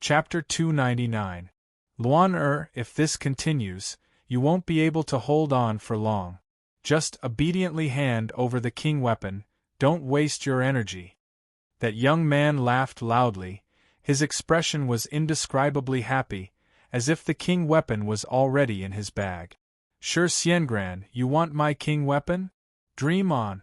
Chapter 299. Luan if this continues, you won't be able to hold on for long. Just obediently hand over the king weapon, don't waste your energy. That young man laughed loudly, his expression was indescribably happy, as if the king weapon was already in his bag. Sure Xiangran, you want my king weapon? Dream on.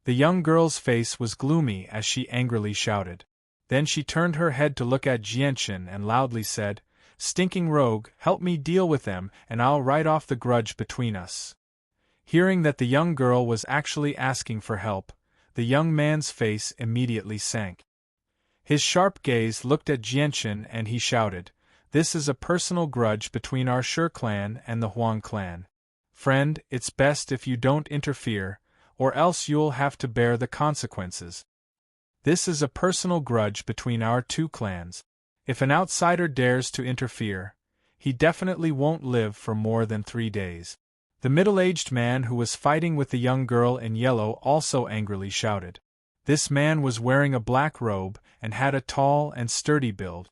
The young girl's face was gloomy as she angrily shouted. Then she turned her head to look at Jianchen and loudly said, "Stinking rogue, help me deal with them and I'll write off the grudge between us." Hearing that the young girl was actually asking for help, the young man's face immediately sank. His sharp gaze looked at Jianchen and he shouted, "This is a personal grudge between our Shi clan and the Huang clan. Friend, it's best if you don't interfere, or else you'll have to bear the consequences. This is a personal grudge between our two clans. If an outsider dares to interfere, he definitely won't live for more than 3 days." The middle-aged man who was fighting with the young girl in yellow also angrily shouted. This man was wearing a black robe and had a tall and sturdy build.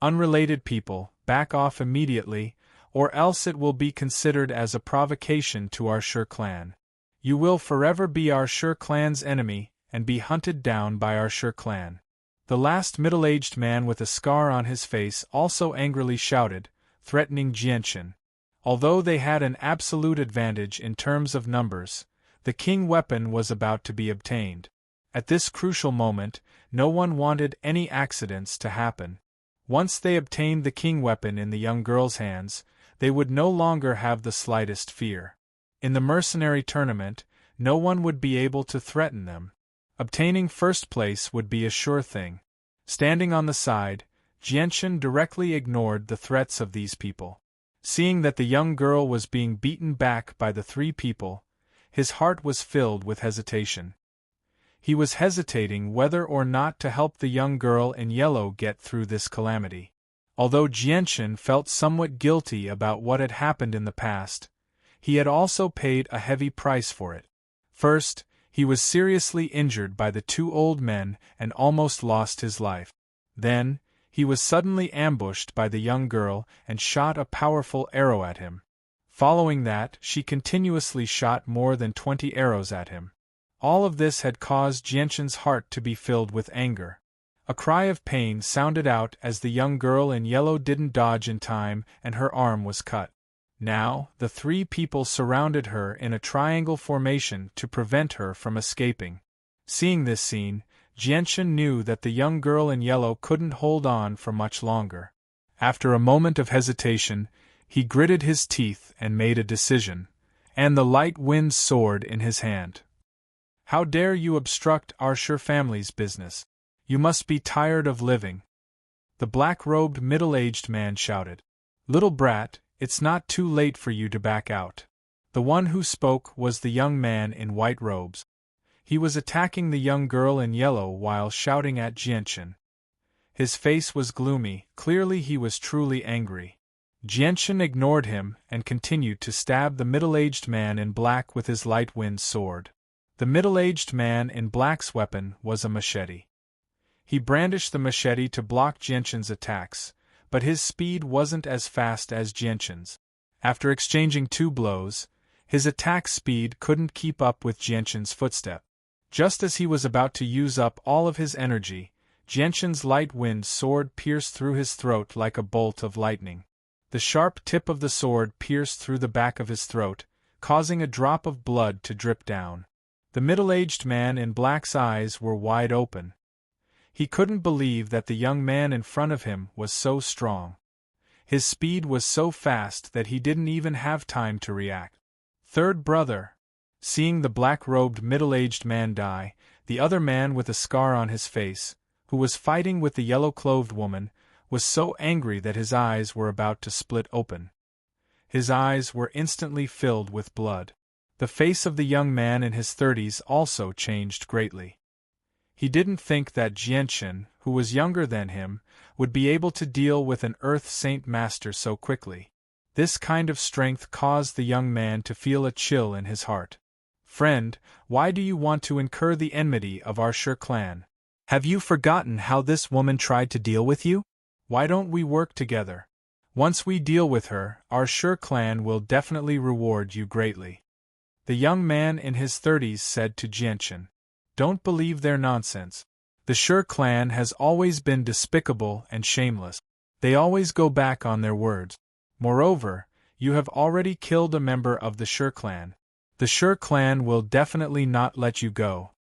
"Unrelated people, back off immediately, or else it will be considered as a provocation to our Shi clan. You will forever be our Shi clan's enemy and be hunted down by our Shi clan." The last middle-aged man with a scar on his face also angrily shouted, threatening Jianchen. Although they had an absolute advantage in terms of numbers, the king weapon was about to be obtained. At this crucial moment, no one wanted any accidents to happen. Once they obtained the king weapon in the young girl's hands, they would no longer have the slightest fear. In the mercenary tournament, no one would be able to threaten them. Obtaining first place would be a sure thing. Standing on the side, Jianchen directly ignored the threats of these people. Seeing that the young girl was being beaten back by the 3 people, his heart was filled with hesitation. He was hesitating whether or not to help the young girl in yellow get through this calamity. Although Jianchen felt somewhat guilty about what had happened in the past, he had also paid a heavy price for it. First, he was seriously injured by the 2 old men and almost lost his life. Then, he was suddenly ambushed by the young girl and shot a powerful arrow at him. Following that, she continuously shot more than 20 arrows at him. All of this had caused Jianchen's heart to be filled with anger. A cry of pain sounded out as the young girl in yellow didn't dodge in time and her arm was cut. Now, the 3 people surrounded her in a triangle formation to prevent her from escaping. Seeing this scene, Jianchen knew that the young girl in yellow couldn't hold on for much longer. After a moment of hesitation, he gritted his teeth and made a decision, and the light wind sword in his hand. "How dare you obstruct our Shi family's business? You must be tired of living." The black-robed middle-aged man shouted. "Little brat, it's not too late for you to back out." The one who spoke was the young man in white robes. He was attacking the young girl in yellow while shouting at Jianchen. His face was gloomy, clearly he was truly angry. Jianchen ignored him and continued to stab the middle-aged man in black with his light wind sword. The middle-aged man in black's weapon was a machete. He brandished the machete to block Jianchen's attacks, but his speed wasn't as fast as Jianchen's. After exchanging 2 blows, his attack speed couldn't keep up with Jianchen's footstep. Just as he was about to use up all of his energy, Jianchen's light wind sword pierced through his throat like a bolt of lightning. The sharp tip of the sword pierced through the back of his throat, causing a drop of blood to drip down. The middle-aged man in black's eyes were wide open. He couldn't believe that the young man in front of him was so strong. His speed was so fast that he didn't even have time to react. "Third brother." Seeing the black-robed middle-aged man die, the other man with a scar on his face, who was fighting with the yellow-clothed woman, was so angry that his eyes were about to split open. His eyes were instantly filled with blood. The face of the young man in his 30s also changed greatly. He didn't think that Jianchen, who was younger than him, would be able to deal with an Earth Saint Master so quickly. This kind of strength caused the young man to feel a chill in his heart. "Friend, why do you want to incur the enmity of our Shi clan? Have you forgotten how this woman tried to deal with you? Why don't we work together? Once we deal with her, our Sure clan will definitely reward you greatly. The young man in his 30s said to Jianchen. Don't believe their nonsense. The Sure clan has always been despicable and shameless. They always go back on their words. Moreover, you have already killed a member of the Sure clan. The Sure clan will definitely not let you go.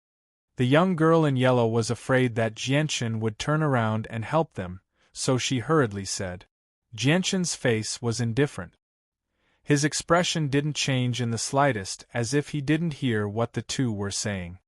The young girl in yellow was afraid that Jianchen would turn around and help them, so she hurriedly said. Jianchen's face was indifferent. His expression didn't change in the slightest, as if he didn't hear what the two were saying.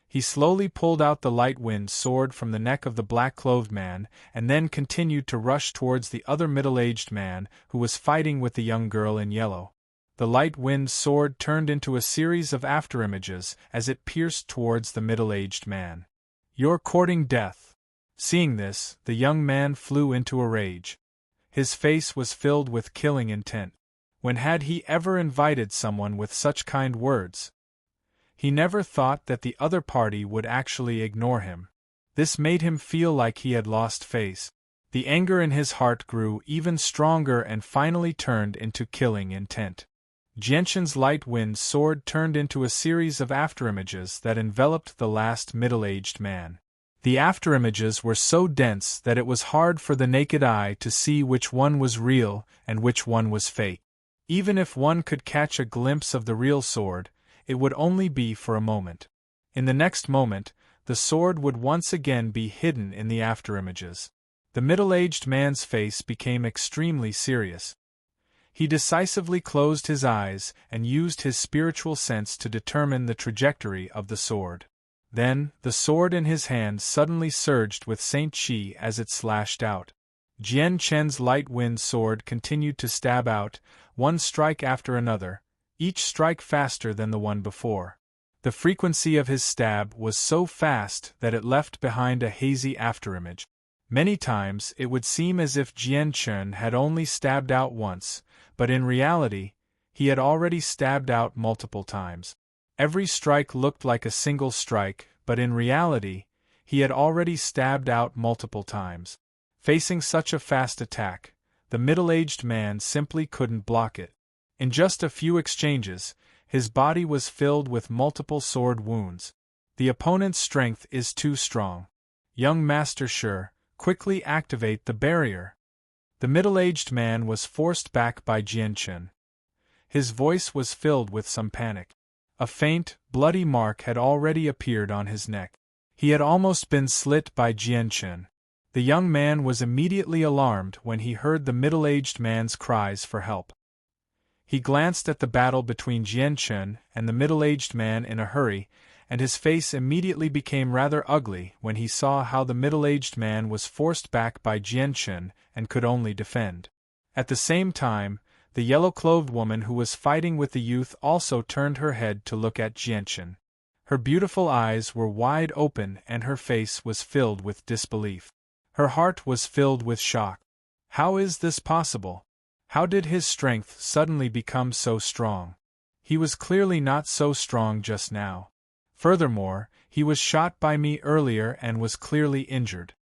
He slowly pulled out the light wind sword from the neck of the black-clothed man, and then continued to rush towards the other middle-aged man who was fighting with the young girl in yellow. The light wind sword turned into a series of afterimages as it pierced towards the middle-aged man. You're courting death. Seeing this, the young man flew into a rage. His face was filled with killing intent. When had he ever invited someone with such kind words? He never thought that the other party would actually ignore him. This made him feel like he had lost face. The anger in his heart grew even stronger and finally turned into killing intent. Jianchen's light wind sword turned into a series of afterimages that enveloped the last middle-aged man. The afterimages were so dense that it was hard for the naked eye to see which one was real and which one was fake. Even if one could catch a glimpse of the real sword, it would only be for a moment. In the next moment, the sword would once again be hidden in the afterimages. The middle-aged man's face became extremely serious. He decisively closed his eyes and used his spiritual sense to determine the trajectory of the sword. Then, the sword in his hand suddenly surged with Saint Qi as it slashed out. Jian Chen's light wind sword continued to stab out, one strike after another, each strike faster than the one before. The frequency of his stab was so fast that it left behind a hazy afterimage. Many times it would seem as if Jian Chen had only stabbed out once, but in reality, he had already stabbed out multiple times. Every strike looked like a single strike, but in reality, he had already stabbed out multiple times. Facing such a fast attack, the middle-aged man simply couldn't block it. In just a few exchanges, his body was filled with multiple sword wounds. The opponent's strength is too strong. Young Master Sure, quickly activate the barrier. The middle-aged man was forced back by Jianchen. His voice was filled with some panic. A faint, bloody mark had already appeared on his neck. He had almost been slit by Jianchen. The young man was immediately alarmed when he heard the middle-aged man's cries for help. He glanced at the battle between Jianchen and the middle-aged man in a hurry, and his face immediately became rather ugly when he saw how the middle-aged man was forced back by Jianchen and could only defend. At the same time, the yellow-clothed woman who was fighting with the youth also turned her head to look at Jianchen. Her beautiful eyes were wide open and her face was filled with disbelief. Her heart was filled with shock. How is this possible? How did his strength suddenly become so strong? He was clearly not so strong just now. Furthermore, he was shot by me earlier and was clearly injured.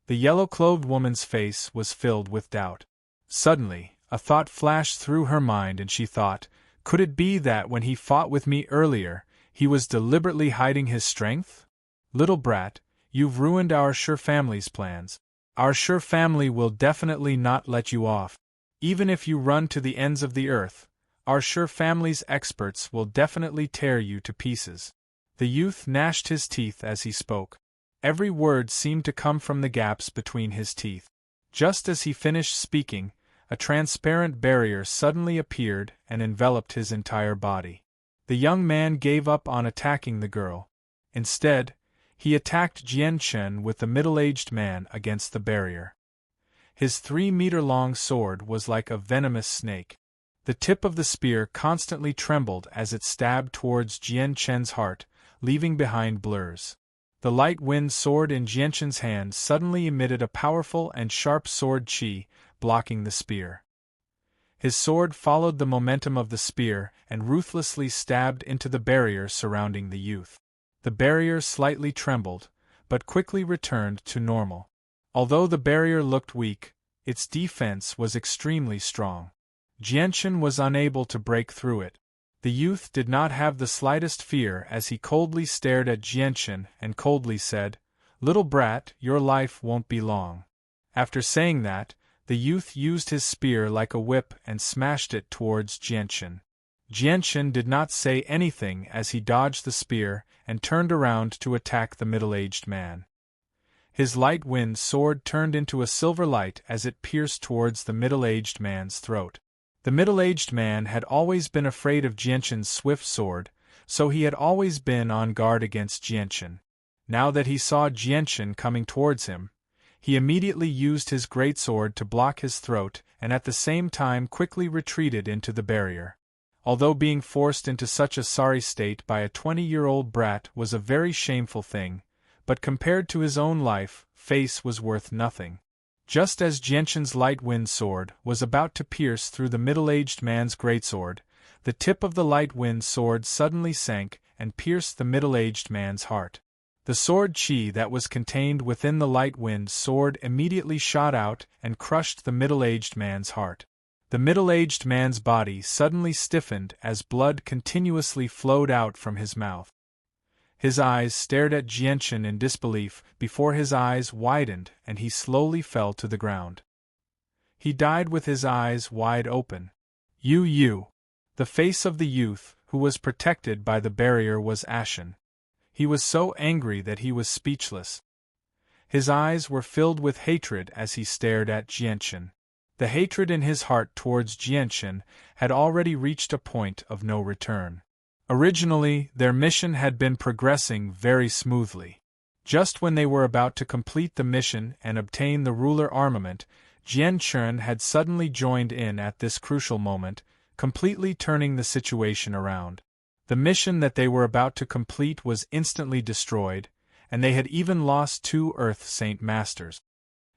The yellow-clothed woman's face was filled with doubt. Suddenly, a thought flashed through her mind and she thought, could it be that when he fought with me earlier, he was deliberately hiding his strength? Little brat, you've ruined our Sure family's plans. Our Sure family will definitely not let you off. Even if you run to the ends of the earth, our Sure family's experts will definitely tear you to pieces. The youth gnashed his teeth as he spoke. Every word seemed to come from the gaps between his teeth. Just as he finished speaking, a transparent barrier suddenly appeared and enveloped his entire body. The young man gave up on attacking the girl. Instead, he attacked Jianchen with the middle-aged man against the barrier. His 3-meter-long sword was like a venomous snake. The tip of the spear constantly trembled as it stabbed towards Jianchen's heart, leaving behind blurs. The light wind sword in Jianchen's hand suddenly emitted a powerful and sharp sword qi, blocking the spear. His sword followed the momentum of the spear and ruthlessly stabbed into the barrier surrounding the youth. The barrier slightly trembled, but quickly returned to normal. Although the barrier looked weak, its defense was extremely strong. Jianchen was unable to break through it. The youth did not have the slightest fear as he coldly stared at Jianchen and coldly said, "Little brat, your life won't be long." After saying that, the youth used his spear like a whip and smashed it towards Jianchen. Jianchen did not say anything as he dodged the spear and turned around to attack the middle-aged man. His light wind sword turned into a silver light as it pierced towards the middle-aged man's throat. The middle-aged man had always been afraid of Jianchen's swift sword, so he had always been on guard against Jianchen. Now that he saw Jianchen coming towards him, he immediately used his greatsword to block his throat and at the same time quickly retreated into the barrier. Although being forced into such a sorry state by a 20-year-old brat was a very shameful thing, but compared to his own life, face was worth nothing. Just as Jianchen's light wind sword was about to pierce through the middle-aged man's greatsword, the tip of the light wind sword suddenly sank and pierced the middle-aged man's heart. The sword chi that was contained within the light wind sword immediately shot out and crushed the middle-aged man's heart. The middle-aged man's body suddenly stiffened as blood continuously flowed out from his mouth. His eyes stared at Jianchen in disbelief before his eyes widened and he slowly fell to the ground. He died with his eyes wide open. You. The face of the youth, who was protected by the barrier, was ashen. He was so angry that he was speechless. His eyes were filled with hatred as he stared at Jianchen. The hatred in his heart towards Jianchen had already reached a point of no return. Originally, their mission had been progressing very smoothly. Just when they were about to complete the mission and obtain the ruler armament, Jianchen had suddenly joined in at this crucial moment, completely turning the situation around. The mission that they were about to complete was instantly destroyed, and they had even lost 2 Earth Saint Masters.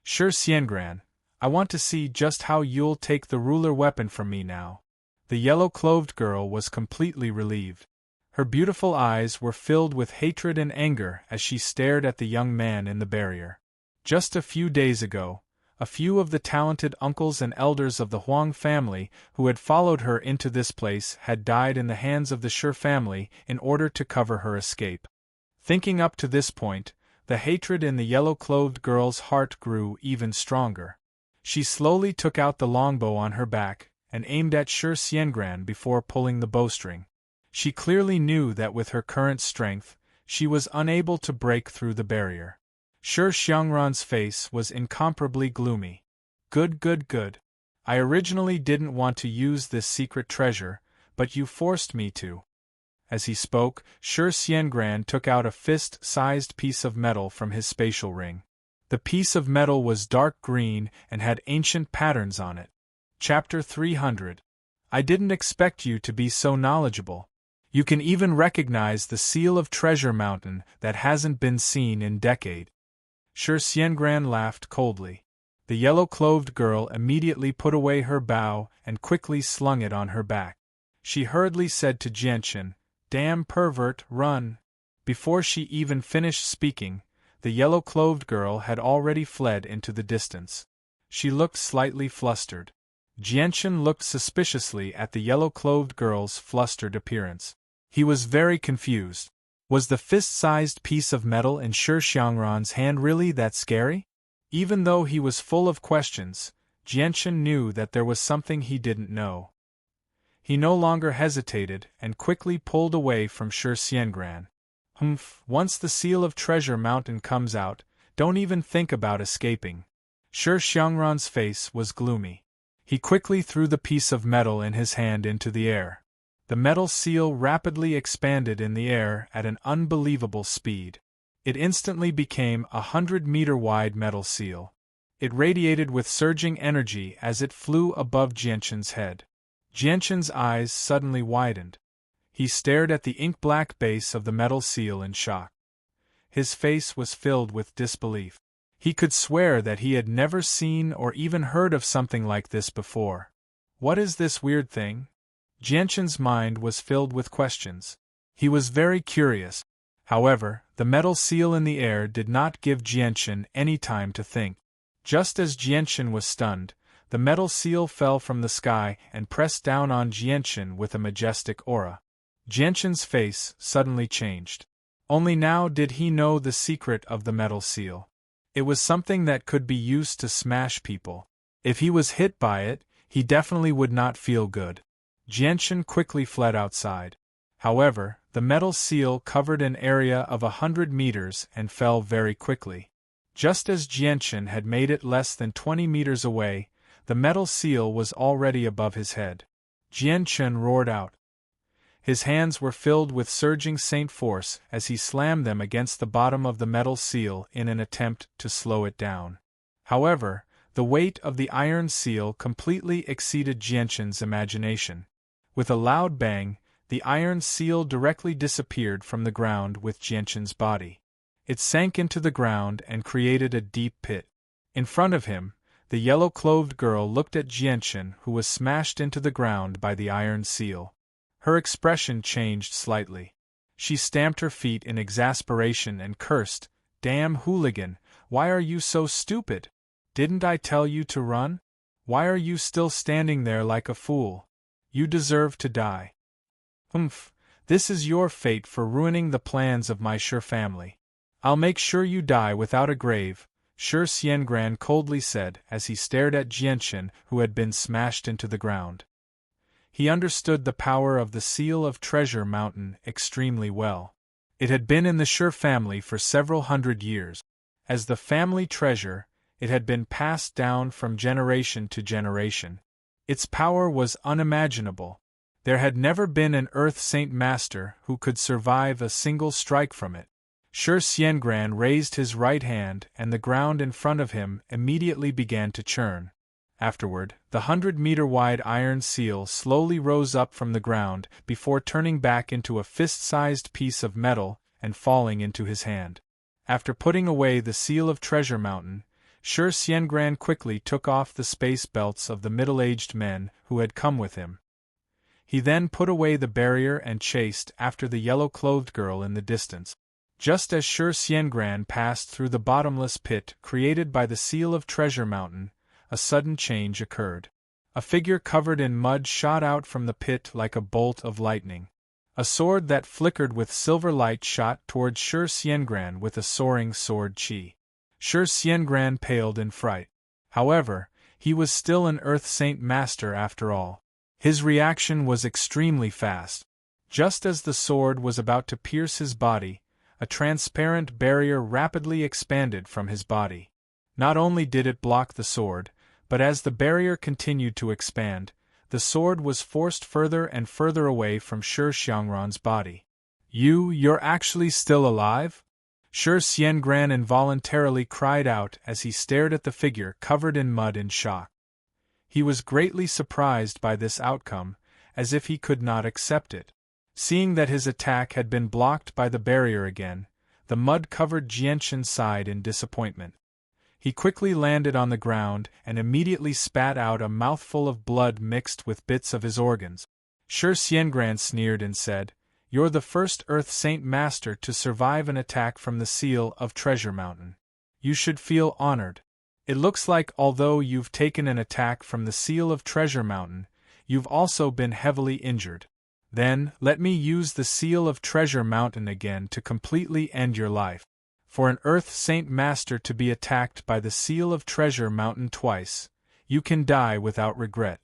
"Sure, Xiangran, I want to see just how you'll take the ruler weapon from me now." The yellow-clothed girl was completely relieved. Her beautiful eyes were filled with hatred and anger as she stared at the young man in the barrier. Just a few days ago, a few of the talented uncles and elders of the Huang family who had followed her into this place had died in the hands of the Shi family in order to cover her escape. Thinking up to this point, the hatred in the yellow-clothed girl's heart grew even stronger. She slowly took out the longbow on her back and aimed at Shi Xiangran before pulling the bowstring. She clearly knew that with her current strength, she was unable to break through the barrier. Shi Xiangran's face was incomparably gloomy. Good. I originally didn't want to use this secret treasure, but you forced me to." As he spoke, Shi Xiangran took out a fist-sized piece of metal from his spatial ring. The piece of metal was dark green and had ancient patterns on it. Chapter 300. I didn't expect you to be so knowledgeable. You can even recognize the seal of Treasure Mountain that hasn't been seen in decades. Shi Xiangran laughed coldly. The yellow-clothed girl immediately put away her bow and quickly slung it on her back. She hurriedly said to Jianchen, "Damn pervert, run!" Before she even finished speaking, the yellow-clothed girl had already fled into the distance. She looked slightly flustered. Jianchen looked suspiciously at the yellow-clothed girl's flustered appearance. He was very confused. Was the fist-sized piece of metal in Shi Xiangran's hand really that scary? Even though he was full of questions, Jianchen knew that there was something he didn't know. He no longer hesitated and quickly pulled away from Shi Xiangran. Once the seal of Treasure Mountain comes out, don't even think about escaping." Shi Xiangran's face was gloomy. He quickly threw the piece of metal in his hand into the air. The metal seal rapidly expanded in the air at an unbelievable speed. It instantly became a 100-meter-wide metal seal. It radiated with surging energy as it flew above Jianchen's head. Jianchen's eyes suddenly widened. He stared at the ink-black base of the metal seal in shock. His face was filled with disbelief. He could swear that he had never seen or even heard of something like this before. What is this weird thing? Jianchen's mind was filled with questions. He was very curious. However, the metal seal in the air did not give Jianchen any time to think. Just as Jianchen was stunned, the metal seal fell from the sky and pressed down on Jianchen with a majestic aura. Jianchen's face suddenly changed. Only now did he know the secret of the metal seal. It was something that could be used to smash people. If he was hit by it, he definitely would not feel good. Jianchen quickly fled outside. However, the metal seal covered an area of 100 meters and fell very quickly. Just as Jianchen had made it less than 20 meters away, the metal seal was already above his head. Jianchen roared out. His hands were filled with surging saint force as he slammed them against the bottom of the metal seal in an attempt to slow it down. However, the weight of the iron seal completely exceeded Jianchen's imagination. With a loud bang, the iron seal directly disappeared from the ground with Jianchen's body. It sank into the ground and created a deep pit. In front of him, the yellow-clothed girl looked at Jianchen, who was smashed into the ground by the iron seal. Her expression changed slightly. She stamped her feet in exasperation and cursed, "Damn hooligan, why are you so stupid? Didn't I tell you to run? Why are you still standing there like a fool? You deserve to die. This is your fate for ruining the plans of my Shi family. I'll make sure you die without a grave," Shi Xiangran coldly said as he stared at Jianchen, who had been smashed into the ground. He understood the power of the Seal of Treasure Mountain extremely well. It had been in the Shi family for several hundred years. As the family treasure, it had been passed down from generation to generation. Its power was unimaginable. There had never been an Earth Saint Master who could survive a single strike from it. Shi Xiangran raised his right hand and the ground in front of him immediately began to churn. Afterward, the 100-meter-wide iron seal slowly rose up from the ground before turning back into a fist-sized piece of metal and falling into his hand. After putting away the Seal of Treasure Mountain, Shi Xiangran quickly took off the space belts of the middle-aged men who had come with him. He then put away the barrier and chased after the yellow-clothed girl in the distance. Just as Shi Xiangran passed through the bottomless pit created by the Seal of Treasure Mountain, a sudden change occurred. A figure covered in mud shot out from the pit like a bolt of lightning. A sword that flickered with silver light shot towards Shi Xiangran with a soaring sword chi. Shi Xiangran paled in fright. However, he was still an Earth Saint Master after all. His reaction was extremely fast. Just as the sword was about to pierce his body, a transparent barrier rapidly expanded from his body. Not only did it block the sword, but as the barrier continued to expand, the sword was forced further and further away from Shi Xiangran's body. You're actually still alive?" Shi Xiangran involuntarily cried out as he stared at the figure covered in mud in shock. He was greatly surprised by this outcome, as if he could not accept it. Seeing that his attack had been blocked by the barrier again, the mud-covered Jianchen sighed in disappointment. He quickly landed on the ground and immediately spat out a mouthful of blood mixed with bits of his organs. Shi Xiangran sneered and said, "You're the first Earth Saint Master to survive an attack from the Seal of Treasure Mountain. You should feel honored. It looks like although you've taken an attack from the Seal of Treasure Mountain, you've also been heavily injured. Then, let me use the Seal of Treasure Mountain again to completely end your life. For an Earth Saint Master to be attacked by the Seal of Treasure Mountain twice, you can die without regret."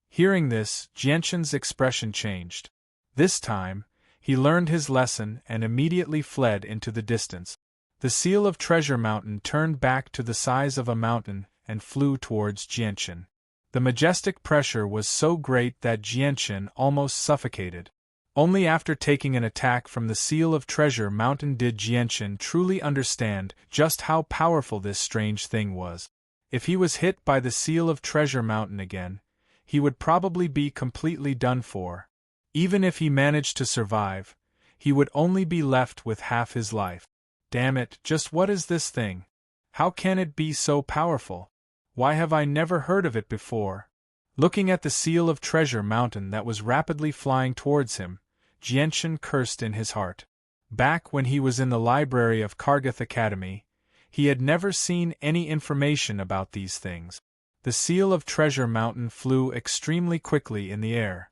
Hearing this, Jianchen's expression changed. This time, he learned his lesson and immediately fled into the distance. The Seal of Treasure Mountain turned back to the size of a mountain and flew towards Jianchen. The majestic pressure was so great that Jianchen almost suffocated. Only after taking an attack from the Seal of Treasure Mountain did Jianchen truly understand just how powerful this strange thing was. If he was hit by the Seal of Treasure Mountain again, he would probably be completely done for. Even if he managed to survive, he would only be left with half his life. Damn it, just what is this thing? How can it be so powerful? Why have I never heard of it before? Looking at the Seal of Treasure Mountain that was rapidly flying towards him, Jianchen cursed in his heart. Back when he was in the library of Kargath Academy, He had never seen any information about these things. The seal of Treasure Mountain flew extremely quickly in the air.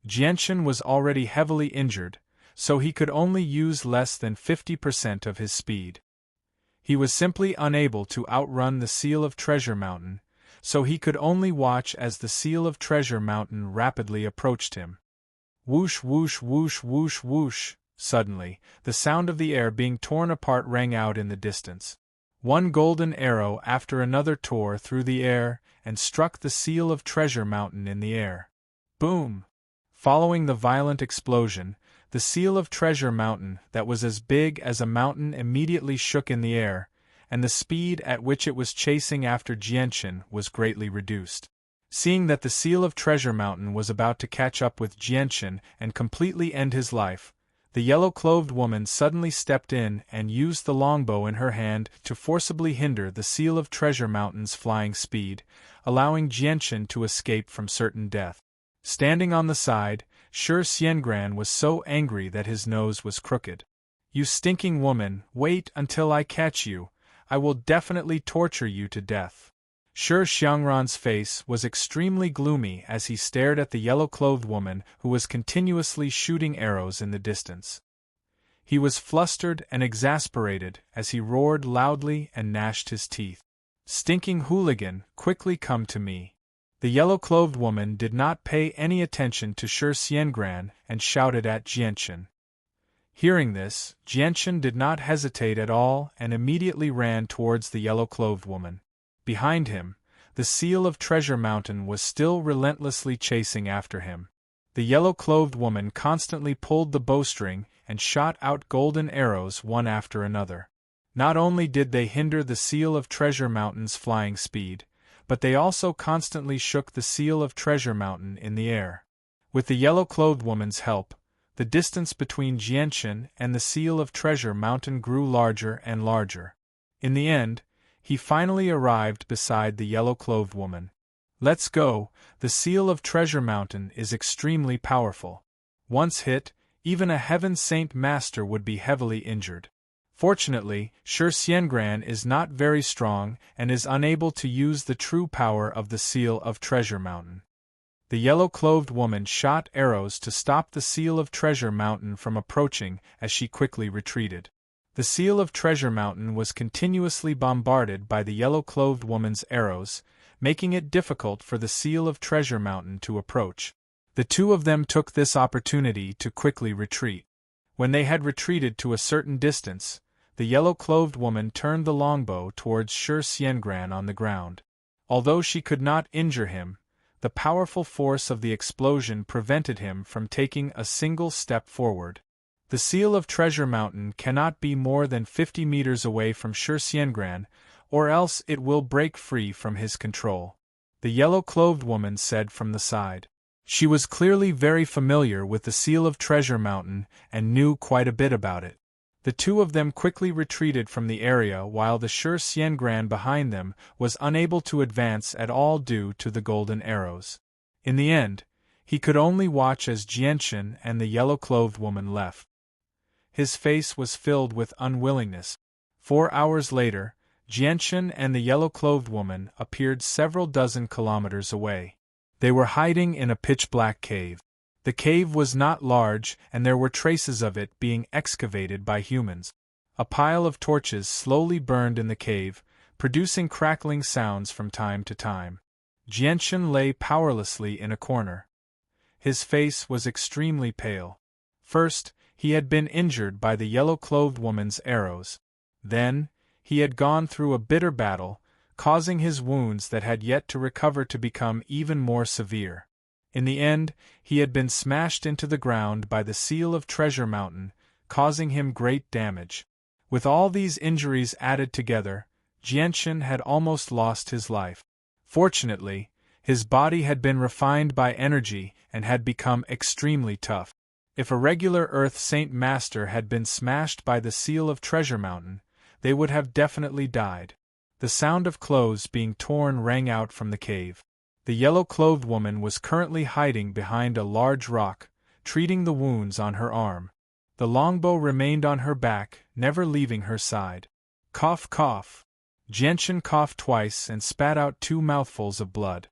Jianchen was already heavily injured, so he could only use less than 50% of his speed. He was simply unable to outrun the seal of Treasure Mountain, so he could only watch as the seal of Treasure Mountain rapidly approached him. Whoosh whoosh whoosh whoosh whoosh. Suddenly, the sound of the air being torn apart rang out in the distance. One golden arrow after another tore through the air and struck the seal of Treasure Mountain in the air. Boom! Following the violent explosion, the seal of Treasure Mountain that was as big as a mountain immediately shook in the air, and the speed at which it was chasing after Jianchen was greatly reduced. Seeing that the seal of Treasure Mountain was about to catch up with Jianchen and completely end his life, the yellow-clothed woman suddenly stepped in and used the longbow in her hand to forcibly hinder the seal of Treasure Mountain's flying speed, allowing Jianchen to escape from certain death. Standing on the side, Shi Xiangran was so angry that his nose was crooked. "You stinking woman, wait until I catch you. I will definitely torture you to death." Shi Xiangran's face was extremely gloomy as he stared at the yellow-clothed woman who was continuously shooting arrows in the distance. He was flustered and exasperated as he roared loudly and gnashed his teeth. "Stinking hooligan, quickly come to me." The yellow-clothed woman did not pay any attention to Shi Xiangran and shouted at Jianchen. Hearing this, Jianchen did not hesitate at all and immediately ran towards the yellow-clothed woman. Behind him, the seal of Treasure Mountain was still relentlessly chasing after him. The yellow-clothed woman constantly pulled the bowstring and shot out golden arrows one after another. Not only did they hinder the seal of Treasure Mountain's flying speed, but they also constantly shook the seal of Treasure Mountain in the air. With the yellow-clothed woman's help, the distance between Jianchen and the seal of Treasure Mountain grew larger and larger. In the end, he finally arrived beside the yellow-clothed woman. "Let's go, the seal of Treasure Mountain is extremely powerful. Once hit, even a Heaven Saint Master would be heavily injured. Fortunately, Shi Xiangran is not very strong and is unable to use the true power of the seal of Treasure Mountain." The yellow-clothed woman shot arrows to stop the seal of Treasure Mountain from approaching as she quickly retreated. The seal of Treasure Mountain was continuously bombarded by the yellow-clothed woman's arrows, making it difficult for the seal of Treasure Mountain to approach. The two of them took this opportunity to quickly retreat. When they had retreated to a certain distance, the yellow-clothed woman turned the longbow towards Shi Xiangran on the ground. Although she could not injure him, the powerful force of the explosion prevented him from taking a single step forward. The seal of Treasure Mountain cannot be more than 50 meters away from Shi Xiangran, or else it will break free from his control, the yellow-clothed woman said from the side. She was clearly very familiar with the seal of Treasure Mountain and knew quite a bit about it. The two of them quickly retreated from the area while the Shi Xiangran behind them was unable to advance at all due to the golden arrows. In the end, he could only watch as Jianchen and the yellow-clothed woman left. His face was filled with unwillingness. 4 hours later, Jianchen and the yellow-clothed woman appeared several dozen kilometers away. They were hiding in a pitch-black cave. The cave was not large and there were traces of it being excavated by humans. A pile of torches slowly burned in the cave, producing crackling sounds from time to time. Jianchen lay powerlessly in a corner. His face was extremely pale. First, he had been injured by the yellow-clothed woman's arrows. Then, he had gone through a bitter battle, causing his wounds that had yet to recover to become even more severe. In the end, he had been smashed into the ground by the seal of Treasure Mountain, causing him great damage. With all these injuries added together, Jianchen had almost lost his life. Fortunately, his body had been refined by energy and had become extremely tough. If a regular Earth Saint Master had been smashed by the seal of Treasure Mountain, they would have definitely died. The sound of clothes being torn rang out from the cave. The yellow-clothed woman was currently hiding behind a large rock, treating the wounds on her arm. The longbow remained on her back, never leaving her side. Cough, cough. Jianchen coughed twice and spat out 2 mouthfuls of blood.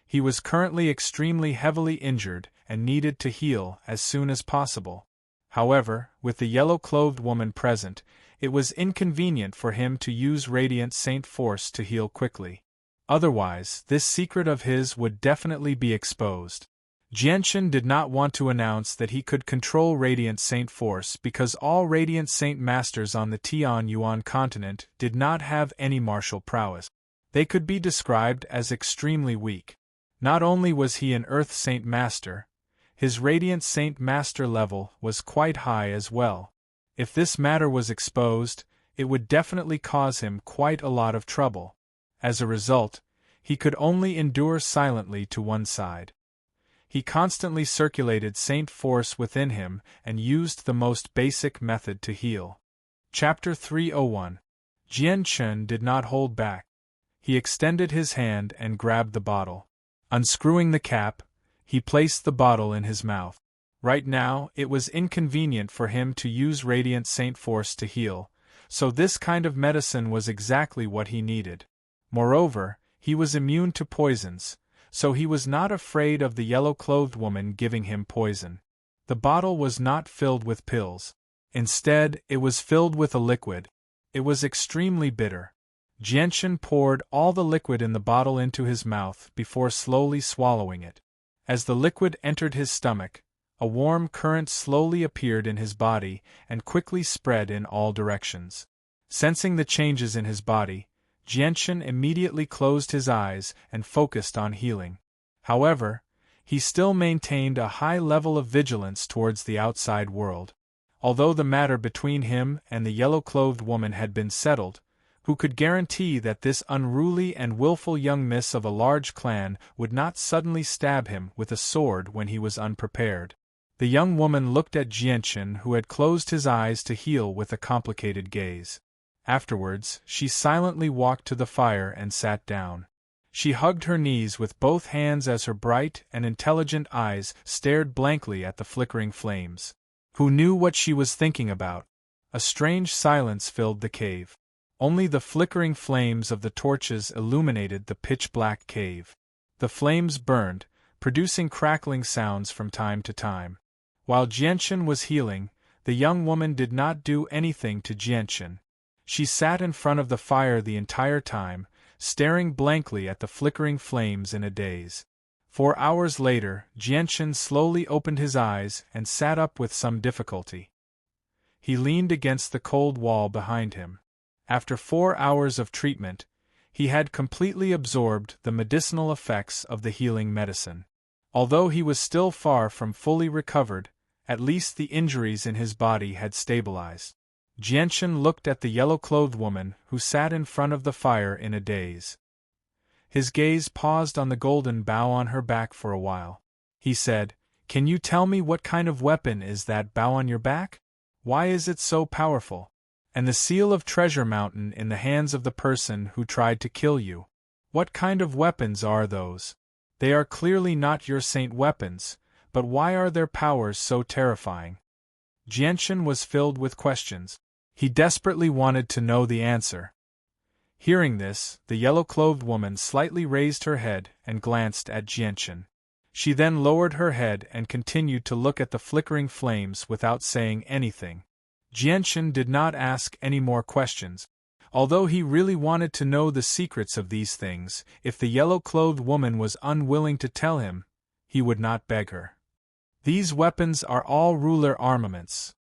He was currently extremely heavily injured and needed to heal as soon as possible. However, with the yellow-clothed woman present, it was inconvenient for him to use Radiant Saint Force to heal quickly. Otherwise, this secret of his would definitely be exposed. Jianchen did not want to announce that he could control Radiant Saint Force because all Radiant Saint Masters on the Tianyuan continent did not have any martial prowess. They could be described as extremely weak. Not only was he an Earth Saint Master, his Radiant Saint Master level was quite high as well. If this matter was exposed, it would definitely cause him quite a lot of trouble. As a result, he could only endure silently to one side. He constantly circulated Saint Force within him and used the most basic method to heal. Chapter 301. Jianchen did not hold back. He extended his hand and grabbed the bottle. Unscrewing the cap, he placed the bottle in his mouth. Right now, it was inconvenient for him to use Radiant Saint Force to heal, so this kind of medicine was exactly what he needed. Moreover, he was immune to poisons, so he was not afraid of the yellow-clothed woman giving him poison. The bottle was not filled with pills. Instead, it was filled with a liquid. It was extremely bitter. Jianchen poured all the liquid in the bottle into his mouth before slowly swallowing it. As the liquid entered his stomach, a warm current slowly appeared in his body and quickly spread in all directions. Sensing the changes in his body, Jianchen immediately closed his eyes and focused on healing. However, he still maintained a high level of vigilance towards the outside world. Although the matter between him and the yellow-clothed woman had been settled, who could guarantee that this unruly and willful young miss of a large clan would not suddenly stab him with a sword when he was unprepared? The young woman looked at Jianchen, who had closed his eyes to heal, with a complicated gaze. Afterwards, she silently walked to the fire and sat down. She hugged her knees with both hands as her bright and intelligent eyes stared blankly at the flickering flames. Who knew what she was thinking about? A strange silence filled the cave. Only the flickering flames of the torches illuminated the pitch-black cave. The flames burned, producing crackling sounds from time to time. While Jianchen was healing, the young woman did not do anything to Jianchen. She sat in front of the fire the entire time, staring blankly at the flickering flames in a daze. 4 hours later, Jianchen slowly opened his eyes and sat up with some difficulty. He leaned against the cold wall behind him. After 4 hours of treatment, he had completely absorbed the medicinal effects of the healing medicine. Although he was still far from fully recovered, at least the injuries in his body had stabilized. Jianchen looked at the yellow-clothed woman who sat in front of the fire in a daze. His gaze paused on the golden bow on her back for a while. He said, "Can you tell me what kind of weapon is that bow on your back? Why is it so powerful? And the seal of Treasure Mountain in the hands of the person who tried to kill you. What kind of weapons are those? They are clearly not your saint weapons, but why are their powers so terrifying?" Jianchen was filled with questions. He desperately wanted to know the answer. Hearing this, the yellow-clothed woman slightly raised her head and glanced at Jianchen. She then lowered her head and continued to look at the flickering flames without saying anything. Jianchen did not ask any more questions. Although he really wanted to know the secrets of these things, if the yellow-clothed woman was unwilling to tell him, he would not beg her. These weapons are all ruler armaments.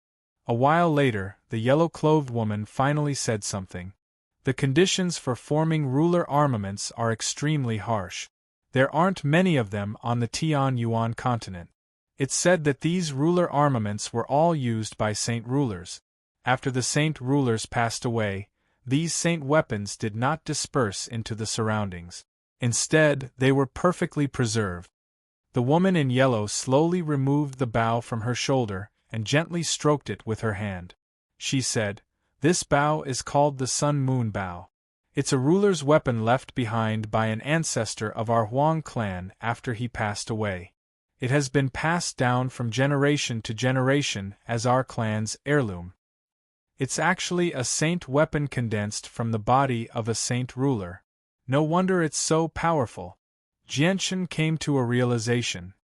A while later, the yellow-clothed woman finally said something. The conditions for forming ruler armaments are extremely harsh. There aren't many of them on the Tianyuan continent. It's said that these ruler armaments were all used by saint rulers. After the saint rulers passed away, these saint weapons did not disperse into the surroundings. Instead, they were perfectly preserved. The woman in yellow slowly removed the bow from her shoulder and gently stroked it with her hand. She said, "This bow is called the Sun-Moon Bow. It's a ruler's weapon left behind by an ancestor of our Huang clan after he passed away. It has been passed down from generation to generation as our clan's heirloom. It's actually a saint weapon condensed from the body of a saint ruler. No wonder it's so powerful. Jianchen came to a realization.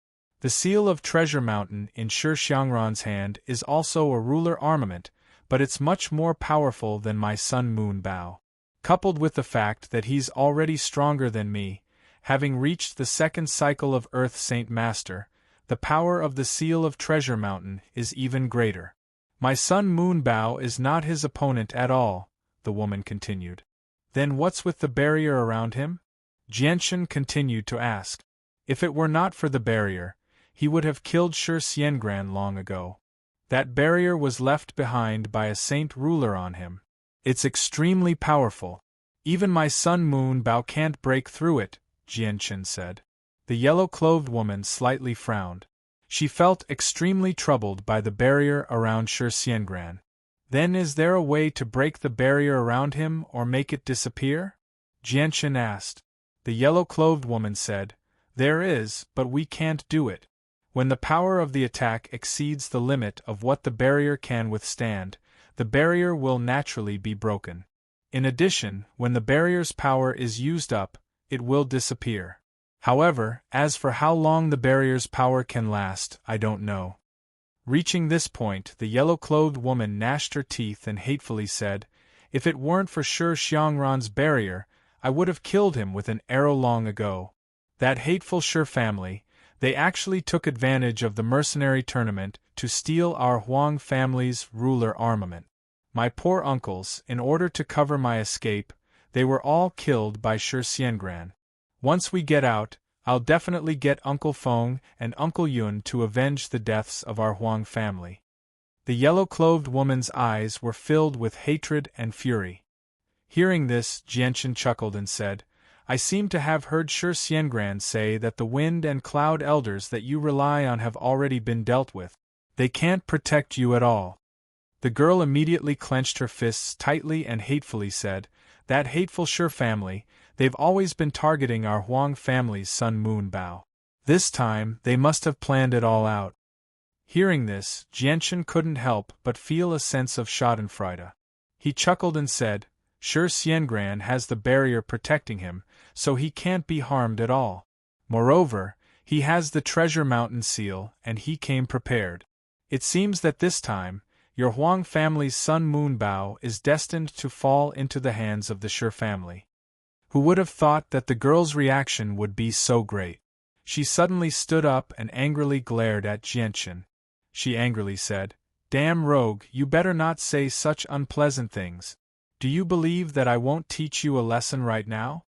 The seal of Treasure Mountain in Shi Xiangran's hand is also a ruler armament, but it's much more powerful than my Sun Moon Bow. Coupled with the fact that he's already stronger than me, having reached the second cycle of Earth Saint Master, the power of the seal of Treasure Mountain is even greater. My Sun Moon Bow is not his opponent at all, the woman continued. Then what's with the barrier around him? Jianchen continued to ask. If it were not for the barrier, he would have killed Shi Xiangran long ago. That barrier was left behind by a saint ruler on him. It's extremely powerful. Even my Sun Moon Bow can't break through it, Jianchen said. The yellow-clothed woman slightly frowned. She felt extremely troubled by the barrier around Shi Xiangran. Then is there a way to break the barrier around him or make it disappear? Jianchen asked. The yellow-clothed woman said, There is, but we can't do it. When the power of the attack exceeds the limit of what the barrier can withstand, the barrier will naturally be broken. In addition, when the barrier's power is used up, it will disappear. However, as for how long the barrier's power can last, I don't know. Reaching this point, the yellow-clothed woman gnashed her teeth and hatefully said, If it weren't for Shi Xiangran's barrier, I would have killed him with an arrow long ago. That hateful Shi family, they actually took advantage of the mercenary tournament to steal our Huang family's ruler armament. My poor uncles, in order to cover my escape, they were all killed by Shi Xiangran. Once we get out, I'll definitely get Uncle Feng and Uncle Yun to avenge the deaths of our Huang family. The yellow-clothed woman's eyes were filled with hatred and fury. Hearing this, Jianchen chuckled and said, I seem to have heard Shi Xiangran say that the wind and cloud elders that you rely on have already been dealt with. They can't protect you at all. The girl immediately clenched her fists tightly and hatefully said, That hateful Shi family, they've always been targeting our Huang family's Sun Moon Bow. This time, they must have planned it all out. Hearing this, Jianchen couldn't help but feel a sense of schadenfreude. He chuckled and said, Shi Xiangran has the barrier protecting him, so he can't be harmed at all. Moreover, he has the Treasure Mountain seal, and he came prepared. It seems that this time, your Huang family's Sun Moon Bow is destined to fall into the hands of the Shi family. Who would have thought that the girl's reaction would be so great? She suddenly stood up and angrily glared at Jianchen. She angrily said, Damn rogue, you better not say such unpleasant things. Do you believe that I won't teach you a lesson right now?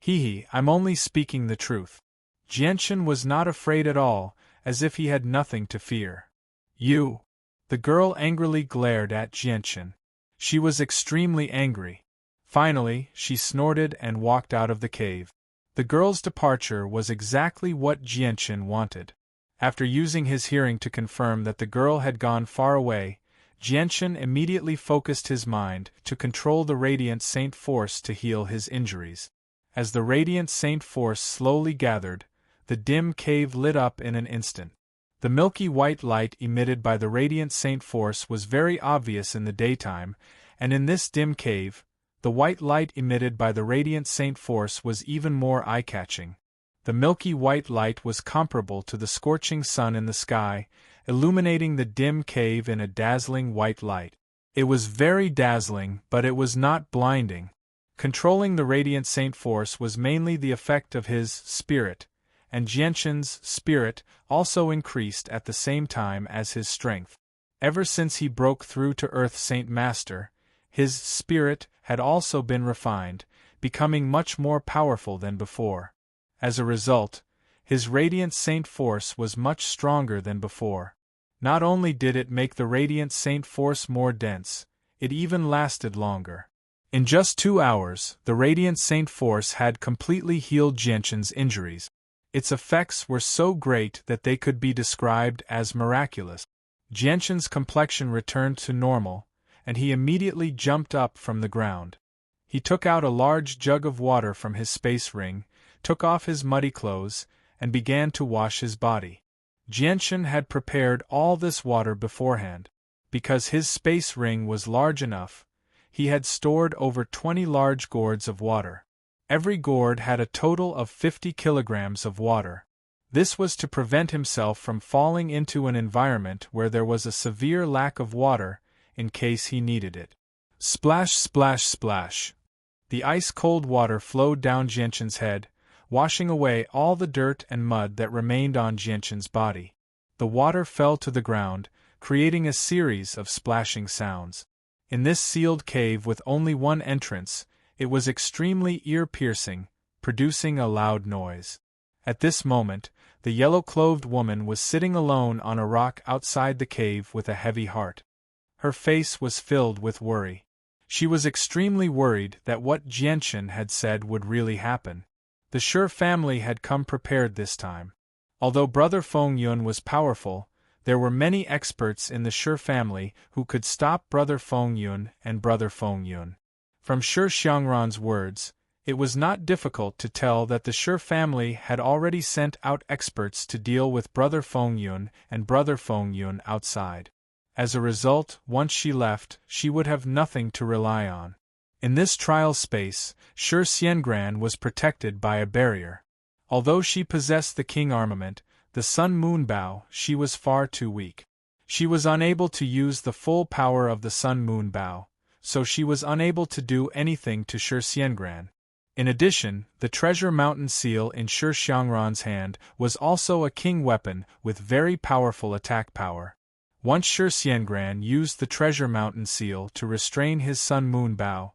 Hee, I'm only speaking the truth. Jianchen was not afraid at all, as if he had nothing to fear. You! The girl angrily glared at Jianchen. She was extremely angry. Finally, she snorted and walked out of the cave. The girl's departure was exactly what Jianchen wanted. After using his hearing to confirm that the girl had gone far away, Jianchen immediately focused his mind to control the Radiant Saint Force to heal his injuries. As the Radiant Saint Force slowly gathered, the dim cave lit up in an instant. The milky white light emitted by the Radiant Saint Force was very obvious in the daytime, and in this dim cave, the white light emitted by the Radiant Saint Force was even more eye-catching. The milky white light was comparable to the scorching sun in the sky, illuminating the dim cave in a dazzling white light. It was very dazzling, but it was not blinding. Controlling the Radiant Saint Force was mainly the effect of his spirit, and Jianchen's spirit also increased at the same time as his strength. Ever since he broke through to Earth Saint Master, his spirit had also been refined, becoming much more powerful than before. As a result, his Radiant Saint Force was much stronger than before. Not only did it make the Radiant Saint Force more dense, it even lasted longer. In just 2 hours, the Radiant Saint Force had completely healed Jianchen's injuries. Its effects were so great that they could be described as miraculous. Jianchen's complexion returned to normal, and he immediately jumped up from the ground. He took out a large jug of water from his space ring, took off his muddy clothes, and began to wash his body. Jianchen had prepared all this water beforehand. because his space ring was large enough, he had stored over 20 large gourds of water. Every gourd had a total of 50 kilograms of water. This was to prevent himself from falling into an environment where there was a severe lack of water, in case he needed it. Splash, splash, splash. The ice-cold water flowed down Jianshan's head, washing away all the dirt and mud that remained on Jianshan's body. The water fell to the ground, creating a series of splashing sounds. In this sealed cave with only one entrance, it was extremely ear-piercing, producing a loud noise. At this moment, the yellow-clothed woman was sitting alone on a rock outside the cave with a heavy heart. Her face was filled with worry. She was extremely worried that what Jianshan had said would really happen. The Shi family had come prepared this time. Although Brother Feng Yun was powerful, there were many experts in the Shi family who could stop Brother Feng Yun and Brother Feng Yun. From Shi Xiangran's words, it was not difficult to tell that the Shi family had already sent out experts to deal with Brother Feng Yun and Brother Feng Yun outside. As a result, once she left, she would have nothing to rely on. In this trial space, Shi Xiangran was protected by a barrier. Although she possessed the king armament, the Sun Moon Bow, she was far too weak. She was unable to use the full power of the Sun Moon Bow, so she was unable to do anything to Shi Xiangran. In addition, the Treasure Mountain Seal in Shi Xiangran's hand was also a king weapon with very powerful attack power. Once Shi Xiangran used the Treasure Mountain Seal to restrain his Sun Moon Bow,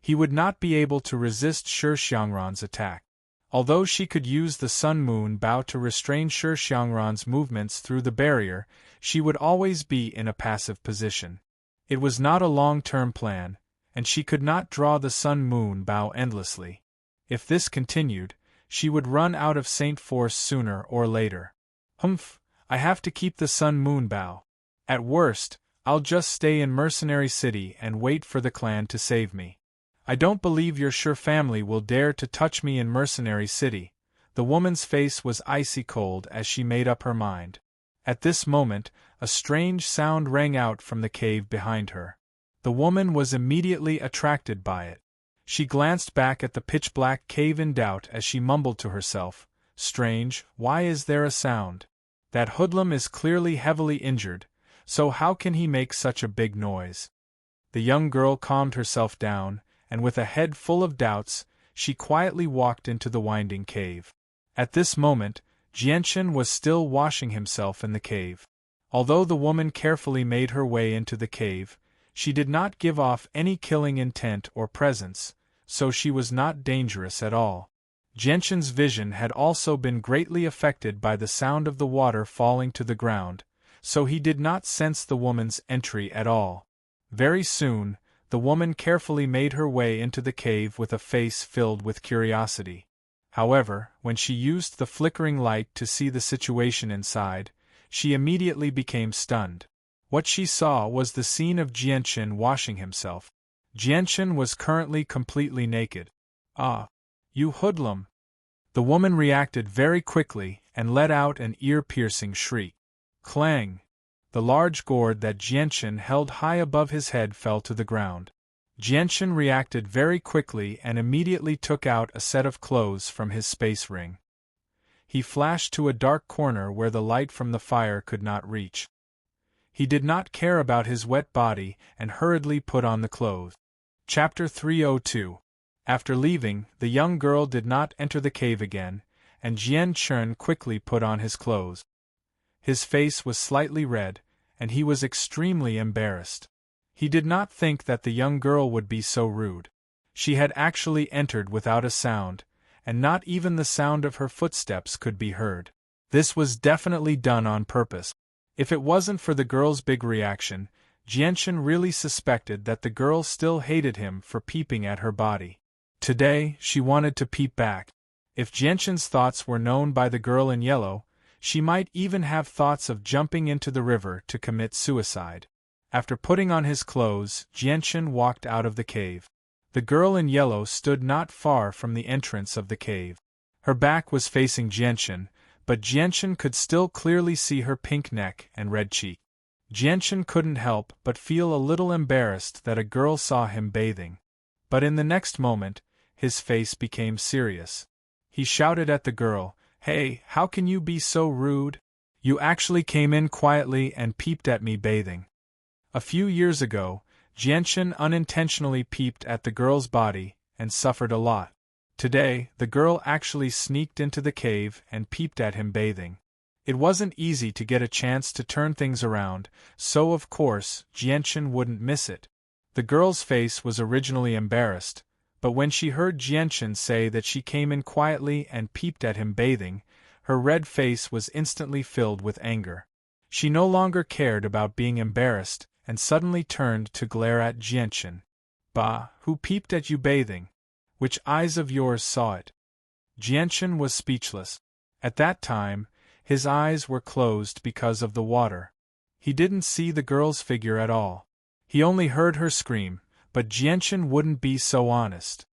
he would not be able to resist Shi Xiangran's attack. Although she could use the Sun Moon Bow to restrain Shi Xiangran's movements through the barrier, she would always be in a passive position. It was not a long-term plan, and she could not draw the Sun Moon Bow endlessly. If this continued, she would run out of Saint Force sooner or later. Humph, I have to keep the Sun Moon Bow. At worst, I'll just stay in Mercenary City and wait for the clan to save me. I don't believe your Shi family will dare to touch me in Mercenary City. The woman's face was icy cold as she made up her mind. At this moment, a strange sound rang out from the cave behind her. The woman was immediately attracted by it. She glanced back at the pitch-black cave in doubt as she mumbled to herself, "Strange, why is there a sound? That hoodlum is clearly heavily injured, so how can he make such a big noise?" The young girl calmed herself down, and with a head full of doubts, she quietly walked into the winding cave. At this moment, Jianshan was still washing himself in the cave. Although the woman carefully made her way into the cave, she did not give off any killing intent or presence, so she was not dangerous at all. Jianshan's vision had also been greatly affected by the sound of the water falling to the ground, so he did not sense the woman's entry at all. Very soon, the woman carefully made her way into the cave with a face filled with curiosity. However, when she used the flickering light to see the situation inside, she immediately became stunned. What she saw was the scene of Jianshan washing himself. Jianshan was currently completely naked. "Ah! You hoodlum!" The woman reacted very quickly and let out an ear-piercing shriek. Clang! The large gourd that Jianshan held high above his head fell to the ground. Jianshan reacted very quickly and immediately took out a set of clothes from his space ring. He flashed to a dark corner where the light from the fire could not reach. He did not care about his wet body and hurriedly put on the clothes. Chapter 302. After leaving, the young girl did not enter the cave again, and Jian Chun quickly put on his clothes. His face was slightly red, and he was extremely embarrassed. He did not think that the young girl would be so rude. She had actually entered without a sound, and not even the sound of her footsteps could be heard. This was definitely done on purpose. If it wasn't for the girl's big reaction, Jianshan really suspected that the girl still hated him for peeping at her body. Today, she wanted to peep back. If Jianshan's thoughts were known by the girl in yellow, she might even have thoughts of jumping into the river to commit suicide. After putting on his clothes, Jianshan walked out of the cave. The girl in yellow stood not far from the entrance of the cave. Her back was facing Jianshan, but Jianshan could still clearly see her pink neck and red cheek. Jianchen couldn't help but feel a little embarrassed that a girl saw him bathing. But in the next moment, his face became serious. He shouted at the girl, "Hey, how can you be so rude? You actually came in quietly and peeped at me bathing." A few years ago, Jianchen unintentionally peeped at the girl's body and suffered a lot. Today, the girl actually sneaked into the cave and peeped at him bathing. It wasn't easy to get a chance to turn things around, so of course, Jianchen wouldn't miss it. The girl's face was originally embarrassed, but when she heard Jianchen say that she came in quietly and peeped at him bathing, her red face was instantly filled with anger. She no longer cared about being embarrassed and suddenly turned to glare at Jianchen. "Bah, who peeped at you bathing? Which eyes of yours saw it?" Jianchen was speechless. At that time, his eyes were closed because of the water. He didn't see the girl's figure at all. He only heard her scream, but Jianchen wouldn't be so honest.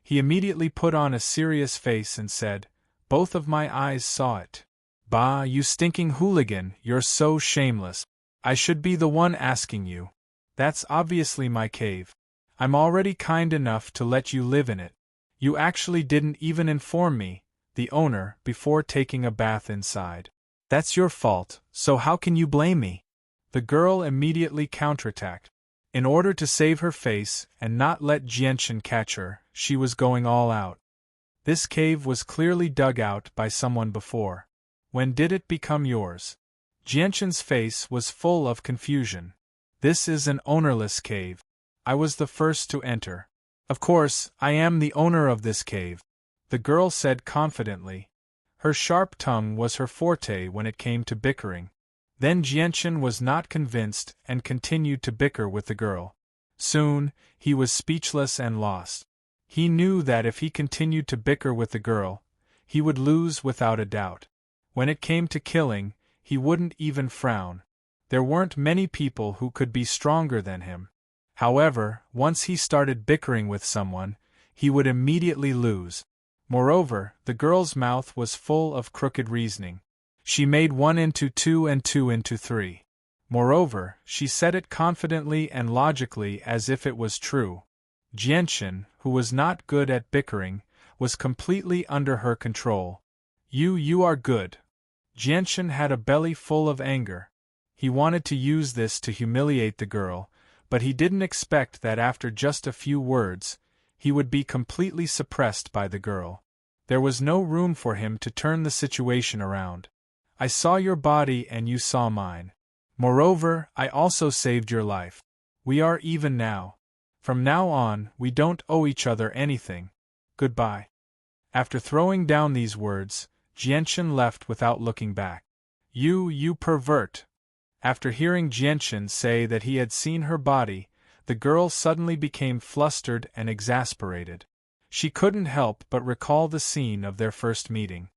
He immediately put on a serious face and said, "Both of my eyes saw it." "Bah, you stinking hooligan, you're so shameless. I should be the one asking you. That's obviously my cave. I'm already kind enough to let you live in it. You actually didn't even inform me, the owner, before taking a bath inside. That's your fault, so how can you blame me?" The girl immediately counterattacked. In order to save her face and not let Jianchen catch her, she was going all out. This cave was clearly dug out by someone before. When did it become yours? Jianchen's face was full of confusion. "This is an ownerless cave. I was the first to enter. Of course, I am the owner of this cave," the girl said confidently. Her sharp tongue was her forte when it came to bickering. Then Jianchen was not convinced and continued to bicker with the girl. Soon, he was speechless and lost. He knew that if he continued to bicker with the girl, he would lose without a doubt. When it came to killing, he wouldn't even frown. There weren't many people who could be stronger than him. However, once he started bickering with someone, he would immediately lose. Moreover, the girl's mouth was full of crooked reasoning. She made 1 into 2 and 2 into 3. Moreover, she said it confidently and logically as if it was true. Jianchen, who was not good at bickering, was completely under her control. You are good." Jianchen had a belly full of anger. He wanted to use this to humiliate the girl, but he didn't expect that after just a few words, he would be completely suppressed by the girl. There was no room for him to turn the situation around. "I saw your body and you saw mine. Moreover, I also saved your life. We are even now. From now on, we don't owe each other anything. Goodbye." After throwing down these words, Jianchen left without looking back. You pervert." After hearing Jianchen say that he had seen her body, the girl suddenly became flustered and exasperated. She couldn't help but recall the scene of their first meeting.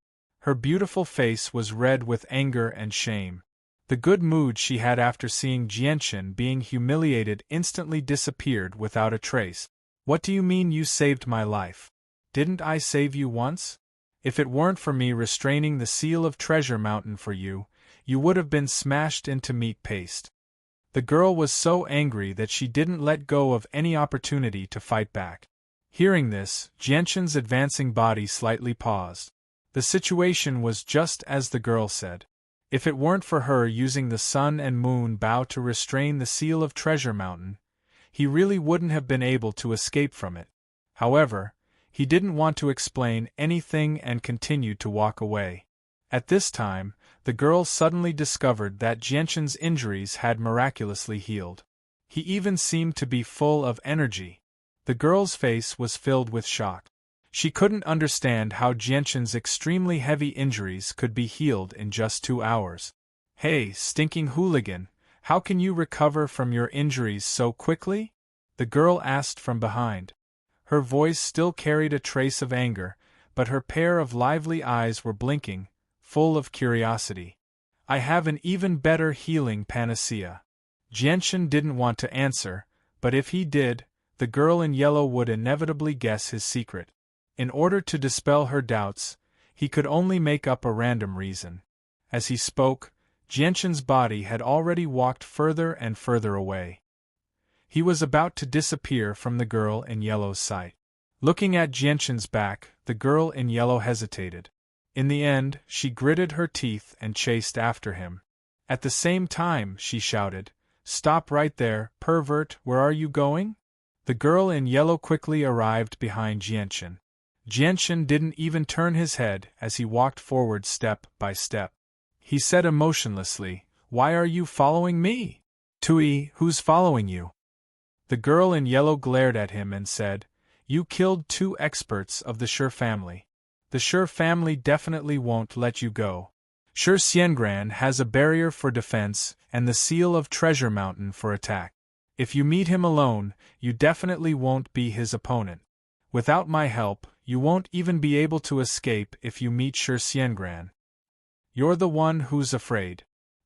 Her beautiful face was red with anger and shame. The good mood she had after seeing Jianchen being humiliated instantly disappeared without a trace. "What do you mean you saved my life? Didn't I save you once? If it weren't for me restraining the seal of Treasure Mountain for you, you would have been smashed into meat paste." The girl was so angry that she didn't let go of any opportunity to fight back. Hearing this, Jianchen's advancing body slightly paused. The situation was just as the girl said. If it weren't for her using the sun and moon bow to restrain the seal of Treasure Mountain, he really wouldn't have been able to escape from it. However, he didn't want to explain anything and continued to walk away. At this time, the girl suddenly discovered that Jianchen's injuries had miraculously healed. He even seemed to be full of energy. The girl's face was filled with shock. She couldn't understand how Jianchen's extremely heavy injuries could be healed in just 2 hours. "Hey, stinking hooligan, how can you recover from your injuries so quickly?" the girl asked from behind. Her voice still carried a trace of anger, but her pair of lively eyes were blinking, full of curiosity. "I have an even better healing panacea." Jianchen didn't want to answer, but if he did, the girl in yellow would inevitably guess his secret. In order to dispel her doubts, he could only make up a random reason. As he spoke, Jianxin's body had already walked further and further away. He was about to disappear from the girl in yellow's sight. Looking at Jianxin's back, the girl in yellow hesitated. In the end, she gritted her teeth and chased after him. At the same time, she shouted, "Stop right there, pervert, where are you going?" The girl in yellow quickly arrived behind Jianxin. Jianxin didn't even turn his head as he walked forward step by step. He said emotionlessly, "Why are you following me? Tui, who's following you?" The girl in yellow glared at him and said, "You killed 2 experts of the Shi family. The Shi family definitely won't let you go. Shi Xiangran has a barrier for defense and the seal of Treasure Mountain for attack. If you meet him alone, you definitely won't be his opponent. Without my help, you won't even be able to escape if you meet Shi Xiangran. You're the one who's afraid,"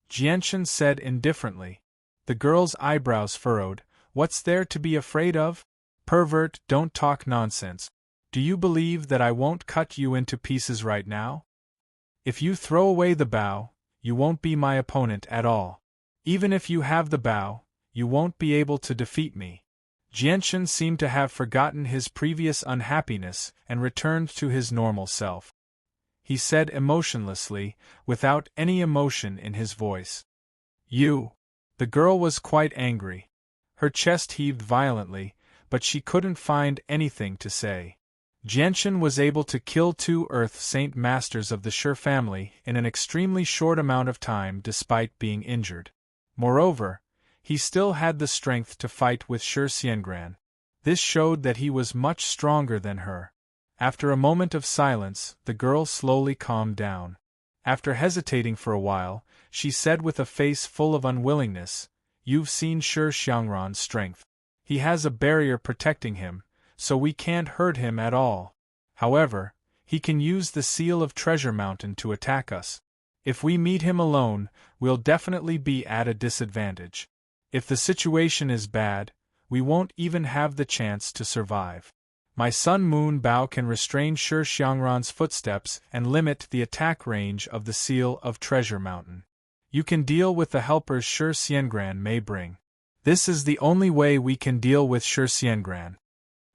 Jianxin said indifferently. The girl's eyebrows furrowed. "What's there to be afraid of? Pervert, don't talk nonsense. Do you believe that I won't cut you into pieces right now? If you throw away the bow, you won't be my opponent at all. Even if you have the bow, you won't be able to defeat me." Jianxin seemed to have forgotten his previous unhappiness and returned to his normal self. He said emotionlessly, without any emotion in his voice, "You." The girl was quite angry. Her chest heaved violently, but she couldn't find anything to say. Jianxin was able to kill 2 Earth Saint Masters of the Shi family in an extremely short amount of time despite being injured. Moreover, he still had the strength to fight with Shi Xiangran. This showed that he was much stronger than her. After a moment of silence, the girl slowly calmed down. After hesitating for a while, she said with a face full of unwillingness, "You've seen Shi Xiangran's strength. He has a barrier protecting him, so we can't hurt him at all. However, he can use the seal of Treasure Mountain to attack us. If we meet him alone, we'll definitely be at a disadvantage. If the situation is bad, we won't even have the chance to survive. My Sun Moon Bao can restrain Shi Xiangran's footsteps and limit the attack range of the seal of Treasure Mountain. You can deal with the helpers Shi Xiangran may bring. This is the only way we can deal with Shi Xiangran."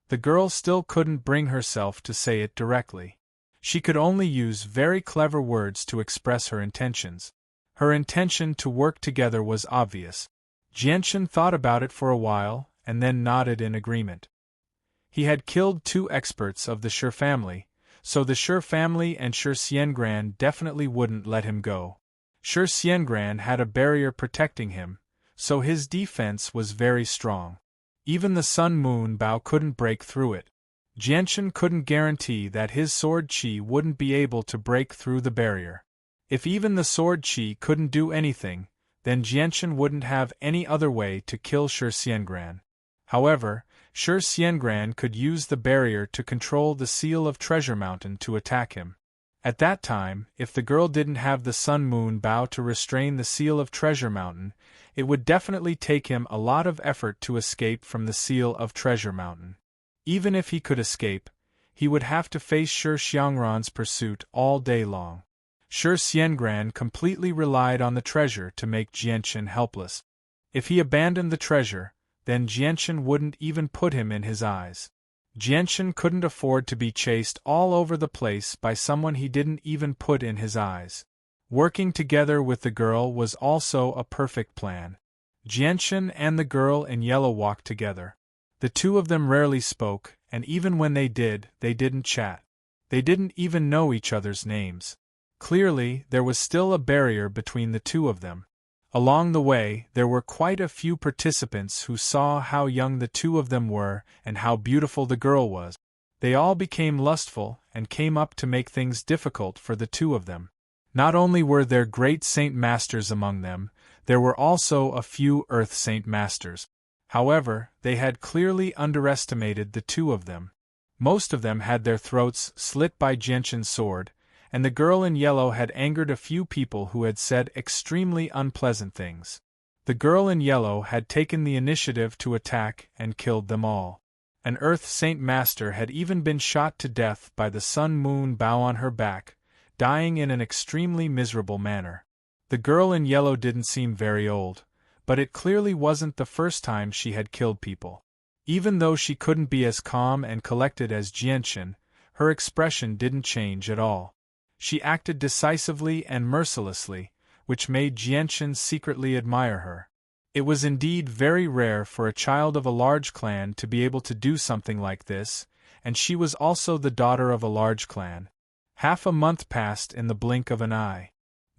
The girl still couldn't bring herself to say it directly. She could only use very clever words to express her intentions. Her intention to work together was obvious. Jianxin thought about it for a while, and then nodded in agreement. He had killed 2 experts of the Shi family, so the Shi family and Shi Xiangran definitely wouldn't let him go. Shi Xiangran had a barrier protecting him, so his defense was very strong. Even the Sun Moon Bao couldn't break through it. Jianxin couldn't guarantee that his sword qi wouldn't be able to break through the barrier. If even the sword qi couldn't do anything, then Jianxin wouldn't have any other way to kill Shi Xiangran. However, Shi Xiangran could use the barrier to control the seal of Treasure Mountain to attack him. At that time, if the girl didn't have the Sun Moon Bao to restrain the seal of Treasure Mountain, it would definitely take him a lot of effort to escape from the seal of Treasure Mountain. Even if he could escape, he would have to face Shi Xiangran's pursuit all day long. Shi Xiangran completely relied on the treasure to make Jianxin helpless. If he abandoned the treasure, then Jianxin wouldn't even put him in his eyes. Jianxin couldn't afford to be chased all over the place by someone he didn't even put in his eyes. Working together with the girl was also a perfect plan. Jianxin and the girl in yellow walked together. The 2 of them rarely spoke, and even when they did, they didn't chat. They didn't even know each other's names. Clearly, there was still a barrier between the 2 of them. Along the way, there were quite a few participants who saw how young the 2 of them were and how beautiful the girl was. They all became lustful and came up to make things difficult for the 2 of them. Not only were there great Saint Masters among them, there were also a few Earth Saint Masters. However, they had clearly underestimated the 2 of them. Most of them had their throats slit by Jianxin's sword, and the girl in yellow had angered a few people who had said extremely unpleasant things. The girl in yellow had taken the initiative to attack and killed them all. An Earth Saint Master had even been shot to death by the Sun Moon Bao on her back, dying in an extremely miserable manner. The girl in yellow didn't seem very old, but it clearly wasn't the first time she had killed people. Even though she couldn't be as calm and collected as Jianchen, her expression didn't change at all. She acted decisively and mercilessly, which made Jianchen secretly admire her. It was indeed very rare for a child of a large clan to be able to do something like this, and she was also the daughter of a large clan. Half a month passed in the blink of an eye.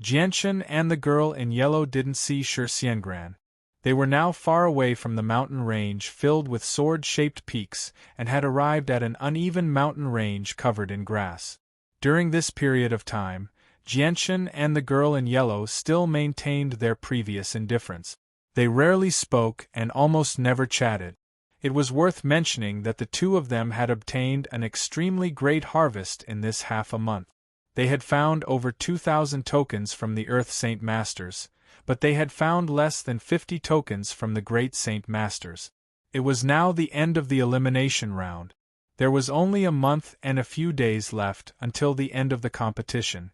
Jianchen and the girl in yellow didn't see Xiangran. They were now far away from the mountain range filled with sword-shaped peaks and had arrived at an uneven mountain range covered in grass. During this period of time, Jianchen and the girl in yellow still maintained their previous indifference. They rarely spoke and almost never chatted. It was worth mentioning that the two of them had obtained an extremely great harvest in this half a month. They had found over 2,000 tokens from the Earth Saint Masters, but they had found less than 50 tokens from the Great Saint Masters. It was now the end of the elimination round. There was only a month and a few days left until the end of the competition.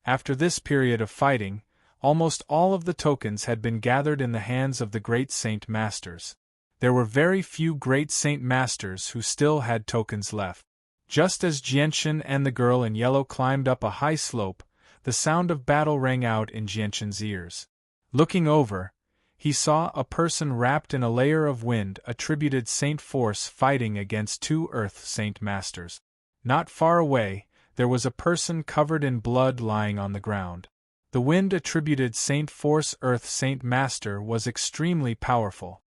After this period of fighting, almost all of the tokens had been gathered in the hands of the Great Saint Masters. There were very few Great Saint Masters who still had tokens left. Just as Jianchen and the girl in yellow climbed up a high slope, the sound of battle rang out in Jianchen's ears. Looking over, he saw a person wrapped in a layer of wind attributed Saint Force fighting against two Earth Saint Masters. Not far away, there was a person covered in blood lying on the ground. The wind attributed Saint Force Earth Saint Master was extremely powerful.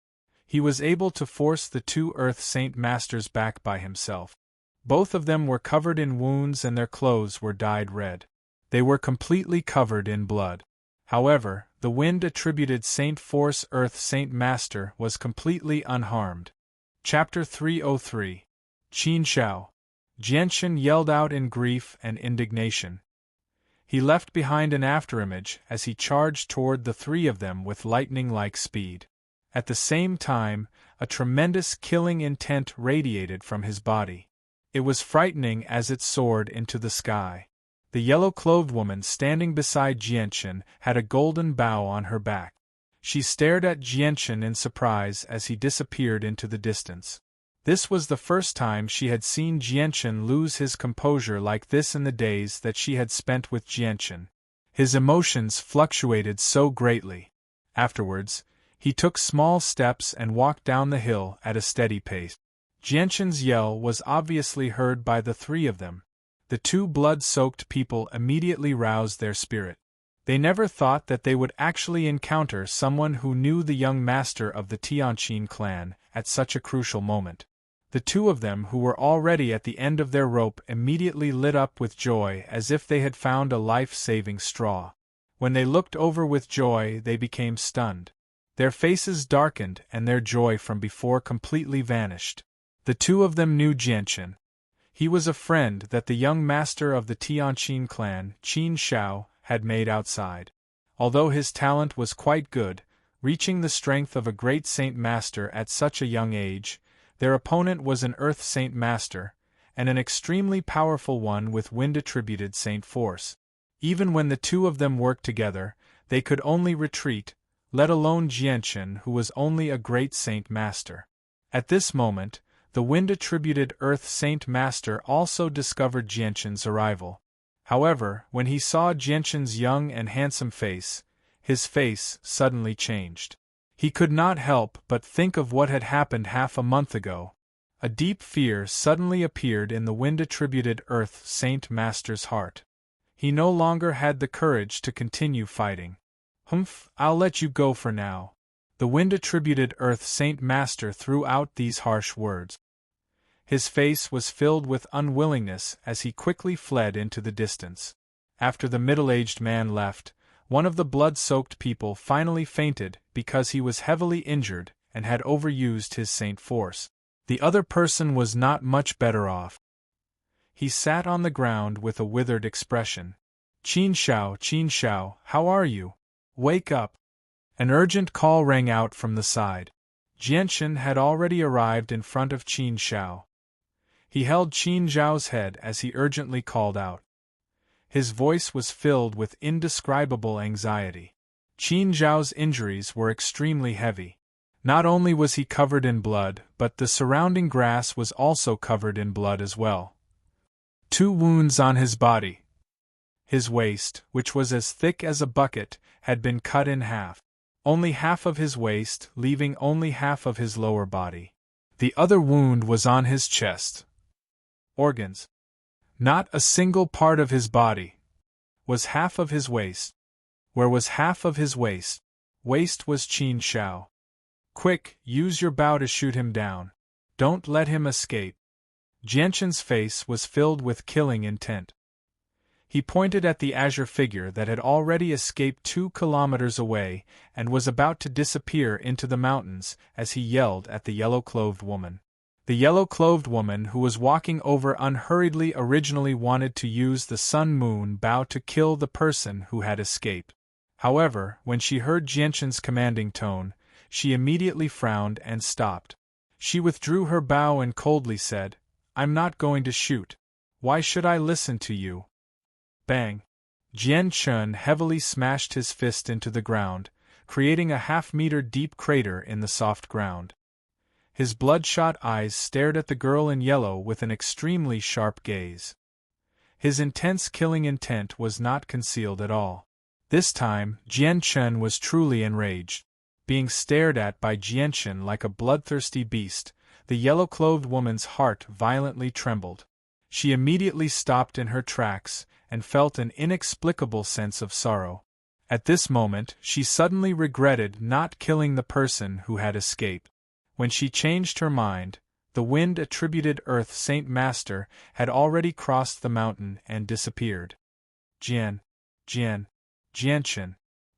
He was able to force the two Earth Saint Masters back by himself. Both of them were covered in wounds and their clothes were dyed red. They were completely covered in blood. However, the wind attributed Saint Force Earth Saint Master was completely unharmed. Chapter 303. Qin Shao. Jianchen yelled out in grief and indignation. He left behind an afterimage as he charged toward the three of them with lightning-like speed. At the same time, a tremendous killing intent radiated from his body. It was frightening as it soared into the sky. The yellow-clothed woman standing beside Jianchen had a golden bow on her back. She stared at Jianchen in surprise as he disappeared into the distance. This was the first time she had seen Jianchen lose his composure like this in the days that she had spent with Jianchen. His emotions fluctuated so greatly. Afterwards, he took small steps and walked down the hill at a steady pace. Jianchen's yell was obviously heard by the three of them. The two blood-soaked people immediately roused their spirit. They never thought that they would actually encounter someone who knew the young master of the Tianqin clan at such a crucial moment. The two of them who were already at the end of their rope immediately lit up with joy as if they had found a life-saving straw. When they looked over with joy, they became stunned. Their faces darkened and their joy from before completely vanished. The two of them knew Jianchen. He was a friend that the young master of the Tianqin clan, Qin Shao, had made outside. Although his talent was quite good, reaching the strength of a great Saint Master at such a young age, their opponent was an Earth Saint Master, and an extremely powerful one with wind-attributed Saint Force. Even when the two of them worked together, they could only retreat, let alone Jianchen who was only a great Saint Master. At this moment, the wind-attributed Earth Saint Master also discovered Jianchen's arrival. However, when he saw Jianchen's young and handsome face, his face suddenly changed. He could not help but think of what had happened half a month ago. A deep fear suddenly appeared in the wind-attributed Earth Saint Master's heart. He no longer had the courage to continue fighting. "Humph, I'll let you go for now." The wind-attributed Earth Saint Master threw out these harsh words. His face was filled with unwillingness as he quickly fled into the distance. After the middle-aged man left, one of the blood-soaked people finally fainted because he was heavily injured and had overused his Saint Force. The other person was not much better off. He sat on the ground with a withered expression. Qin Shao, how are you? Wake up!" An urgent call rang out from the side. Jianchen had already arrived in front of Qin Shao. He held Qin Zhao's head as he urgently called out. His voice was filled with indescribable anxiety. Qin Zhao's injuries were extremely heavy. Not only was he covered in blood, but the surrounding grass was also covered in blood as well. 2 wounds on his body. His waist, which was as thick as a bucket, had been cut in half. Only half of his waist, leaving only half of his lower body. The other wound was on his chest. Organs. Not a single part of his body. Was half of his waist. Where was half of his waist? Waist was Qin Zhao. Quick, use your bow to shoot him down. Don't let him escape. Jianshan's face was filled with killing intent. He pointed at the azure figure that had already escaped 2 kilometers away and was about to disappear into the mountains as he yelled at the yellow-clothed woman. The yellow-clothed woman who was walking over unhurriedly originally wanted to use the sun-moon bow to kill the person who had escaped. However, when she heard Jianshan's commanding tone, she immediately frowned and stopped. She withdrew her bow and coldly said, "I'm not going to shoot. Why should I listen to you?" Bang! Jianshan heavily smashed his fist into the ground, creating a half-meter deep crater in the soft ground. His bloodshot eyes stared at the girl in yellow with an extremely sharp gaze. His intense killing intent was not concealed at all. This time, Jianshan was truly enraged. Being stared at by Jianshan like a bloodthirsty beast, the yellow-clothed woman's heart violently trembled. She immediately stopped in her tracks and felt an inexplicable sense of sorrow. At this moment, she suddenly regretted not killing the person who had escaped. When she changed her mind, the wind-attributed Earth Saint Master had already crossed the mountain and disappeared. Jianshan.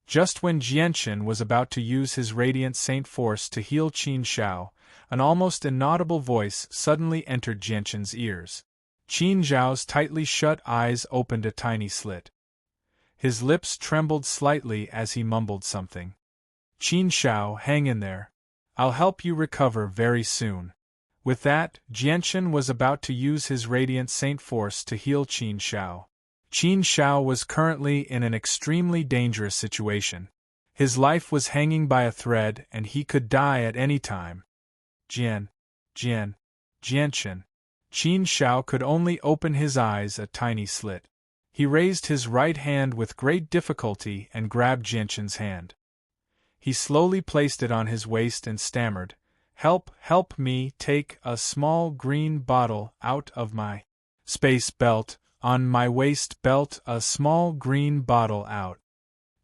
Just when Jianshan was about to use his radiant saint force to heal Qin Zhao, an almost inaudible voice suddenly entered Jianshan's ears. Qin Zhao's tightly shut eyes opened a tiny slit. His lips trembled slightly as he mumbled something. "Qin Zhao, hang in there. I'll help you recover very soon." With that, Jianshan was about to use his radiant saint force to heal Qin Zhao. Qin Zhao was currently in an extremely dangerous situation. His life was hanging by a thread and he could die at any time. Jianshan. Qin Zhao could only open his eyes a tiny slit. He raised his right hand with great difficulty and grabbed Jianshan's hand. He slowly placed it on his waist and stammered, help me take a small green bottle out of my space belt. On my waist belt a small green bottle out."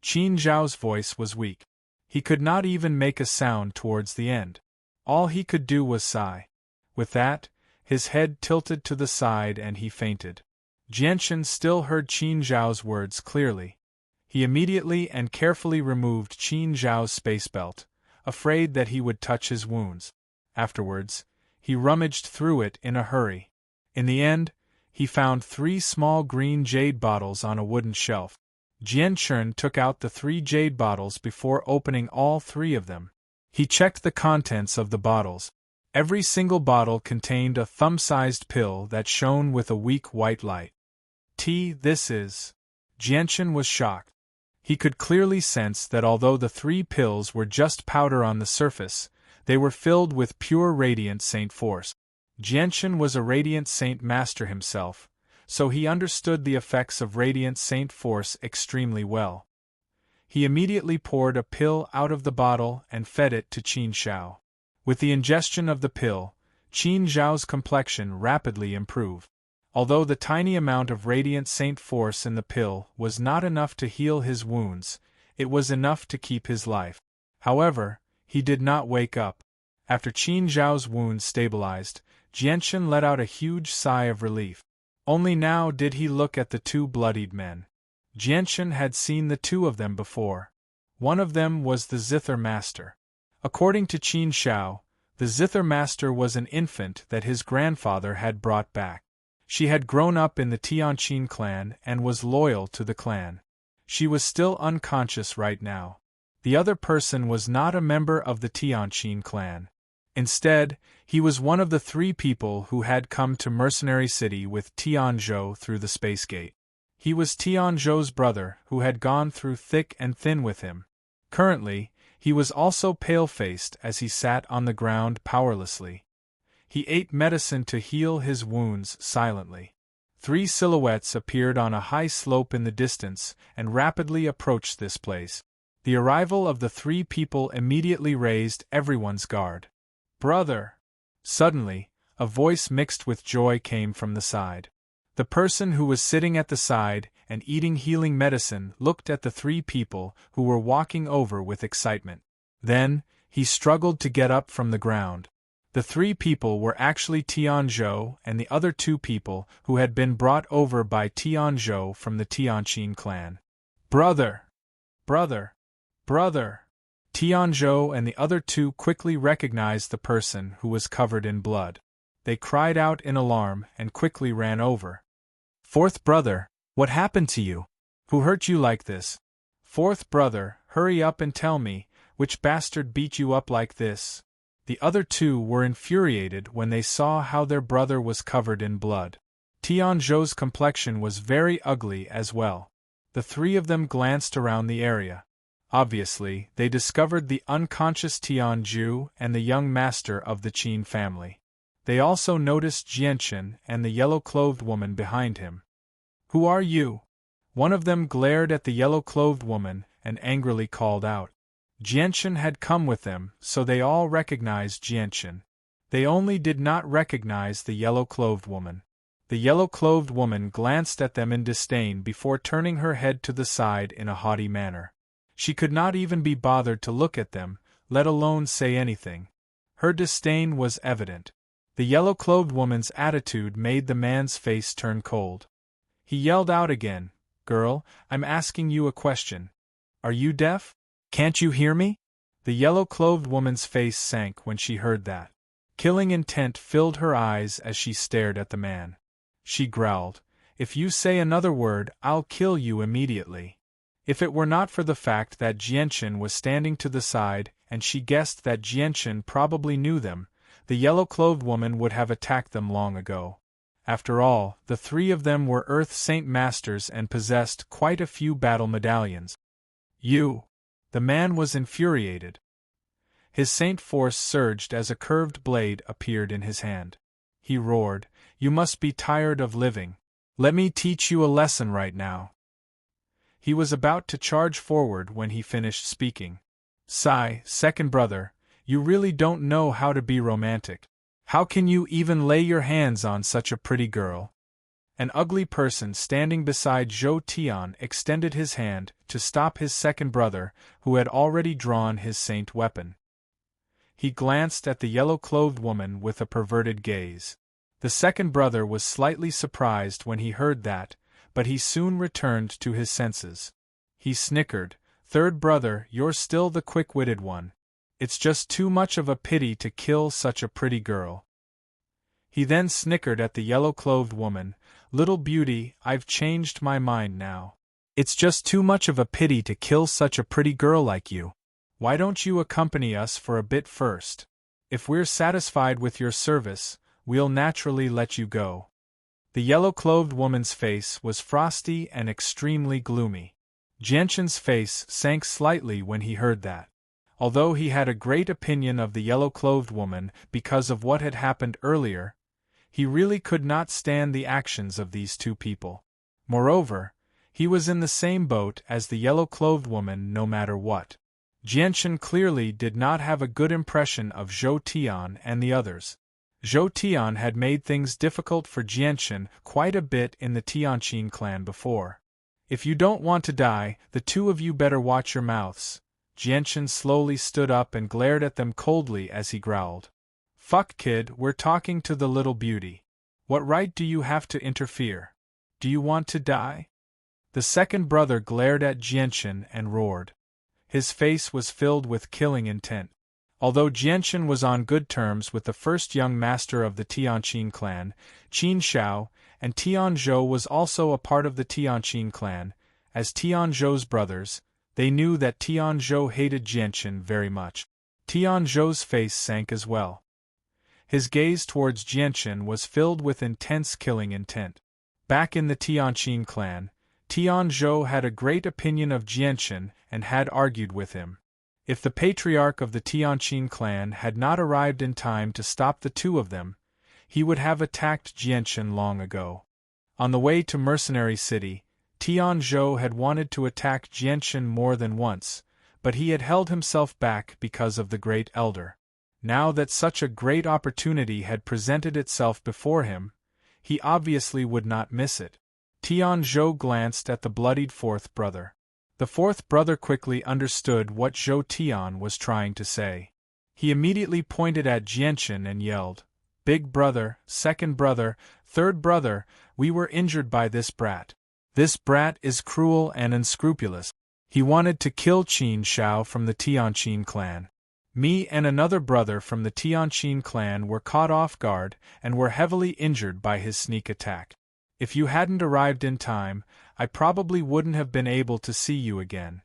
Qin Zhao's voice was weak. He could not even make a sound towards the end. All he could do was sigh. With that, his head tilted to the side and he fainted. Jianshan still heard Qin Zhao's words clearly. He immediately and carefully removed Qin Zhao's space belt, afraid that he would touch his wounds. Afterwards, he rummaged through it in a hurry. In the end, he found 3 small green jade bottles on a wooden shelf. Jianshan took out the 3 jade bottles before opening all 3 of them. He checked the contents of the bottles. Every single bottle contained a thumb-sized pill that shone with a weak white light. This is... Jianshan was shocked. He could clearly sense that although the 3 pills were just powder on the surface, they were filled with pure radiant saint force. Jianshan was a radiant saint master himself, so he understood the effects of radiant saint force extremely well. He immediately poured a pill out of the bottle and fed it to Qin Zhao. With the ingestion of the pill, Qin Zhao's complexion rapidly improved. Although the tiny amount of radiant saint force in the pill was not enough to heal his wounds, it was enough to keep his life. However, he did not wake up. After Qin Zhao's wounds stabilized, Jianshan let out a huge sigh of relief. Only now did he look at the 2 bloodied men. Jianshan had seen the 2 of them before. One of them was the Zither Master. According to Qin Zhao, the Zither Master was an infant that his grandfather had brought back. She had grown up in the Tianqin clan and was loyal to the clan. She was still unconscious right now. The other person was not a member of the Tianqin clan. Instead, he was one of the 3 people who had come to Mercenary City with Tianzhou through the space gate. He was Tianzhou's brother who had gone through thick and thin with him. Currently, he was also pale-faced as he sat on the ground powerlessly. He ate medicine to heal his wounds silently. 3 silhouettes appeared on a high slope in the distance and rapidly approached this place. The arrival of the 3 people immediately raised everyone's guard. "Brother!" Suddenly, a voice mixed with joy came from the side. The person who was sitting at the side and eating healing medicine looked at the 3 people who were walking over with excitement. Then, he struggled to get up from the ground. The 3 people were actually Tianzhou and the other 2 people who had been brought over by Tianzhou from the Tianqin clan. "Brother! Brother! Brother!" Tianzhou and the other 2 quickly recognized the person who was covered in blood. They cried out in alarm and quickly ran over. "Fourth brother, what happened to you? Who hurt you like this? Fourth brother, hurry up and tell me, which bastard beat you up like this?" The other 2 were infuriated when they saw how their brother was covered in blood. Tianzhou's complexion was very ugly as well. The 3 of them glanced around the area. Obviously, they discovered the unconscious Tianzhou and the young master of the Qin family. They also noticed Jianchen and the yellow-clothed woman behind him. "Who are you?" One of them glared at the yellow-clothed woman and angrily called out. Jianchen had come with them, so they all recognized Jianchen. They only did not recognize the yellow-clothed woman. The yellow-clothed woman glanced at them in disdain before turning her head to the side in a haughty manner. She could not even be bothered to look at them, let alone say anything. Her disdain was evident. The yellow-clothed woman's attitude made the man's face turn cold. He yelled out again, "Girl, I'm asking you a question. Are you deaf? Can't you hear me?" The yellow-clothed woman's face sank when she heard that. Killing intent filled her eyes as she stared at the man. She growled, "If you say another word, I'll kill you immediately." If it were not for the fact that Jianchen was standing to the side and she guessed that Jianchen probably knew them, the yellow-clothed woman would have attacked them long ago. After all, the 3 of them were Earth Saint Masters and possessed quite a few battle medallions. "You!" The man was infuriated. His saint force surged as a curved blade appeared in his hand. He roared, "You must be tired of living. Let me teach you a lesson right now." He was about to charge forward when he finished speaking. "Sai, second brother, you really don't know how to be romantic. How can you even lay your hands on such a pretty girl?" An ugly person standing beside Zhou Tian extended his hand to stop his second brother, who had already drawn his saint weapon. He glanced at the yellow-clothed woman with a perverted gaze. The second brother was slightly surprised when he heard that, but he soon returned to his senses. He snickered, "Third brother, you're still the quick-witted one. It's just too much of a pity to kill such a pretty girl." He then snickered at the yellow-clothed woman, "Little beauty, I've changed my mind now. It's just too much of a pity to kill such a pretty girl like you. Why don't you accompany us for a bit first? If we're satisfied with your service, we'll naturally let you go." The yellow-clothed woman's face was frosty and extremely gloomy. Jianchen's face sank slightly when he heard that. Although he had a great opinion of the yellow-clothed woman because of what had happened earlier, he really could not stand the actions of these 2 people. Moreover, he was in the same boat as the yellow-clothed woman no matter what. Jianchen clearly did not have a good impression of Zhou Tian and the others. Zhou Tian had made things difficult for Jianchen quite a bit in the Tianqin clan before. "If you don't want to die, the 2 of you better watch your mouths." Jianchen slowly stood up and glared at them coldly as he growled. "Fuck kid, we're talking to the little beauty. What right do you have to interfere? Do you want to die?" The second brother glared at Jianchen and roared. His face was filled with killing intent. Although Jianchen was on good terms with the first young master of the Tianqin clan, Qin Xiao, and Tianzhou was also a part of the Tianqin clan, as Tianzhou's brothers, they knew that Tianzhou hated Jianchen very much. Tianzhou's face sank as well. His gaze towards Jianchen was filled with intense killing intent. Back in the Tianqin clan, Tianzhou had a great opinion of Jianchen and had argued with him. If the patriarch of the Tianqin clan had not arrived in time to stop the two of them, he would have attacked Jianchen long ago. On the way to Mercenary City, Tianzhou had wanted to attack Jianchen more than once, but he had held himself back because of the Great Elder. Now that such a great opportunity had presented itself before him, he obviously would not miss it. Tianzhou glanced at the bloodied fourth brother. The fourth brother quickly understood what Zhou Tian was trying to say. He immediately pointed at Jianchen and yelled, "Big brother, second brother, third brother, we were injured by this brat. This brat is cruel and unscrupulous. He wanted to kill Qin Shao from the Tianqin clan. Me and another brother from the Tianqin clan were caught off guard and were heavily injured by his sneak attack. If you hadn't arrived in time, I probably wouldn't have been able to see you again."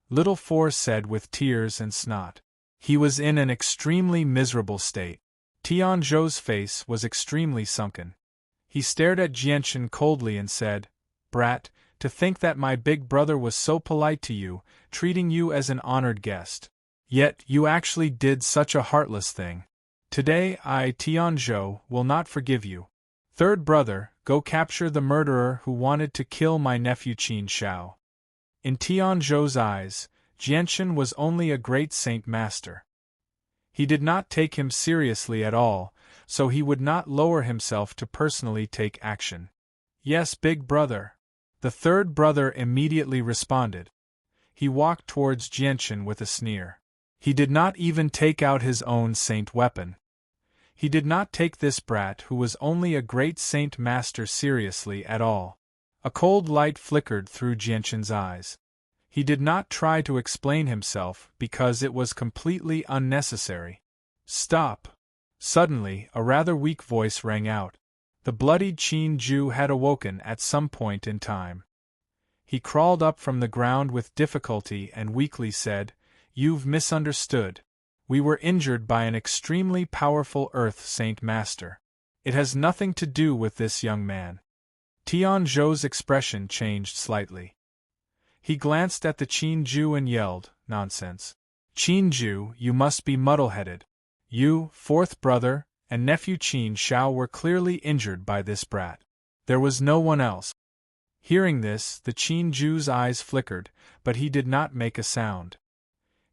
Little Four said with tears and snot. He was in an extremely miserable state. Tianzhou's face was extremely sunken. He stared at Jianchen coldly and said, "Brat, to think that my big brother was so polite to you, treating you as an honored guest. Yet you actually did such a heartless thing. Today I, Tianzhou, will not forgive you. Third brother, go capture the murderer who wanted to kill my nephew Qin Shao." In Tianzhou's eyes, Jianchen was only a great saint master. He did not take him seriously at all, so he would not lower himself to personally take action. "Yes, big brother." The third brother immediately responded. He walked towards Jianchen with a sneer. He did not even take out his own saint weapon. He did not take this brat who was only a great saint master seriously at all. A cold light flickered through Jianchen's eyes. He did not try to explain himself because it was completely unnecessary. "Stop!" Suddenly, a rather weak voice rang out. The bloodied Qin Ju had awoken at some point in time. He crawled up from the ground with difficulty and weakly said, "You've misunderstood. We were injured by an extremely powerful Earth Saint Master. It has nothing to do with this young man." Tianzhou's expression changed slightly. He glanced at the Qin Ju and yelled, "Nonsense. Qin Ju, you must be muddle-headed. You, fourth brother, and nephew Qin Shao were clearly injured by this brat. There was no one else." Hearing this, the Qin Ju's eyes flickered, but he did not make a sound.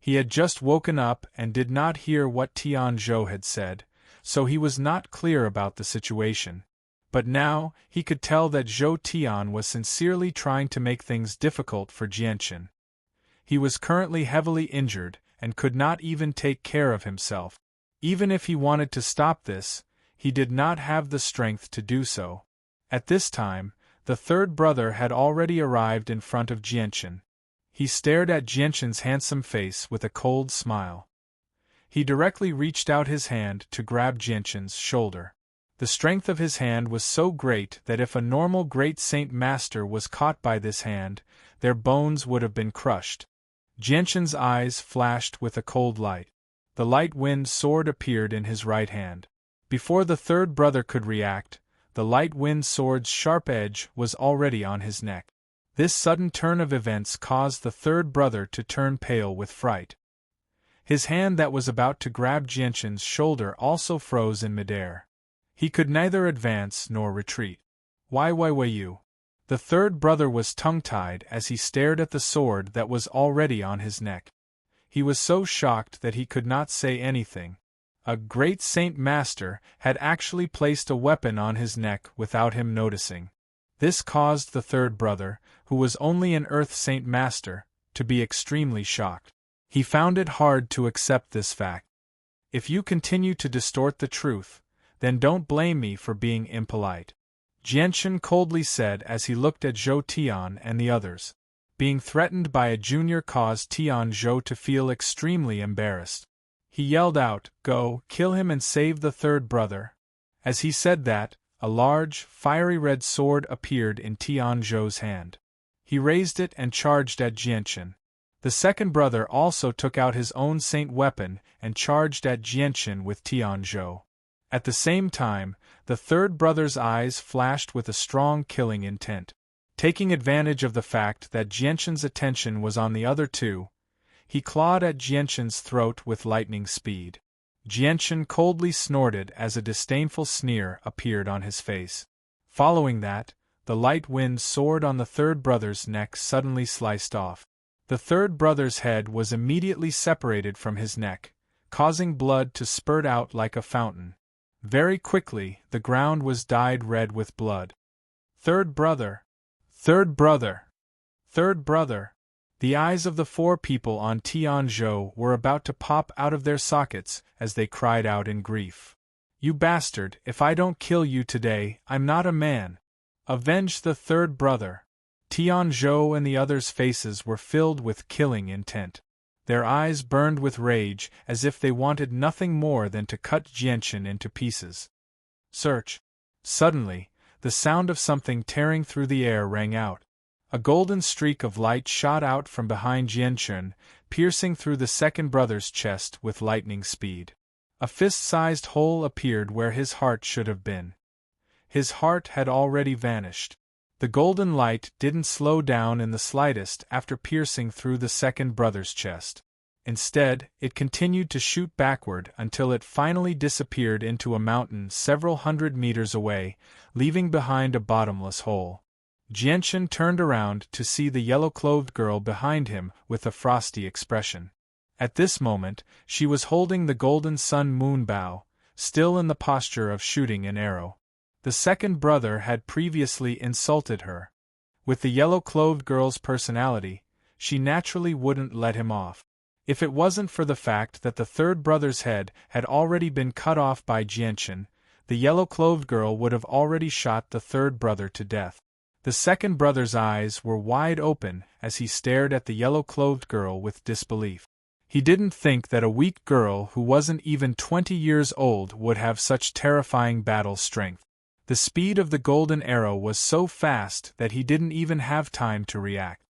He had just woken up and did not hear what Tianzhou had said, so he was not clear about the situation. But now, he could tell that Zhou Tian was sincerely trying to make things difficult for Jianchen. He was currently heavily injured and could not even take care of himself. Even if he wanted to stop this, he did not have the strength to do so. At this time, the third brother had already arrived in front of Jianchen. He stared at Jianchen's handsome face with a cold smile. He directly reached out his hand to grab Jianchen's shoulder. The strength of his hand was so great that if a normal great saint master was caught by this hand, their bones would have been crushed. Jianchen's eyes flashed with a cold light. The light wind sword appeared in his right hand. Before the third brother could react, the light wind sword's sharp edge was already on his neck. This sudden turn of events caused the third brother to turn pale with fright. His hand that was about to grab Jianchen's shoulder also froze in midair. He could neither advance nor retreat. Why you? The third brother was tongue-tied as he stared at the sword that was already on his neck. He was so shocked that he could not say anything. A great saint master had actually placed a weapon on his neck without him noticing. This caused the third brother, who was only an earth saint master, to be extremely shocked. He found it hard to accept this fact. "If you continue to distort the truth, then don't blame me for being impolite," Jianchen coldly said as he looked at Zhou Tian and the others. Being threatened by a junior caused Tianzhou to feel extremely embarrassed. He yelled out, "Go, kill him and save the third brother." As he said that, a large, fiery red sword appeared in Tianzhou's hand. He raised it and charged at Jianchen. The second brother also took out his own saint weapon and charged at Jianchen with Tianzhou. At the same time, the third brother's eyes flashed with a strong killing intent. Taking advantage of the fact that Jianxin's attention was on the other two, he clawed at Jianxin's throat with lightning speed. Jianxin coldly snorted as a disdainful sneer appeared on his face. Following that, the light wind sword on the third brother's neck suddenly sliced off. The third brother's head was immediately separated from his neck, causing blood to spurt out like a fountain. Very quickly, the ground was dyed red with blood. Third brother! Third brother! Third brother! The eyes of the four people on Tianzhou were about to pop out of their sockets as they cried out in grief. You bastard, if I don't kill you today, I'm not a man! Avenge the third brother! Tianzhou and the others' faces were filled with killing intent. Their eyes burned with rage as if they wanted nothing more than to cut Jianxin into pieces. Search! Suddenly, the sound of something tearing through the air rang out. A golden streak of light shot out from behind Jianxin, piercing through the second brother's chest with lightning speed. A fist-sized hole appeared where his heart should have been. His heart had already vanished. The golden light didn't slow down in the slightest after piercing through the second brother's chest. Instead, it continued to shoot backward until it finally disappeared into a mountain several hundred meters away, leaving behind a bottomless hole. Jianxin turned around to see the yellow-clothed girl behind him with a frosty expression. At this moment, she was holding the golden sun-moon bow, still in the posture of shooting an arrow. The second brother had previously insulted her. With the yellow-clothed girl's personality, she naturally wouldn't let him off. If it wasn't for the fact that the third brother's head had already been cut off by Jianxin, the yellow-clothed girl would have already shot the third brother to death. The second brother's eyes were wide open as he stared at the yellow-clothed girl with disbelief. He didn't think that a weak girl who wasn't even 20 years old would have such terrifying battle strength. The speed of the golden arrow was so fast that he didn't even have time to react.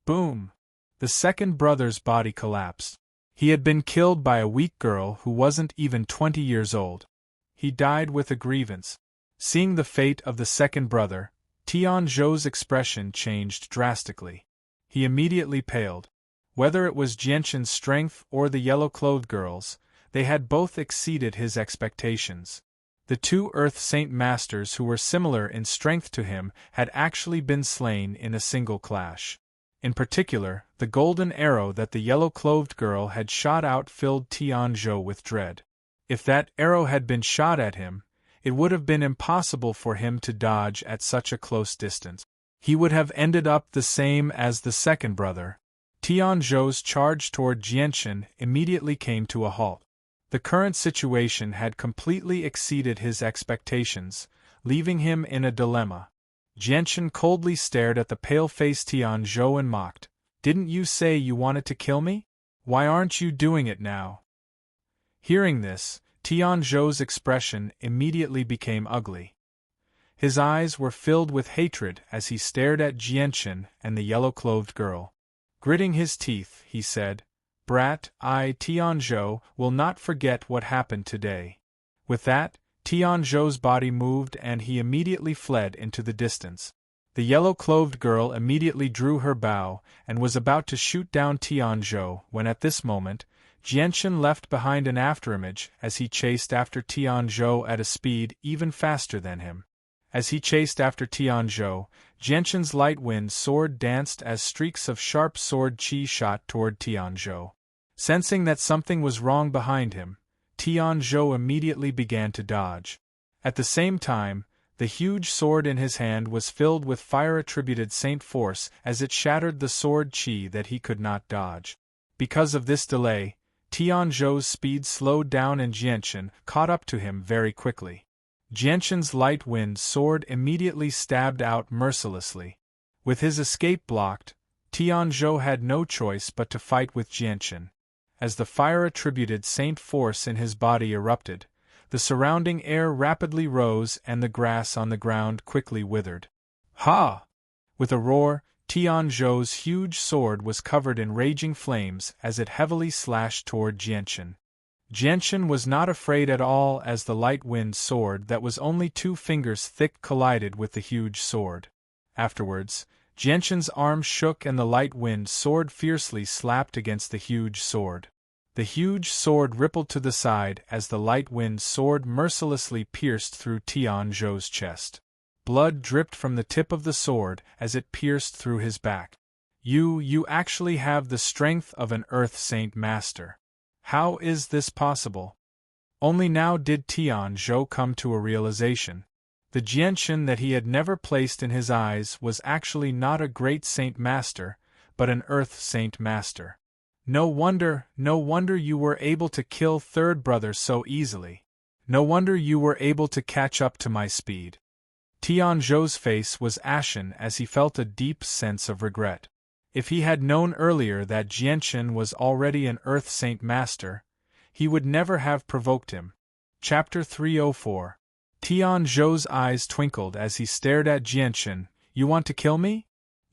Boom! The second brother's body collapsed. He had been killed by a weak girl who wasn't even 20 years old. He died with a grievance. Seeing the fate of the second brother, Tianzhou's expression changed drastically. He immediately paled. Whether it was Jianxin's strength or the yellow-clothed girl's, they had both exceeded his expectations. The two Earth Saint Masters who were similar in strength to him had actually been slain in a single clash. In particular, the golden arrow that the yellow-clothed girl had shot out filled Tianzhou with dread. If that arrow had been shot at him, it would have been impossible for him to dodge at such a close distance. He would have ended up the same as the second brother. Tianzhou's charge toward Jianxin immediately came to a halt. The current situation had completely exceeded his expectations, leaving him in a dilemma. Jianxin coldly stared at the pale-faced Tianzhou and mocked, "Didn't you say you wanted to kill me? Why aren't you doing it now?" Hearing this, Tianzhou's expression immediately became ugly. His eyes were filled with hatred as he stared at Jianxin and the yellow-clothed girl. Gritting his teeth, he said, "Brat, I, Tianzhou, will not forget what happened today." With that, Tianzhou's body moved and he immediately fled into the distance. The yellow-clothed girl immediately drew her bow and was about to shoot down Tianzhou when at this moment, Jianxin left behind an afterimage as he chased after Tianzhou at a speed even faster than him. As he chased after Tianzhou, Jianxin's light wind sword danced as streaks of sharp sword qi shot toward Tianzhou. Sensing that something was wrong behind him, Tianzhou immediately began to dodge. At the same time, the huge sword in his hand was filled with fire-attributed saint force as it shattered the sword qi that he could not dodge. Because of this delay, Tianzhou's speed slowed down and Jianxin caught up to him very quickly. Jianxin's light wind sword immediately stabbed out mercilessly. With his escape blocked, Tianzhou had no choice but to fight with Jianxin. As the fire-attributed saint force in his body erupted, the surrounding air rapidly rose and the grass on the ground quickly withered. Ha! With a roar, Tianzhou's huge sword was covered in raging flames as it heavily slashed toward Jianxin. Jianxin was not afraid at all as the light wind sword that was only 2 fingers thick collided with the huge sword. Afterwards, Jianshan's arm shook and the light wind sword fiercely slapped against the huge sword. The huge sword rippled to the side as the light wind sword mercilessly pierced through Tianzhou's chest. Blood dripped from the tip of the sword as it pierced through his back. You actually have the strength of an Earth Saint Master. How is this possible? Only now did Tianzhou come to a realization. The Jianshan that he had never placed in his eyes was actually not a great Saint Master, but an Earth Saint Master. No wonder you were able to kill third brother so easily. No wonder you were able to catch up to my speed. Tianzhou's face was ashen as he felt a deep sense of regret. If he had known earlier that Jianshan was already an Earth Saint Master, he would never have provoked him. Chapter 304. Tianzhou's eyes twinkled as he stared at Jianshan. You want to kill me?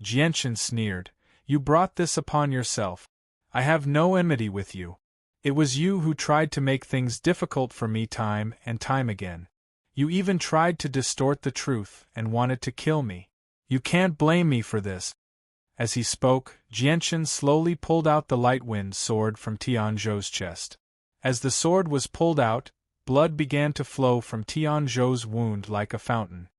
Jianshan sneered. You brought this upon yourself. I have no enmity with you. It was you who tried to make things difficult for me time and time again. You even tried to distort the truth and wanted to kill me. You can't blame me for this. As he spoke, Jianshan slowly pulled out the light wind sword from Tianzhou's chest. As the sword was pulled out, blood began to flow from Tianzhou's wound like a fountain.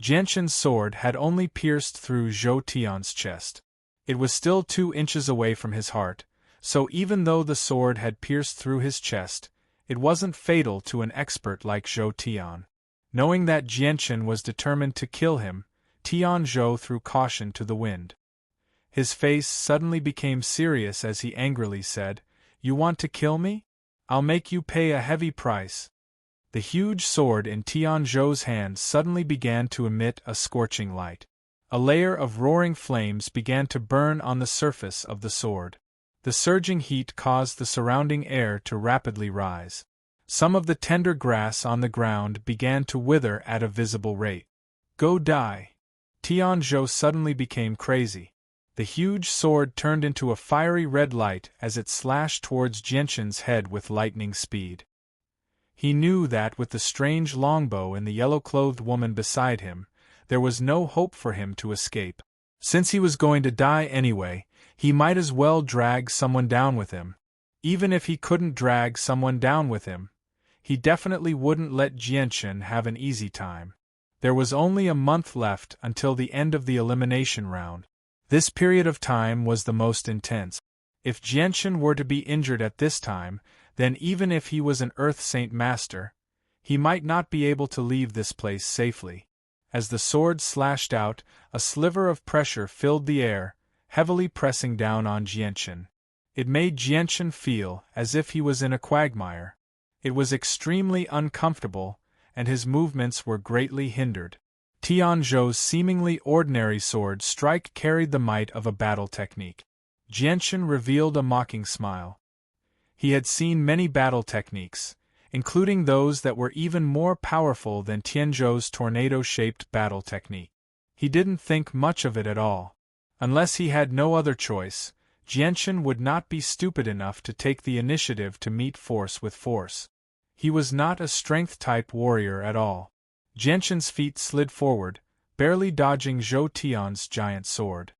Jianshan's sword had only pierced through Zhou Tian's chest. It was still 2 inches away from his heart, so even though the sword had pierced through his chest, it wasn't fatal to an expert like Zhou Tian. Knowing that Jianshan was determined to kill him, Tianzhou threw caution to the wind. His face suddenly became serious as he angrily said, You want to kill me? I'll make you pay a heavy price. The huge sword in Tianzhou's hand suddenly began to emit a scorching light. A layer of roaring flames began to burn on the surface of the sword. The surging heat caused the surrounding air to rapidly rise. Some of the tender grass on the ground began to wither at a visible rate. Go die! Tianzhou suddenly became crazy. The huge sword turned into a fiery red light as it slashed towards Jianshan's head with lightning speed. He knew that with the strange longbow and the yellow-clothed woman beside him, there was no hope for him to escape. Since he was going to die anyway, he might as well drag someone down with him. Even if he couldn't drag someone down with him, he definitely wouldn't let Jianshan have an easy time. There was only a month left until the end of the elimination round. This period of time was the most intense. If Jianshan were to be injured at this time, then even if he was an Earth Saint Master, he might not be able to leave this place safely. As the sword slashed out, a sliver of pressure filled the air, heavily pressing down on Jianshan. It made Jianshan feel as if he was in a quagmire. It was extremely uncomfortable, and his movements were greatly hindered. Tianzhou's seemingly ordinary sword strike carried the might of a battle technique. Jianshan revealed a mocking smile. He had seen many battle techniques, including those that were even more powerful than Tianzhou's tornado-shaped battle technique. He didn't think much of it at all. Unless he had no other choice, Jianshan would not be stupid enough to take the initiative to meet force with force. He was not a strength-type warrior at all. Jianshan's feet slid forward, barely dodging Zhou Tian's giant sword.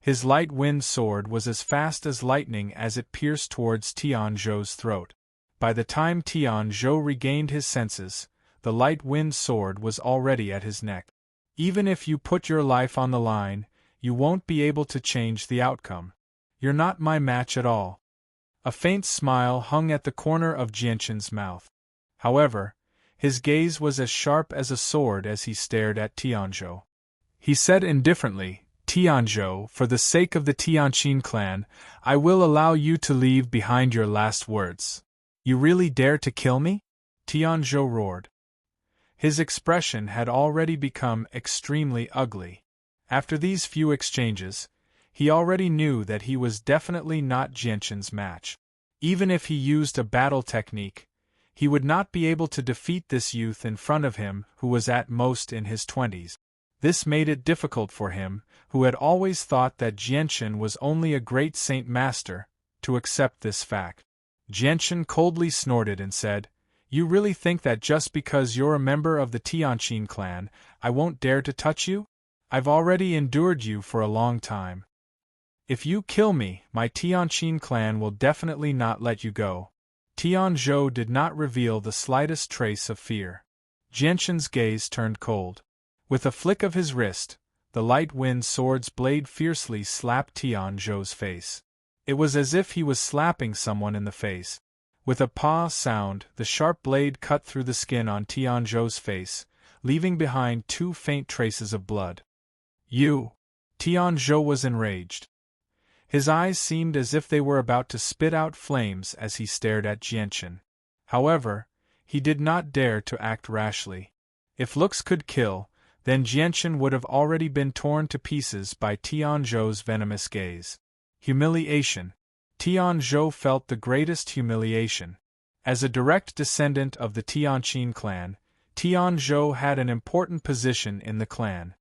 His light wind sword was as fast as lightning as it pierced towards Tianzhou's throat. By the time Tianzhou regained his senses, the light wind sword was already at his neck. Even if you put your life on the line, you won't be able to change the outcome. You're not my match at all. A faint smile hung at the corner of Jianshan's mouth. However, his gaze was as sharp as a sword as he stared at Tianzhou. He said indifferently, Tianzhou, for the sake of the Tianqin clan, I will allow you to leave behind your last words. You really dare to kill me? Tianzhou roared. His expression had already become extremely ugly. After these few exchanges, he already knew that he was definitely not Jianshan's match. Even if he used a battle technique, he would not be able to defeat this youth in front of him who was at most in his 20s. This made it difficult for him, who had always thought that Jianshan was only a great Saint Master, to accept this fact. Jianshan coldly snorted and said, You really think that just because you're a member of the Tianqin clan, I won't dare to touch you? I've already endured you for a long time. If you kill me, my Tianqin clan will definitely not let you go. Tianzhou did not reveal the slightest trace of fear. Jianxin's gaze turned cold. With a flick of his wrist, the light wind sword's blade fiercely slapped Tianzhou's face. It was as if he was slapping someone in the face. With a "paw" sound, the sharp blade cut through the skin on Tianzhou's face, leaving behind 2 faint traces of blood. You! Tianzhou was enraged. His eyes seemed as if they were about to spit out flames as he stared at Jianxin. However, he did not dare to act rashly. If looks could kill, then Jianxin would have already been torn to pieces by Tianzhou's venomous gaze. Humiliation. Tianzhou felt the greatest humiliation. As a direct descendant of the Tianqin clan, Tianzhou had an important position in the clan.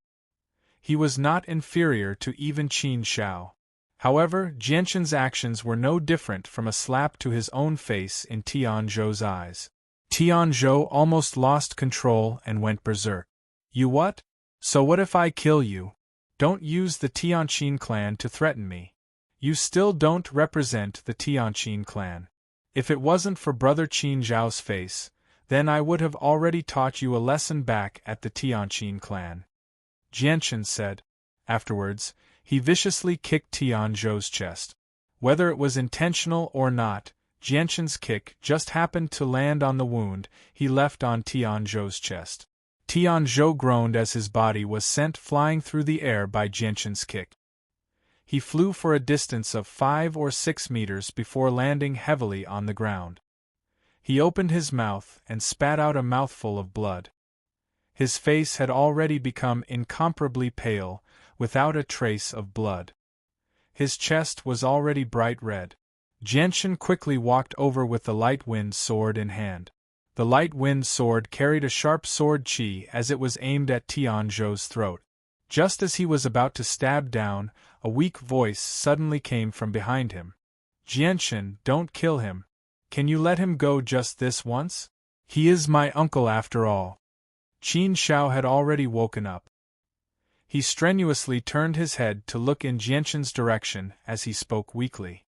He was not inferior to even Qin Shao. However, Jianxin's actions were no different from a slap to his own face in Tianzhou's eyes. Tianzhou almost lost control and went berserk. You what? So what if I kill you? Don't use the Tianqin clan to threaten me. You still don't represent the Tianqin clan. If it wasn't for Brother Qin Zhao's face, then I would have already taught you a lesson back at the Tianqin clan. Jianxin said. Afterwards, he viciously kicked Tianzhou's chest. Whether it was intentional or not, Jianxin's kick just happened to land on the wound he left on Tianzhou's chest. Tianzhou groaned as his body was sent flying through the air by Jianxin's kick. He flew for a distance of 5 or 6 meters before landing heavily on the ground. He opened his mouth and spat out a mouthful of blood. His face had already become incomparably pale, without a trace of blood. His chest was already bright red. Jianxin quickly walked over with the light wind sword in hand. The light wind sword carried a sharp sword qi as it was aimed at Tianzhou's throat. Just as he was about to stab down, a weak voice suddenly came from behind him. Jianxin, don't kill him. Can you let him go just this once? He is my uncle after all. Qin Shao had already woken up. He strenuously turned his head to look in Jianxin's direction as he spoke weakly.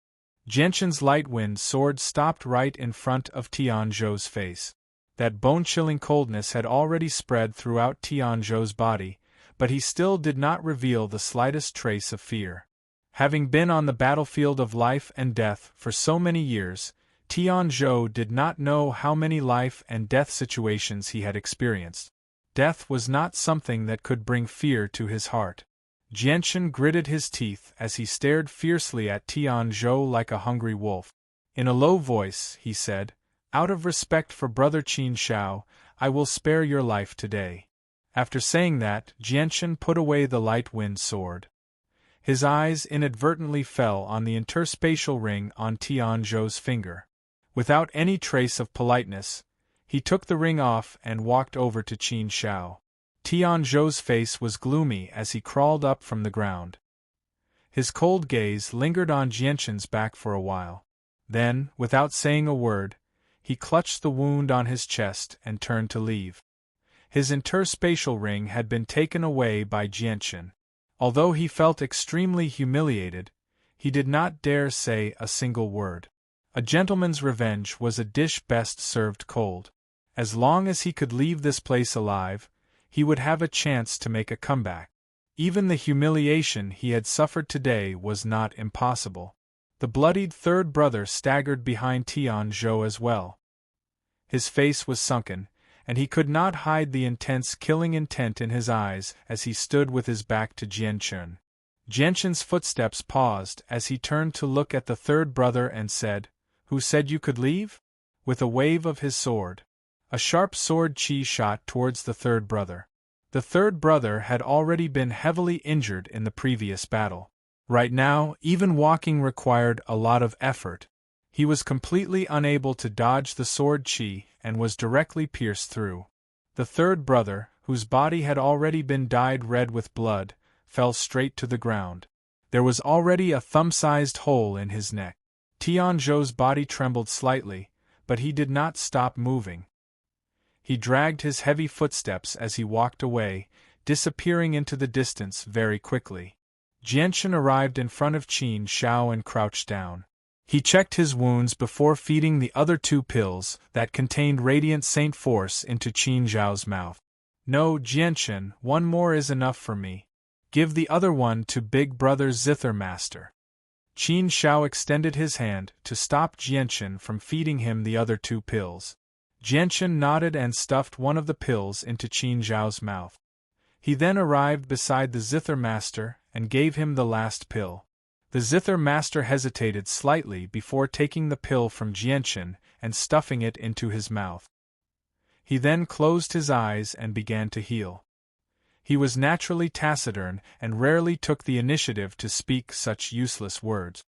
Jianxin's light wind sword stopped right in front of Tianzhou's face. That bone-chilling coldness had already spread throughout Tianzhou's body, but he still did not reveal the slightest trace of fear. Having been on the battlefield of life and death for so many years, Tianzhou did not know how many life and death situations he had experienced. Death was not something that could bring fear to his heart. Jianxin gritted his teeth as he stared fiercely at Tianzhou like a hungry wolf. In a low voice, he said, "Out of respect for Brother Qin Shao, I will spare your life today." After saying that, Jianxin put away the light wind sword. His eyes inadvertently fell on the interspatial ring on Tianzhou's finger. Without any trace of politeness, he took the ring off and walked over to Qin Shao. Tianzhou's face was gloomy as he crawled up from the ground. His cold gaze lingered on Jianxin's back for a while. Then, without saying a word, he clutched the wound on his chest and turned to leave. His interspatial ring had been taken away by Jianxin. Although he felt extremely humiliated, he did not dare say a single word. A gentleman's revenge was a dish best served cold. As long as he could leave this place alive, he would have a chance to make a comeback. Even the humiliation he had suffered today was not impossible. The bloodied third brother staggered behind Tianzhou as well. His face was sunken, and he could not hide the intense killing intent in his eyes as he stood with his back to Jianxin. Jianxin's footsteps paused as he turned to look at the third brother and said, "Who said you could leave?" With a wave of his sword. A sharp sword qi shot towards the third brother. The third brother had already been heavily injured in the previous battle. Right now, even walking required a lot of effort. He was completely unable to dodge the sword qi and was directly pierced through. The third brother, whose body had already been dyed red with blood, fell straight to the ground. There was already a thumb-sized hole in his neck. Tianzhou's body trembled slightly, but he did not stop moving. He dragged his heavy footsteps as he walked away, disappearing into the distance very quickly. Jianchen arrived in front of Qin Shao and crouched down. He checked his wounds before feeding the other 2 pills that contained radiant saint force into Qin Zhao's mouth. No, Jianchen, 1 more is enough for me. Give the other one to Big Brother Zither Master. Qin Shao extended his hand to stop Jianchen from feeding him the other 2 pills. Jianchen nodded and stuffed one of the pills into Qin Zhao's mouth. He then arrived beside the Zither Master and gave him the last pill. The Zither Master hesitated slightly before taking the pill from Jianchen and stuffing it into his mouth. He then closed his eyes and began to heal. He was naturally taciturn and rarely took the initiative to speak such useless words.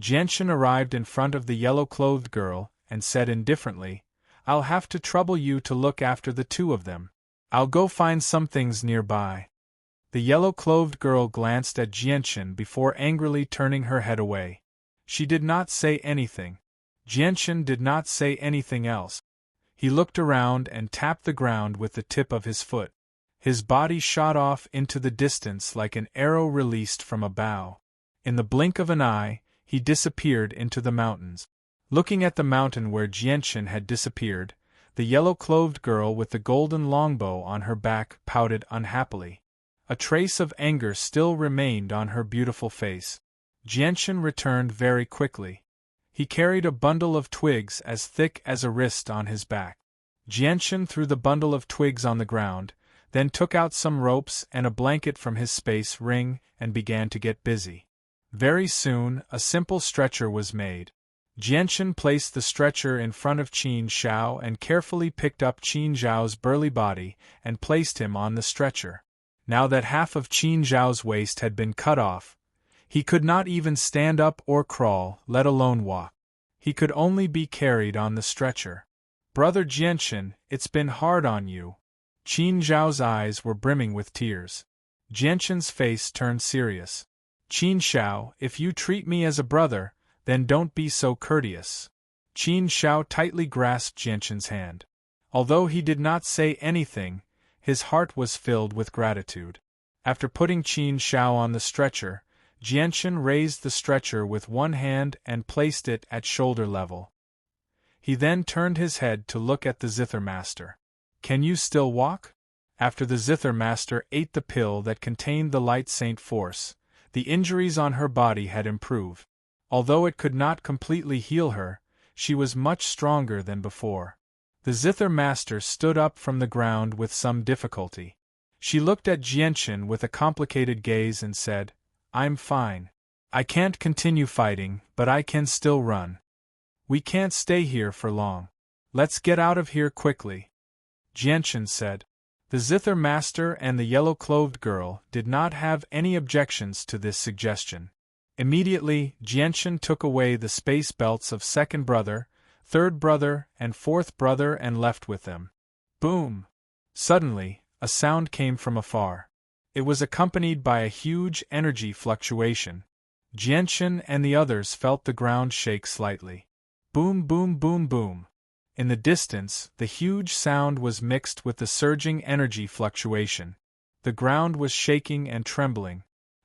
Jianchen arrived in front of the yellow-clothed girl and said indifferently, "I'll have to trouble you to look after the 2 of them. I'll go find some things nearby." The yellow-clothed girl glanced at Jianchen before angrily turning her head away. She did not say anything. Jianchen did not say anything else. He looked around and tapped the ground with the tip of his foot. His body shot off into the distance like an arrow released from a bow. In the blink of an eye, he disappeared into the mountains. Looking at the mountain where Jianchen had disappeared, the yellow-clothed girl with the golden longbow on her back pouted unhappily. A trace of anger still remained on her beautiful face. Jianchen returned very quickly. He carried a bundle of twigs as thick as a wrist on his back. Jianchen threw the bundle of twigs on the ground, then took out some ropes and a blanket from his space ring and began to get busy. Very soon, a simple stretcher was made. Jianchen placed the stretcher in front of Qin Shao and carefully picked up Qin Zhao's burly body and placed him on the stretcher. Now that half of Qin Zhao's waist had been cut off, he could not even stand up or crawl, let alone walk. He could only be carried on the stretcher. "Brother Jianchen, it's been hard on you." Qin Zhao's eyes were brimming with tears. Jianchen's face turned serious. "Qin Shao, if you treat me as a brother, then don't be so courteous." Qin Shao tightly grasped Jianchen's hand. Although he did not say anything, his heart was filled with gratitude. After putting Qin Shao on the stretcher, Jianchen raised the stretcher with one hand and placed it at shoulder level. He then turned his head to look at the Zither Master. "Can you still walk?" After the Zither Master ate the pill that contained the light saint force, the injuries on her body had improved. Although it could not completely heal her, she was much stronger than before. The Zither Master stood up from the ground with some difficulty. She looked at Jianchen with a complicated gaze and said, "I'm fine. I can't continue fighting, but I can still run. We can't stay here for long. Let's get out of here quickly," Jianchen said. The Zither Master and the yellow-clothed girl did not have any objections to this suggestion. Immediately, Jianchen took away the space belts of second brother, third brother, and fourth brother and left with them. Boom! Suddenly, a sound came from afar. It was accompanied by a huge energy fluctuation. Jianchen and the others felt the ground shake slightly. Boom, boom, boom, boom. In the distance, the huge sound was mixed with the surging energy fluctuation. The ground was shaking and trembling.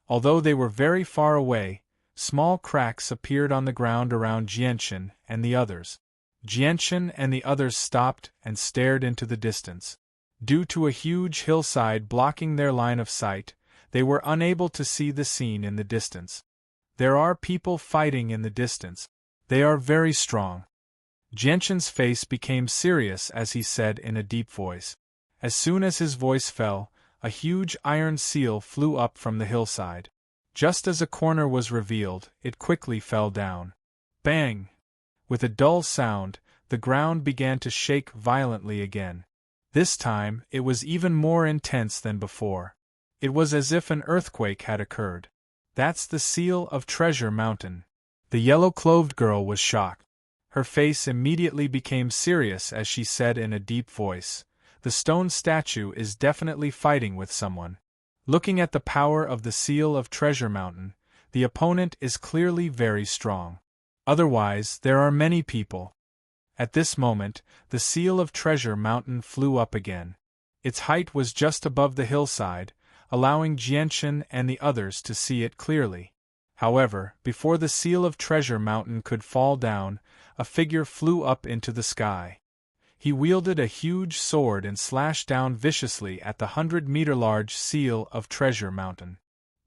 Although they were very far away, small cracks appeared on the ground around Jianchen and the others. Jianchen and the others stopped and stared into the distance. Due to a huge hillside blocking their line of sight, they were unable to see the scene in the distance. There are people fighting in the distance. They are very strong. Jianchen's face became serious as he said in a deep voice. As soon as his voice fell, a huge iron seal flew up from the hillside. Just as a corner was revealed, it quickly fell down. Bang! With a dull sound, the ground began to shake violently again. This time, it was even more intense than before. It was as if an earthquake had occurred. "That's the seal of Treasure Mountain." The yellow-clothed girl was shocked. Her face immediately became serious as she said in a deep voice, "The stone statue is definitely fighting with someone. Looking at the power of the seal of Treasure Mountain, the opponent is clearly very strong. Otherwise, there are many people." At this moment, the seal of Treasure Mountain flew up again. Its height was just above the hillside, allowing Jianchen and the others to see it clearly. However, before the seal of Treasure Mountain could fall down, a figure flew up into the sky. He wielded a huge sword and slashed down viciously at the 100-meter-large seal of Treasure Mountain.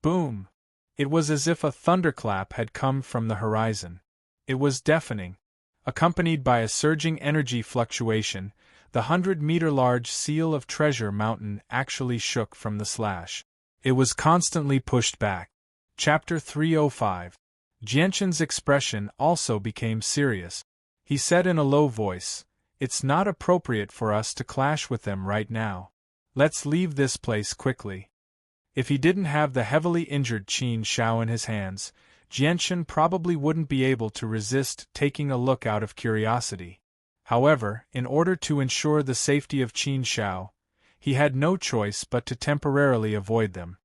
Boom! It was as if a thunderclap had come from the horizon. It was deafening. Accompanied by a surging energy fluctuation, the 100-meter-large seal of Treasure Mountain actually shook from the slash. It was constantly pushed back. Chapter 305. Jianchen's expression also became serious. He said in a low voice, "It's not appropriate for us to clash with them right now. Let's leave this place quickly." If he didn't have the heavily injured Qin Shao in his hands, Jianchen probably wouldn't be able to resist taking a look out of curiosity. However, in order to ensure the safety of Qin Shao, he had no choice but to temporarily avoid them.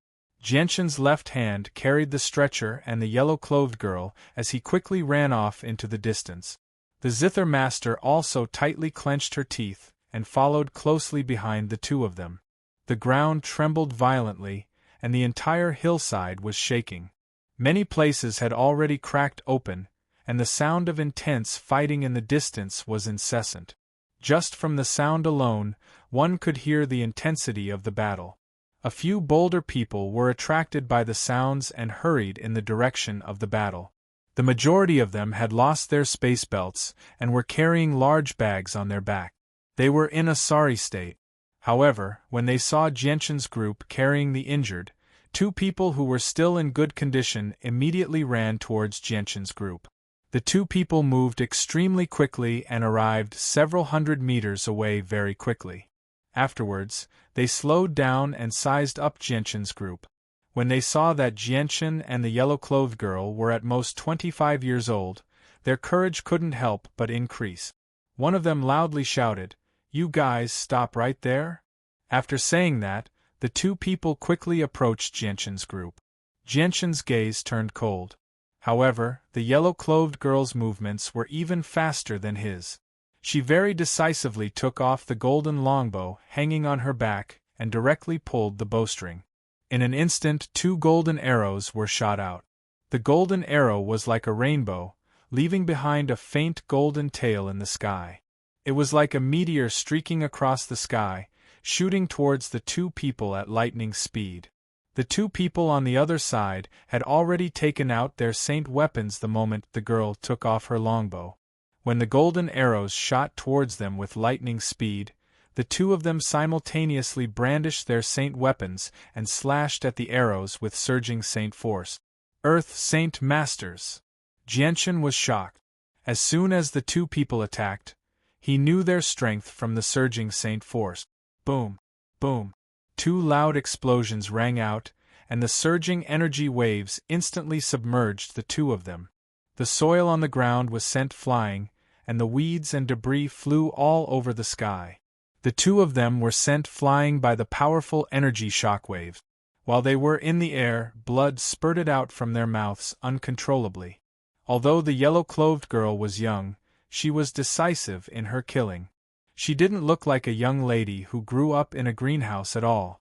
Jianchen's left hand carried the stretcher and the yellow-clothed girl as he quickly ran off into the distance. The Zither Master also tightly clenched her teeth and followed closely behind the two of them. The ground trembled violently, and the entire hillside was shaking. Many places had already cracked open, and the sound of intense fighting in the distance was incessant. Just from the sound alone, one could hear the intensity of the battle. A few bolder people were attracted by the sounds and hurried in the direction of the battle. The majority of them had lost their space belts and were carrying large bags on their back. They were in a sorry state. However, when they saw Jianchen's group carrying the injured, two people who were still in good condition immediately ran towards Jianchen's group. The two people moved extremely quickly and arrived several hundred meters away very quickly. Afterwards, they slowed down and sized up Jianchen's group. When they saw that Jianchen and the yellow-clothed girl were at most 25 years old, their courage couldn't help but increase. One of them loudly shouted, "You guys stop right there?" After saying that, the two people quickly approached Jianchen's group. Jianchen's gaze turned cold. However, the yellow-clothed girl's movements were even faster than his. She very decisively took off the golden longbow hanging on her back and directly pulled the bowstring. In an instant 2 golden arrows were shot out. The golden arrow was like a rainbow, leaving behind a faint golden tail in the sky. It was like a meteor streaking across the sky, shooting towards the two people at lightning speed. The two people on the other side had already taken out their saint weapons the moment the girl took off her longbow. When the golden arrows shot towards them with lightning speed, the two of them simultaneously brandished their saint weapons and slashed at the arrows with surging saint force. Earth Saint Masters! Jianchen was shocked. As soon as the two people attacked, he knew their strength from the surging saint force. Boom! Boom! 2 loud explosions rang out, and the surging energy waves instantly submerged the two of them. The soil on the ground was sent flying, and the weeds and debris flew all over the sky. The two of them were sent flying by the powerful energy shockwaves. While they were in the air, blood spurted out from their mouths uncontrollably. Although the yellow-clothed girl was young, she was decisive in her killing. She didn't look like a young lady who grew up in a greenhouse at all.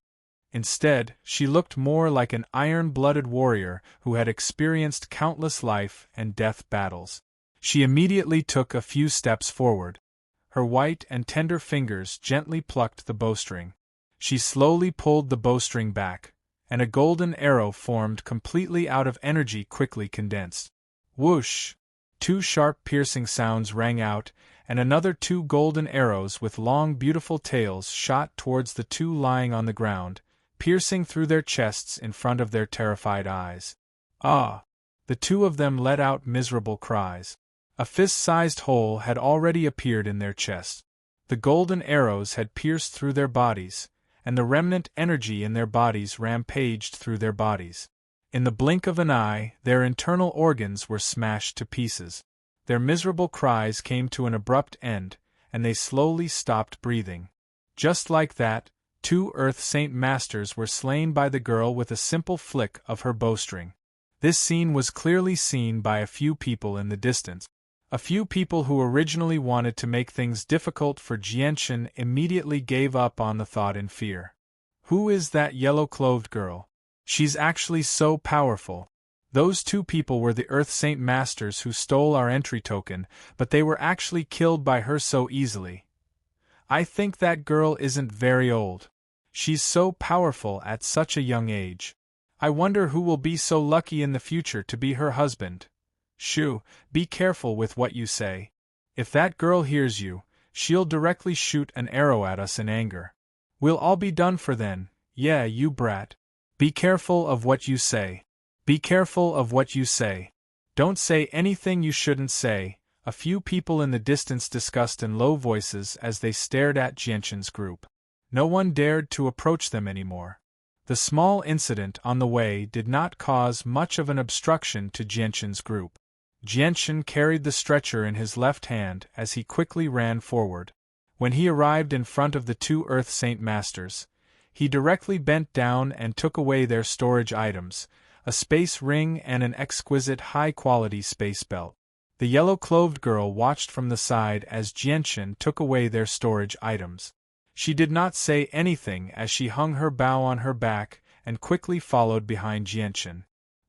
Instead, she looked more like an iron-blooded warrior who had experienced countless life and death battles. She immediately took a few steps forward. Her white and tender fingers gently plucked the bowstring. She slowly pulled the bowstring back, and a golden arrow formed completely out of energy quickly condensed. Whoosh! 2 sharp piercing sounds rang out, and another 2 golden arrows with long beautiful tails shot towards the two lying on the ground, piercing through their chests in front of their terrified eyes. Ah! The two of them let out miserable cries. A fist-sized hole had already appeared in their chests. The golden arrows had pierced through their bodies, and the remnant energy in their bodies rampaged through their bodies. In the blink of an eye, their internal organs were smashed to pieces. Their miserable cries came to an abrupt end, and they slowly stopped breathing. Just like that, 2 Earth Saint Masters were slain by the girl with a simple flick of her bowstring. This scene was clearly seen by a few people in the distance. A few people who originally wanted to make things difficult for Jianchen immediately gave up on the thought in fear. Who is that yellow-clothed girl? She's actually so powerful. Those two people were the Earth Saint Masters who stole our entry token, but they were actually killed by her so easily. I think that girl isn't very old. She's so powerful at such a young age. I wonder who will be so lucky in the future to be her husband. Shoo, be careful with what you say. If that girl hears you, she'll directly shoot an arrow at us in anger. We'll all be done for then. Yeah, you brat. Be careful of what you say. Be careful of what you say. Don't say anything you shouldn't say. A few people in the distance discussed in low voices as they stared at Jianchen's group. No one dared to approach them anymore. The small incident on the way did not cause much of an obstruction to Jianchen's group. Jianchen carried the stretcher in his left hand as he quickly ran forward. When he arrived in front of the two Earth Saint Masters, he directly bent down and took away their storage items, a space ring and an exquisite high-quality space belt. The yellow-clothed girl watched from the side as Jianchen took away their storage items. She did not say anything as she hung her bow on her back and quickly followed behind Jianchen.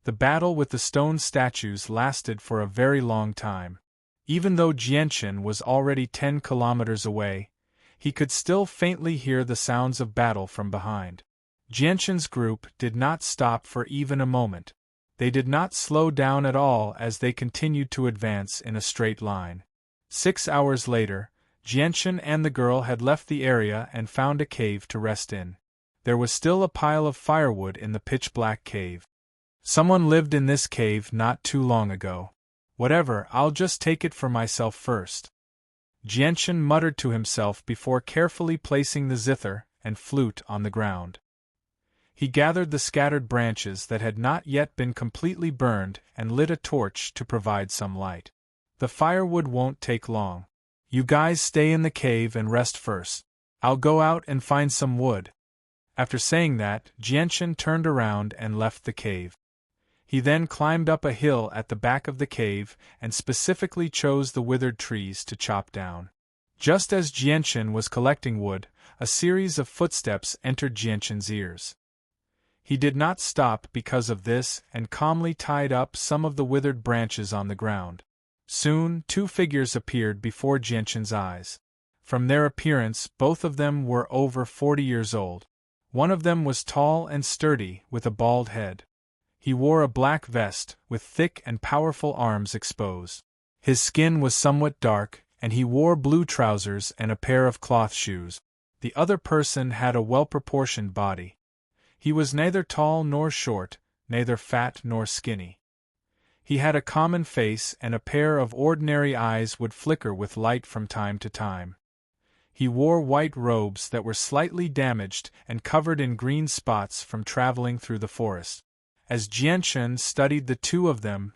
The battle with the stone statues lasted for a very long time. Even though Jianchen was already 10 kilometers away, he could still faintly hear the sounds of battle from behind. Jianchen's group did not stop for even a moment. They did not slow down at all as they continued to advance in a straight line. 6 hours later, Jianchen and the girl had left the area and found a cave to rest in. There was still a pile of firewood in the pitch-black cave. Someone lived in this cave not too long ago. Whatever, I'll just take it for myself first. Jianchen muttered to himself before carefully placing the zither and flute on the ground. He gathered the scattered branches that had not yet been completely burned and lit a torch to provide some light. The firewood won't take long. You guys stay in the cave and rest first. I'll go out and find some wood. After saying that, Jianchen turned around and left the cave. He then climbed up a hill at the back of the cave and specifically chose the withered trees to chop down. Just as Jianchen was collecting wood, a series of footsteps entered Jianchen's ears. He did not stop because of this and calmly tied up some of the withered branches on the ground. Soon, two figures appeared before Jianchen's eyes. From their appearance, both of them were over 40 years old. One of them was tall and sturdy, with a bald head. He wore a black vest, with thick and powerful arms exposed. His skin was somewhat dark, and he wore blue trousers and a pair of cloth shoes. The other person had a well-proportioned body. He was neither tall nor short, neither fat nor skinny. He had a common face and a pair of ordinary eyes would flicker with light from time to time. He wore white robes that were slightly damaged and covered in green spots from traveling through the forest. As Jianchen studied the two of them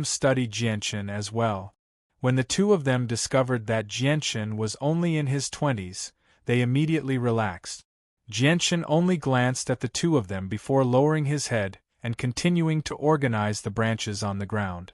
studied Jianchen as well. When the two of them discovered that Jianchen was only in his 20s, they immediately relaxed. Jianchen only glanced at the two of them before lowering his head and continuing to organize the branches on the ground.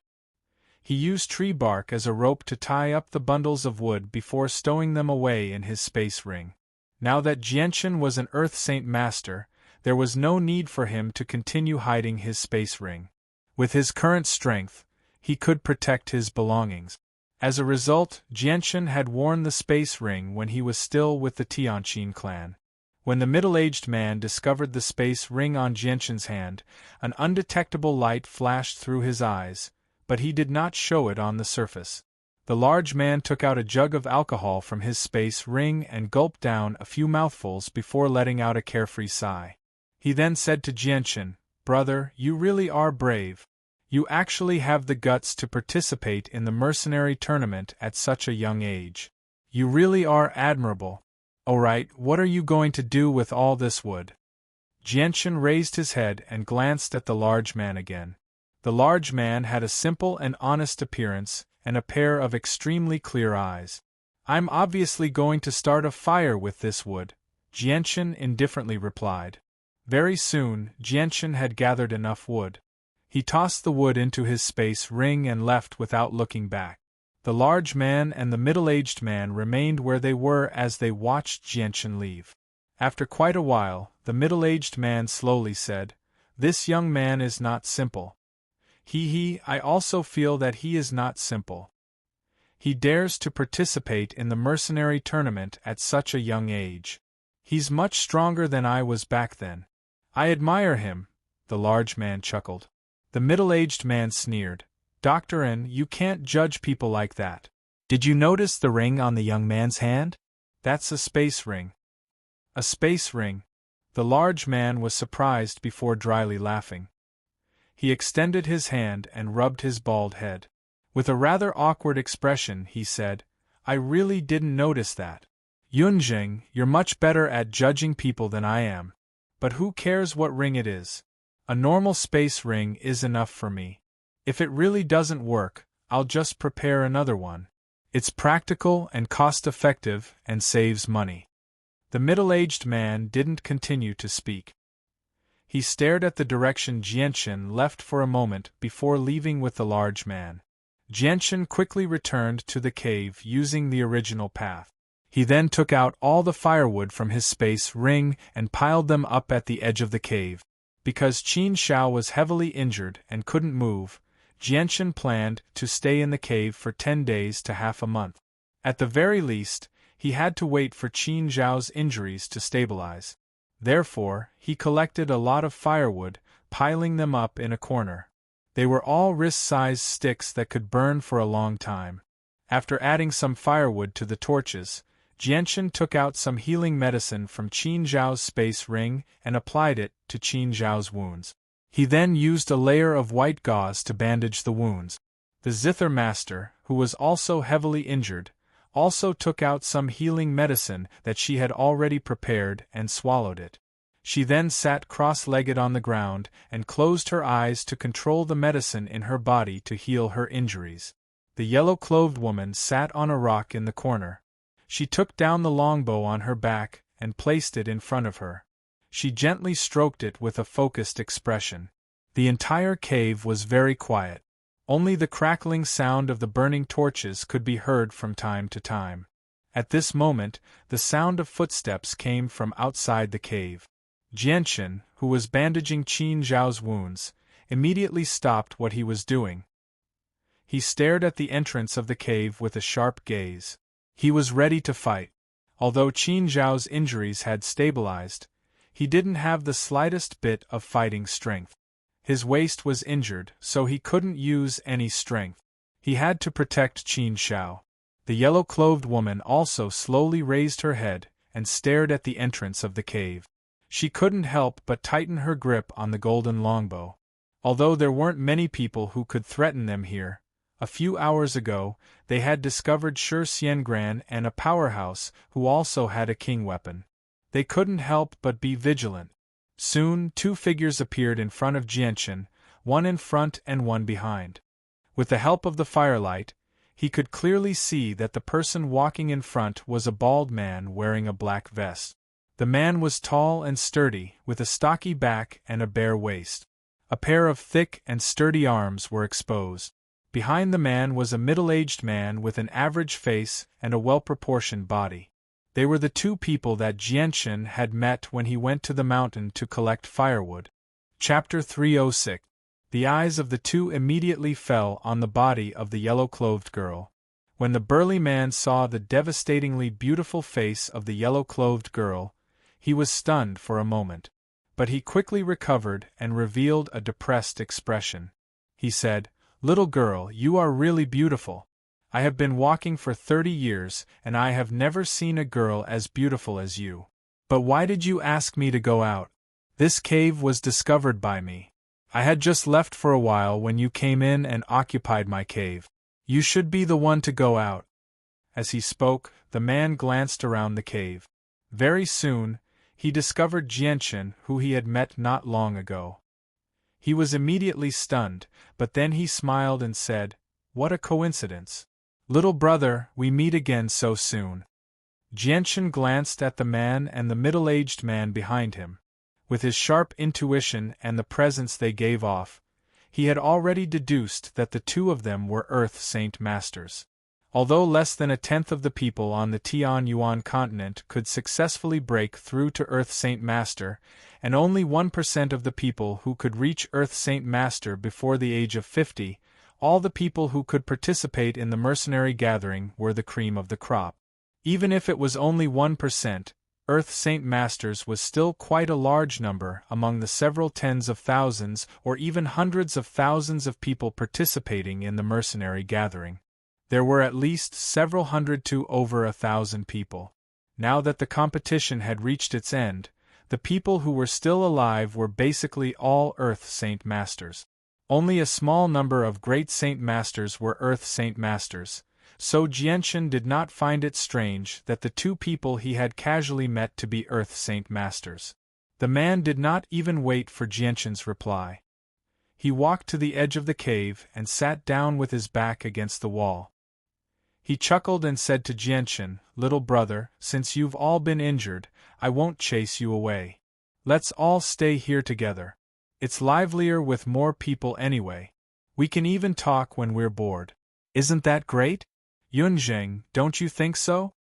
He used tree bark as a rope to tie up the bundles of wood before stowing them away in his space ring. Now that Jianchen was an Earth Saint Master, there was no need for him to continue hiding his space ring. With his current strength, he could protect his belongings. As a result, Jianchen had worn the space ring when he was still with the Tianqin clan. When the middle-aged man discovered the space ring on Jianchen's hand, an undetectable light flashed through his eyes, but he did not show it on the surface. The large man took out a jug of alcohol from his space ring and gulped down a few mouthfuls before letting out a carefree sigh. He then said to Jianchen, "Brother, you really are brave. You actually have the guts to participate in the mercenary tournament at such a young age. You really are admirable. Alright, what are you going to do with all this wood?" Jianchen raised his head and glanced at the large man again. The large man had a simple and honest appearance and a pair of extremely clear eyes. "I'm obviously going to start a fire with this wood," Jianchen indifferently replied. Very soon, Jianchen had gathered enough wood. He tossed the wood into his space ring and left without looking back. The large man and the middle-aged man remained where they were as they watched Jianchen leave. After quite a while, the middle-aged man slowly said, "This young man is not simple. I also feel that he is not simple. He dares to participate in the mercenary tournament at such a young age. He's much stronger than I was back then. I admire him," the large man chuckled. The middle-aged man sneered, "Dr. N, you can't judge people like that. Did you notice the ring on the young man's hand? That's a space ring." A space ring? The large man was surprised before dryly laughing. He extended his hand and rubbed his bald head. With a rather awkward expression, he said, "I really didn't notice that. Yunjing, you're much better at judging people than I am. But who cares what ring it is? A normal space ring is enough for me. If it really doesn't work, I'll just prepare another one. It's practical and cost-effective and saves money." The middle-aged man didn't continue to speak. He stared at the direction Jianchen left for a moment before leaving with the large man. Jianchen quickly returned to the cave using the original path. He then took out all the firewood from his space ring and piled them up at the edge of the cave. Because Qin Shao was heavily injured and couldn't move, Jianchen planned to stay in the cave for 10 days to half a month. At the very least, he had to wait for Qin Zhao's injuries to stabilize. Therefore, he collected a lot of firewood, piling them up in a corner. They were all wrist-sized sticks that could burn for a long time. After adding some firewood to the torches, Jianchen took out some healing medicine from Qin Zhao's space ring and applied it to Qin Zhao's wounds. He then used a layer of white gauze to bandage the wounds. The zither master, who was also heavily injured, also took out some healing medicine that she had already prepared and swallowed it. She then sat cross-legged on the ground and closed her eyes to control the medicine in her body to heal her injuries. The yellow-clothed woman sat on a rock in the corner. She took down the longbow on her back and placed it in front of her. She gently stroked it with a focused expression. The entire cave was very quiet. Only the crackling sound of the burning torches could be heard from time to time. At this moment, the sound of footsteps came from outside the cave. Jianchen, who was bandaging Qin Zhao's wounds, immediately stopped what he was doing. He stared at the entrance of the cave with a sharp gaze. He was ready to fight. Although Qin Zhao's injuries had stabilized, he didn't have the slightest bit of fighting strength. His waist was injured, so he couldn't use any strength. He had to protect Qin Zhao. The yellow-clothed woman also slowly raised her head and stared at the entrance of the cave. She couldn't help but tighten her grip on the golden longbow. Although there weren't many people who could threaten them here, a few hours ago, they had discovered Shi Xiangran and a powerhouse who also had a king weapon. They couldn't help but be vigilant. Soon, 2 figures appeared in front of Jianchen, one in front and one behind. With the help of the firelight, he could clearly see that the person walking in front was a bald man wearing a black vest. The man was tall and sturdy, with a stocky back and a bare waist. A pair of thick and sturdy arms were exposed. Behind the man was a middle-aged man with an average face and a well-proportioned body. They were the 2 people that Jianchen had met when he went to the mountain to collect firewood. Chapter 306. The eyes of the 2 immediately fell on the body of the yellow-clothed girl. When the burly man saw the devastatingly beautiful face of the yellow-clothed girl, he was stunned for a moment. But he quickly recovered and revealed a depressed expression. He said, "Little girl, you are really beautiful. I have been walking for 30 years, and I have never seen a girl as beautiful as you. But why did you ask me to go out? This cave was discovered by me. I had just left for a while when you came in and occupied my cave. You should be the one to go out." As he spoke, the man glanced around the cave. Very soon, he discovered Jianchen, who he had met not long ago. He was immediately stunned, but then he smiled and said, "What a coincidence. Little brother, we meet again so soon." Jianchen glanced at the man and the middle-aged man behind him. With his sharp intuition and the presence they gave off, he had already deduced that the 2 of them were Earth Saint Masters. Although less than a tenth of the people on the Tianyuan continent could successfully break through to Earth Saint Master, and only 1% of the people who could reach Earth Saint Master before the age of 50, all the people who could participate in the mercenary gathering were the cream of the crop. Even if it was only 1%, Earth Saint Masters was still quite a large number among the several tens of thousands or even hundreds of thousands of people participating in the mercenary gathering. There were at least several hundred to over 1,000 people. Now that the competition had reached its end, the people who were still alive were basically all Earth Saint Masters. Only a small number of Great Saint Masters were Earth Saint Masters, so Jianchen did not find it strange that the two people he had casually met to be Earth Saint Masters. The man did not even wait for Jianchen's reply. He walked to the edge of the cave and sat down with his back against the wall. He chuckled and said to Jianchen, "Little brother, since you've all been injured, I won't chase you away. Let's all stay here together. It's livelier with more people anyway. We can even talk when we're bored. Isn't that great? Yunzheng, don't you think so?"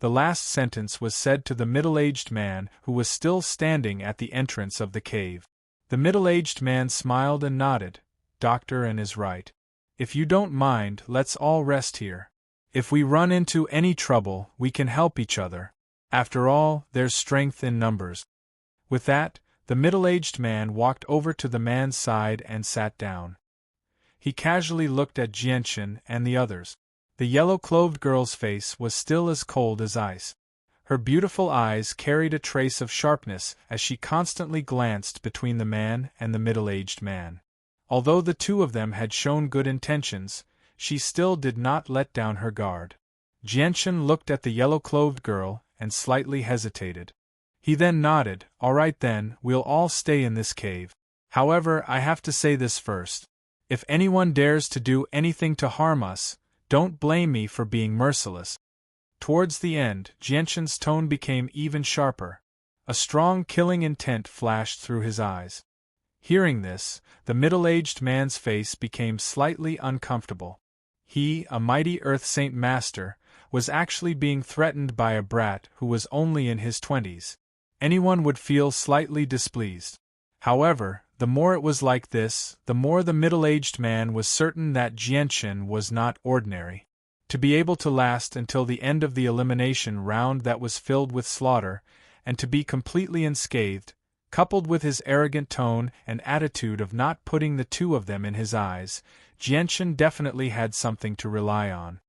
The last sentence was said to the middle-aged man who was still standing at the entrance of the cave. The middle-aged man smiled and nodded. "Doctor An is right. If you don't mind, let's all rest here. If we run into any trouble, we can help each other. After all, there's strength in numbers." With that, the middle-aged man walked over to the man's side and sat down. He casually looked at Jianchen and the others. The yellow-clothed girl's face was still as cold as ice. Her beautiful eyes carried a trace of sharpness as she constantly glanced between the man and the middle-aged man. Although the two of them had shown good intentions, she still did not let down her guard. Jianchen looked at the yellow-clothed girl and slightly hesitated. He then nodded. "All right then, we'll all stay in this cave. However, I have to say this first. If anyone dares to do anything to harm us, don't blame me for being merciless." Towards the end, Jianchen's tone became even sharper. A strong killing intent flashed through his eyes. Hearing this, the middle-aged man's face became slightly uncomfortable. He, a mighty Earth Saint Master, was actually being threatened by a brat who was only in his 20s. Anyone would feel slightly displeased. However, the more it was like this, the more the middle-aged man was certain that Jianchen was not ordinary. To be able to last until the end of the elimination round that was filled with slaughter, and to be completely unscathed, coupled with his arrogant tone and attitude of not putting the two of them in his eyes, Jianchen definitely had something to rely on.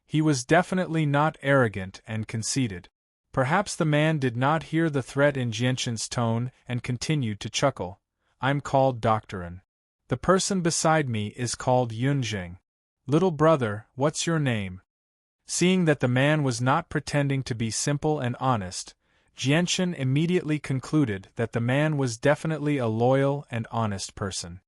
He was definitely not arrogant and conceited. Perhaps the man did not hear the threat in Jianchen's tone and continued to chuckle. "I'm called Dr. An. The person beside me is called Yunzheng. Little brother, what's your name?" Seeing that the man was not pretending to be simple and honest, Jianchen immediately concluded that the man was definitely a loyal and honest person.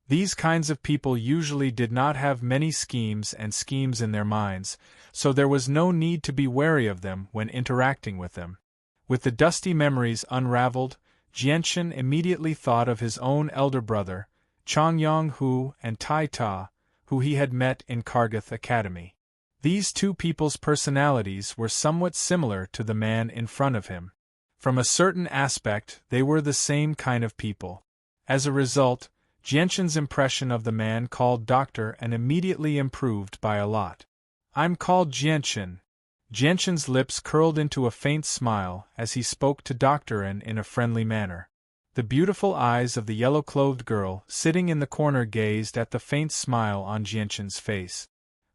These kinds of people usually did not have many schemes in their minds, so there was no need to be wary of them when interacting with them. With the dusty memories unraveled, Jianchen immediately thought of his own elder brother, Changyang Hu and Tai Ta, who he had met in Kargath Academy. These two people's personalities were somewhat similar to the man in front of him. From a certain aspect, they were the same kind of people. As a result, Jianchen's impression of the man called Doctor An immediately improved by a lot. "I'm called Jianchen." Jianchen's lips curled into a faint smile as he spoke to Dr. An in a friendly manner. The beautiful eyes of the yellow-clothed girl sitting in the corner gazed at the faint smile on Jianchen's face.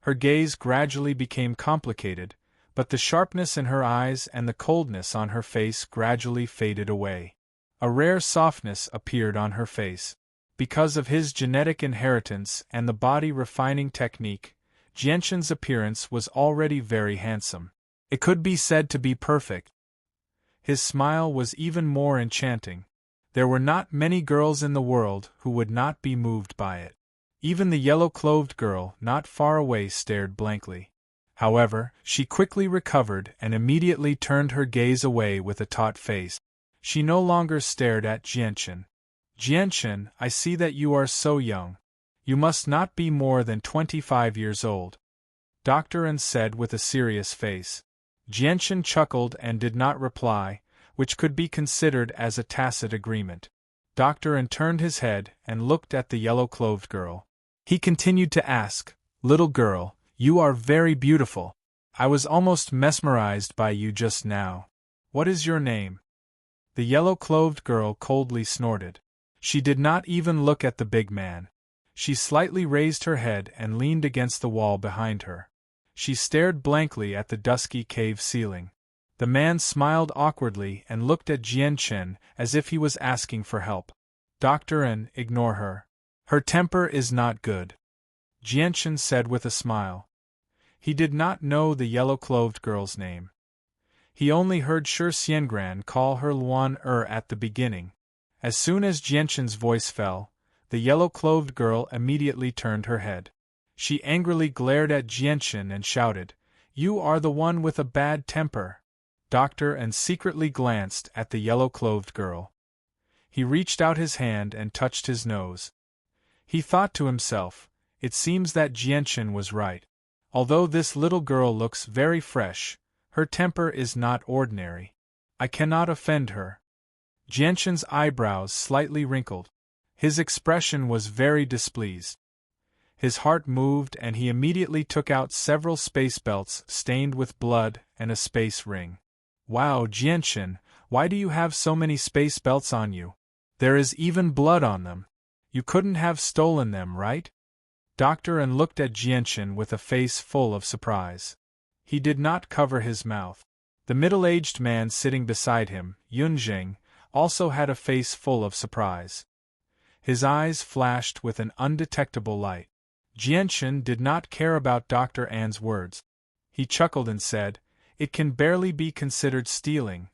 Her gaze gradually became complicated, but the sharpness in her eyes and the coldness on her face gradually faded away. A rare softness appeared on her face. Because of his genetic inheritance and the body-refining technique, Jianchen's appearance was already very handsome. It could be said to be perfect. His smile was even more enchanting. There were not many girls in the world who would not be moved by it. Even the yellow-clothed girl not far away stared blankly. However, she quickly recovered and immediately turned her gaze away with a taut face. She no longer stared at Jianchen. "Jianchen, I see that you are so young. You must not be more than 25 years old." Dr. N said with a serious face. Jianchen chuckled and did not reply, which could be considered as a tacit agreement. Dr. N turned his head and looked at the yellow-clothed girl. He continued to ask, "Little girl, you are very beautiful. I was almost mesmerized by you just now. What is your name?" The yellow-clothed girl coldly snorted. She did not even look at the big man. She slightly raised her head and leaned against the wall behind her. She stared blankly at the dusky cave ceiling. The man smiled awkwardly and looked at Jianchen as if he was asking for help. "Dr. N, ignore her. Her temper is not good," Jianchen said with a smile. He did not know the yellow-clothed girl's name. He only heard Shi Xiangran call her Luan at the beginning. As soon as Jianchen's voice fell, the yellow-clothed girl immediately turned her head. She angrily glared at Jianchen and shouted, "You are the one with a bad temper." Dr. N secretly glanced at the yellow-clothed girl. He reached out his hand and touched his nose. He thought to himself, it seems that Jianchen was right. Although this little girl looks very fresh, her temper is not ordinary. I cannot offend her. Jianchen's eyebrows slightly wrinkled. His expression was very displeased. His heart moved and he immediately took out several space belts stained with blood and a space ring. "Wow, Jianchen, why do you have so many space belts on you? There is even blood on them. You couldn't have stolen them, right?" Dr. N looked at Jianchen with a face full of surprise. He did not cover his mouth. The middle-aged man sitting beside him, Yunjing, also had a face full of surprise. His eyes flashed with an undetectable light. Jianchen did not care about Dr. N's words. He chuckled and said, "It can barely be considered stealing."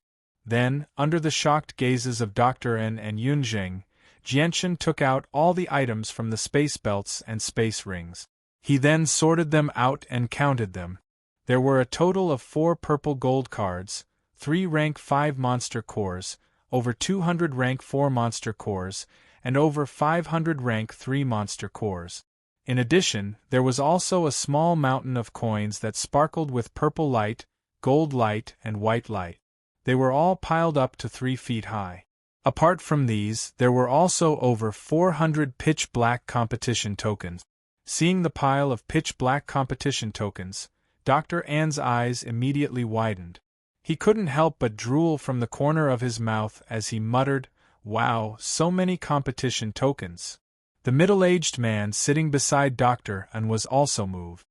Then, under the shocked gazes of Dr. N and Yunjing, Jianchen took out all the items from the space belts and space rings. He then sorted them out and counted them. There were a total of 4 purple gold cards, 3 rank 5 monster cores, over 200 rank 4 monster cores, and over 500 rank 3 monster cores. In addition, there was also a small mountain of coins that sparkled with purple light, gold light, and white light. They were all piled up to 3 feet high. Apart from these, there were also over 400 pitch-black competition tokens. Seeing the pile of pitch-black competition tokens, Dr. N's eyes immediately widened. He couldn't help but drool from the corner of his mouth as he muttered, "Wow, so many competition tokens." The middle-aged man sitting beside Dr. N was also moved.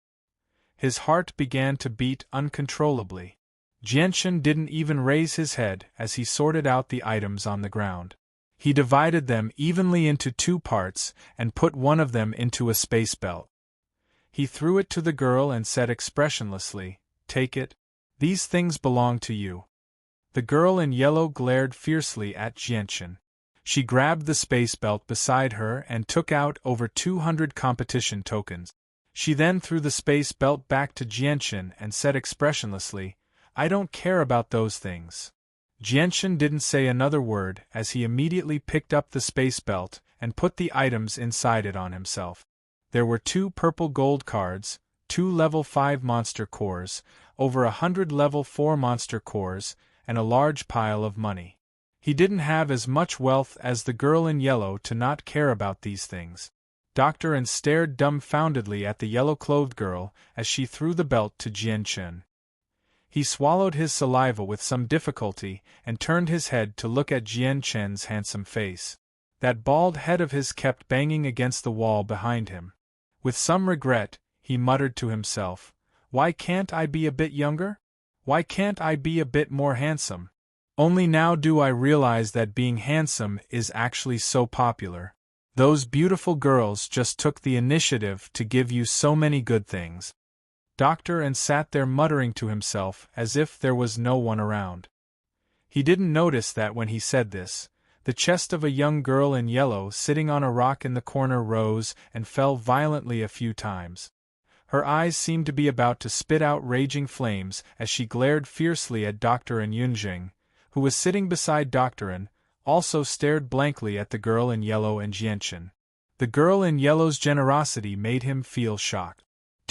His heart began to beat uncontrollably. Jianchen didn't even raise his head as he sorted out the items on the ground. He divided them evenly into 2 parts and put one of them into a space belt. He threw it to the girl and said expressionlessly, "Take it. These things belong to you." The girl in yellow glared fiercely at Jianchen. She grabbed the space belt beside her and took out over 200 competition tokens. She then threw the space belt back to Jianchen and said expressionlessly, "I don't care about those things." Jianchen didn't say another word as he immediately picked up the space belt and put the items inside it on himself. There were 2 purple gold cards, 2 level 5 monster cores, over 100 level 4 monster cores, and a large pile of money. He didn't have as much wealth as the girl in yellow to not care about these things. Dr. N stared dumbfoundedly at the yellow-clothed girl as she threw the belt to Jianchen. He swallowed his saliva with some difficulty and turned his head to look at Jianchen's handsome face. That bald head of his kept banging against the wall behind him. With some regret, he muttered to himself, "Why can't I be a bit younger? Why can't I be a bit more handsome? Only now do I realize that being handsome is actually so popular. Those beautiful girls just took the initiative to give you so many good things." Dr. N sat there muttering to himself as if there was no one around. He didn't notice that when he said this, the chest of a young girl in yellow sitting on a rock in the corner rose and fell violently a few times. Her eyes seemed to be about to spit out raging flames as she glared fiercely at Dr. N. Yunjing, who was sitting beside Dr. N, also stared blankly at the girl in yellow and Jianchen. The girl in yellow's generosity made him feel shocked.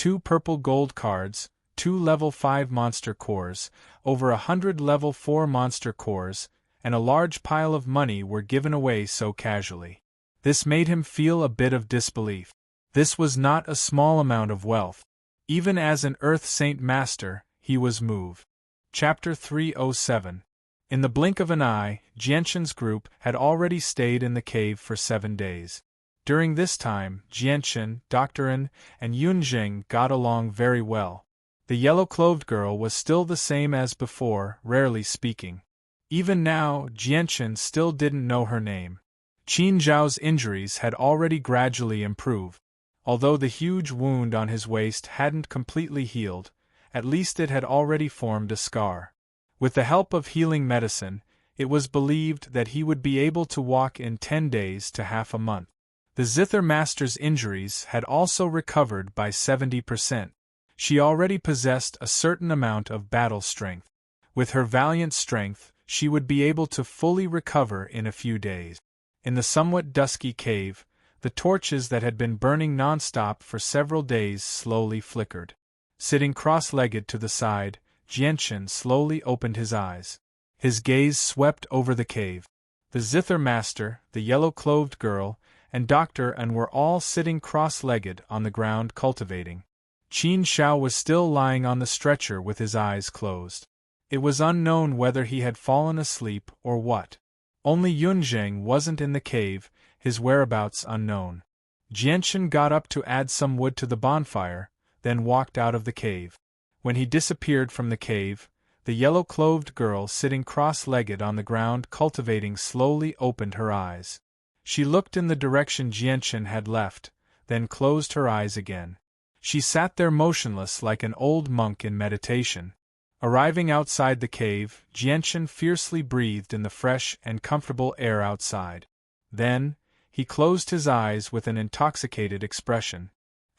2 purple gold cards, 2 level 5 monster cores, over 100 level 4 monster cores, and a large pile of money were given away so casually. This made him feel a bit of disbelief. This was not a small amount of wealth. Even as an Earth Saint Master, he was moved. Chapter 307. In the blink of an eye, Jianshan's group had already stayed in the cave for 7 days. During this time, Jianshan, Dr. An, and Yunjing got along very well. The yellow-clothed girl was still the same as before, rarely speaking. Even now, Jianshan still didn't know her name. Qin Zhao's injuries had already gradually improved. Although the huge wound on his waist hadn't completely healed, at least it had already formed a scar. With the help of healing medicine, it was believed that he would be able to walk in 10 days to half a month. The Zither Master's injuries had also recovered by 70%. She already possessed a certain amount of battle strength. With her valiant strength, she would be able to fully recover in a few days. In the somewhat dusky cave, the torches that had been burning non-stop for several days slowly flickered. Sitting cross-legged to the side, Jianshan slowly opened his eyes. His gaze swept over the cave. The Zither Master, the yellow-clothed girl, and Dr. An were all sitting cross-legged on the ground cultivating. Qin Zhao was still lying on the stretcher with his eyes closed. It was unknown whether he had fallen asleep or what. Only Yunjing wasn't in the cave, his whereabouts unknown. Jianshan got up to add some wood to the bonfire, then walked out of the cave. When he disappeared from the cave, the yellow-clothed girl sitting cross-legged on the ground cultivating slowly opened her eyes. She looked in the direction Jianshan had left, then closed her eyes again. She sat there motionless like an old monk in meditation. Arriving outside the cave, Jianshan fiercely breathed in the fresh and comfortable air outside. Then, he closed his eyes with an intoxicated expression.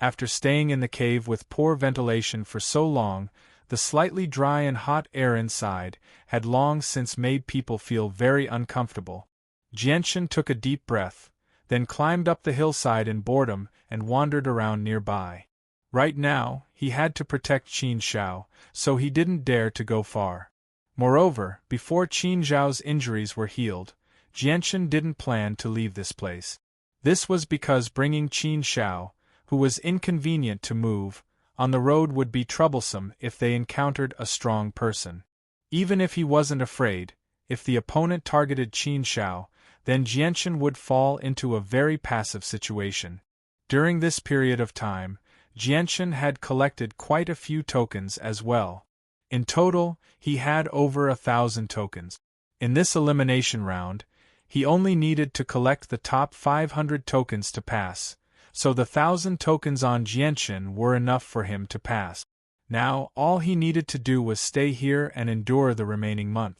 After staying in the cave with poor ventilation for so long, the slightly dry and hot air inside had long since made people feel very uncomfortable. Jianshan took a deep breath, then climbed up the hillside in boredom and wandered around nearby. Right now, he had to protect Qin Zhao, so he didn't dare to go far. Moreover, before Qin Zhao's injuries were healed, Jianshan didn't plan to leave this place. This was because bringing Qin Zhao, who was inconvenient to move, on the road would be troublesome if they encountered a strong person. Even if he wasn't afraid, if the opponent targeted Qin Zhao, then Jianshan would fall into a very passive situation. During this period of time, Jianshan had collected quite a few tokens as well. In total, he had over 1,000 tokens. In this elimination round, he only needed to collect the top 500 tokens to pass, so the 1,000 tokens on Jianshan were enough for him to pass. Now, all he needed to do was stay here and endure the remaining month.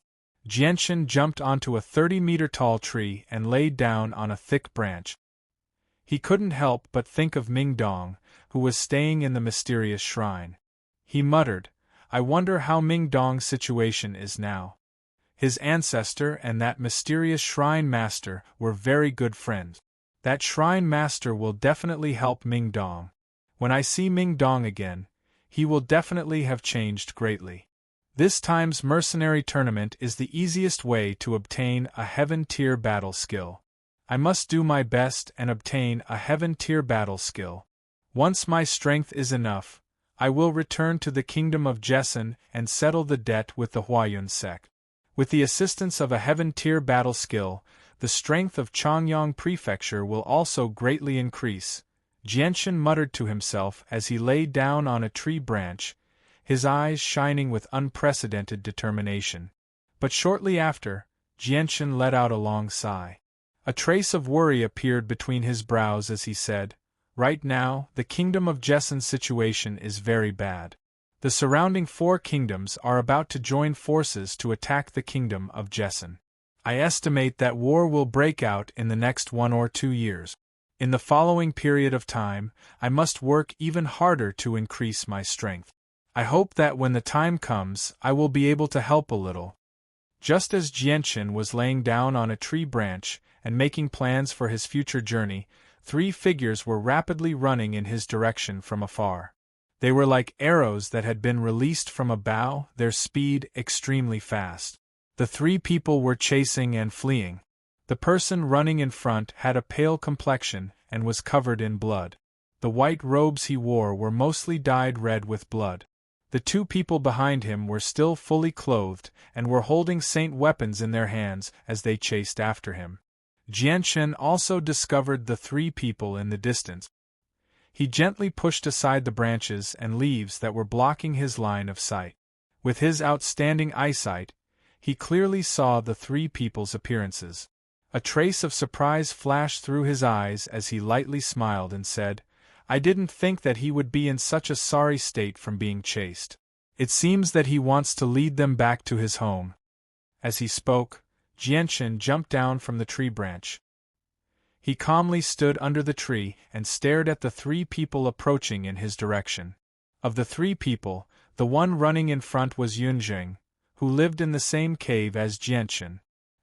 Jianshan jumped onto a 30-meter-tall tree and laid down on a thick branch. He couldn't help but think of Ming Dong, who was staying in the mysterious shrine. He muttered, "I wonder how Ming Dong's situation is now." His ancestor and that mysterious shrine master were very good friends. That shrine master will definitely help Ming Dong. When I see Ming Dong again, he will definitely have changed greatly. This time's mercenary tournament is the easiest way to obtain a heaven-tier battle skill. I must do my best and obtain a heaven-tier battle skill. Once my strength is enough, I will return to the kingdom of Jesson and settle the debt with the Huayun sect. With the assistance of a heaven-tier battle skill, the strength of Changyang Prefecture will also greatly increase, Jianshan muttered to himself as he lay down on a tree branch, his eyes shining with unprecedented determination. But shortly after, Jianshan let out a long sigh. A trace of worry appeared between his brows as he said, "Right now, the kingdom of Jesson's situation is very bad. The surrounding 4 kingdoms are about to join forces to attack the kingdom of Jesson. I estimate that war will break out in the next 1 or 2 years. In the following period of time, I must work even harder to increase my strength. I hope that when the time comes, I will be able to help a little." Just as Jianshan was laying down on a tree branch and making plans for his future journey, 3 figures were rapidly running in his direction from afar. They were like arrows that had been released from a bow, their speed extremely fast. The three people were chasing and fleeing. The person running in front had a pale complexion and was covered in blood. The white robes he wore were mostly dyed red with blood. The two people behind him were still fully clothed and were holding saint weapons in their hands as they chased after him. Jianshen also discovered the three people in the distance. He gently pushed aside the branches and leaves that were blocking his line of sight. With his outstanding eyesight, he clearly saw the three people's appearances. A trace of surprise flashed through his eyes as he lightly smiled and said, "I didn't think that he would be in such a sorry state from being chased. It seems that he wants to lead them back to his home." As he spoke, Jianshen jumped down from the tree branch. He calmly stood under the tree and stared at the three people approaching in his direction. Of the three people, the one running in front was Yunzheng, who lived in the same cave as Jianshen.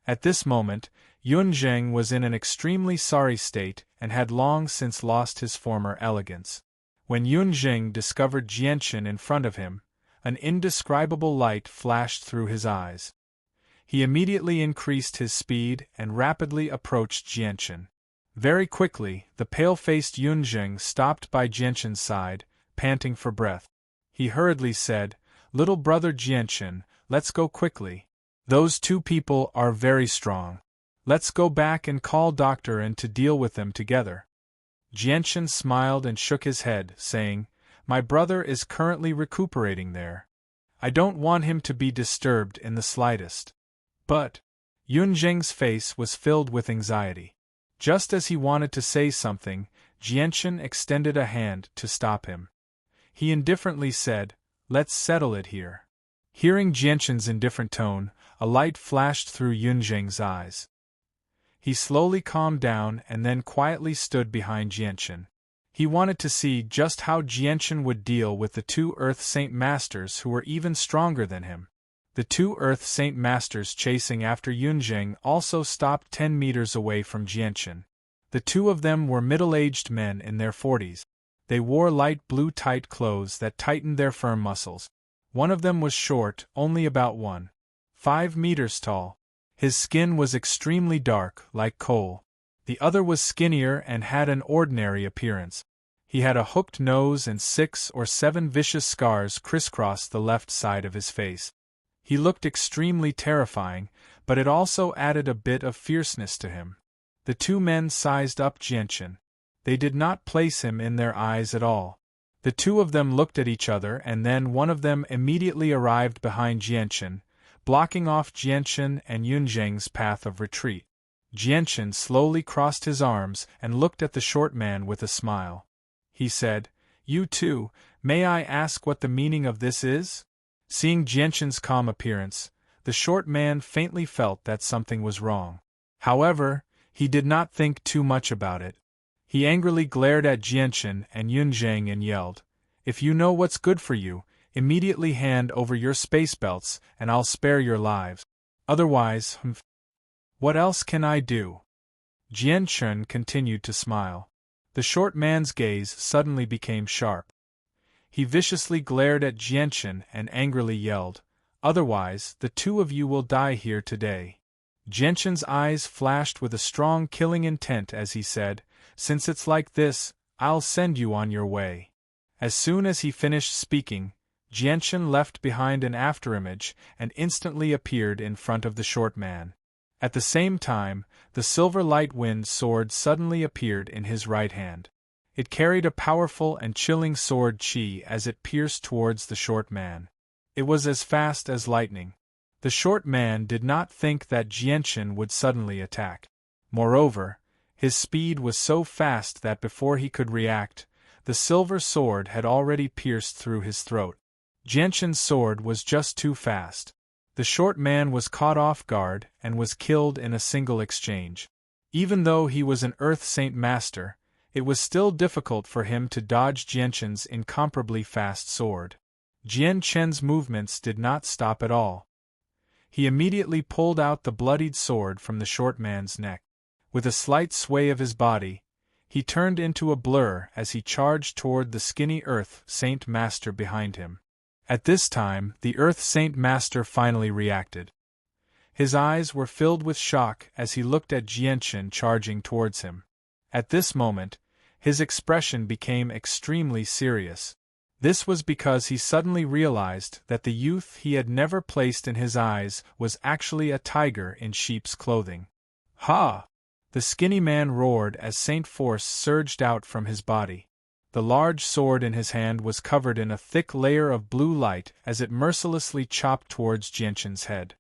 At this moment, Yunzheng was in an extremely sorry state and had long since lost his former elegance. When Yunzheng discovered Jianshen in front of him, an indescribable light flashed through his eyes. He immediately increased his speed and rapidly approached Jianshen. Very quickly, the pale-faced Yunzheng stopped by Jianshen's side, panting for breath. He hurriedly said, "Little brother Jianshen, let's go quickly. Those two people are very strong. Let's go back and call doctor and to deal with them together." Jianshen smiled and shook his head, saying, "My brother is currently recuperating there. I don't want him to be disturbed in the slightest." But Yunzheng's face was filled with anxiety. Just as he wanted to say something, Jianshen extended a hand to stop him. He indifferently said, "Let's settle it here." Hearing Jianshen's indifferent tone, a light flashed through Yunzheng's eyes. He slowly calmed down and then quietly stood behind Jianshen. He wanted to see just how Jianshen would deal with the two Earth Saint Masters who were even stronger than him. The two Earth Saint Masters chasing after Yunzheng also stopped 10 meters away from Jianshen. The two of them were middle-aged men in their 40s. They wore light blue tight clothes that tightened their firm muscles. One of them was short, only about 1.5 meters tall. His skin was extremely dark, like coal. The other was skinnier and had an ordinary appearance. He had a hooked nose and 6 or 7 vicious scars crisscrossed the left side of his face. He looked extremely terrifying, but it also added a bit of fierceness to him. The two men sized up Jianshen. They did not place him in their eyes at all. The two of them looked at each other and then one of them immediately arrived behind Jianshen, blocking off Jianshen and Yunzheng's path of retreat. Jianshen slowly crossed his arms and looked at the short man with a smile. He said, "You too, may I ask what the meaning of this is?" Seeing Jianshen's calm appearance, the short man faintly felt that something was wrong. However, he did not think too much about it. He angrily glared at Jianshen and Yunzheng and yelled, "If you know what's good for you, immediately hand over your space belts and I'll spare your lives. Otherwise, what else can I do?" Jianshen continued to smile. The short man's gaze suddenly became sharp. He viciously glared at Jianshen and angrily yelled, "Otherwise, the two of you will die here today." Jianshen's eyes flashed with a strong killing intent as he said, "Since it's like this, I'll send you on your way." As soon as he finished speaking, Jianshen left behind an afterimage and instantly appeared in front of the short man. At the same time, the silver light wind sword suddenly appeared in his right hand. It carried a powerful and chilling sword chi as it pierced towards the short man. It was as fast as lightning. The short man did not think that Jianshen would suddenly attack. Moreover, his speed was so fast that before he could react, the silver sword had already pierced through his throat. Jianshen's sword was just too fast. The short man was caught off guard and was killed in a single exchange. Even though he was an Earth Saint Master, it was still difficult for him to dodge Jianshen's incomparably fast sword. Jianshen's movements did not stop at all. He immediately pulled out the bloodied sword from the short man's neck. With a slight sway of his body, He turned into a blur as he charged toward the skinny Earth Saint Master behind him. At this time, the Earth Saint Master finally reacted. His eyes were filled with shock as he looked at Jianchen charging towards him. At this moment, his expression became extremely serious. This was because he suddenly realized that the youth he had never placed in his eyes was actually a tiger in sheep's clothing. Ha! The skinny man roared as Saint Force surged out from his body. The large sword in his hand was covered in a thick layer of blue light as it mercilessly chopped towards Jianchen's head.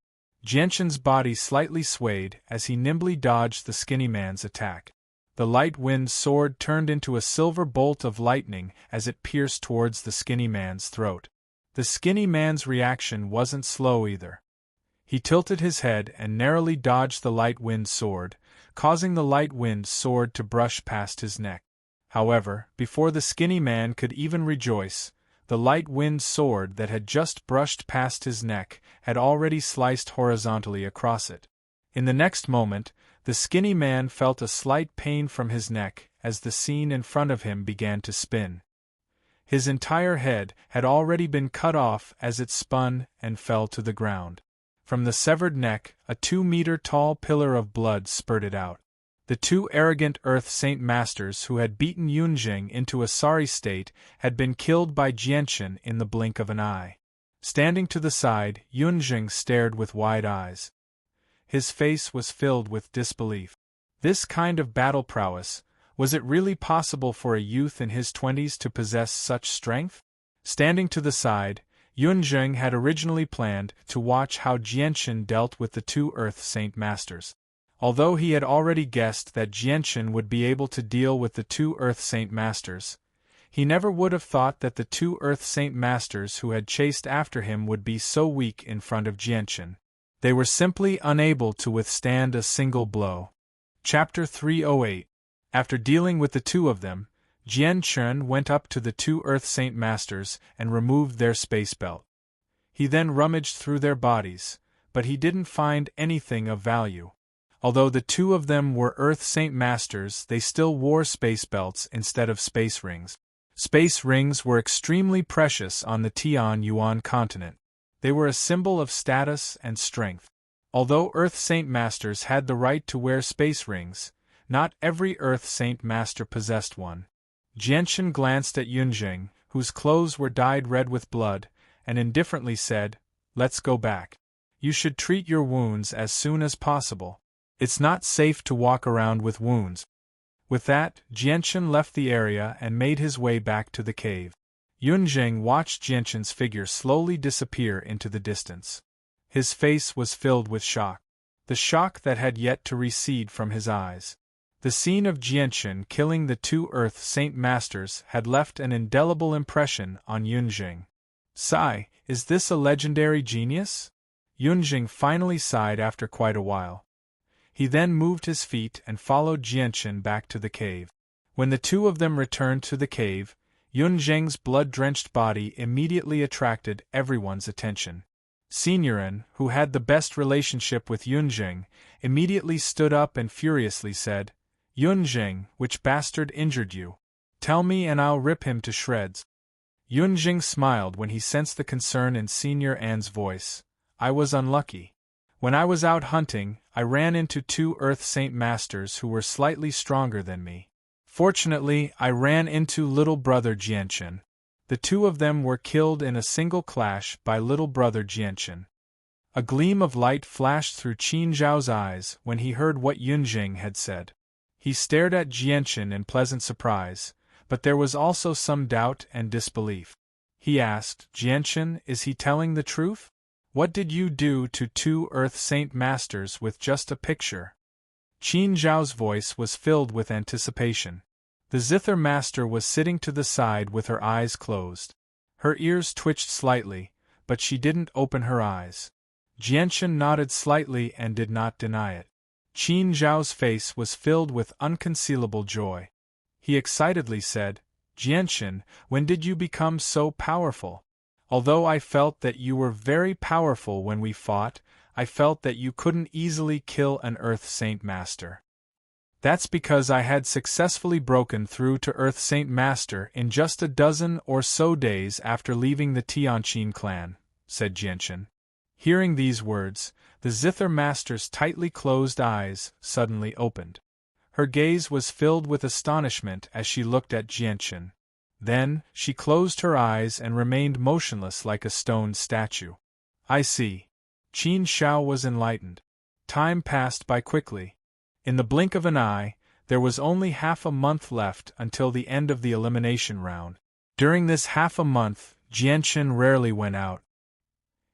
Jianchen's body slightly swayed as he nimbly dodged the skinny man's attack. The light-wind sword turned into a silver bolt of lightning as it pierced towards the skinny man's throat. The skinny man's reaction wasn't slow either. He tilted his head and narrowly dodged the light-wind sword, causing the light-wind sword to brush past his neck. However, before the skinny man could even rejoice, the light-wind sword that had just brushed past his neck had already sliced horizontally across it. In the next moment, the skinny man felt a slight pain from his neck as the scene in front of him began to spin. His entire head had already been cut off as it spun and fell to the ground. From the severed neck, a 2-meter-tall pillar of blood spurted out. The two arrogant Earth Saint Masters who had beaten Yunjing into a sorry state had been killed by Jianchen in the blink of an eye. Standing to the side, Yunjing stared with wide eyes. His face was filled with disbelief. This kind of battle prowess, was it really possible for a youth in his 20s to possess such strength? Standing to the side, Yunjing had originally planned to watch how Jianchen dealt with the two Earth Saint Masters. Although he had already guessed that Jianchen would be able to deal with the two Earth Saint Masters, he never would have thought that the two Earth Saint Masters who had chased after him would be so weak in front of Jianchen. They were simply unable to withstand a single blow. Chapter 308. After dealing with the two of them, Jianchen went up to the two Earth Saint Masters and removed their space belt. He then rummaged through their bodies, but he didn't find anything of value. Although the two of them were Earth Saint Masters, they still wore space belts instead of space rings. Space rings were extremely precious on the Tianyuan continent. They were a symbol of status and strength. Although Earth Saint Masters had the right to wear space rings, not every Earth Saint Master possessed one. Jianchen glanced at Yunjing, whose clothes were dyed red with blood, and indifferently said, "Let's go back. You should treat your wounds as soon as possible. It's not safe to walk around with wounds." With that, Jianchen left the area and made his way back to the cave. Yunjing watched Jianchen's figure slowly disappear into the distance. His face was filled with shock. The shock that had yet to recede from his eyes. The scene of Jianchen killing the two Earth Saint Masters had left an indelible impression on Yunjing. Sigh, is this a legendary genius? Yunjing finally sighed after quite a while. He then moved his feet and followed Jianchen back to the cave. When the two of them returned to the cave, Yunjing's blood-drenched body immediately attracted everyone's attention. Serene, who had the best relationship with Yunjing, immediately stood up and furiously said, "Yunjing, which bastard injured you? Tell me and I'll rip him to shreds." Yunjing smiled when he sensed the concern in Serene's voice. "I was unlucky. When I was out hunting, I ran into two Earth Saint Masters who were slightly stronger than me. Fortunately, I ran into little brother Jianchen. The two of them were killed in a single clash by little brother Jianchen." A gleam of light flashed through Qin Zhao's eyes when he heard what Yunjing had said. He stared at Jianchen in pleasant surprise, but there was also some doubt and disbelief. He asked, "Jianchen, is he telling the truth? What did you do to two Earth Saint Masters with just a picture?" Qin Zhao's voice was filled with anticipation. The Zither Master was sitting to the side with her eyes closed. Her ears twitched slightly, but she didn't open her eyes. Jianchen nodded slightly and did not deny it. Qin Zhao's face was filled with unconcealable joy. He excitedly said, "Jianchen, when did you become so powerful? Although I felt that you were very powerful when we fought, I felt that you couldn't easily kill an Earth Saint Master." That's because I had successfully broken through to Earth Saint Master in just a dozen or so days after leaving the Tianqin clan, said Jianchen. Hearing these words, the Zither Master's tightly closed eyes suddenly opened. Her gaze was filled with astonishment as she looked at Jianchen. Then, she closed her eyes and remained motionless like a stone statue. I see. Qin Shao was enlightened. Time passed by quickly. In the blink of an eye, there was only half a month left until the end of the elimination round. During this half a month, Jianchen rarely went out.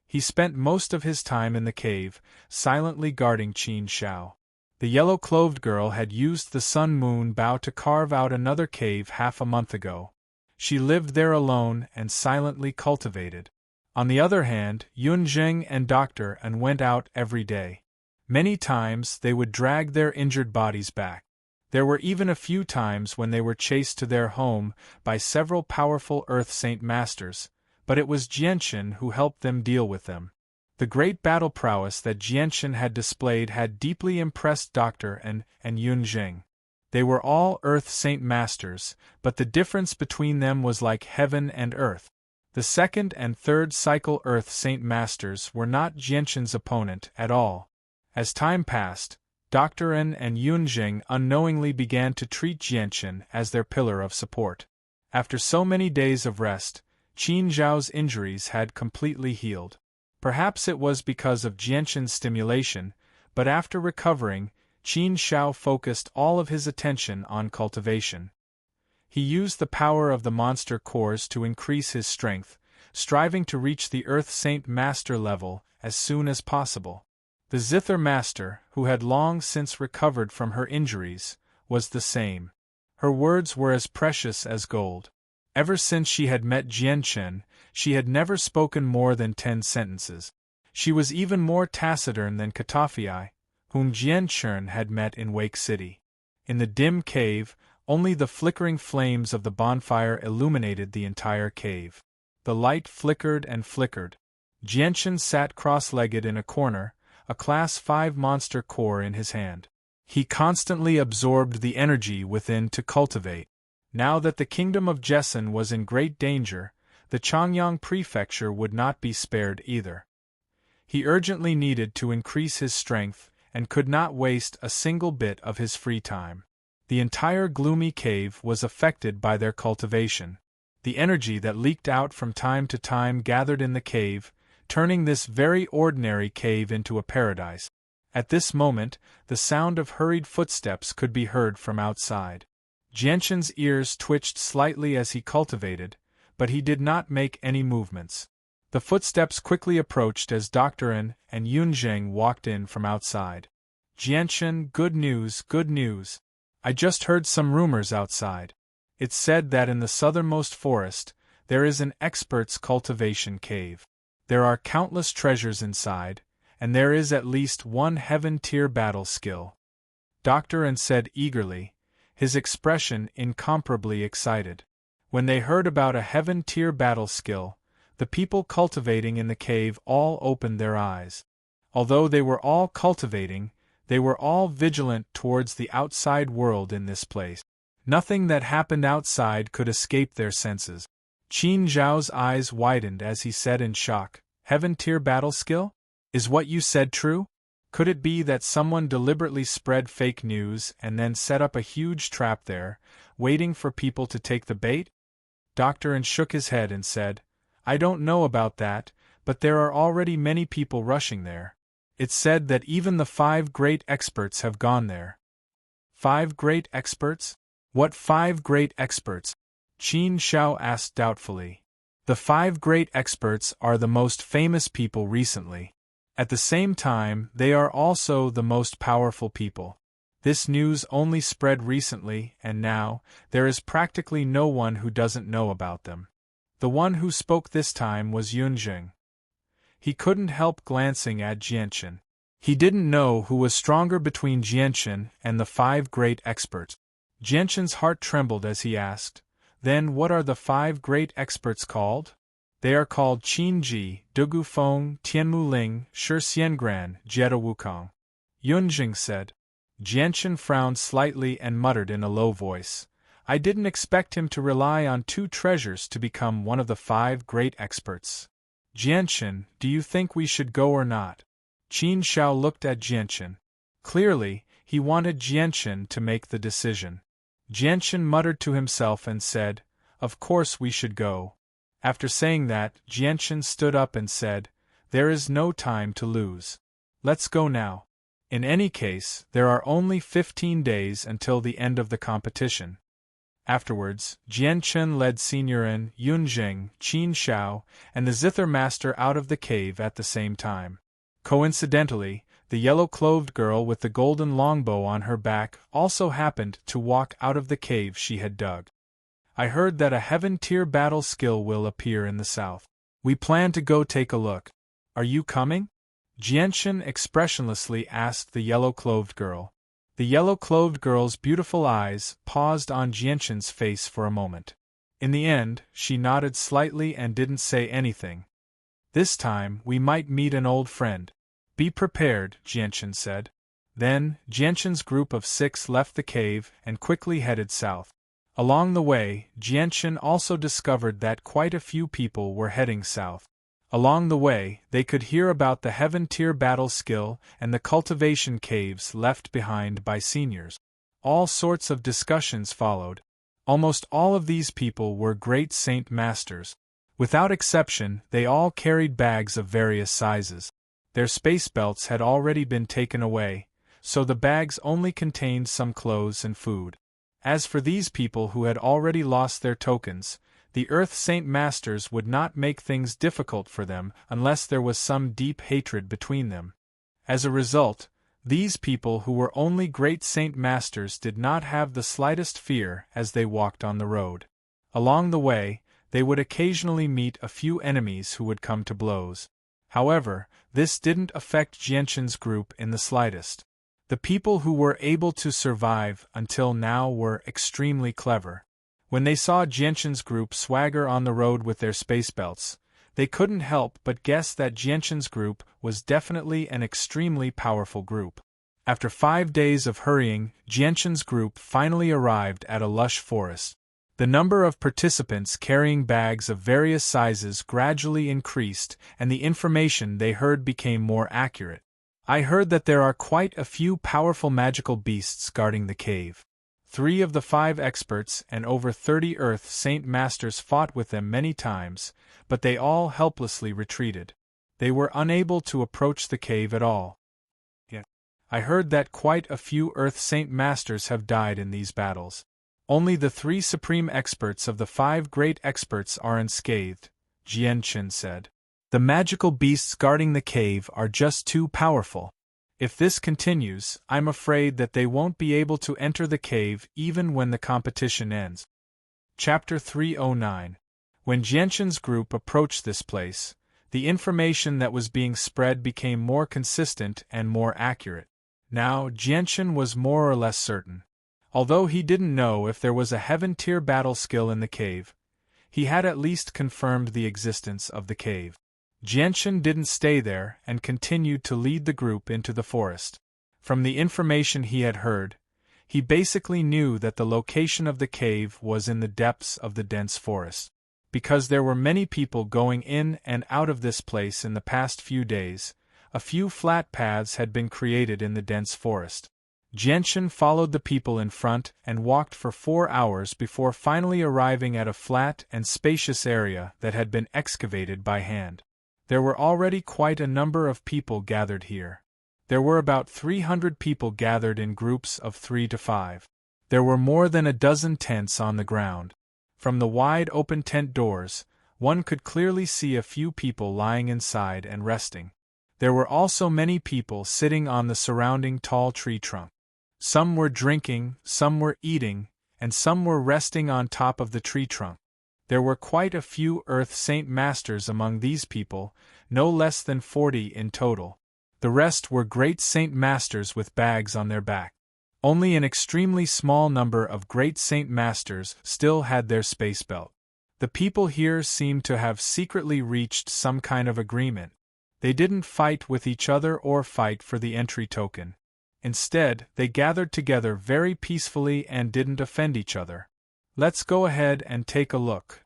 He spent most of his time in the cave, silently guarding Qin Shao. The yellow-cloved girl had used the sun-moon bow to carve out another cave half a month ago. She lived there alone and silently cultivated. On the other hand, Yunjing and Dr. An went out every day. Many times they would drag their injured bodies back. There were even a few times when they were chased to their home by several powerful Earth Saint Masters, but it was Jianchen who helped them deal with them. The great battle prowess that Jianchen had displayed had deeply impressed Dr. An and Yunjing. They were all Earth Saint Masters, but the difference between them was like heaven and earth. The second and third cycle Earth Saint Masters were not Jianchen's opponent at all. As time passed, Dr. An and Yunjing unknowingly began to treat Jianchen as their pillar of support. After so many days of rest, Qin Zhao's injuries had completely healed. Perhaps it was because of Jianchen's stimulation, but after recovering, Qin Shao focused all of his attention on cultivation. He used the power of the monster cores to increase his strength, striving to reach the Earth Saint Master level as soon as possible. The Zither Master, who had long since recovered from her injuries, was the same. Her words were as precious as gold. Ever since she had met Jianchen, she had never spoken more than 10 sentences. She was even more taciturn than Katafei, whom Jianchen had met in Wake City. In the dim cave, only the flickering flames of the bonfire illuminated the entire cave. The light flickered and flickered. Jianchen sat cross-legged in a corner, a Class 5 monster core in his hand. He constantly absorbed the energy within to cultivate. Now that the kingdom of Jessen was in great danger, the Changyang prefecture would not be spared either. He urgently needed to increase his strength and could not waste a single bit of his free time. The entire gloomy cave was affected by their cultivation. The energy that leaked out from time to time gathered in the cave, turning this very ordinary cave into a paradise. At this moment, the sound of hurried footsteps could be heard from outside. Jianchen's ears twitched slightly as he cultivated, but he did not make any movements. The footsteps quickly approached as Dr. An and Yunjing walked in from outside. Jianchen, good news, good news. I just heard some rumors outside. It's said that in the southernmost forest, there is an expert's cultivation cave. There are countless treasures inside, and there is at least one heaven-tier battle skill. Dr. An said eagerly, his expression incomparably excited. When they heard about a heaven-tier battle skill, the people cultivating in the cave all opened their eyes. Although they were all cultivating, they were all vigilant towards the outside world in this place. Nothing that happened outside could escape their senses. Qin Zhao's eyes widened as he said in shock, "Heaven-tier battle skill? Is what you said true? Could it be that someone deliberately spread fake news and then set up a huge trap there, waiting for people to take the bait?" Dr. An shook his head and said, "I don't know about that, but there are already many people rushing there. It's said that even the 5 great experts have gone there." 5 great experts? What 5 great experts? Qin Shao asked doubtfully. The 5 great experts are the most famous people recently. At the same time, they are also the most powerful people. This news only spread recently, and now, there is practically no one who doesn't know about them. The one who spoke this time was Yunjing. He couldn't help glancing at Jianchen. He didn't know who was stronger between Jianchen and the 5 great experts. Jianchen's heart trembled as he asked, "Then what are the 5 great experts called?" "They are called Qin Ji, Dugu Feng, Tianmu Ling, Shi Xiangran, Jetta Wukong," Yunjing said. Jianchen frowned slightly and muttered in a low voice, I didn't expect him to rely on 2 treasures to become one of the 5 great experts. Jianchen, do you think we should go or not? Qin Shao looked at Jianchen. Clearly, he wanted Jianchen to make the decision. Jianchen muttered to himself and said, Of course we should go. After saying that, Jianchen stood up and said, There is no time to lose. Let's go now. In any case, there are only 15 days until the end of the competition. Afterwards, Jianchen led Seniorin, Yunzheng, Qin Shao, and the Zither Master out of the cave at the same time. Coincidentally, the yellow-clothed girl with the golden longbow on her back also happened to walk out of the cave she had dug. I heard that a heaven-tier battle skill will appear in the south. We plan to go take a look. Are you coming? Jianchen expressionlessly asked the yellow-clothed girl. The yellow-clothed girl's beautiful eyes paused on Jianchen's face for a moment. In the end, she nodded slightly and didn't say anything. This time, we might meet an old friend. Be prepared, Jianchen said. Then, Jianchen's group of 6 left the cave and quickly headed south. Along the way, Jianchen also discovered that quite a few people were heading south. Along the way, they could hear about the heaven-tier battle skill and the cultivation caves left behind by seniors. All sorts of discussions followed. Almost all of these people were great saint masters. Without exception, they all carried bags of various sizes. Their space belts had already been taken away, so the bags only contained some clothes and food. As for these people who had already lost their tokens, the Earth Saint Masters would not make things difficult for them unless there was some deep hatred between them. As a result, these people who were only great Saint Masters did not have the slightest fear as they walked on the road. Along the way, they would occasionally meet a few enemies who would come to blows. However, this didn't affect Jianchen's group in the slightest. The people who were able to survive until now were extremely clever. When they saw Jianchen's group swagger on the road with their space belts, they couldn't help but guess that Jianchen's group was definitely an extremely powerful group. After 5 days of hurrying, Jianchen's group finally arrived at a lush forest. The number of participants carrying bags of various sizes gradually increased, and the information they heard became more accurate. I heard that there are quite a few powerful magical beasts guarding the cave. 3 of the 5 experts and over 30 Earth Saint Masters fought with them many times, but they all helplessly retreated. They were unable to approach the cave at all. Yet, I heard that quite a few Earth Saint Masters have died in these battles. Only the 3 supreme experts of the 5 great experts are unscathed, Jianchen said. The magical beasts guarding the cave are just too powerful. If this continues, I'm afraid that they won't be able to enter the cave even when the competition ends. Chapter 309. When Jianchen's group approached this place, the information that was being spread became more consistent and more accurate. Now, Jianchen was more or less certain. Although he didn't know if there was a heaven-tier battle skill in the cave, he had at least confirmed the existence of the cave. Jianchen didn't stay there and continued to lead the group into the forest. From the information he had heard, he basically knew that the location of the cave was in the depths of the dense forest. Because there were many people going in and out of this place in the past few days, a few flat paths had been created in the dense forest. Jianchen followed the people in front and walked for 4 hours before finally arriving at a flat and spacious area that had been excavated by hand. There were already quite a number of people gathered here. There were about 300 people gathered in groups of 3 to 5. There were more than a dozen tents on the ground. From the wide open tent doors, one could clearly see a few people lying inside and resting. There were also many people sitting on the surrounding tall tree trunk. Some were drinking, some were eating, and some were resting on top of the tree trunk. There were quite a few Earth Saint Masters among these people, no less than 40 in total. The rest were great Saint Masters with bags on their back. Only an extremely small number of great Saint Masters still had their space belt. The people here seemed to have secretly reached some kind of agreement. They didn't fight with each other or fight for the entry token. Instead, they gathered together very peacefully and didn't offend each other. "Let's go ahead and take a look,"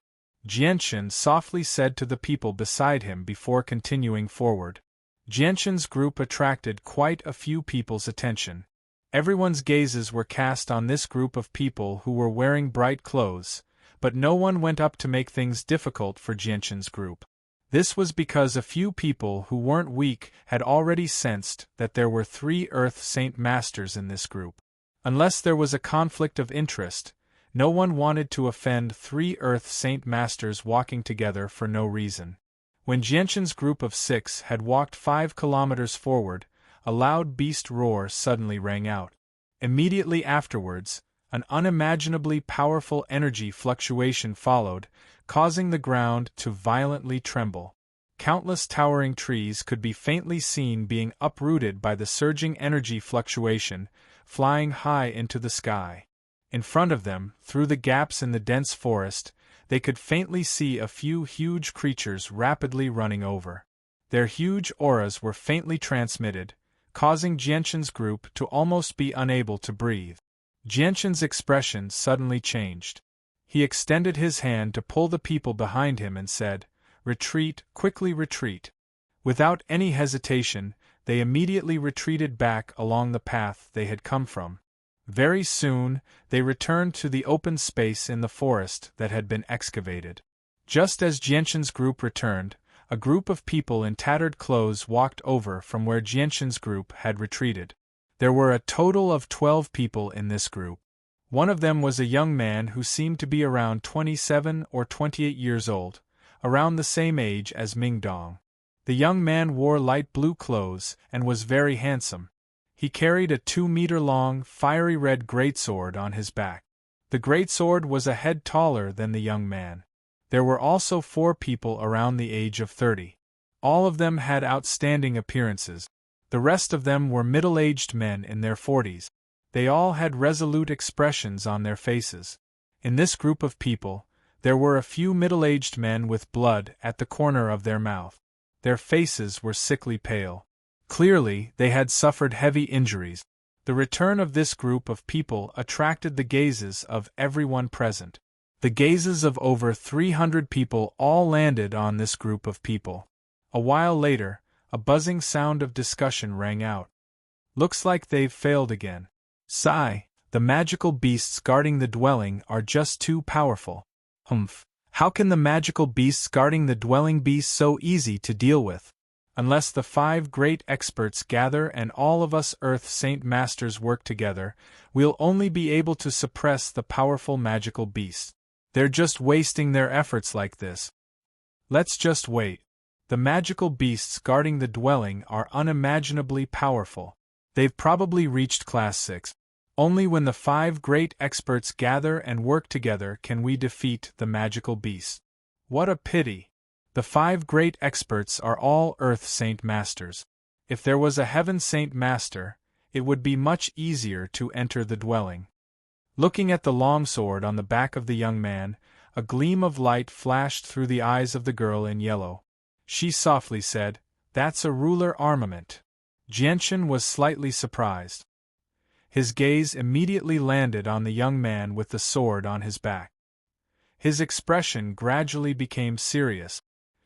Jianshan softly said to the people beside him before continuing forward. Jianshan's group attracted quite a few people's attention. Everyone's gazes were cast on this group of people who were wearing bright clothes, but no one went up to make things difficult for Jianshan's group. This was because a few people who weren't weak had already sensed that there were 3 Earth Saint Masters in this group. Unless there was a conflict of interest, no one wanted to offend 3 Earth Saint Masters walking together for no reason. When Jianshan's group of 6 had walked 5 kilometers forward, a loud beast roar suddenly rang out. Immediately afterwards, an unimaginably powerful energy fluctuation followed, causing the ground to violently tremble. Countless towering trees could be faintly seen being uprooted by the surging energy fluctuation, flying high into the sky. In front of them, through the gaps in the dense forest, they could faintly see a few huge creatures rapidly running over. Their huge auras were faintly transmitted, causing Jianshan's group to almost be unable to breathe. Jianshan's expression suddenly changed. He extended his hand to pull the people behind him and said, "Retreat, quickly retreat." Without any hesitation, they immediately retreated back along the path they had come from. Very soon, they returned to the open space in the forest that had been excavated. Just as Jianshan's group returned, a group of people in tattered clothes walked over from where Jianshan's group had retreated. There were a total of 12 people in this group. One of them was a young man who seemed to be around 27 or 28 years old, around the same age as Ming Dong. The young man wore light blue clothes and was very handsome. He carried a 2-meter-long, fiery red greatsword on his back. The greatsword was a head taller than the young man. There were also 4 people around the age of 30. All of them had outstanding appearances. The rest of them were middle-aged men in their 40s. They all had resolute expressions on their faces. In this group of people, there were a few middle-aged men with blood at the corner of their mouth. Their faces were sickly pale. Clearly, they had suffered heavy injuries. The return of this group of people attracted the gazes of everyone present. The gazes of over 300 people all landed on this group of people. A while later, a buzzing sound of discussion rang out. "Looks like they've failed again. Sigh, the magical beasts guarding the dwelling are just too powerful. Humph, how can the magical beasts guarding the dwelling be so easy to deal with? Unless the 5 great experts gather and all of us Earth Saint Masters work together, we'll only be able to suppress the powerful magical beasts. They're just wasting their efforts like this. Let's just wait. The magical beasts guarding the dwelling are unimaginably powerful. They've probably reached Class 6. Only when the 5 great experts gather and work together can we defeat the magical beasts. What a pity! The 5 great experts are all Earth Saint Masters. If there was a Heaven Saint Master, it would be much easier to enter the dwelling." Looking at the longsword on the back of the young man, a gleam of light flashed through the eyes of the girl in yellow. She softly said, "That's a ruler armament." Jianshan was slightly surprised. His gaze immediately landed on the young man with the sword on his back. His expression gradually became serious.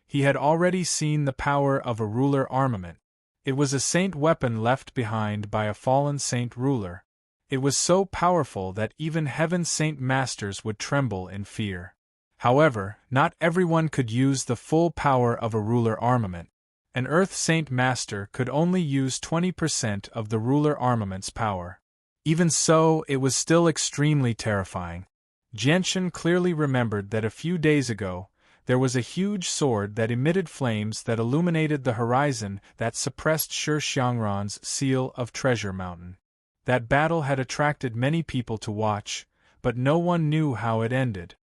He had already seen the power of a ruler armament. It was a saint weapon left behind by a fallen saint ruler. It was so powerful that even Heaven Saint Masters would tremble in fear. However, not everyone could use the full power of a ruler armament. An Earth Saint Master could only use 20% of the ruler armament's power. Even so, it was still extremely terrifying. Jianshan clearly remembered that a few days ago, there was a huge sword that emitted flames that illuminated the horizon that suppressed Shi Xiangran's seal of Treasure Mountain. That battle had attracted many people to watch, but no one knew how it ended.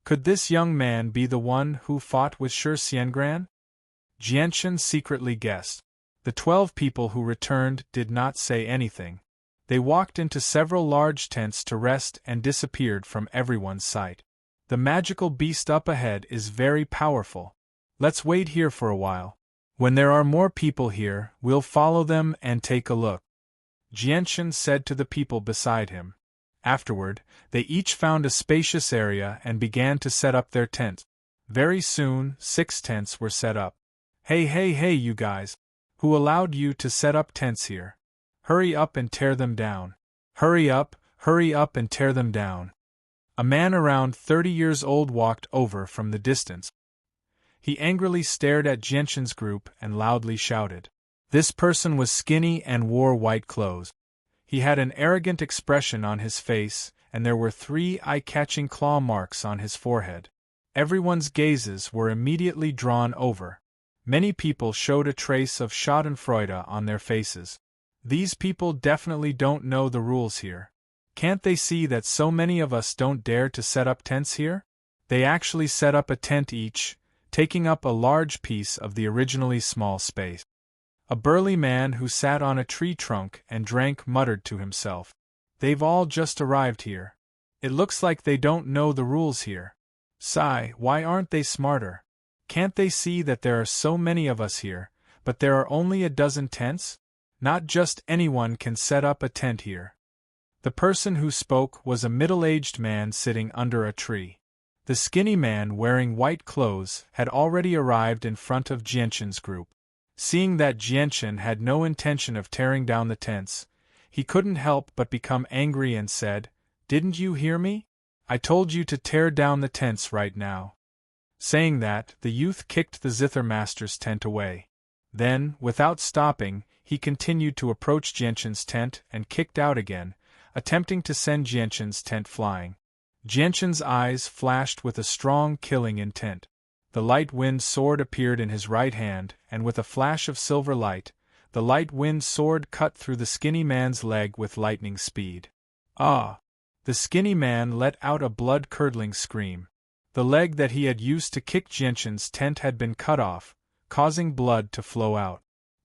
Could this young man be the one who fought with Shi Xiangran? Jianshan secretly guessed. The 12 people who returned did not say anything. They walked into several large tents to rest and disappeared from everyone's sight. The magical beast up ahead is very powerful. Let's wait here for a while. When there are more people here, we'll follow them and take a look. Jianchen said to the people beside him. Afterward, they each found a spacious area and began to set up their tents. Very soon, 6 tents were set up. Hey, hey, hey, you guys! Who allowed you to set up tents here? Hurry up and tear them down. Hurry up and tear them down. A man around 30 years old walked over from the distance. He angrily stared at Jianchen's group and loudly shouted. This person was skinny and wore white clothes. He had an arrogant expression on his face, and there were 3 eye-catching claw marks on his forehead. Everyone's gazes were immediately drawn over. Many people showed a trace of schadenfreude on their faces. These people definitely don't know the rules here. Can't they see that so many of us don't dare to set up tents here? They actually set up a tent each, taking up a large piece of the originally small space. A burly man who sat on a tree trunk and drank muttered to himself. They've all just arrived here. It looks like they don't know the rules here. Sigh, why aren't they smarter? Can't they see that there are so many of us here, but there are only a dozen tents? Not just anyone can set up a tent here. The person who spoke was a middle-aged man sitting under a tree. The skinny man wearing white clothes had already arrived in front of Jianchen's group. Seeing that Jianchen had no intention of tearing down the tents, he couldn't help but become angry and said, "Didn't you hear me? I told you to tear down the tents right now." Saying that, the youth kicked the zither master's tent away. Then, without stopping, he continued to approach Jianchen's tent and kicked out again, attempting to send Jianchen's tent flying. Jianchen's eyes flashed with a strong killing intent. The light wind sword appeared in his right hand, and with a flash of silver light, the light wind sword cut through the skinny man's leg with lightning speed. Ah! The skinny man let out a blood-curdling scream. The leg that he had used to kick Jianchen's tent had been cut off, causing blood to flow out.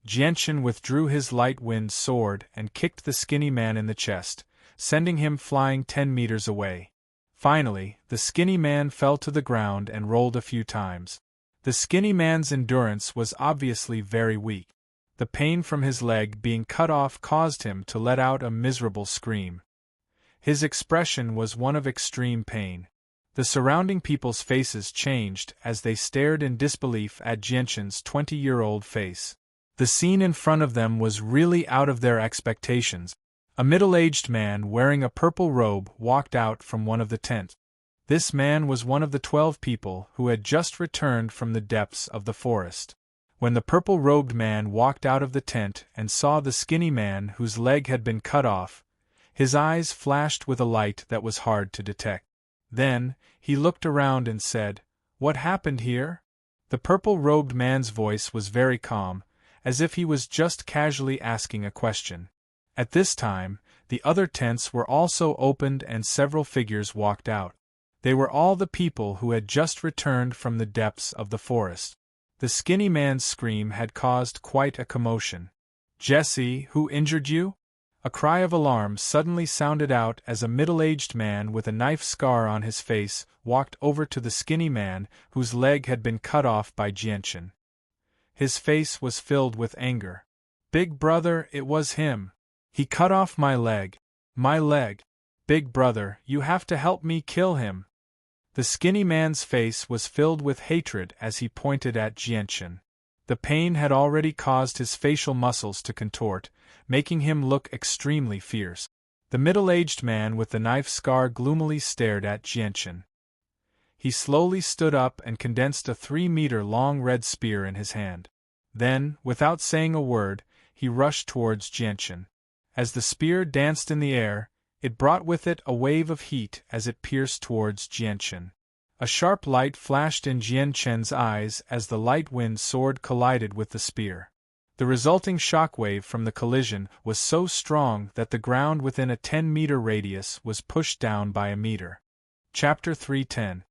Jianchen withdrew his light wind sword and kicked the skinny man in the chest, sending him flying 10 meters away. Finally, the skinny man fell to the ground and rolled a few times. The skinny man's endurance was obviously very weak. The pain from his leg being cut off caused him to let out a miserable scream. His expression was one of extreme pain. The surrounding people's faces changed as they stared in disbelief at Jianchen's 20-year-old face. The scene in front of them was really out of their expectations. A middle-aged man wearing a purple robe walked out from one of the tents. This man was one of the 12 people who had just returned from the depths of the forest. When the purple-robed man walked out of the tent and saw the skinny man whose leg had been cut off, his eyes flashed with a light that was hard to detect. Then, he looked around and said, "What happened here?" The purple-robed man's voice was very calm, as if he was just casually asking a question. At this time, the other tents were also opened and several figures walked out. They were all the people who had just returned from the depths of the forest. The skinny man's scream had caused quite a commotion. "Jesse, who injured you?" A cry of alarm suddenly sounded out as a middle-aged man with a knife scar on his face walked over to the skinny man whose leg had been cut off by Jianchen. His face was filled with anger. "Big brother, it was him. He cut off my leg. My leg. Big brother, you have to help me kill him." The skinny man's face was filled with hatred as he pointed at Jianchen. The pain had already caused his facial muscles to contort, making him look extremely fierce. The middle-aged man with the knife scar gloomily stared at Jianchen. He slowly stood up and condensed a 3-meter-long red spear in his hand. Then, without saying a word, he rushed towards Jianchen. As the spear danced in the air, it brought with it a wave of heat as it pierced towards Jianchen. A sharp light flashed in Jianchen's eyes as the light wind sword collided with the spear. The resulting shockwave from the collision was so strong that the ground within a 10-meter radius was pushed down by a meter. Chapter 310.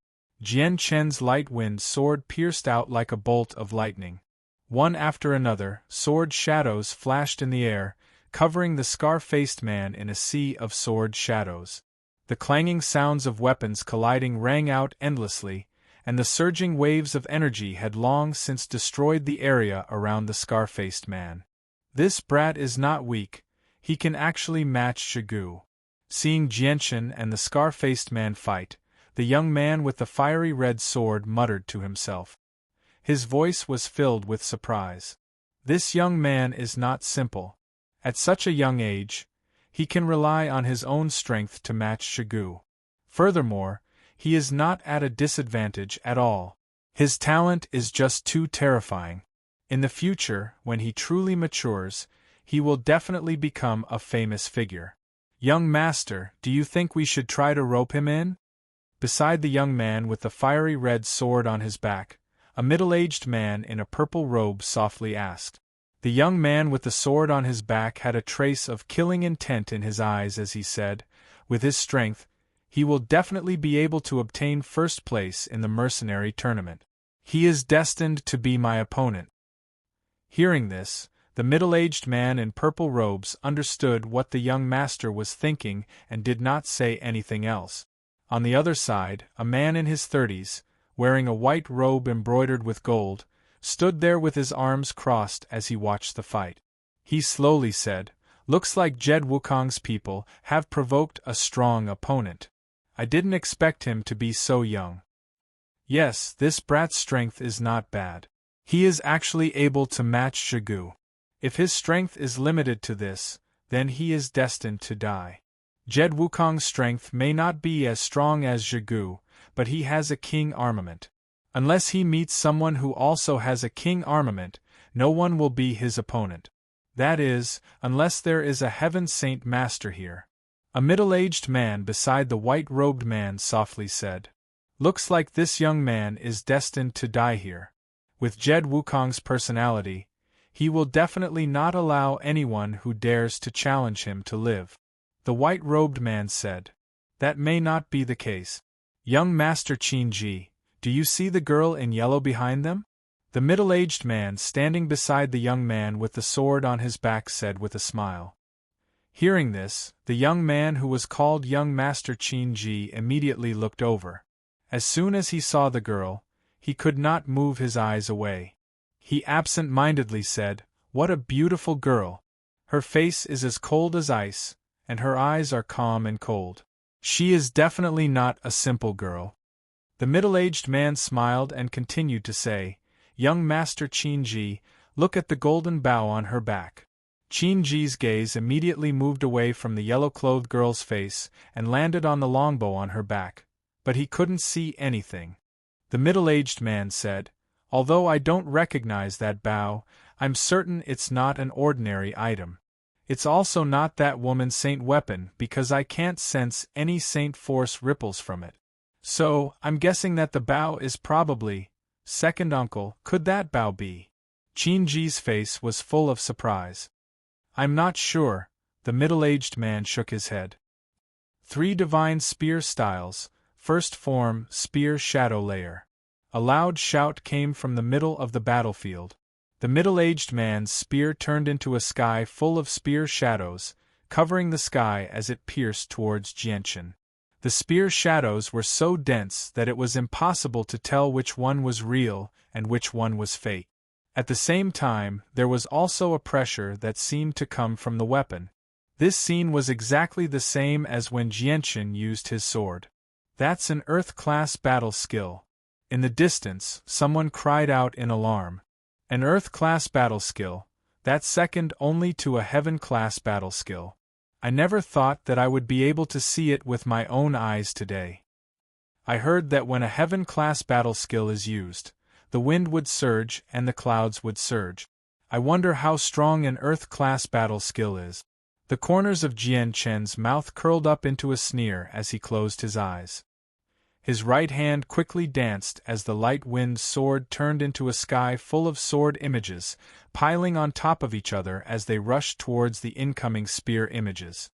Jianchen's light wind sword pierced out like a bolt of lightning. One after another, sword shadows flashed in the air, covering the scar-faced man in a sea of sword shadows. The clanging sounds of weapons colliding rang out endlessly, and the surging waves of energy had long since destroyed the area around the scar-faced man. "This brat is not weak. he can actually match Zhigu. Seeing Jianchen and the scar-faced man fight, the young man with the fiery red sword muttered to himself. His voice was filled with surprise. This young man is not simple. At such a young age, he can rely on his own strength to match Zhigu. Furthermore, he is not at a disadvantage at all. His talent is just too terrifying. In the future, when he truly matures, he will definitely become a famous figure. Young master, do you think we should try to rope him in? Beside the young man with the fiery red sword on his back, a middle-aged man in a purple robe softly asked. The young man with the sword on his back had a trace of killing intent in his eyes as he said, with his strength, he will definitely be able to obtain first place in the mercenary tournament. He is destined to be my opponent. Hearing this, the middle-aged man in purple robes understood what the young master was thinking and did not say anything else. On the other side, a man in his 30s, wearing a white robe embroidered with gold, stood there with his arms crossed as he watched the fight. He slowly said, "Looks like Jed Wukong's people have provoked a strong opponent. I didn't expect him to be so young. Yes, this brat's strength is not bad. He is actually able to match Zhigu. If his strength is limited to this, then he is destined to die. Jed Wukong's strength may not be as strong as Zhigu, but he has a king armament. Unless he meets someone who also has a king armament, no one will be his opponent. That is, unless there is a heaven saint master here." A middle-aged man beside the white-robed man softly said, "Looks like this young man is destined to die here. With Jed Wukong's personality, he will definitely not allow anyone who dares to challenge him to live." The white-robed man said, "That may not be the case. Young Master Qin Ji, do you see the girl in yellow behind them?" The middle-aged man standing beside the young man with the sword on his back said with a smile. Hearing this, the young man who was called Young Master Qin Ji immediately looked over. As soon as he saw the girl, he could not move his eyes away. He absent-mindedly said, "What a beautiful girl! Her face is as cold as ice, and her eyes are calm and cold. She is definitely not a simple girl." The middle-aged man smiled and continued to say, "Young Master Qin Ji, look at the golden bow on her back." Qin Ji's gaze immediately moved away from the yellow-clothed girl's face and landed on the longbow on her back, but he couldn't see anything. The middle-aged man said, "Although I don't recognize that bow, I'm certain it's not an ordinary item. It's also not that woman's saint weapon because I can't sense any saint force ripples from it. So, I'm guessing that the bow is probably, second uncle, could that bow be?" Qin Ji's face was full of surprise. "I'm not sure," the middle-aged man shook his head. 3 divine spear styles, first form, spear shadow layer. A loud shout came from the middle of the battlefield. The middle-aged man's spear turned into a sky full of spear shadows, covering the sky as it pierced towards Jianchen. The spear shadows were so dense that it was impossible to tell which one was real and which one was fake. At the same time, there was also a pressure that seemed to come from the weapon. This scene was exactly the same as when Jianchen used his sword. "That's an Earth-class battle skill." In the distance, someone cried out in alarm. An Earth-class battle skill, that's second only to a Heaven-class battle skill. I never thought that I would be able to see it with my own eyes today. I heard that when a Heaven-class battle skill is used, the wind would surge and the clouds would surge. I wonder how strong an Earth-class battle skill is. The corners of Jianchen's mouth curled up into a sneer as he closed his eyes. His right hand quickly danced as the light-wind sword turned into a sky full of sword images, piling on top of each other as they rushed towards the incoming spear images.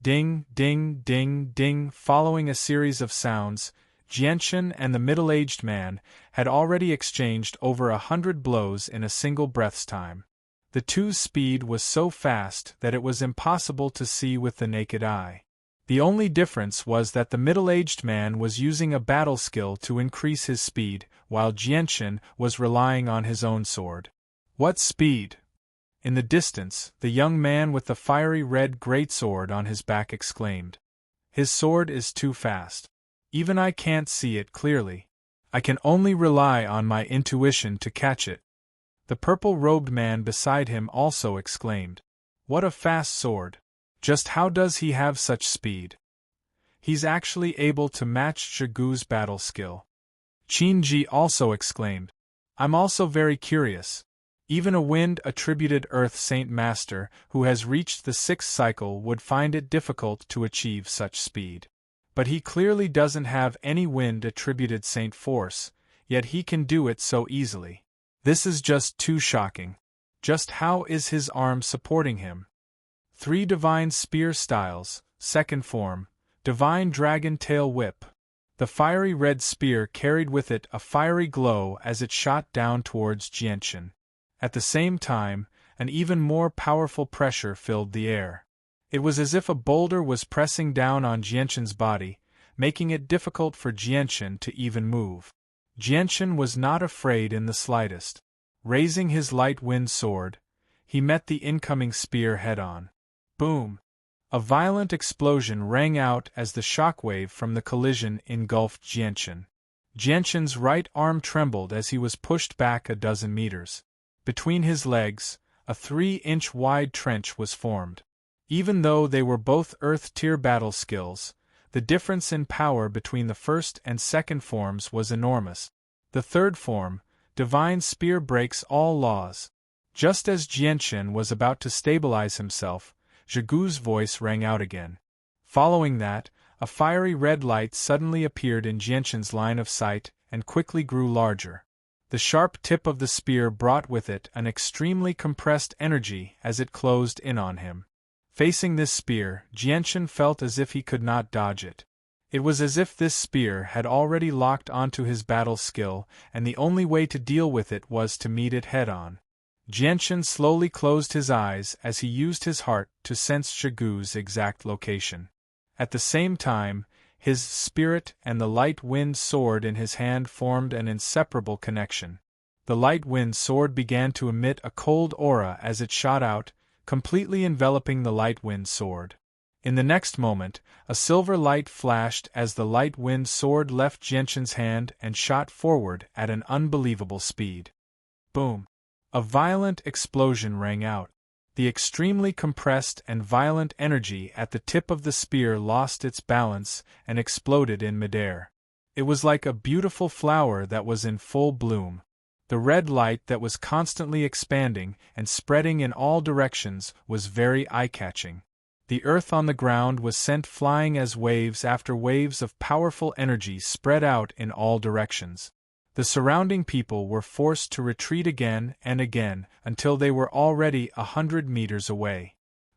Ding, ding, ding, ding. Following a series of sounds, Jianchen and the middle-aged man had already exchanged over 100 blows in a single breath's time. The two's speed was so fast that it was impossible to see with the naked eye. The only difference was that the middle-aged man was using a battle skill to increase his speed, while Jianchen was relying on his own sword. "What speed?" In the distance, the young man with the fiery red greatsword on his back exclaimed, "His sword is too fast. Even I can't see it clearly. I can only rely on my intuition to catch it." The purple-robed man beside him also exclaimed, "What a fast sword! Just how does he have such speed? He's actually able to match Zhigu's battle skill." Qin also exclaimed, "I'm also very curious. Even a wind-attributed Earth Saint Master who has reached the 6th cycle would find it difficult to achieve such speed. But he clearly doesn't have any wind-attributed Saint Force, yet he can do it so easily. This is just too shocking. Just how is his arm supporting him?" 3 Divine Spear Styles, Second Form, Divine Dragon Tail Whip. The fiery red spear carried with it a fiery glow as it shot down towards Jianchen. At the same time, an even more powerful pressure filled the air. It was as if a boulder was pressing down on Jianchen's body, making it difficult for Jianchen to even move. Jianchen was not afraid in the slightest. Raising his light wind sword, he met the incoming spear head-on. Boom! A violent explosion rang out as the shockwave from the collision engulfed Jianchen. Jianchen's right arm trembled as he was pushed back a dozen meters. Between his legs, a 3-inch wide trench was formed. Even though they were both Earth-tier battle skills, the difference in power between the first and second forms was enormous. The third form, Divine Spear, breaks all laws. Just as Jianchen was about to stabilize himself, Zhigu's voice rang out again. Following that, a fiery red light suddenly appeared in Jianchen's line of sight and quickly grew larger. The sharp tip of the spear brought with it an extremely compressed energy as it closed in on him. Facing this spear, Jianchen felt as if he could not dodge it. It was as if this spear had already locked onto his battle skill, and the only way to deal with it was to meet it head-on. Jianchen slowly closed his eyes as he used his heart to sense Zhigu's exact location. At the same time, his spirit and the light wind sword in his hand formed an inseparable connection. The light wind sword began to emit a cold aura as it shot out, completely enveloping the light wind sword. In the next moment, a silver light flashed as the light wind sword left Jianchen's hand and shot forward at an unbelievable speed. Boom! A violent explosion rang out. The extremely compressed and violent energy at the tip of the spear lost its balance and exploded in midair. It was like a beautiful flower that was in full bloom. The red light that was constantly expanding and spreading in all directions was very eye-catching. The earth on the ground was sent flying as waves after waves of powerful energy spread out in all directions. The surrounding people were forced to retreat again and again until they were already 100 meters away.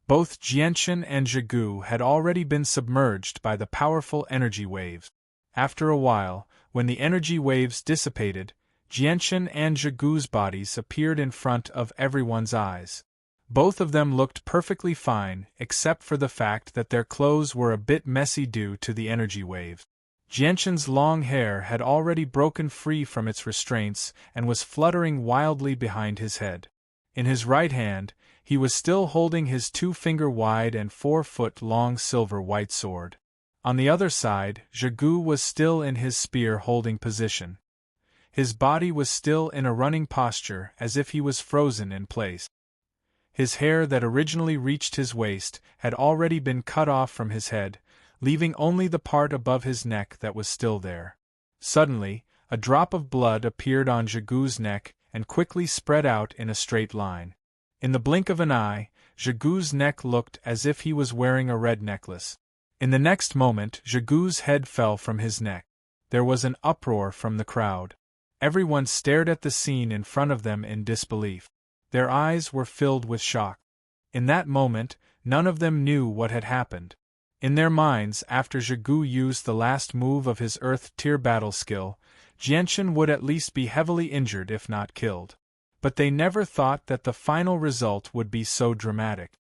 Both Jianchen and Zhigu had already been submerged by the powerful energy waves. After a while, when the energy waves dissipated, Jianchen and Zhigu's bodies appeared in front of everyone's eyes. Both of them looked perfectly fine except for the fact that their clothes were a bit messy due to the energy waves. Jianchen's long hair had already broken free from its restraints and was fluttering wildly behind his head. In his right hand, he was still holding his 2-finger-wide and 4-foot-long silver-white sword. On the other side, Zhigu was still in his spear-holding position. His body was still in a running posture as if he was frozen in place. His hair that originally reached his waist had already been cut off from his head, leaving only the part above his neck that was still there. Suddenly, a drop of blood appeared on Zhigu's neck and quickly spread out in a straight line. In the blink of an eye, Zhigu's neck looked as if he was wearing a red necklace. In the next moment, Zhigu's head fell from his neck. There was an uproar from the crowd. Everyone stared at the scene in front of them in disbelief. Their eyes were filled with shock. In that moment, none of them knew what had happened. In their minds, after Zhigu used the last move of his Earth-tier battle skill, Jianchen would at least be heavily injured if not killed. But they never thought that the final result would be so dramatic.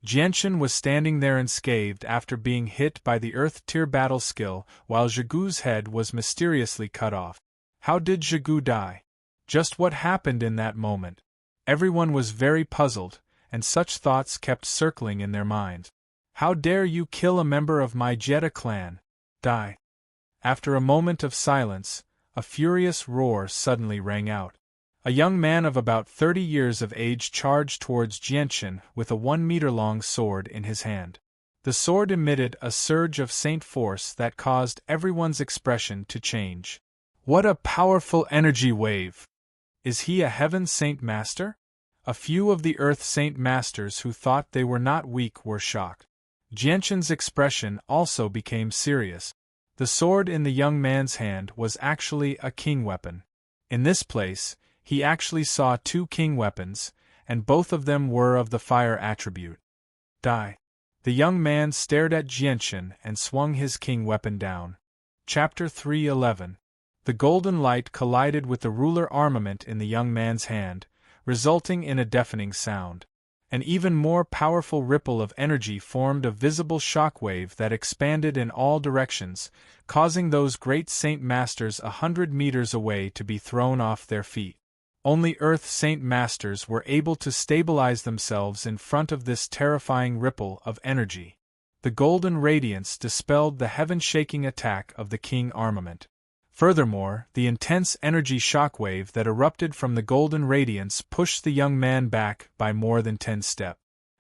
Jianchen was standing there unscathed after being hit by the Earth-tier battle skill, while Zhigu's head was mysteriously cut off. How did Zhigu die? Just what happened in that moment? Everyone was very puzzled, and such thoughts kept circling in their minds. How dare you kill a member of my Jeddah clan? Die! After a moment of silence, a furious roar suddenly rang out. A young man of about 30 years of age charged towards Jianchen with a 1-meter-long sword in his hand. The sword emitted a surge of saint force that caused everyone's expression to change. What a powerful energy wave! Is he a heaven saint master? A few of the earth saint masters who thought they were not weak were shocked. Jianchen's expression also became serious. The sword in the young man's hand was actually a king weapon. In this place, he actually saw 2 king weapons, and both of them were of the fire attribute. Die! The young man stared at Jianchen and swung his king weapon down. Chapter 3:11. The golden light collided with the ruler armament in the young man's hand, resulting in a deafening sound. An even more powerful ripple of energy formed a visible shockwave that expanded in all directions, causing those great saint masters 100 meters away to be thrown off their feet. Only Earth Saint Masters were able to stabilize themselves in front of this terrifying ripple of energy. The golden radiance dispelled the heaven-shaking attack of the king armament. Furthermore, the intense energy shockwave that erupted from the golden radiance pushed the young man back by more than 10 steps.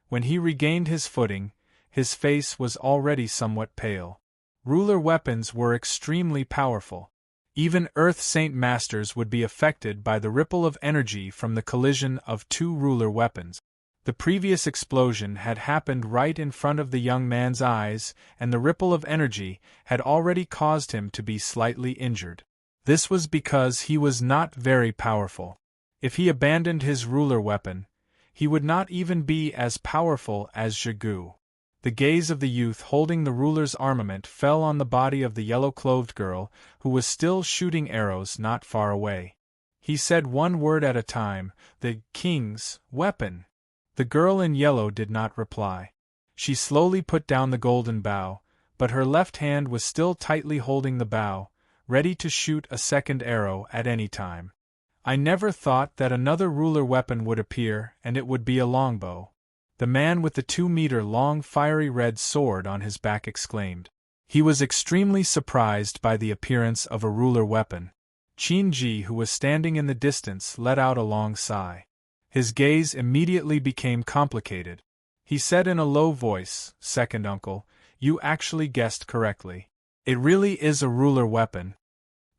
When he regained his footing, his face was already somewhat pale. Ruler weapons were extremely powerful. Even Earth Saint Masters would be affected by the ripple of energy from the collision of 2 ruler weapons. The previous explosion had happened right in front of the young man's eyes, and the ripple of energy had already caused him to be slightly injured. This was because he was not very powerful. If he abandoned his ruler weapon, he would not even be as powerful as Zhigu. The gaze of the youth holding the ruler's armament fell on the body of the yellow-clothed girl, who was still shooting arrows not far away. He said one word at a time, "The king's weapon." The girl in yellow did not reply. She slowly put down the golden bow, but her left hand was still tightly holding the bow, ready to shoot a second arrow at any time. I never thought that another ruler weapon would appear, and it would be a longbow. The man with the 2-meter-long fiery red sword on his back exclaimed. He was extremely surprised by the appearance of a ruler weapon. Qin Ji, who was standing in the distance, let out a long sigh. His gaze immediately became complicated. He said in a low voice, "Second uncle, you actually guessed correctly. It really is a ruler weapon."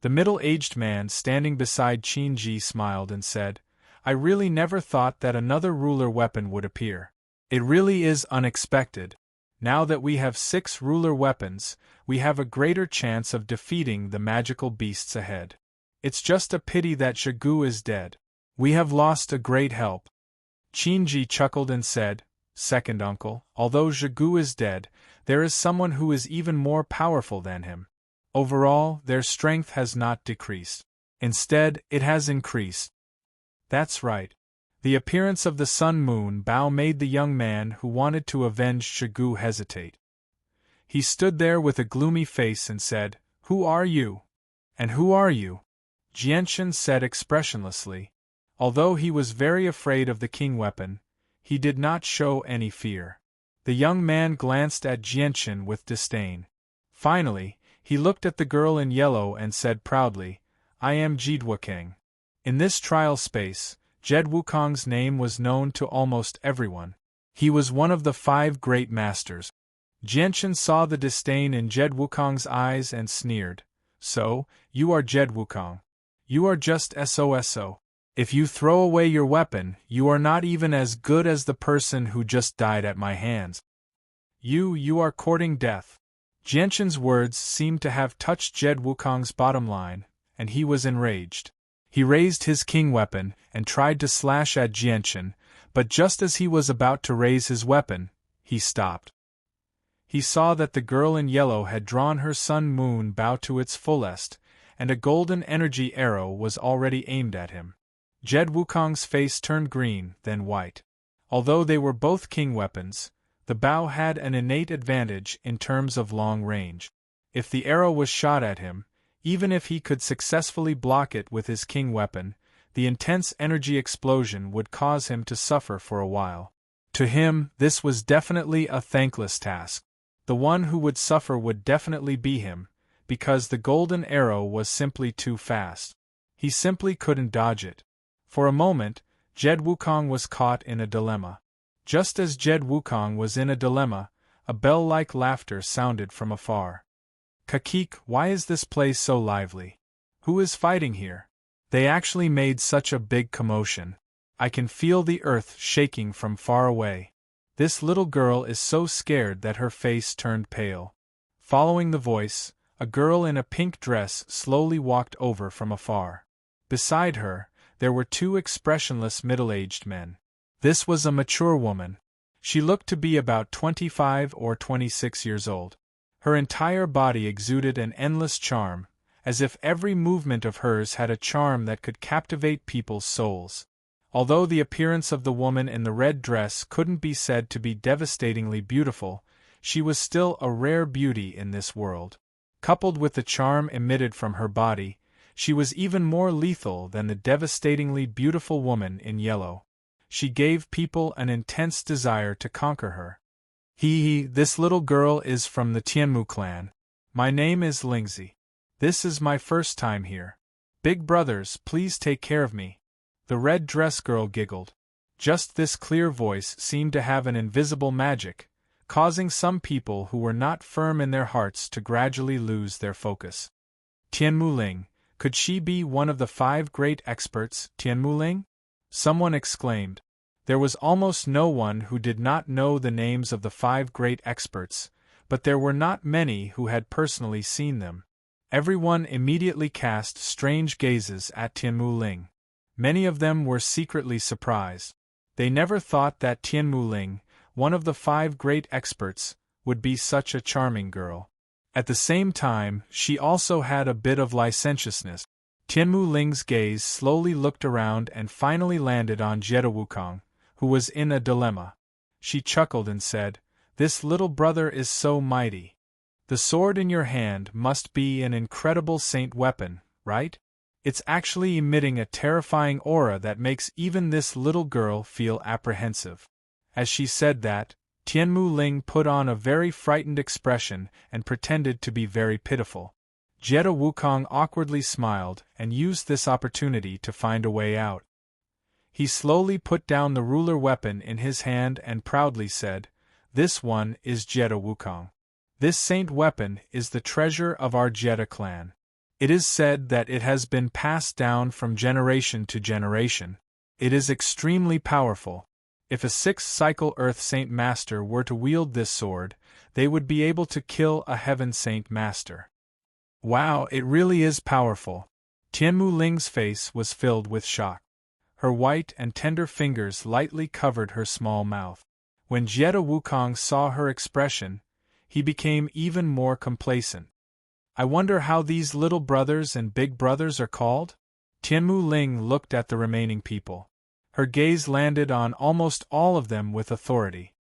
The middle-aged man standing beside Qin Ji smiled and said, "I really never thought that another ruler weapon would appear. It really is unexpected. Now that we have 6 ruler weapons, we have a greater chance of defeating the magical beasts ahead. It's just a pity that Zhigu is dead. We have lost a great help." Qin Ji chuckled and said, "Second uncle, although Zhigu is dead, there is someone who is even more powerful than him. Overall, their strength has not decreased. Instead, it has increased." That's right. The appearance of the sun-moon bow made the young man who wanted to avenge Zhigu hesitate. He stood there with a gloomy face and said, "Who are you? And who are you?" Jianchen said expressionlessly. Although he was very afraid of the king weapon, he did not show any fear. The young man glanced at Jianchen with disdain. Finally, he looked at the girl in yellow and said proudly, "I am Jid Wukong." In this trial space, Jed Wukong's name was known to almost everyone. He was one of the 5 great masters. Jianchen saw the disdain in Jed Wukong's eyes and sneered. "So, you are Jed Wukong. You are just SOSO. If you throw away your weapon, you are not even as good as the person who just died at my hands. You are courting death." Jianchen's words seemed to have touched Jed Wukong's bottom line, and he was enraged. He raised his king weapon and tried to slash at Jianchen, but just as he was about to raise his weapon, he stopped. He saw that the girl in yellow had drawn her sun-moon bow to its fullest, and a golden energy arrow was already aimed at him. Jed Wukong's face turned green, then white. Although they were both king weapons, the bow had an innate advantage in terms of long range. If the arrow was shot at him, even if he could successfully block it with his king weapon, the intense energy explosion would cause him to suffer for a while. To him, this was definitely a thankless task. The one who would suffer would definitely be him, because the golden arrow was simply too fast. He simply couldn't dodge it. For a moment, Jed Wukong was caught in a dilemma. Just as Jed Wukong was in a dilemma, a bell-like laughter sounded from afar. Kakik, why is this place so lively? Who is fighting here? They actually made such a big commotion. I can feel the earth shaking from far away. This little girl is so scared that her face turned pale. Following the voice, a girl in a pink dress slowly walked over from afar. Beside her, there were two expressionless middle-aged men. This was a mature woman. She looked to be about 25 or 26 years old. Her entire body exuded an endless charm, as if every movement of hers had a charm that could captivate people's souls. Although the appearance of the woman in the red dress couldn't be said to be devastatingly beautiful, she was still a rare beauty in this world. Coupled with the charm emitted from her body, she was even more lethal than the devastatingly beautiful woman in yellow. She gave people an intense desire to conquer her. This little girl is from the Tianmu clan. My name is Lingzi. This is my first time here. Big brothers, please take care of me. The red dress girl giggled. Just this clear voice seemed to have an invisible magic, causing some people who were not firm in their hearts to gradually lose their focus. Tianmu Ling, could she be one of the 5 great experts, Tianmu Ling? Someone exclaimed. There was almost no one who did not know the names of the 5 great experts, but there were not many who had personally seen them. Everyone immediately cast strange gazes at Tianmu Ling. Many of them were secretly surprised. They never thought that Tianmu Ling, one of the 5 great experts, would be such a charming girl. At the same time, she also had a bit of licentiousness. Tianmu Ling's gaze slowly looked around and finally landed on Jed Wukong, who was in a dilemma. She chuckled and said, "This little brother is so mighty. The sword in your hand must be an incredible saint weapon, right? It's actually emitting a terrifying aura that makes even this little girl feel apprehensive." As she said that, Tianmu Ling put on a very frightened expression and pretended to be very pitiful. Jed Wukong awkwardly smiled and used this opportunity to find a way out. He slowly put down the ruler weapon in his hand and proudly said, "This one is Jed Wukong. This saint weapon is the treasure of our Jed clan. It is said that it has been passed down from generation to generation. It is extremely powerful. If a 6th-cycle Earth Saint Master were to wield this sword, they would be able to kill a Heaven Saint Master." Wow, it really is powerful. Tianmu Ling's face was filled with shock. Her white and tender fingers lightly covered her small mouth. When Jed Wukong saw her expression, he became even more complacent. "I wonder how these little brothers and big brothers are called?" Tianmu Ling looked at the remaining people. Her gaze landed on almost all of them with authority.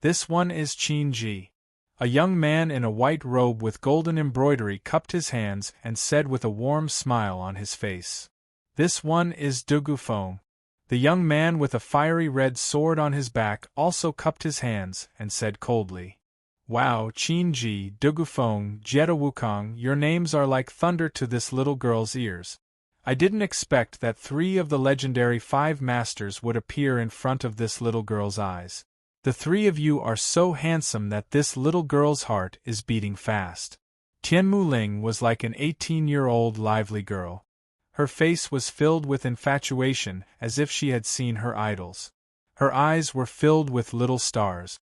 "This one is Qin Ji." A young man in a white robe with golden embroidery cupped his hands and said with a warm smile on his face. "This one is Dugu Feng." The young man with a fiery red sword on his back also cupped his hands and said coldly, "Wow, Qin Ji, Dugu Feng, Jed Wukong, your names are like thunder to this little girl's ears. I didn't expect that 3 of the legendary 5 masters would appear in front of this little girl's eyes. The 3 of you are so handsome that this little girl's heart is beating fast." Tianmu Ling was like an 18-year-old lively girl. Her face was filled with infatuation as if she had seen her idols. Her eyes were filled with little stars.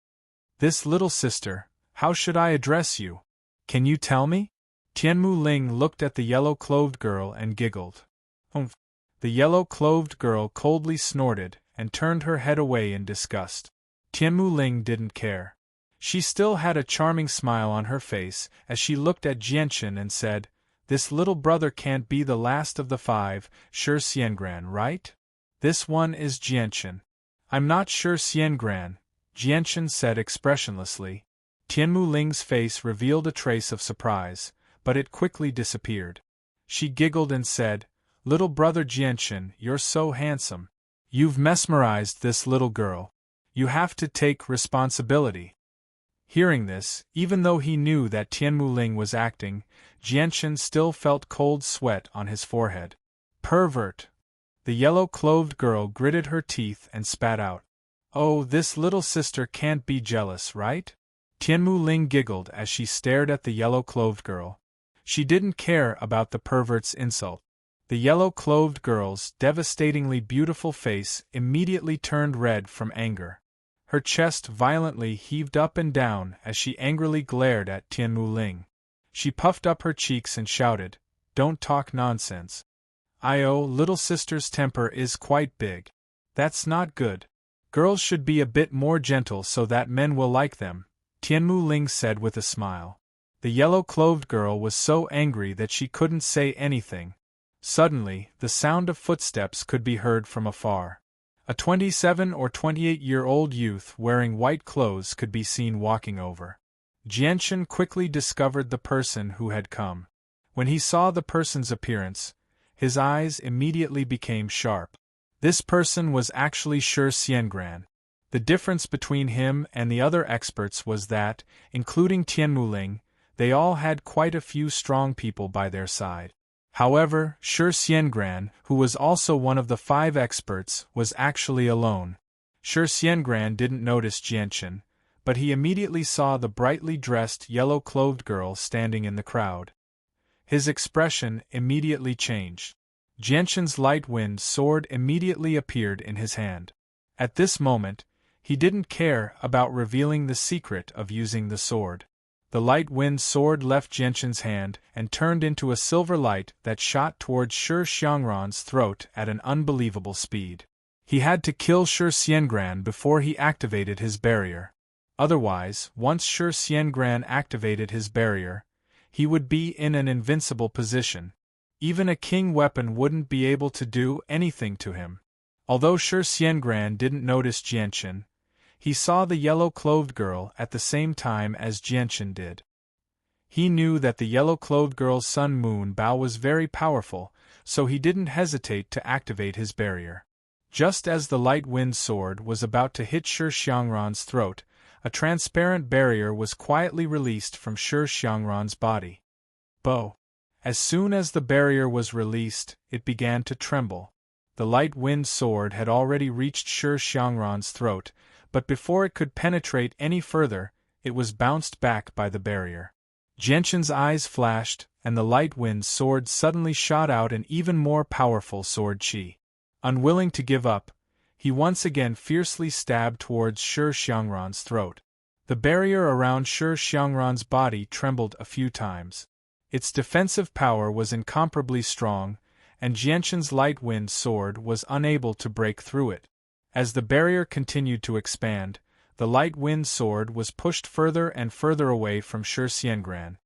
"This little sister, how should I address you? Can you tell me?" Tianmu Ling looked at the yellow-clothed girl and giggled. "Humph." The yellow-clothed girl coldly snorted and turned her head away in disgust. Tianmu Ling didn't care. She still had a charming smile on her face as she looked at Jianchen and said, "This little brother can't be the last of the 5, sure Xiangran, right? This one is Jianchen." "I'm not sure Xiangran," Jianchen said expressionlessly. Tianmu Ling's face revealed a trace of surprise, but it quickly disappeared. She giggled and said, "Little brother Jianchen, you're so handsome. You've mesmerized this little girl. You have to take responsibility. Hearing this, even though he knew that Tianmu Ling was acting, Jianshan still felt cold sweat on his forehead. Pervert! The yellow-clothed girl gritted her teeth and spat out. Oh, this little sister can't be jealous, right? Tianmu Ling giggled as she stared at the yellow-clothed girl. She didn't care about the pervert's insult. The yellow-clothed girl's devastatingly beautiful face immediately turned red from anger. Her chest violently heaved up and down as she angrily glared at Tianmu Ling. She puffed up her cheeks and shouted, "Don't talk nonsense. Little sister's temper is quite big. That's not good. Girls should be a bit more gentle so that men will like them," Tianmu Ling said with a smile. The yellow-clothed girl was so angry that she couldn't say anything. Suddenly, the sound of footsteps could be heard from afar. A 27 or 28-year-old youth wearing white clothes could be seen walking over. Jianshan quickly discovered the person who had come. When he saw the person's appearance, his eyes immediately became sharp. This person was actually Shi Xiangran. The difference between him and the other experts was that, including Tianmu Ling, they all had quite a few strong people by their side. However, Shi Xiangran, who was also one of the 5 experts, was actually alone. Shi Xiangran didn't notice Jianshan, but he immediately saw the brightly dressed yellow-clothed girl standing in the crowd. His expression immediately changed. Jianshan's light wind sword immediately appeared in his hand. At this moment, he didn't care about revealing the secret of using the sword. The light wind sword left Jianshan's hand and turned into a silver light that shot towards Shi Xiangran's throat at an unbelievable speed. He had to kill Shi Xiangran before he activated his barrier. Otherwise, once Shi Xiangran activated his barrier, he would be in an invincible position. Even a king weapon wouldn't be able to do anything to him. Although Shi Xiangran didn't notice Jianshan, he saw the yellow-clothed girl at the same time as Jianshan did. He knew that the yellow-clothed girl's Sun Moon Bao was very powerful, so he didn't hesitate to activate his barrier. Just as the light wind sword was about to hit Shi Xiangran's throat, a transparent barrier was quietly released from Shi Xiangran's body. Bo! As soon as the barrier was released, it began to tremble. The light wind sword had already reached Shi Xiangran's throat, but before it could penetrate any further, it was bounced back by the barrier. Jianshan's eyes flashed, and the light wind sword suddenly shot out an even more powerful sword chi. Unwilling to give up, he once again fiercely stabbed towards Shi Xiangran's throat. The barrier around Shi Xiangran's body trembled a few times. Its defensive power was incomparably strong, and Jianshan's light wind sword was unable to break through it. As the barrier continued to expand, the light wind sword was pushed further and further away from Shi Xiangran.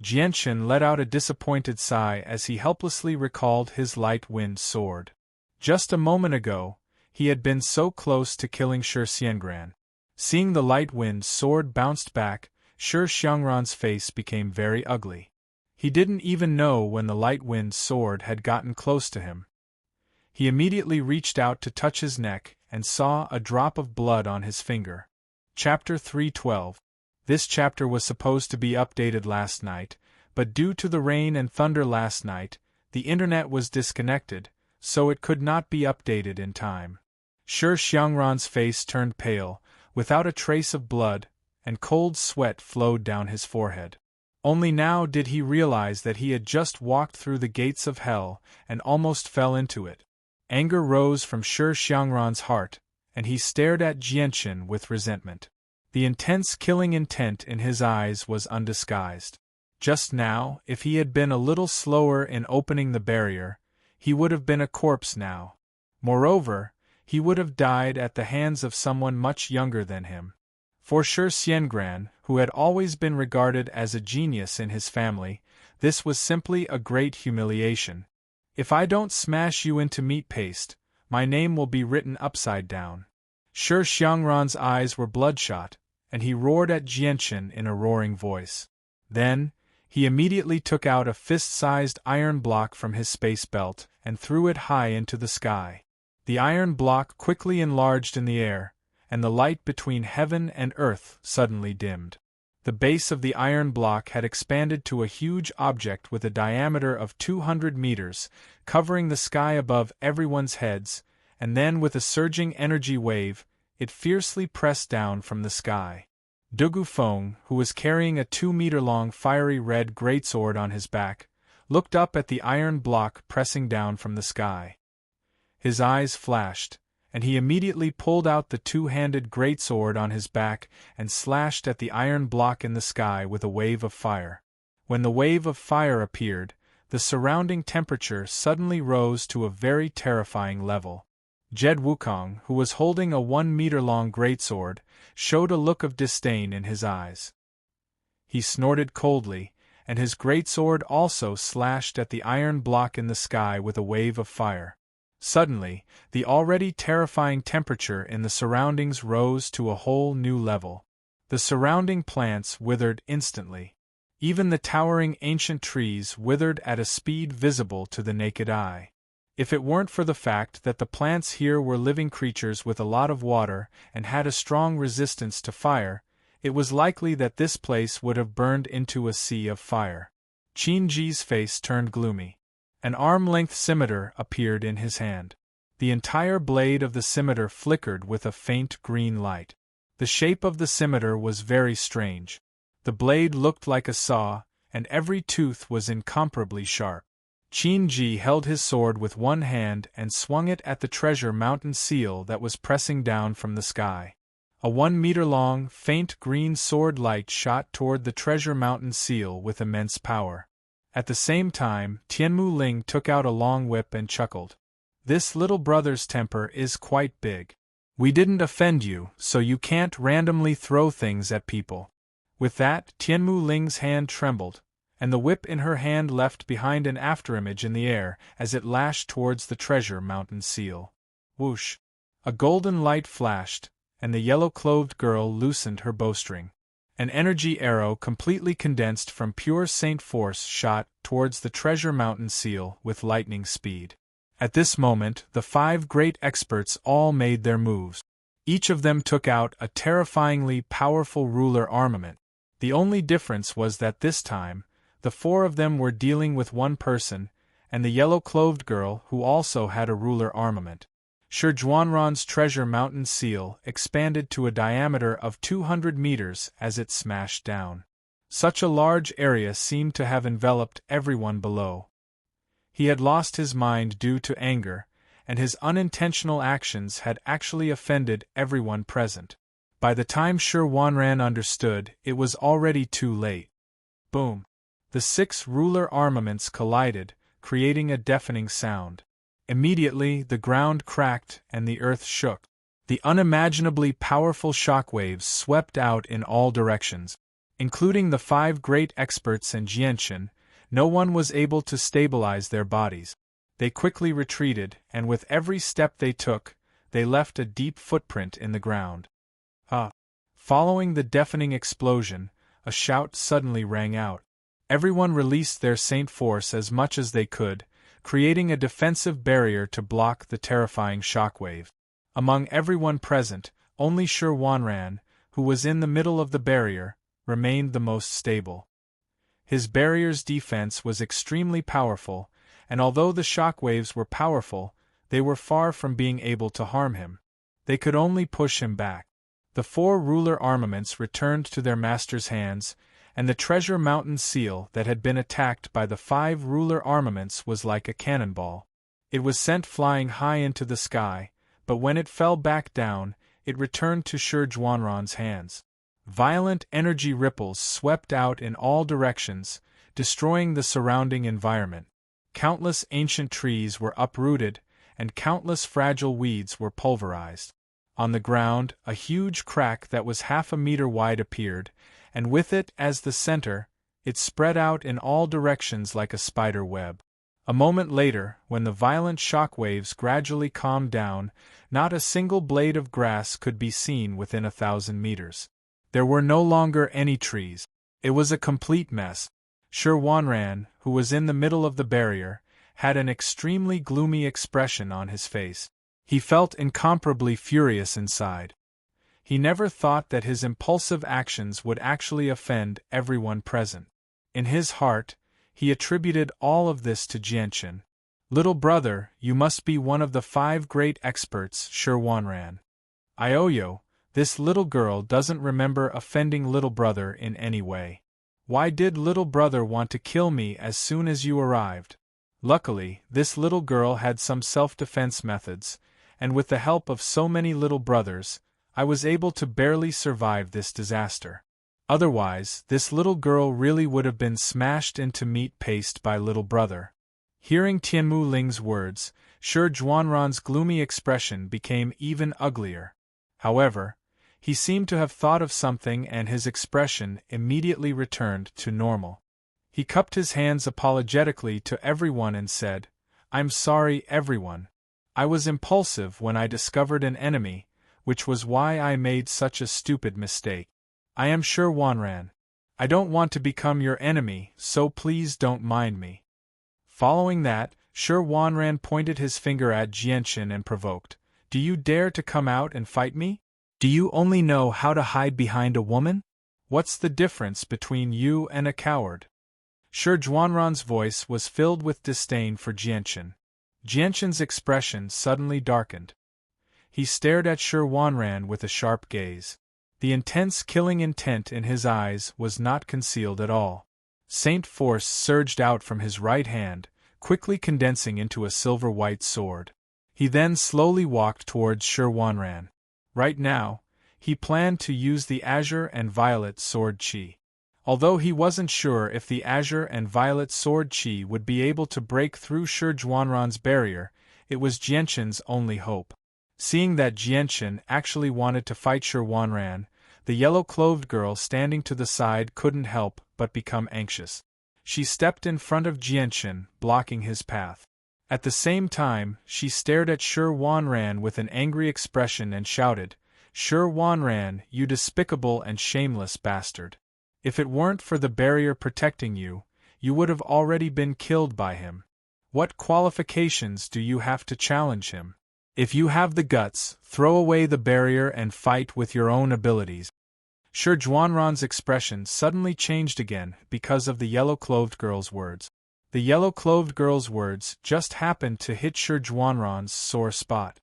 Jianshan let out a disappointed sigh as he helplessly recalled his light wind sword. Just a moment ago, he had been so close to killing Shi Xiangran. Seeing the light wind sword bounced back, Shi Xiangran's face became very ugly. He didn't even know when the light wind sword had gotten close to him. He immediately reached out to touch his neck and saw a drop of blood on his finger. Chapter 312. This chapter was supposed to be updated last night, but due to the rain and thunder last night, the internet was disconnected, so it could not be updated in time. Shi Xiangran's face turned pale, without a trace of blood, and cold sweat flowed down his forehead. Only now did he realize that he had just walked through the gates of hell and almost fell into it. Anger rose from Shi Xiangran's heart, and he stared at Jianshan with resentment. The intense killing intent in his eyes was undisguised. Just now, if he had been a little slower in opening the barrier, he would have been a corpse now. Moreover, he would have died at the hands of someone much younger than him. For Shi Xiangran, who had always been regarded as a genius in his family, this was simply a great humiliation. If I don't smash you into meat paste, my name will be written upside down. Shi Xiangran's eyes were bloodshot, and he roared at Jianshan in a roaring voice. Then, he immediately took out a fist-sized iron block from his space belt and threw it high into the sky. The iron block quickly enlarged in the air, and the light between heaven and earth suddenly dimmed. The base of the iron block had expanded to a huge object with a diameter of 200 meters, covering the sky above everyone's heads, and then with a surging energy wave, it fiercely pressed down from the sky. Dugu Feng, who was carrying a 2-meter-long fiery red greatsword on his back, looked up at the iron block pressing down from the sky. His eyes flashed, and he immediately pulled out the 2-handed greatsword on his back and slashed at the iron block in the sky with a wave of fire. When the wave of fire appeared, the surrounding temperature suddenly rose to a very terrifying level. Jed Wukong, who was holding a 1-meter-long greatsword, showed a look of disdain in his eyes. He snorted coldly, and his greatsword also slashed at the iron block in the sky with a wave of fire. Suddenly, the already terrifying temperature in the surroundings rose to a whole new level. The surrounding plants withered instantly. Even the towering ancient trees withered at a speed visible to the naked eye. If it weren't for the fact that the plants here were living creatures with a lot of water and had a strong resistance to fire, it was likely that this place would have burned into a sea of fire. Qin Ji's face turned gloomy. An arm-length scimitar appeared in his hand. The entire blade of the scimitar flickered with a faint green light. The shape of the scimitar was very strange. The blade looked like a saw, and every tooth was incomparably sharp. Qin Ji held his sword with one hand and swung it at the treasure mountain seal that was pressing down from the sky. A 1-meter-long, faint green sword light shot toward the treasure mountain seal with immense power. At the same time, Tianmu Ling took out a long whip and chuckled. "This little brother's temper is quite big. We didn't offend you, so you can't randomly throw things at people." With that, Tianmu Ling's hand trembled, and the whip in her hand left behind an afterimage in the air as it lashed towards the treasure mountain seal. Whoosh! A golden light flashed, and the yellow-clothed girl loosened her bowstring. An energy arrow completely condensed from pure saint force shot towards the treasure mountain seal with lightning speed. At this moment, the 5 great experts all made their moves. Each of them took out a terrifyingly powerful ruler armament. The only difference was that this time, the 4 of them were dealing with one person, and the yellow-clothed girl who also had a ruler armament. Shi Zhuanran's treasure mountain seal expanded to a diameter of 200 meters as it smashed down. Such a large area seemed to have enveloped everyone below. He had lost his mind due to anger, and his unintentional actions had actually offended everyone present. By the time Shi Wanran understood, it was already too late. Boom! The 6 ruler armaments collided, creating a deafening sound. Immediately, the ground cracked and the earth shook. The unimaginably powerful shockwaves swept out in all directions. Including the 5 great experts and Jianshan, no one was able to stabilize their bodies. They quickly retreated, and with every step they took, they left a deep footprint in the ground. Following the deafening explosion, a shout suddenly rang out. Everyone released their saint force as much as they could, creating a defensive barrier to block the terrifying shockwave. Among everyone present, only Shi Wanran, who was in the middle of the barrier, remained the most stable. His barrier's defense was extremely powerful, and although the shockwaves were powerful, they were far from being able to harm him. They could only push him back. The 4 ruler armaments returned to their master's hands, and the treasure mountain seal that had been attacked by the 5 ruler armaments was like a cannonball. It was sent flying high into the sky, but when it fell back down, it returned to Shi Zhuanran's hands. Violent energy ripples swept out in all directions, destroying the surrounding environment. Countless ancient trees were uprooted, and countless fragile weeds were pulverized. On the ground, a huge crack that was half a meter wide appeared, and with it as the center, it spread out in all directions like a spider web. A moment later, when the violent shock waves gradually calmed down, not a single blade of grass could be seen within 1,000 meters. There were no longer any trees. It was a complete mess. Shi Wanran, who was in the middle of the barrier, had an extremely gloomy expression on his face. He felt incomparably furious inside. He never thought that his impulsive actions would actually offend everyone present. In his heart, he attributed all of this to Jianchen. "Little brother, you must be one of the 5 great experts," Shi Wanran. "Ioyo, this little girl doesn't remember offending little brother in any way. Why did little brother want to kill me as soon as you arrived?" Luckily, this little girl had some self-defense methods, and with the help of so many little brothers, I was able to barely survive this disaster. Otherwise, this little girl really would have been smashed into meat paste by little brother. Hearing Tianmu Ling's words, Shi Zhuanran's gloomy expression became even uglier. However, he seemed to have thought of something and his expression immediately returned to normal. He cupped his hands apologetically to everyone and said, "I'm sorry, everyone. I was impulsive when I discovered an enemy, which was why I made such a stupid mistake. I am Shi Wanran. I don't want to become your enemy, so please don't mind me." Following that, Shi Wanran pointed his finger at Jianchen and provoked, "Do you dare to come out and fight me? Do you only know how to hide behind a woman? What's the difference between you and a coward?" Shi Zhuanran's voice was filled with disdain for Jianchen. Jianchen's expression suddenly darkened. He stared at Shi Wanran with a sharp gaze. The intense killing intent in his eyes was not concealed at all. Saint force surged out from his right hand, quickly condensing into a silver-white sword. He then slowly walked towards Shi Wanran. Right now, he planned to use the azure and violet sword chi. Although he wasn't sure if the azure and violet sword chi would be able to break through Shi Zhuanran's barrier, it was Jianchen's only hope. Seeing that Jianchen actually wanted to fight Shi Wanran, the yellow-clothed girl standing to the side couldn't help but become anxious. She stepped in front of Jianchen, blocking his path. At the same time, she stared at Shi Wanran with an angry expression and shouted, "Shi Wanran, you despicable and shameless bastard! If it weren't for the barrier protecting you, you would have already been killed by him. What qualifications do you have to challenge him? If you have the guts, throw away the barrier and fight with your own abilities." Shi Zhuanran's expression suddenly changed again because of the yellow-clothed girl's words. The yellow-clothed girl's words just happened to hit Shi Zhuanran's sore spot.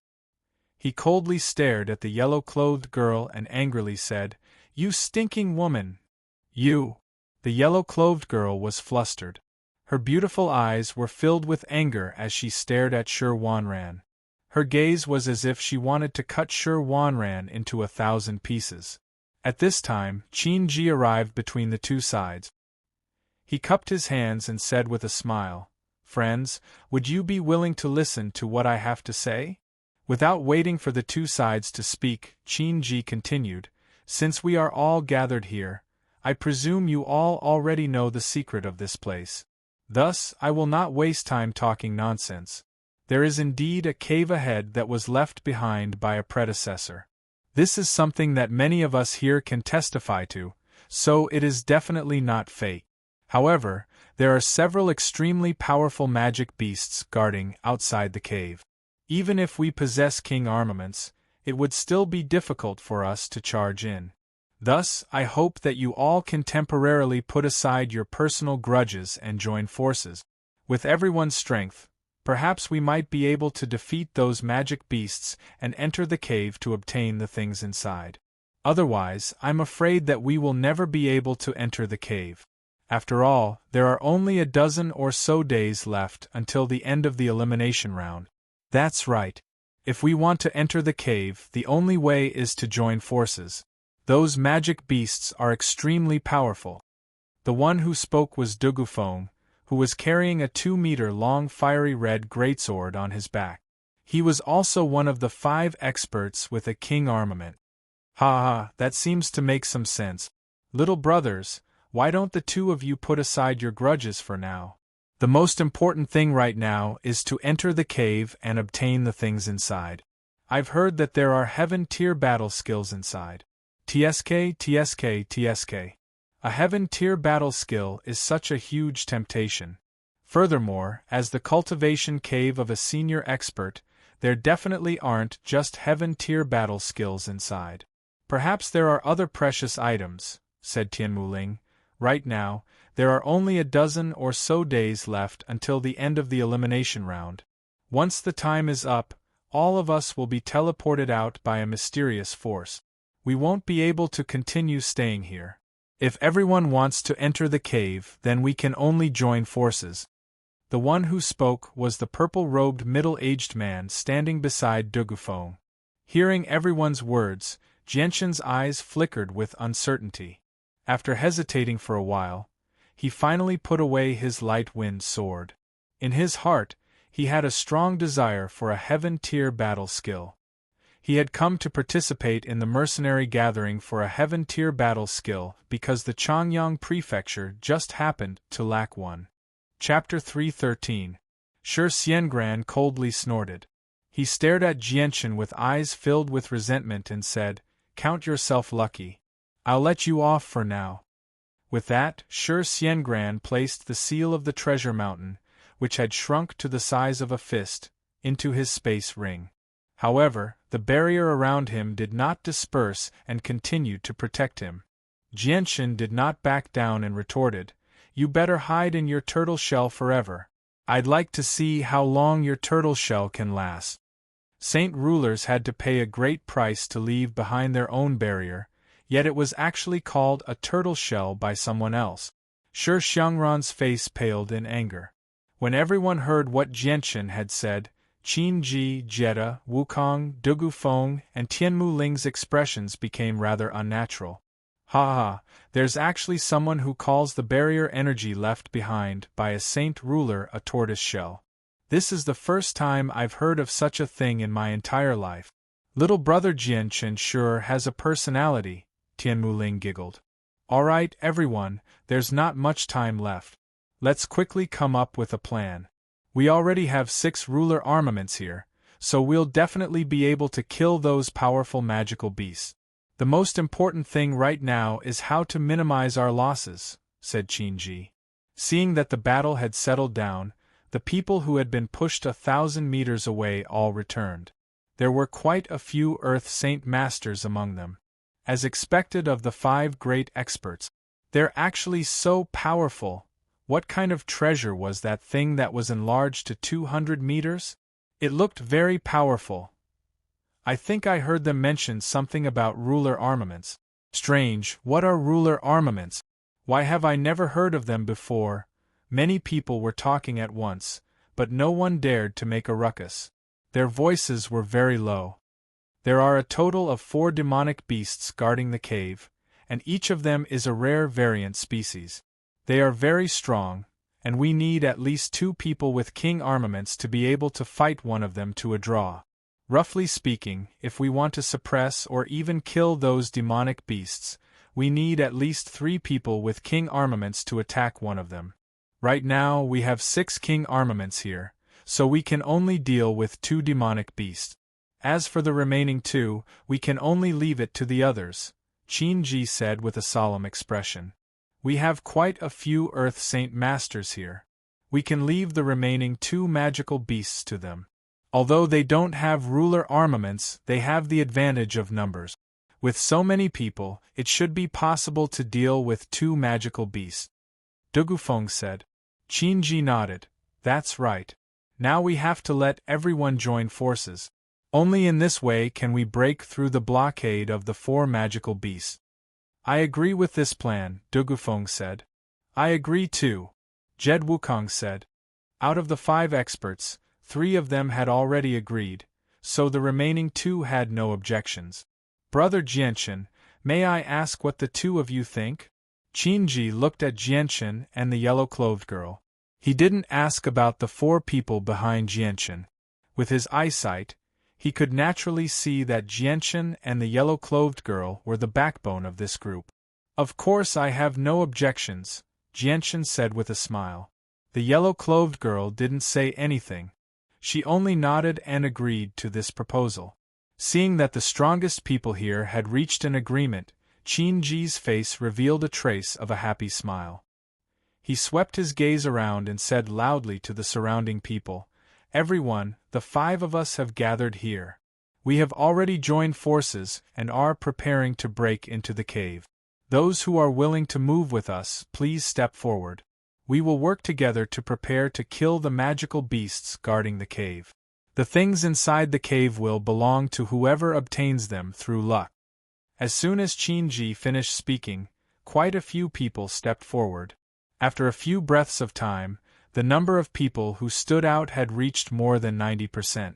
He coldly stared at the yellow-clothed girl and angrily said, "You stinking woman! You!" The yellow-clothed girl was flustered. Her beautiful eyes were filled with anger as she stared at Shi Wanran. Her gaze was as if she wanted to cut Shi Wanran into 1,000 pieces. At this time, Qin Ji arrived between the two sides. He cupped his hands and said with a smile, "Friends, would you be willing to listen to what I have to say?" Without waiting for the two sides to speak, Qin Ji continued, "Since we are all gathered here, I presume you all already know the secret of this place. Thus, I will not waste time talking nonsense. There is indeed a cave ahead that was left behind by a predecessor. This is something that many of us here can testify to, so it is definitely not fake. However, there are several extremely powerful magic beasts guarding outside the cave. Even if we possess king armaments, it would still be difficult for us to charge in. Thus, I hope that you all can temporarily put aside your personal grudges and join forces. With everyone's strength, perhaps we might be able to defeat those magic beasts and enter the cave to obtain the things inside. Otherwise, I'm afraid that we will never be able to enter the cave. After all, there are only a dozen or so days left until the end of the elimination round. That's right. If we want to enter the cave, the only way is to join forces. Those magic beasts are extremely powerful." The one who spoke was Dugufeng, who was carrying a 2-meter-long fiery red greatsword on his back. He was also one of the 5 experts with a king armament. "Ha ha, that seems to make some sense. Little brothers, why don't the two of you put aside your grudges for now? The most important thing right now is to enter the cave and obtain the things inside. I've heard that there are heaven-tier battle skills inside. TSK. A heaven-tier battle skill is such a huge temptation. Furthermore, as the cultivation cave of a senior expert, there definitely aren't just heaven-tier battle skills inside. Perhaps there are other precious items, said Tianmu. Right now, there are only a dozen or so days left until the end of the elimination round. Once the time is up, all of us will be teleported out by a mysterious force. We won't be able to continue staying here. If everyone wants to enter the cave, then we can only join forces. The one who spoke was the purple-robed middle-aged man standing beside Dugufeng. Hearing everyone's words, Jianshan's eyes flickered with uncertainty. After hesitating for a while, he finally put away his light-wind sword. In his heart, he had a strong desire for a heaven-tier battle skill. He had come to participate in the mercenary gathering for a heaven-tier battle skill because the Changyang Prefecture just happened to lack one. Chapter 313. Shi Xiangran coldly snorted. He stared at Jianshan with eyes filled with resentment and said, "Count yourself lucky. I'll let you off for now." With that, Shi Xiangran placed the seal of the treasure mountain, which had shrunk to the size of a fist, into his space ring. However, the barrier around him did not disperse and continued to protect him. Jianshan did not back down and retorted, "You better hide in your turtle shell forever. I'd like to see how long your turtle shell can last." Saint rulers had to pay a great price to leave behind their own barrier, yet it was actually called a turtle shell by someone else. Shi Xiangran's face paled in anger. When everyone heard what Jianshan had said, Qin Ji, Jetta, Wukong, Dugufeng, and Tianmu Ling's expressions became rather unnatural. "Ha ha, there's actually someone who calls the barrier energy left behind by a saint ruler a tortoise shell. This is the first time I've heard of such a thing in my entire life. Little brother Jianshan sure has a personality," Tianmu Ling giggled. "All right, everyone, there's not much time left. Let's quickly come up with a plan. We already have 6 ruler armaments here, so we'll definitely be able to kill those powerful magical beasts. The most important thing right now is how to minimize our losses," said Qin Ji. Seeing that the battle had settled down, the people who had been pushed 1,000 meters away all returned. There were quite a few Earth Saint Masters among them. As expected of the 5 great experts. "They're actually so powerful. What kind of treasure was that thing that was enlarged to 200 meters? It looked very powerful. I think I heard them mention something about ruler armaments. Strange, what are ruler armaments? Why have I never heard of them before?" Many people were talking at once, but no one dared to make a ruckus. Their voices were very low. "There are a total of 4 demonic beasts guarding the cave, and each of them is a rare variant species. They are very strong, and we need at least 2 people with king armaments to be able to fight one of them to a draw. Roughly speaking, if we want to suppress or even kill those demonic beasts, we need at least 3 people with king armaments to attack one of them. Right now we have 6 king armaments here, so we can only deal with 2 demonic beasts. As for the remaining 2, we can only leave it to the others," Qin Ji said with a solemn expression. "We have quite a few Earth Saint Masters here. We can leave the remaining 2 magical beasts to them. Although they don't have ruler armaments, they have the advantage of numbers. With so many people, it should be possible to deal with 2 magical beasts." Dugufeng said. Qin Ji nodded. "That's right. Now we have to let everyone join forces. Only in this way can we break through the blockade of the 4 magical beasts." "I agree with this plan," Dugufeng said. "I agree too," Jed Wukong said. Out of the 5 experts, 3 of them had already agreed, so the remaining 2 had no objections. "Brother Jianshan, may I ask what the 2 of you think?" Qin Ji looked at Jianshan and the yellow-clothed girl. He didn't ask about the 4 people behind Jianshan. With his eyesight, he could naturally see that Jianshan and the yellow-clothed girl were the backbone of this group. "Of course I have no objections," Jianshan said with a smile. The yellow-clothed girl didn't say anything. She only nodded and agreed to this proposal. Seeing that the strongest people here had reached an agreement, Qin Ji's face revealed a trace of a happy smile. He swept his gaze around and said loudly to the surrounding people, "Everyone, the 5 of us have gathered here. We have already joined forces and are preparing to break into the cave. Those who are willing to move with us, please step forward. We will work together to prepare to kill the magical beasts guarding the cave. The things inside the cave will belong to whoever obtains them through luck. As soon as Qinji finished speaking, quite a few people stepped forward. After a few breaths of time, the number of people who stood out had reached more than 90%.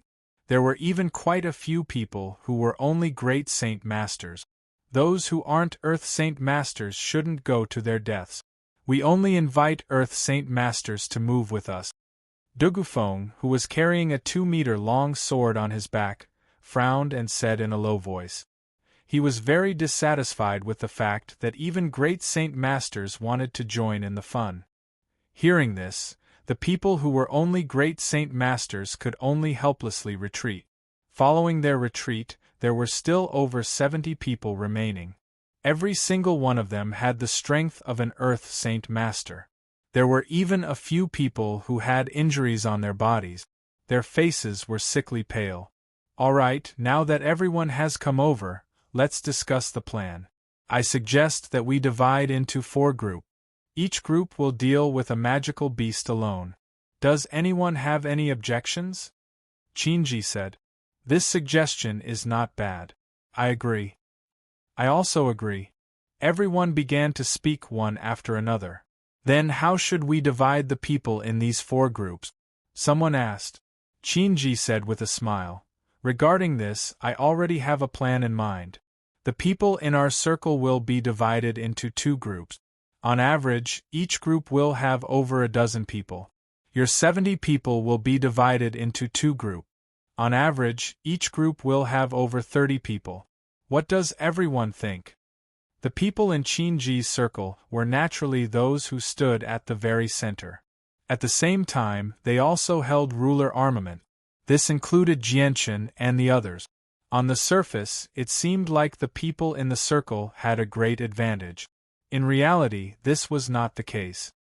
There were even quite a few people who were only Great Saint Masters. Those who aren't Earth Saint Masters shouldn't go to their deaths. We only invite Earth Saint Masters to move with us. Dugufeng, who was carrying a 2-meter-long sword on his back, frowned and said in a low voice. He was very dissatisfied with the fact that even Great Saint Masters wanted to join in the fun. Hearing this, the people who were only Great Saint Masters could only helplessly retreat. Following their retreat, there were still over 70 people remaining. Every single one of them had the strength of an Earth Saint Master. There were even a few people who had injuries on their bodies. Their faces were sickly pale. All right, now that everyone has come over, let's discuss the plan. I suggest that we divide into 4 groups. Each group will deal with a magical beast alone. Does anyone have any objections? Qinji said. This suggestion is not bad. I agree. I also agree. Everyone began to speak one after another. Then how should we divide the people in these 4 groups? Someone asked. Qinji said with a smile. Regarding this, I already have a plan in mind. The people in our circle will be divided into 2 groups. On average, each group will have over a dozen people. Your 70 people will be divided into 2 groups. On average, each group will have over 30 people. What does everyone think? The people in Qinji's circle were naturally those who stood at the very center. At the same time, they also held ruler armament. This included Jianchen and the others. On the surface, it seemed like the people in the circle had a great advantage. In reality, this was not the case.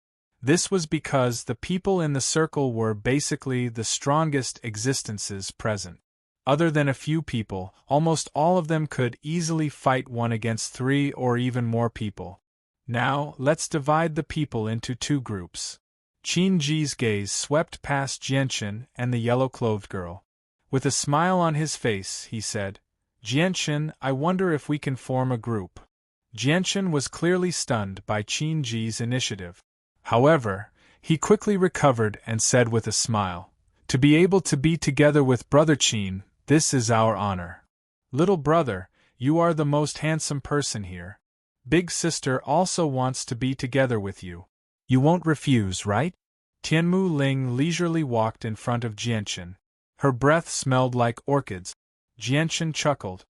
This was because the people in the circle were basically the strongest existences present. Other than a few people, almost all of them could easily fight 1 against 3 or even more people. Now, let's divide the people into 2 groups. Qinji's gaze swept past Jianchen and the yellow-clothed girl. With a smile on his face, he said, Jianchen, I wonder if we can form a group. Jianchen was clearly stunned by Qinji's initiative. However, he quickly recovered and said with a smile, To be able to be together with Brother Qin, this is our honor. Little brother, you are the most handsome person here. Big sister also wants to be together with you. You won't refuse, right? Tianmu Ling leisurely walked in front of Jianchen. Her breath smelled like orchids. Jianchen chuckled.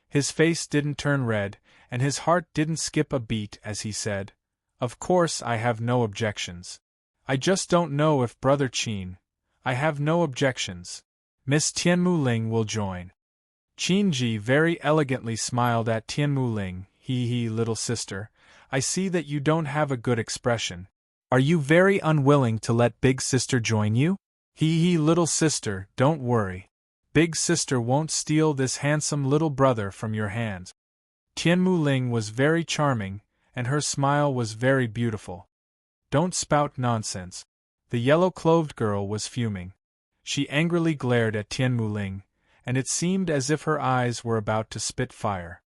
His face didn't turn red, and his heart didn't skip a beat as he said, Of course I have no objections. I just don't know if Brother Qin. I have no objections. Miss Tianmu Ling will join. Qinji very elegantly smiled at Tianmu Ling. He, little sister, I see that you don't have a good expression. Are you very unwilling to let big sister join you? He, little sister, don't worry. Big sister won't steal this handsome little brother from your hands. Tianmu Ling was very charming, and her smile was very beautiful. Don't spout nonsense. The yellow-clothed girl was fuming. She angrily glared at Tianmu Ling, and it seemed as if her eyes were about to spit fire.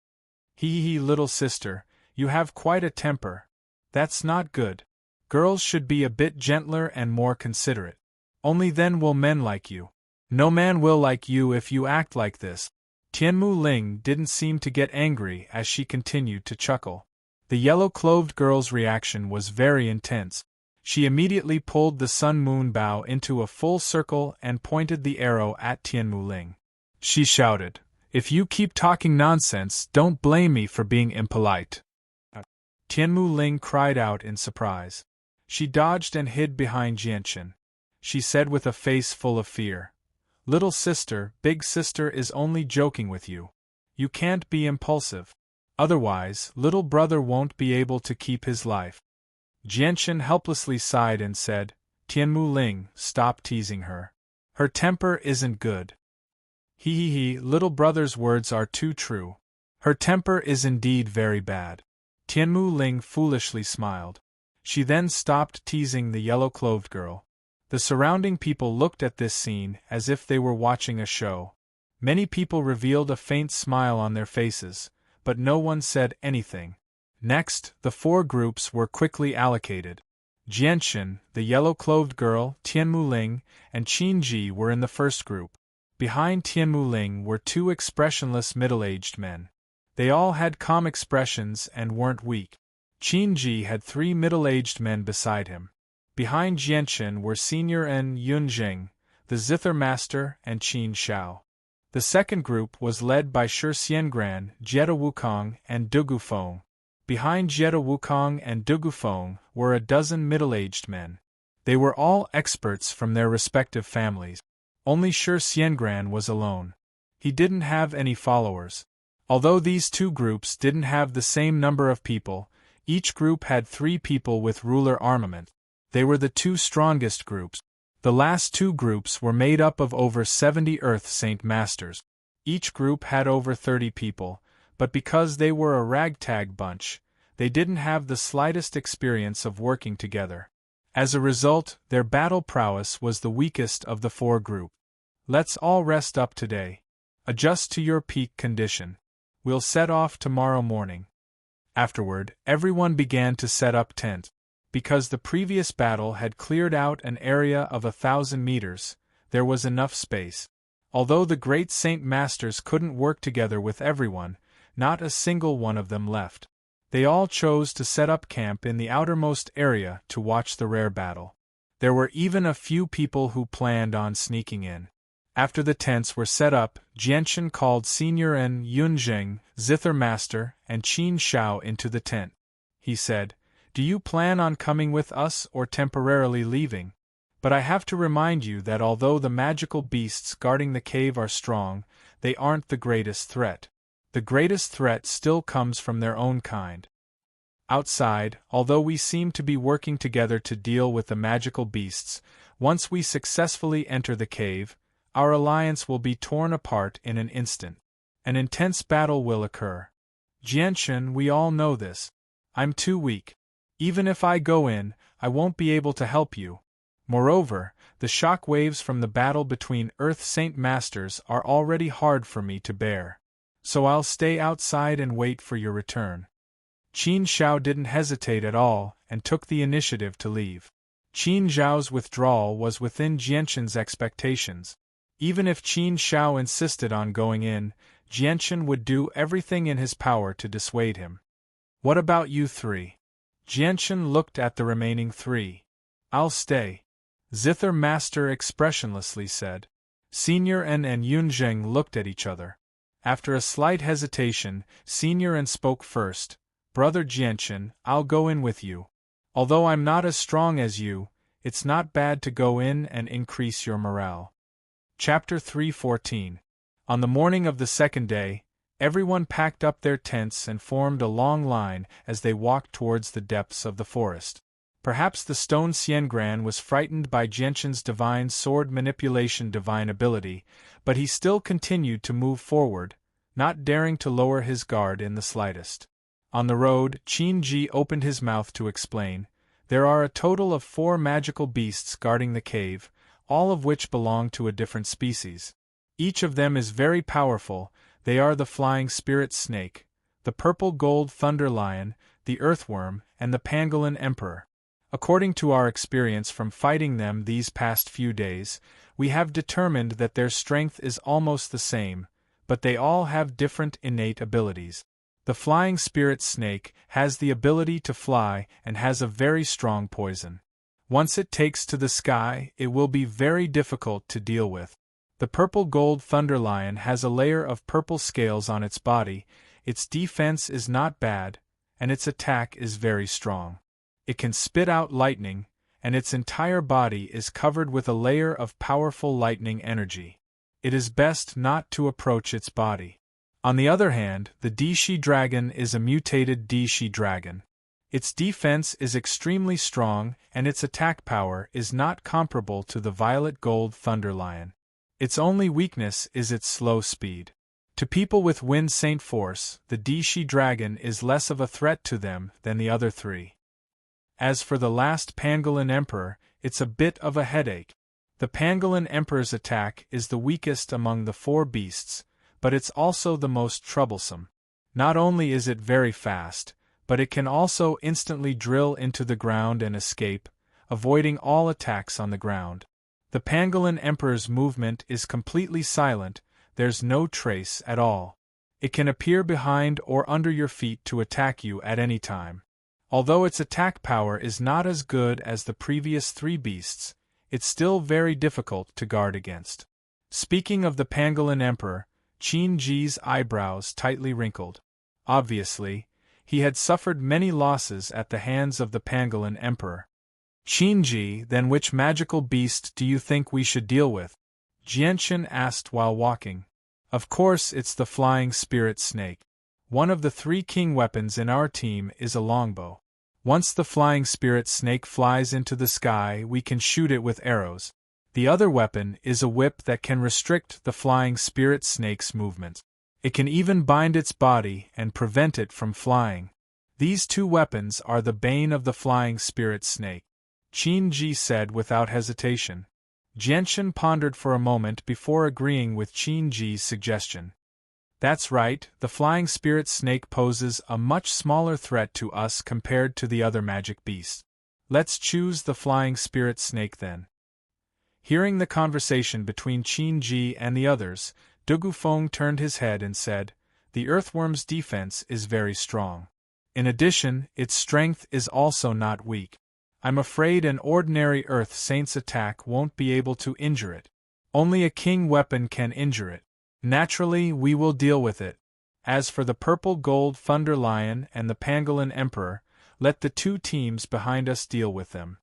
He, little sister, you have quite a temper. That's not good. Girls should be a bit gentler and more considerate. Only then will men like you. No man will like you if you act like this. Tianmu Ling didn't seem to get angry as she continued to chuckle. The yellow-clothed girl's reaction was very intense. She immediately pulled the sun-moon bow into a full circle and pointed the arrow at Tianmu Ling. She shouted, If you keep talking nonsense, don't blame me for being impolite. Tianmu Ling cried out in surprise. She dodged and hid behind Jianchen. She said with a face full of fear, Little sister, big sister is only joking with you. You can't be impulsive. Otherwise, little brother won't be able to keep his life. Jianchen helplessly sighed and said, Tianmu Ling, stop teasing her. Her temper isn't good. Little brother's words are too true. Her temper is indeed very bad. Tianmu Ling foolishly smiled. She then stopped teasing the yellow-clothed girl. The surrounding people looked at this scene as if they were watching a show. Many people revealed a faint smile on their faces, but no one said anything. Next, the four groups were quickly allocated. Jianxin, the yellow-clothed girl, Tianmu Ling, and Qin Ji were in the first group. Behind Tianmu Ling were two expressionless middle-aged men. They all had calm expressions and weren't weak. Qin Ji had three middle-aged men beside him. Behind Jianxin were Senior and Yunjing, the zither master, and Qin Shao. The second group was led by Shi Xiangran, Jetta Wukong, and Dugu Feng. Behind Jetta Wukong and Dugu Feng were a dozen middle-aged men. They were all experts from their respective families. Only Shi Xiangran was alone. He didn't have any followers. Although these two groups didn't have the same number of people, each group had 3 people with ruler armament. They were the 2 strongest groups. The last 2 groups were made up of over 70 Earth Saint Masters. Each group had over 30 people, but because they were a ragtag bunch, they didn't have the slightest experience of working together. As a result, their battle prowess was the weakest of the 4 groups. Let's all rest up today. Adjust to your peak condition. We'll set off tomorrow morning. Afterward, everyone began to set up tent. Because the previous battle had cleared out an area of 1,000 meters, there was enough space. Although the great Saint Masters couldn't work together with everyone, not a single one of them left. They all chose to set up camp in the outermost area to watch the rare battle. There were even a few people who planned on sneaking in. After the tents were set up, Jianxin called Senior and Yunjing, Zither Master, and Qin Shao into the tent. He said, "Do you plan on coming with us or temporarily leaving? But I have to remind you that although the magical beasts guarding the cave are strong, they aren't the greatest threat. The greatest threat still comes from their own kind. Outside, although we seem to be working together to deal with the magical beasts, once we successfully enter the cave, our alliance will be torn apart in an instant. An intense battle will occur. Jianxin, we all know this. I'm too weak. Even if I go in, I won't be able to help you. Moreover, the shock waves from the battle between Earth Saint Masters are already hard for me to bear. So I'll stay outside and wait for your return." Qin Shao didn't hesitate at all and took the initiative to leave. Qin Zhao's withdrawal was within Jianxin's expectations. Even if Qin Shao insisted on going in, Jianxin would do everything in his power to dissuade him. "What about you 3? Jianxin looked at the remaining 3. "I'll stay," Zither Master expressionlessly said. Senior and Yunjing looked at each other. After a slight hesitation, Senior and spoke first. "Brother Jianxin, I'll go in with you. Although I'm not as strong as you, it's not bad to go in and increase your morale." Chapter 3:14. On the morning of the second day, everyone packed up their tents and formed a long line as they walked towards the depths of the forest. Perhaps the stone Xiangran was frightened by Jianxin's divine sword manipulation divine ability, but he still continued to move forward, not daring to lower his guard in the slightest. On the road, Qin Ji opened his mouth to explain, "There are a total of 4 magical beasts guarding the cave, all of which belong to a different species. Each of them is very powerful. They are the flying spirit snake, the purple gold thunder lion, the earthworm, and the pangolin emperor. According to our experience from fighting them these past few days, we have determined that their strength is almost the same, but they all have different innate abilities. The flying spirit snake has the ability to fly and has a very strong poison. Once it takes to the sky, it will be very difficult to deal with. The purple gold thunder lion has a layer of purple scales on its body, its defense is not bad, and its attack is very strong. It can spit out lightning, and its entire body is covered with a layer of powerful lightning energy. It is best not to approach its body. On the other hand, the Dishi dragon is a mutated Dishi dragon. Its defense is extremely strong, and its attack power is not comparable to the violet gold thunder lion. Its only weakness is its slow speed. To people with Wind Saint Force, the Dishi Dragon is less of a threat to them than the other three. As for the last Pangolin Emperor, it's a bit of a headache. The Pangolin Emperor's attack is the weakest among the four beasts, but it's also the most troublesome. Not only is it very fast, but it can also instantly drill into the ground and escape, avoiding all attacks on the ground. The Pangolin Emperor's movement is completely silent, there's no trace at all. It can appear behind or under your feet to attack you at any time. Although its attack power is not as good as the previous three beasts, it's still very difficult to guard against. Speaking of the Pangolin Emperor, Qin Ji's eyebrows tightly wrinkled. Obviously, he had suffered many losses at the hands of the Pangolin Emperor. Qin Ji, then which magical beast do you think we should deal with? Jianchen asked while walking. Of course it's the flying spirit snake. One of the three king weapons in our team is a longbow. Once the flying spirit snake flies into the sky, we can shoot it with arrows. The other weapon is a whip that can restrict the flying spirit snake's movement. It can even bind its body and prevent it from flying. These two weapons are the bane of the flying spirit snake, Qin Ji said without hesitation. Jianchen pondered for a moment before agreeing with Qin Ji's suggestion. That's right, the flying spirit snake poses a much smaller threat to us compared to the other magic beasts. Let's choose the flying spirit snake then. Hearing the conversation between Qin Ji and the others, Dugufeng turned his head and said, "The earthworm's defense is very strong. In addition, its strength is also not weak. I'm afraid an ordinary Earth Saint's attack won't be able to injure it. Only a king weapon can injure it. Naturally, we will deal with it. As for the purple gold Thunder Lion and the Pangolin Emperor, let the two teams behind us deal with them."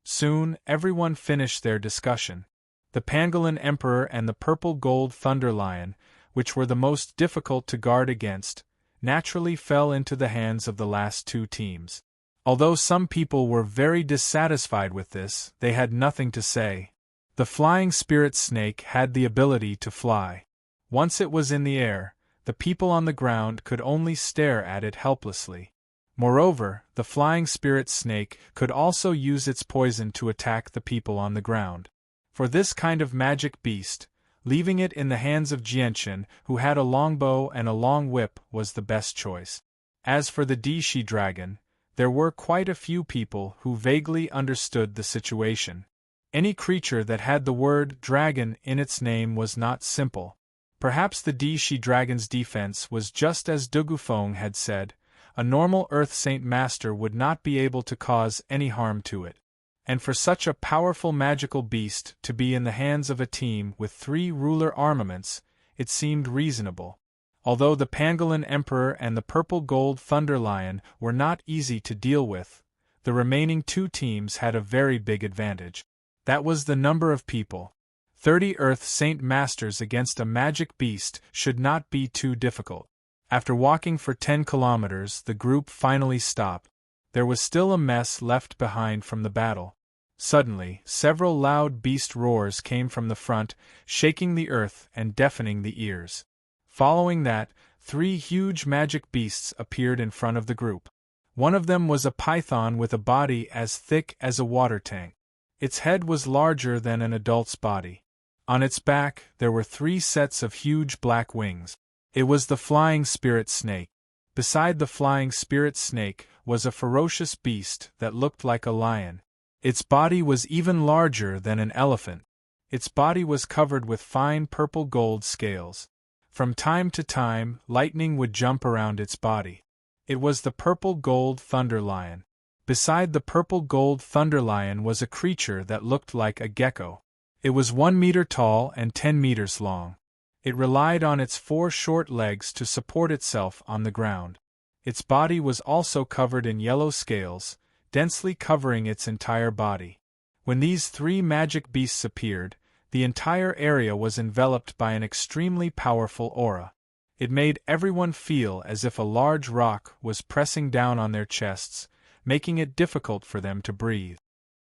Soon, everyone finished their discussion. The Pangolin Emperor and the purple gold Thunder Lion, which were the most difficult to guard against, naturally fell into the hands of the last two teams. Although some people were very dissatisfied with this, they had nothing to say. The flying spirit snake had the ability to fly. Once it was in the air, the people on the ground could only stare at it helplessly. Moreover, the flying spirit snake could also use its poison to attack the people on the ground. For this kind of magic beast, leaving it in the hands of Jianchen, who had a longbow and a long whip, was the best choice. As for the Dishi dragon, there were quite a few people who vaguely understood the situation. Any creature that had the word dragon in its name was not simple. Perhaps the Dishi dragon's defense was just as Dugufeng had said, a normal Earth Saint Master would not be able to cause any harm to it. And for such a powerful magical beast to be in the hands of a team with three ruler armaments, it seemed reasonable. Although the Pangolin Emperor and the purple gold Thunder Lion were not easy to deal with, the remaining two teams had a very big advantage. That was the number of people. 30 Earth Saint Masters against a magic beast should not be too difficult. After walking for 10 kilometers, the group finally stopped. There was still a mess left behind from the battle. Suddenly, several loud beast roars came from the front, shaking the earth and deafening the ears. Following that, 3 huge magic beasts appeared in front of the group. One of them was a python with a body as thick as a water tank. Its head was larger than an adult's body. On its back, there were 3 sets of huge black wings. It was the flying spirit snake. Beside the flying spirit snake was a ferocious beast that looked like a lion. Its body was even larger than an elephant. Its body was covered with fine purple gold scales. From time to time, lightning would jump around its body. It was the purple gold Thunder Lion. Beside the purple gold Thunder Lion was a creature that looked like a gecko. It was 1 meter tall and 10 meters long. It relied on its 4 short legs to support itself on the ground. Its body was also covered in yellow scales, densely covering its entire body. When these 3 magic beasts appeared, the entire area was enveloped by an extremely powerful aura. It made everyone feel as if a large rock was pressing down on their chests, making it difficult for them to breathe.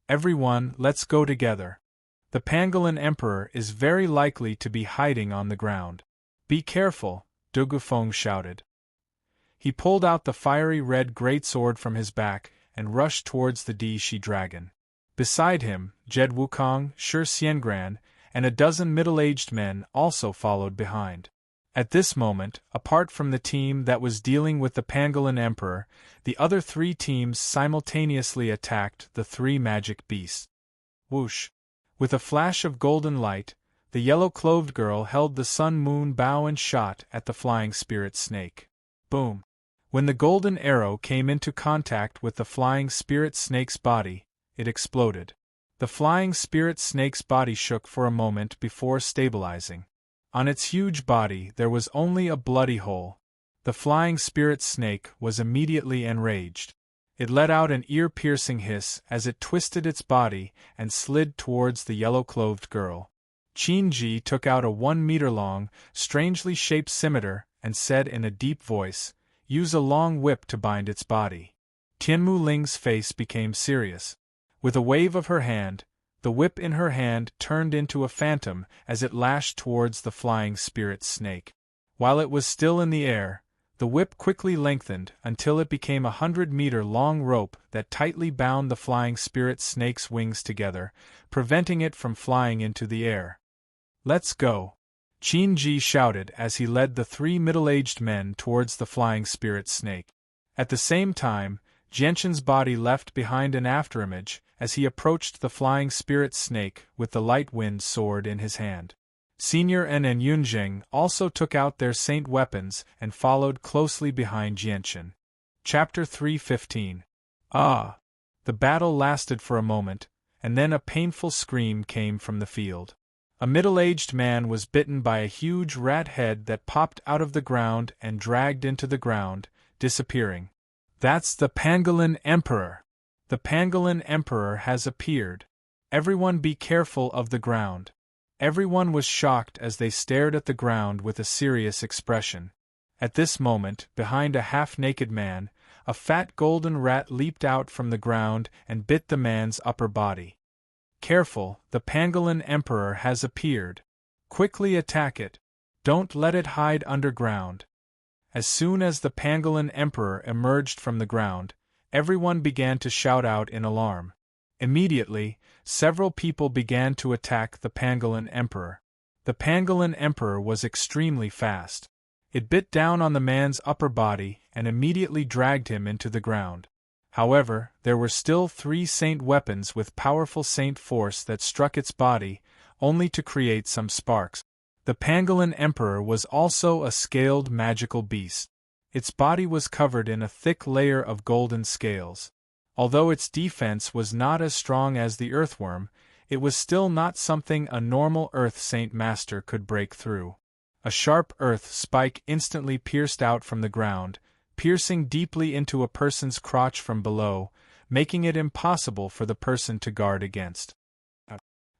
"Everyone, let's go together." The pangolin emperor is very likely to be hiding on the ground. Be careful, Dugufeng shouted. He pulled out the fiery red greatsword from his back and rushed towards the Shi dragon. Beside him, Jed Wukong, Shi Xiangran, and a dozen middle-aged men also followed behind. At this moment, apart from the team that was dealing with the pangolin emperor, the other three teams simultaneously attacked the three magic beasts. Whoosh! With a flash of golden light, the yellow-clothed girl held the sun-moon bow and shot at the flying spirit snake. Boom! When the golden arrow came into contact with the flying spirit snake's body, it exploded. The flying spirit snake's body shook for a moment before stabilizing. On its huge body there was only a bloody hole. The flying spirit snake was immediately enraged. It let out an ear-piercing hiss as it twisted its body and slid towards the yellow-clothed girl. Qin Ji took out a 1-meter-long, strangely shaped scimitar and said in a deep voice, "Use a long whip to bind its body." Tianmu Ling's face became serious. With a wave of her hand, the whip in her hand turned into a phantom as it lashed towards the flying spirit snake. While it was still in the air, the whip quickly lengthened until it became a 100-meter-long rope that tightly bound the flying spirit snake's wings together, preventing it from flying into the air. "Let's go!" Qin Ji shouted as he led the three middle-aged men towards the flying spirit snake. At the same time, Jianshan's body left behind an afterimage as he approached the flying spirit snake with the light wind sword in his hand. Senior En and Yunzheng also took out their saint weapons and followed closely behind Jianshan. Chapter 3:15. Ah! The battle lasted for a moment, and then a painful scream came from the field. A middle-aged man was bitten by a huge rat head that popped out of the ground and dragged into the ground, disappearing. "That's the pangolin emperor! The pangolin emperor has appeared! Everyone be careful of the ground!" Everyone was shocked as they stared at the ground with a serious expression. At this moment, behind a half-naked man, a fat golden rat leaped out from the ground and bit the man's upper body. "Careful, the pangolin emperor has appeared! Quickly attack it! Don't let it hide underground!" As soon as the pangolin emperor emerged from the ground, everyone began to shout out in alarm. Immediately, several people began to attack the pangolin emperor. The pangolin emperor was extremely fast. It bit down on the man's upper body and immediately dragged him into the ground. However, there were still 3 saint weapons with powerful saint force that struck its body, only to create some sparks. The pangolin emperor was also a scaled magical beast. Its body was covered in a thick layer of golden scales. Although its defense was not as strong as the earthworm, it was still not something a normal earth saint master could break through. A sharp earth spike instantly pierced out from the ground, piercing deeply into a person's crotch from below, making it impossible for the person to guard against.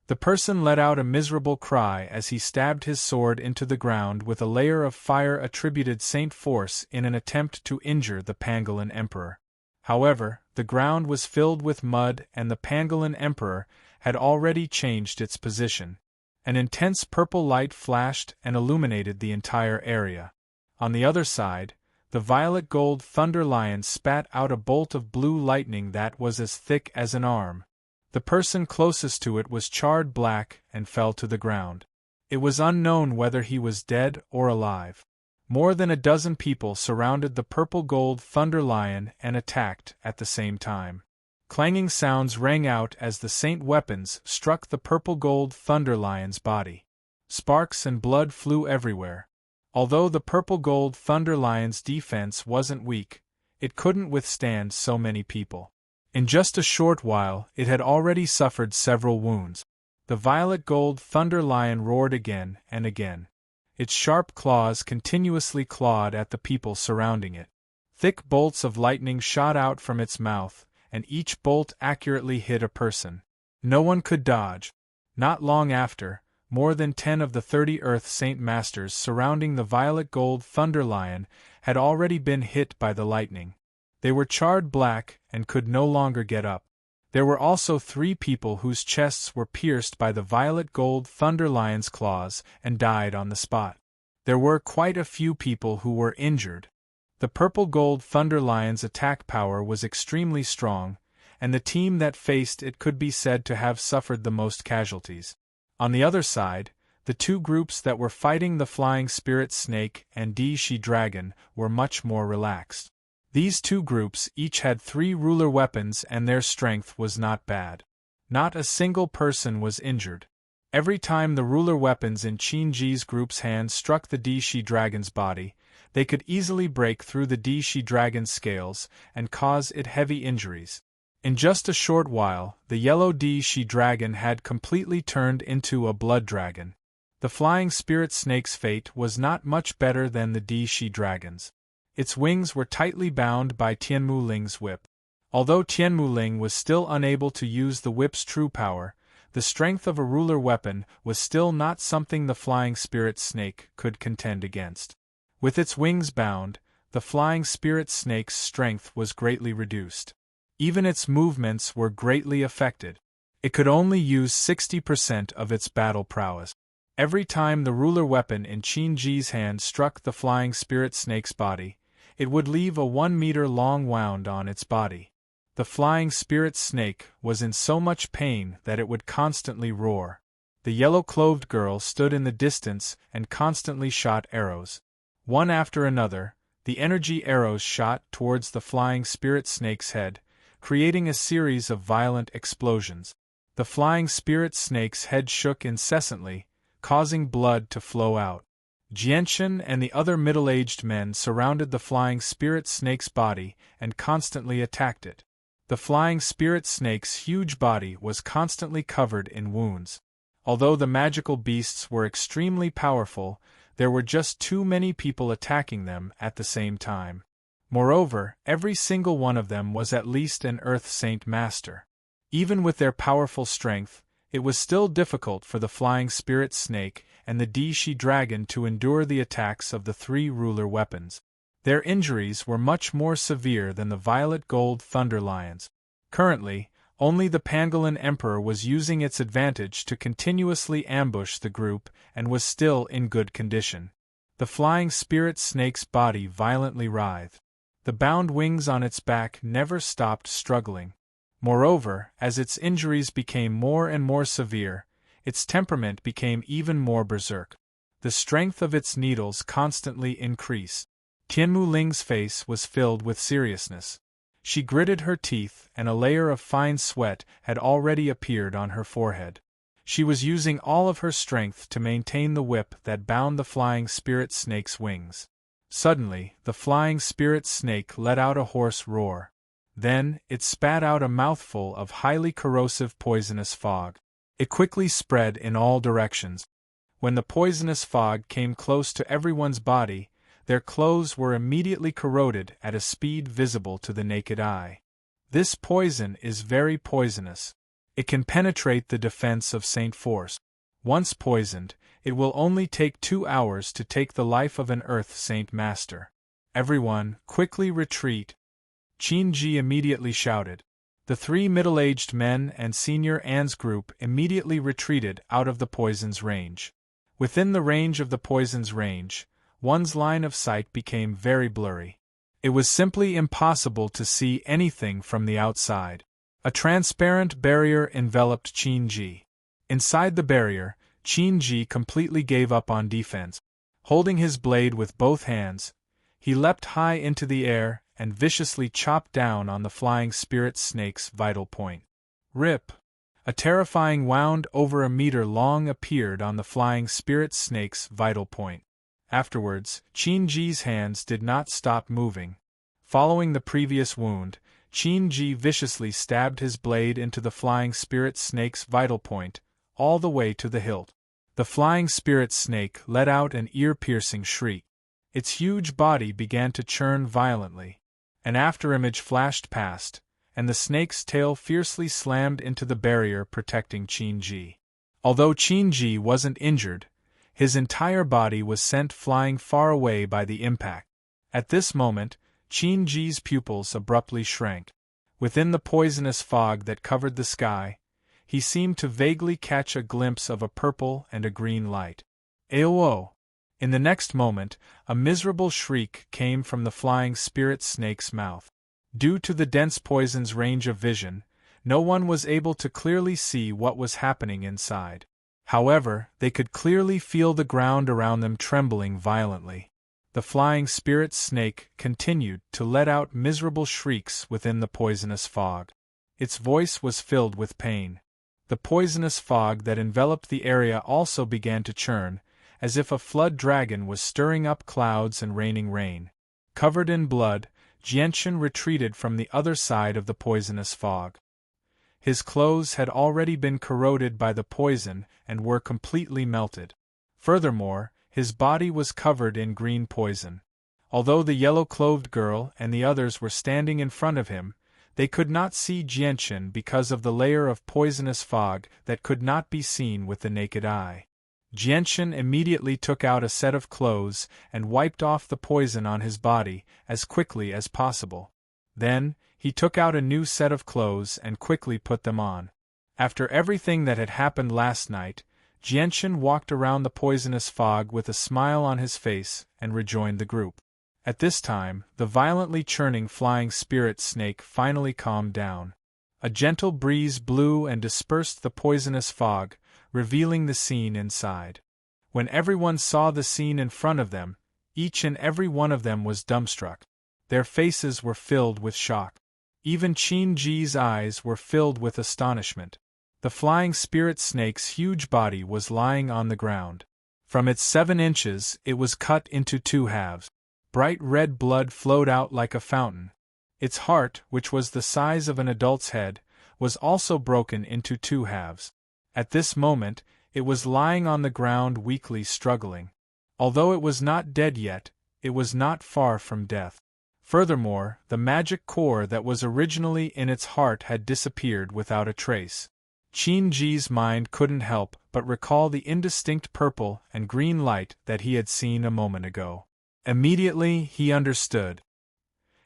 The person let out a miserable cry as he stabbed his sword into the ground with a layer of fire attributed saint force in an attempt to injure the pangolin emperor. However, the ground was filled with mud and the pangolin emperor had already changed its position. An intense purple light flashed and illuminated the entire area. On the other side, the violet gold thunder lion spat out a bolt of blue lightning that was as thick as an arm. The person closest to it was charred black and fell to the ground. It was unknown whether he was dead or alive. More than a dozen people surrounded the purple gold thunder lion and attacked at the same time. Clanging sounds rang out as the saint weapons struck the purple gold thunder lion's body. Sparks and blood flew everywhere. Although the purple gold thunder lion's defense wasn't weak, it couldn't withstand so many people. In just a short while, it had already suffered several wounds. The violet gold thunder lion roared again and again. Its sharp claws continuously clawed at the people surrounding it. Thick bolts of lightning shot out from its mouth, and each bolt accurately hit a person. No one could dodge. Not long after, more than 10 of the 30 Earth Saint Masters surrounding the violet gold thunder lion had already been hit by the lightning. They were charred black and could no longer get up. There were also 3 people whose chests were pierced by the violet gold thunder lion's claws and died on the spot. There were quite a few people who were injured. The purple gold thunder lion's attack power was extremely strong, and the team that faced it could be said to have suffered the most casualties. On the other side, the 2 groups that were fighting the flying spirit snake and D-Shi dragon were much more relaxed. These 2 groups each had 3 ruler weapons and their strength was not bad. Not a single person was injured. Every time the ruler weapons in Qin-Ji's group's hands struck the D-Shi dragon's body, they could easily break through the D-Shi dragon's scales and cause it heavy injuries. In just a short while, the yellow D-Shi dragon had completely turned into a blood dragon. The flying spirit snake's fate was not much better than the D-Shi dragon's. Its wings were tightly bound by Tianmu Ling's whip. Although Tianmu Ling was still unable to use the whip's true power, the strength of a ruler weapon was still not something the flying spirit snake could contend against. With its wings bound, the flying spirit snake's strength was greatly reduced. Even its movements were greatly affected. It could only use 60% of its battle prowess. Every time the ruler weapon in Qin-Ji's hand struck the flying spirit snake's body, it would leave a 1-meter-long wound on its body. The flying spirit snake was in so much pain that it would constantly roar. The yellow-clothed girl stood in the distance and constantly shot arrows. One after another, the energy arrows shot towards the flying spirit snake's head, creating a series of violent explosions. The flying spirit snake's head shook incessantly, causing blood to flow out. Jianshan and the other middle-aged men surrounded the flying spirit snake's body and constantly attacked it. The flying spirit snake's huge body was constantly covered in wounds. Although the magical beasts were extremely powerful, there were just too many people attacking them at the same time. Moreover, every single one of them was at least an Earth Saint Master. Even with their powerful strength, it was still difficult for the flying spirit snake and the D-Shi dragon to endure the attacks of the 3 ruler weapons. Their injuries were much more severe than the violet gold thunder lions. Currently, only the Pangolin Emperor was using its advantage to continuously ambush the group and was still in good condition. The flying spirit snake's body violently writhed. The bound wings on its back never stopped struggling. Moreover, as its injuries became more and more severe, its temperament became even more berserk. The strength of its needles constantly increased. Tianmu Ling's face was filled with seriousness. She gritted her teeth and a layer of fine sweat had already appeared on her forehead. She was using all of her strength to maintain the whip that bound the flying spirit snake's wings. Suddenly, the flying spirit snake let out a hoarse roar. Then, it spat out a mouthful of highly corrosive poisonous fog. It quickly spread in all directions. When the poisonous fog came close to everyone's body, their clothes were immediately corroded at a speed visible to the naked eye. This poison is very poisonous. It can penetrate the defense of Saint Force. Once poisoned, it will only take 2 hours to take the life of an Earth Saint Master. Everyone, quickly retreat! Qin-Ji immediately shouted. The 3 middle-aged men and Senior An's group immediately retreated out of the poison's range. Within the range of the poison's range, one's line of sight became very blurry. It was simply impossible to see anything from the outside. A transparent barrier enveloped Qin-Ji. Inside the barrier, Qin-Ji completely gave up on defense. Holding his blade with both hands, he leapt high into the air and viciously chopped down on the flying spirit snake's vital point. Rip! A terrifying wound over a meter long appeared on the flying spirit snake's vital point. Afterwards, Qin-Ji's hands did not stop moving. Following the previous wound, Qin-Ji viciously stabbed his blade into the flying spirit snake's vital point, all the way to the hilt. The flying spirit snake let out an ear-piercing shriek. Its huge body began to churn violently. An afterimage flashed past, and the snake's tail fiercely slammed into the barrier protecting Qin-Ji. Although Qin-Ji wasn't injured, his entire body was sent flying far away by the impact. At this moment, Qin-Ji's pupils abruptly shrank. Within the poisonous fog that covered the sky, he seemed to vaguely catch a glimpse of a purple and a green light. Aowo! In the next moment, a miserable shriek came from the flying spirit snake's mouth. Due to the dense poison's range of vision, no one was able to clearly see what was happening inside. However, they could clearly feel the ground around them trembling violently. The flying spirit snake continued to let out miserable shrieks within the poisonous fog. Its voice was filled with pain. The poisonous fog that enveloped the area also began to churn, as if a flood dragon was stirring up clouds and raining rain. Covered in blood, Jianchen retreated from the other side of the poisonous fog. His clothes had already been corroded by the poison and were completely melted. Furthermore, his body was covered in green poison. Although the yellow-clothed girl and the others were standing in front of him, they could not see Jianchen because of the layer of poisonous fog that could not be seen with the naked eye. Jianchen immediately took out a set of clothes and wiped off the poison on his body as quickly as possible. Then, he took out a new set of clothes and quickly put them on. After everything that had happened last night, Jianchen walked around the poisonous fog with a smile on his face and rejoined the group. At this time, the violently churning flying spirit snake finally calmed down. A gentle breeze blew and dispersed the poisonous fog, revealing the scene inside. When everyone saw the scene in front of them, each and every one of them was dumbstruck. Their faces were filled with shock. Even Qin Ji's eyes were filled with astonishment. The flying spirit snake's huge body was lying on the ground. From its 7 inches, it was cut into 2 halves. Bright red blood flowed out like a fountain. Its heart, which was the size of an adult's head, was also broken into 2 halves. At this moment, it was lying on the ground weakly struggling. Although it was not dead yet, it was not far from death. Furthermore, the magic core that was originally in its heart had disappeared without a trace. Qin Ji's mind couldn't help but recall the indistinct purple and green light that he had seen a moment ago. Immediately, he understood.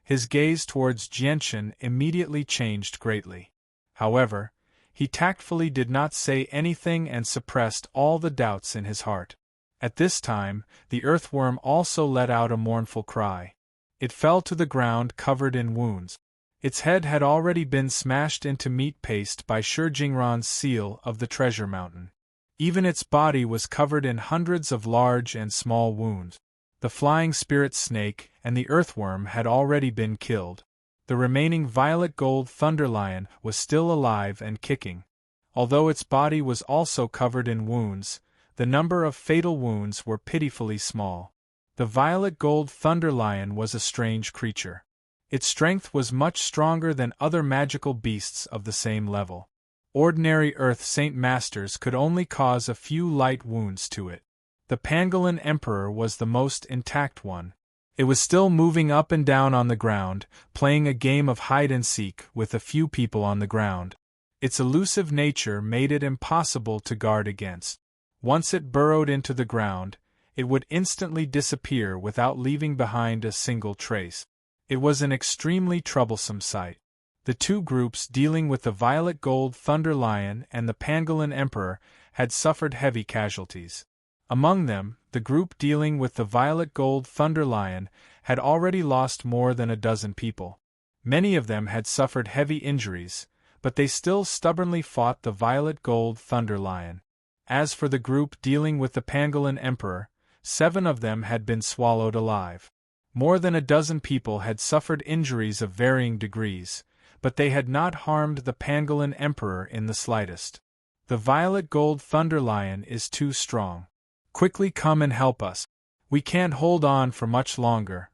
His gaze towards Jianchen immediately changed greatly. However, he tactfully did not say anything and suppressed all the doubts in his heart. At this time, the earthworm also let out a mournful cry. It fell to the ground covered in wounds. Its head had already been smashed into meat paste by Shi Jingran's seal of the treasure mountain. Even its body was covered in hundreds of large and small wounds. The flying spirit snake and the earthworm had already been killed. The remaining violet gold thunder lion was still alive and kicking. Although its body was also covered in wounds, the number of fatal wounds were pitifully small. The violet gold thunder lion was a strange creature. Its strength was much stronger than other magical beasts of the same level. Ordinary Earth Saint Masters could only cause a few light wounds to it. The pangolin emperor was the most intact one. It was still moving up and down on the ground, playing a game of hide-and-seek with a few people on the ground. Its elusive nature made it impossible to guard against. Once it burrowed into the ground, it would instantly disappear without leaving behind a single trace. It was an extremely troublesome sight. The two groups dealing with the violet gold thunder lion and the pangolin emperor had suffered heavy casualties. Among them, the group dealing with the violet gold thunder lion had already lost more than a dozen people. Many of them had suffered heavy injuries, but they still stubbornly fought the violet gold thunder lion. As for the group dealing with the pangolin emperor, 7 of them had been swallowed alive. More than a dozen people had suffered injuries of varying degrees, but they had not harmed the pangolin emperor in the slightest. The violet gold thunder lion is too strong. Quickly come and help us. We can't hold on for much longer.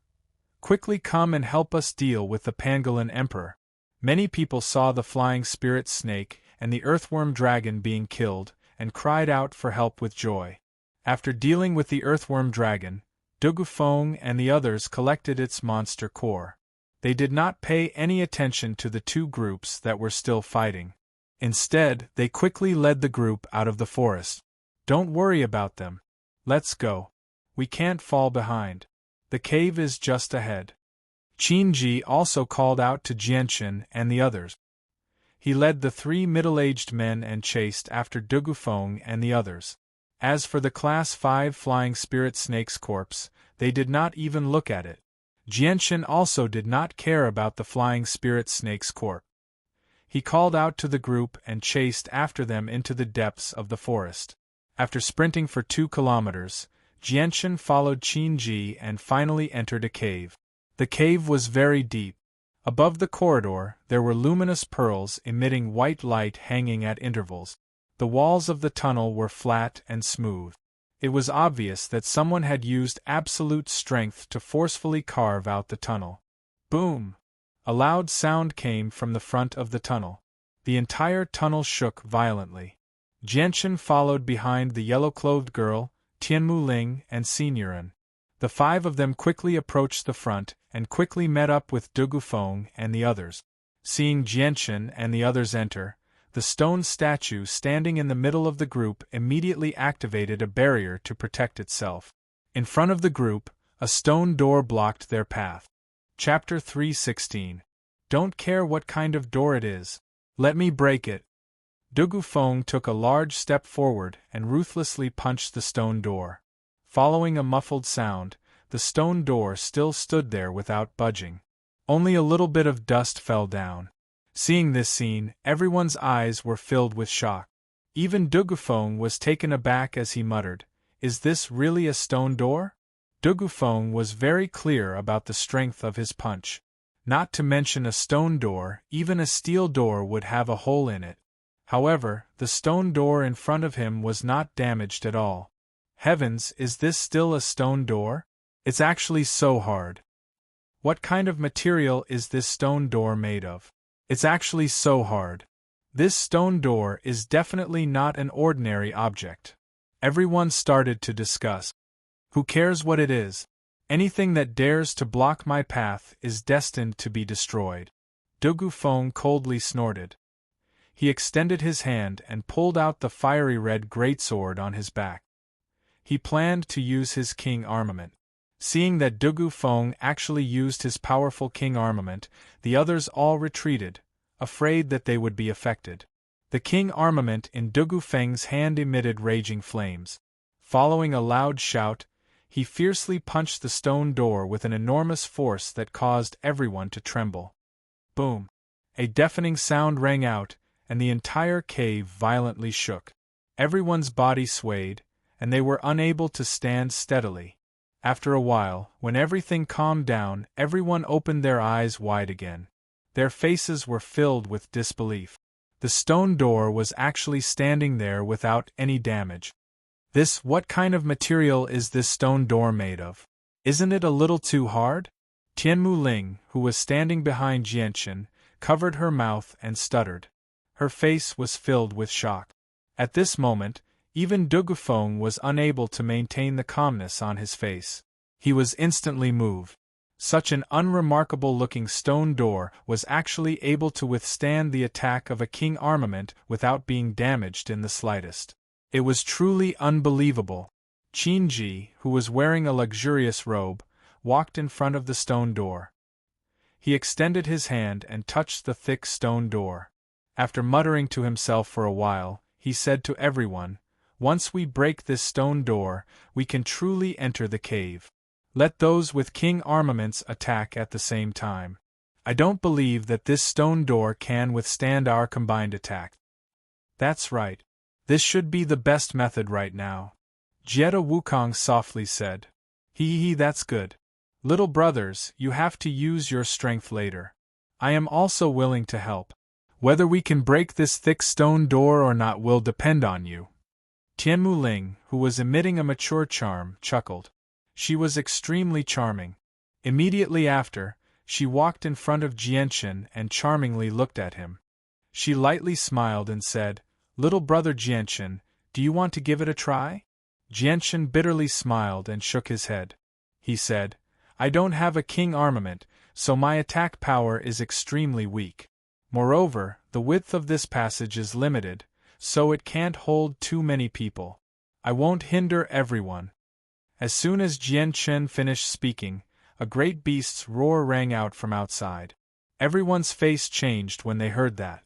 Quickly come and help us deal with the pangolin emperor. Many people saw the flying spirit snake and the earthworm dragon being killed, and cried out for help with joy. After dealing with the earthworm dragon, Dugufeng and the others collected its monster core. They did not pay any attention to the two groups that were still fighting. Instead, they quickly led the group out of the forest. Don't worry about them. Let's go. We can't fall behind. The cave is just ahead. Qinji also called out to Jianchen and the others. He led the 3 middle-aged men and chased after Dugufeng and the others. As for the Class 5 flying spirit snake's corpse, they did not even look at it. Jianchen also did not care about the flying spirit snake's corpse. He called out to the group and chased after them into the depths of the forest. After sprinting for 2 kilometers, Jianchen followed Qinji and finally entered a cave. The cave was very deep. Above the corridor, there were luminous pearls emitting white light hanging at intervals. The walls of the tunnel were flat and smooth. It was obvious that someone had used absolute strength to forcefully carve out the tunnel. Boom! A loud sound came from the front of the tunnel. The entire tunnel shook violently. Jianchen followed behind the yellow-clothed girl, Tianmu Ling, and Senyuren. The 5 of them quickly approached the front and quickly met up with Dugufeng and the others. Seeing Jianchen and the others enter, the stone statue standing in the middle of the group immediately activated a barrier to protect itself. In front of the group, a stone door blocked their path. Chapter 3:16. Don't care what kind of door it is. Let me break it. Dugufeng took a large step forward and ruthlessly punched the stone door. Following a muffled sound, the stone door still stood there without budging. Only a little bit of dust fell down. Seeing this scene, everyone's eyes were filled with shock. Even Dugufeng was taken aback as he muttered, "Is this really a stone door?" Dugufeng was very clear about the strength of his punch. Not to mention a stone door, even a steel door would have a hole in it. However, the stone door in front of him was not damaged at all. Heavens, is this still a stone door? It's actually so hard. What kind of material is this stone door made of? It's actually so hard. This stone door is definitely not an ordinary object. Everyone started to discuss. Who cares what it is? Anything that dares to block my path is destined to be destroyed. Dugufeng coldly snorted. He extended his hand and pulled out the fiery red greatsword on his back. He planned to use his king armament. Seeing that Dugufeng actually used his powerful king armament, the others all retreated, afraid that they would be affected. The king armament in Dugufeng's hand emitted raging flames. Following a loud shout, he fiercely punched the stone door with an enormous force that caused everyone to tremble. Boom! A deafening sound rang out, and the entire cave violently shook. Everyone's body swayed, and they were unable to stand steadily. After a while, when everything calmed down, everyone opened their eyes wide again. Their faces were filled with disbelief. The stone door was actually standing there without any damage. What kind of material is this stone door made of? Isn't it a little too hard? Tianmu Ling, who was standing behind Jianchen, covered her mouth and stuttered. Her face was filled with shock. At this moment, even Dugufeng was unable to maintain the calmness on his face. He was instantly moved. Such an unremarkable-looking stone door was actually able to withstand the attack of a king armament without being damaged in the slightest. It was truly unbelievable. Qinji, who was wearing a luxurious robe, walked in front of the stone door. He extended his hand and touched the thick stone door. After muttering to himself for a while, he said to everyone, "Once we break this stone door, we can truly enter the cave. Let those with king armaments attack at the same time. I don't believe that this stone door can withstand our combined attack." "That's right. This should be the best method right now," Jieta Wukong softly said. Hee, that's good. Little brothers, you have to use your strength later. I am also willing to help. Whether we can break this thick stone door or not will depend on you. Tianmu Ling, who was emitting a mature charm, chuckled. She was extremely charming. Immediately after, she walked in front of Jianchen and charmingly looked at him. She lightly smiled and said, "Little brother Jianchen, do you want to give it a try?" Jianchen bitterly smiled and shook his head. He said, "I don't have a king armament, so my attack power is extremely weak. Moreover, the width of this passage is limited, so it can't hold too many people. I won't hinder everyone." As soon as Jianchen finished speaking, a great beast's roar rang out from outside. Everyone's face changed when they heard that.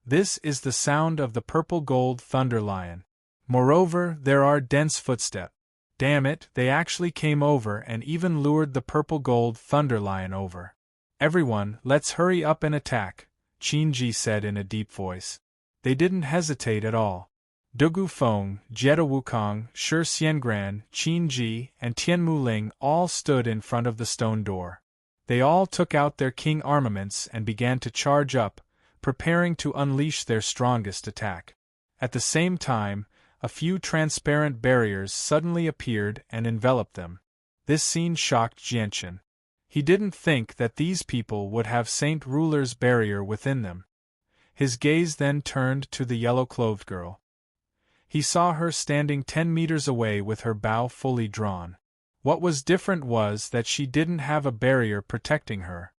This is the sound of the purple-gold thunder lion. Moreover, there are dense footsteps. Damn it, they actually came over and even lured the purple-gold thunder lion over. Everyone, let's hurry up and attack, Qinji said in a deep voice. They didn't hesitate at all. Dugu Feng, Jetta Wukong, Shi Xiangran, Qinji, and Tianmu Ling all stood in front of the stone door. They all took out their king armaments and began to charge up, preparing to unleash their strongest attack. At the same time, a few transparent barriers suddenly appeared and enveloped them. This scene shocked Jianchen. He didn't think that these people would have Saint Ruler's barrier within them. His gaze then turned to the yellow-clothed girl. He saw her standing 10 meters away with her bow fully drawn. What was different was that she didn't have a barrier protecting her.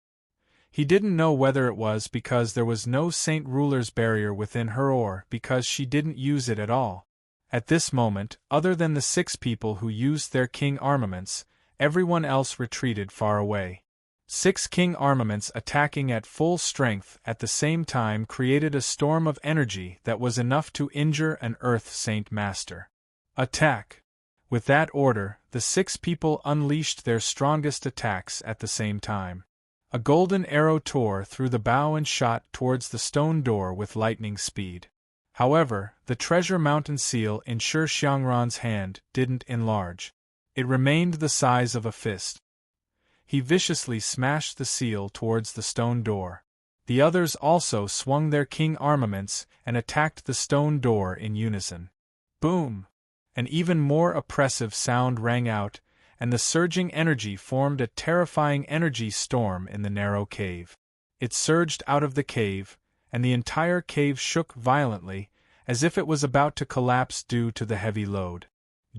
He didn't know whether it was because there was no Saint Ruler's barrier within her or because she didn't use it at all. At this moment, other than the 6 people who used their king armaments, everyone else retreated far away. 6 king armaments attacking at full strength at the same time created a storm of energy that was enough to injure an Earth Saint Master. Attack! With that order, the 6 people unleashed their strongest attacks at the same time. A golden arrow tore through the bow and shot towards the stone door with lightning speed. However, the treasure mountain seal in Shi Xiangran's hand didn't enlarge. It remained the size of a fist. He viciously smashed the seal towards the stone door. The others also swung their king armaments and attacked the stone door in unison. Boom! An even more oppressive sound rang out, and the surging energy formed a terrifying energy storm in the narrow cave. It surged out of the cave, and the entire cave shook violently, as if it was about to collapse due to the heavy load.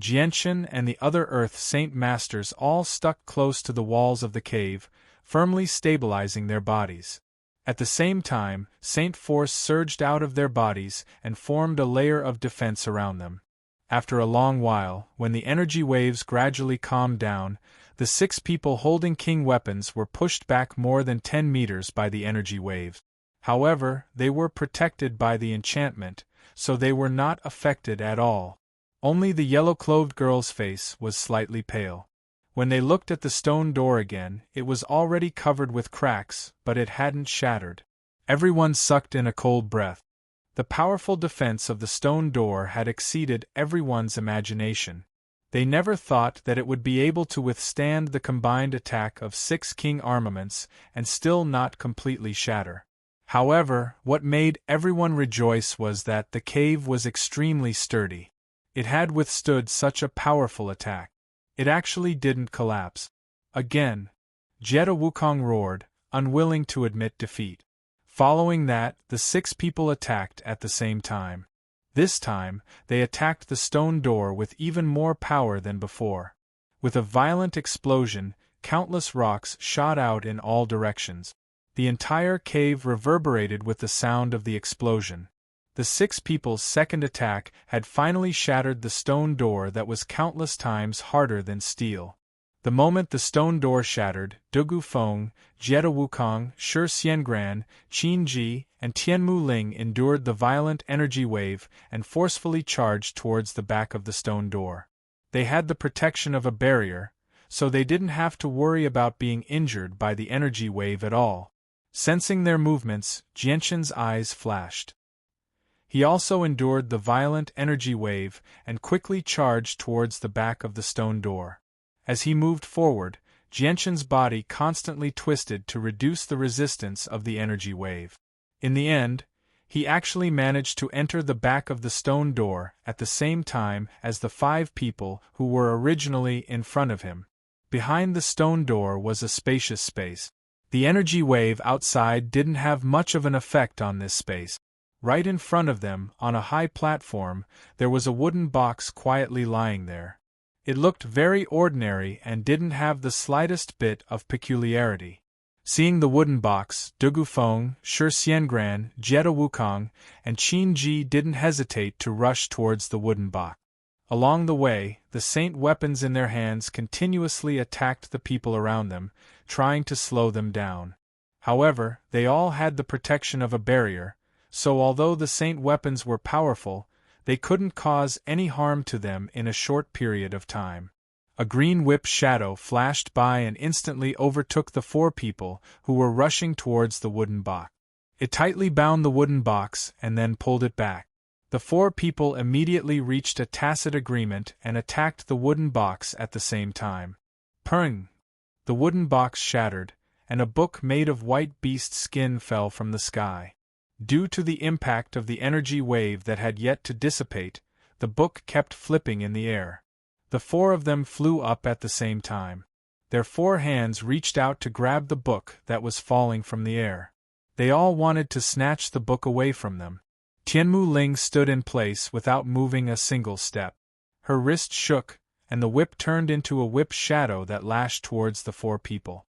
Jianchen and the other Earth Saint Masters all stuck close to the walls of the cave, firmly stabilizing their bodies. At the same time, Saint Force surged out of their bodies and formed a layer of defense around them. After a long while, when the energy waves gradually calmed down, the 6 people holding king weapons were pushed back more than 10 meters by the energy waves. However, they were protected by the enchantment, so they were not affected at all. Only the yellow-clothed girl's face was slightly pale. When they looked at the stone door again, it was already covered with cracks, but it hadn't shattered. Everyone sucked in a cold breath. The powerful defense of the stone door had exceeded everyone's imagination. They never thought that it would be able to withstand the combined attack of 6 king armaments and still not completely shatter. However, what made everyone rejoice was that the cave was extremely sturdy. It had withstood such a powerful attack. It actually didn't collapse. Again, Jetta Wukong roared, unwilling to admit defeat. Following that, the 6 people attacked at the same time. This time, they attacked the stone door with even more power than before. With a violent explosion, countless rocks shot out in all directions. The entire cave reverberated with the sound of the explosion. The 6 people's second attack had finally shattered the stone door that was countless times harder than steel. The moment the stone door shattered, Dugu Feng, Jetta Wukong, Shi Xiangran, Qinji, and Tianmu Ling endured the violent energy wave and forcefully charged towards the back of the stone door. They had the protection of a barrier, so they didn't have to worry about being injured by the energy wave at all. Sensing their movements, Jianchen's eyes flashed. He also endured the violent energy wave and quickly charged towards the back of the stone door. As he moved forward, Jianchen's body constantly twisted to reduce the resistance of the energy wave. In the end, he actually managed to enter the back of the stone door at the same time as the 5 people who were originally in front of him. Behind the stone door was a spacious space. The energy wave outside didn't have much of an effect on this space. Right in front of them, on a high platform, there was a wooden box quietly lying there. It looked very ordinary and didn't have the slightest bit of peculiarity. Seeing the wooden box, Dugu Feng, Shi Xiangran, Jetta Wukong, and Qinji didn't hesitate to rush towards the wooden box. Along the way, the saint weapons in their hands continuously attacked the people around them, trying to slow them down. However, they all had the protection of a barrier, so although the saint weapons were powerful, they couldn't cause any harm to them in a short period of time. A green whip shadow flashed by and instantly overtook the 4 people who were rushing towards the wooden box. It tightly bound the wooden box and then pulled it back. The 4 people immediately reached a tacit agreement and attacked the wooden box at the same time. Purring! The wooden box shattered, and a book made of white beast skin fell from the sky. Due to the impact of the energy wave that had yet to dissipate, the book kept flipping in the air. The 4 of them flew up at the same time. Their 4 hands reached out to grab the book that was falling from the air. They all wanted to snatch the book away from them. Tianmu Ling stood in place without moving a single step. Her wrist shook, and the whip turned into a whip shadow that lashed towards the 4 people.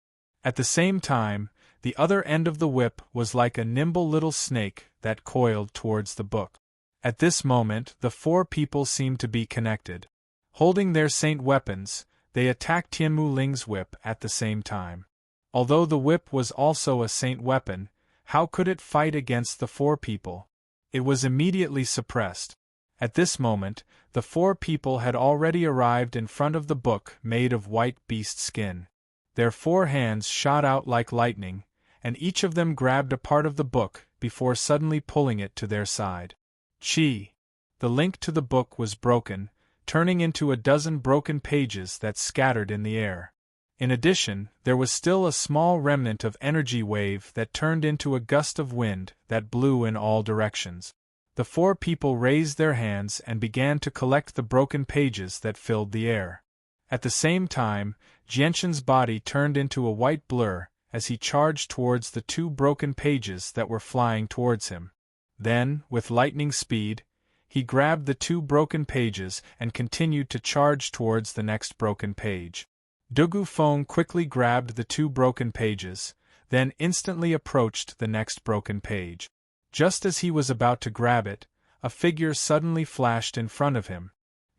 At the same time, the other end of the whip was like a nimble little snake that coiled towards the book. At this moment, the 4 people seemed to be connected. Holding their saint weapons, they attacked Tianmu Ling's whip at the same time. Although the whip was also a saint weapon, how could it fight against the 4 people? It was immediately suppressed. At this moment, the 4 people had already arrived in front of the book made of white beast skin. Their 4 hands shot out like lightning, and each of them grabbed a part of the book before suddenly pulling it to their side. Chi! The link to the book was broken, turning into a dozen broken pages that scattered in the air. In addition, there was still a small remnant of energy wave that turned into a gust of wind that blew in all directions. The 4 people raised their hands and began to collect the broken pages that filled the air. At the same time, Jianshan's body turned into a white blur as he charged towards the 2 broken pages that were flying towards him. Then, with lightning speed, he grabbed the 2 broken pages and continued to charge towards the next broken page. Dugu Feng quickly grabbed the 2 broken pages, then instantly approached the next broken page. Just as he was about to grab it, a figure suddenly flashed in front of him.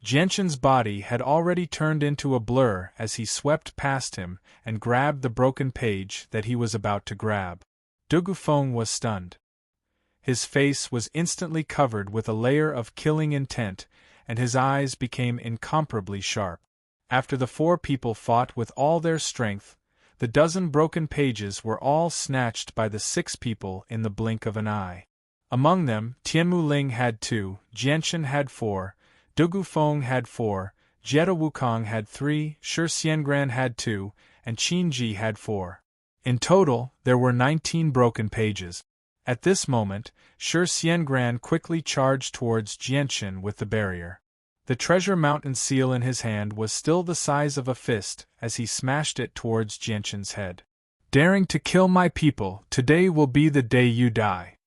Jianshan's body had already turned into a blur as he swept past him and grabbed the broken page that he was about to grab. Dugu Feng was stunned. His face was instantly covered with a layer of killing intent, and his eyes became incomparably sharp. After the 4 people fought with all their strength, the dozen broken pages were all snatched by the 6 people in the blink of an eye. Among them, Tianmu Ling had 2, Jianshan had 4, Dugu Feng had 4, Jetta Wukong had 3, Shi Xiangran had 2, and Qin Ji had 4. In total, there were 19 broken pages. At this moment, Shi Xiangran quickly charged towards Jianshan with the barrier. The treasure mountain seal in his hand was still the size of a fist as he smashed it towards Jianshan's head. Daring to kill my people, today will be the day you die.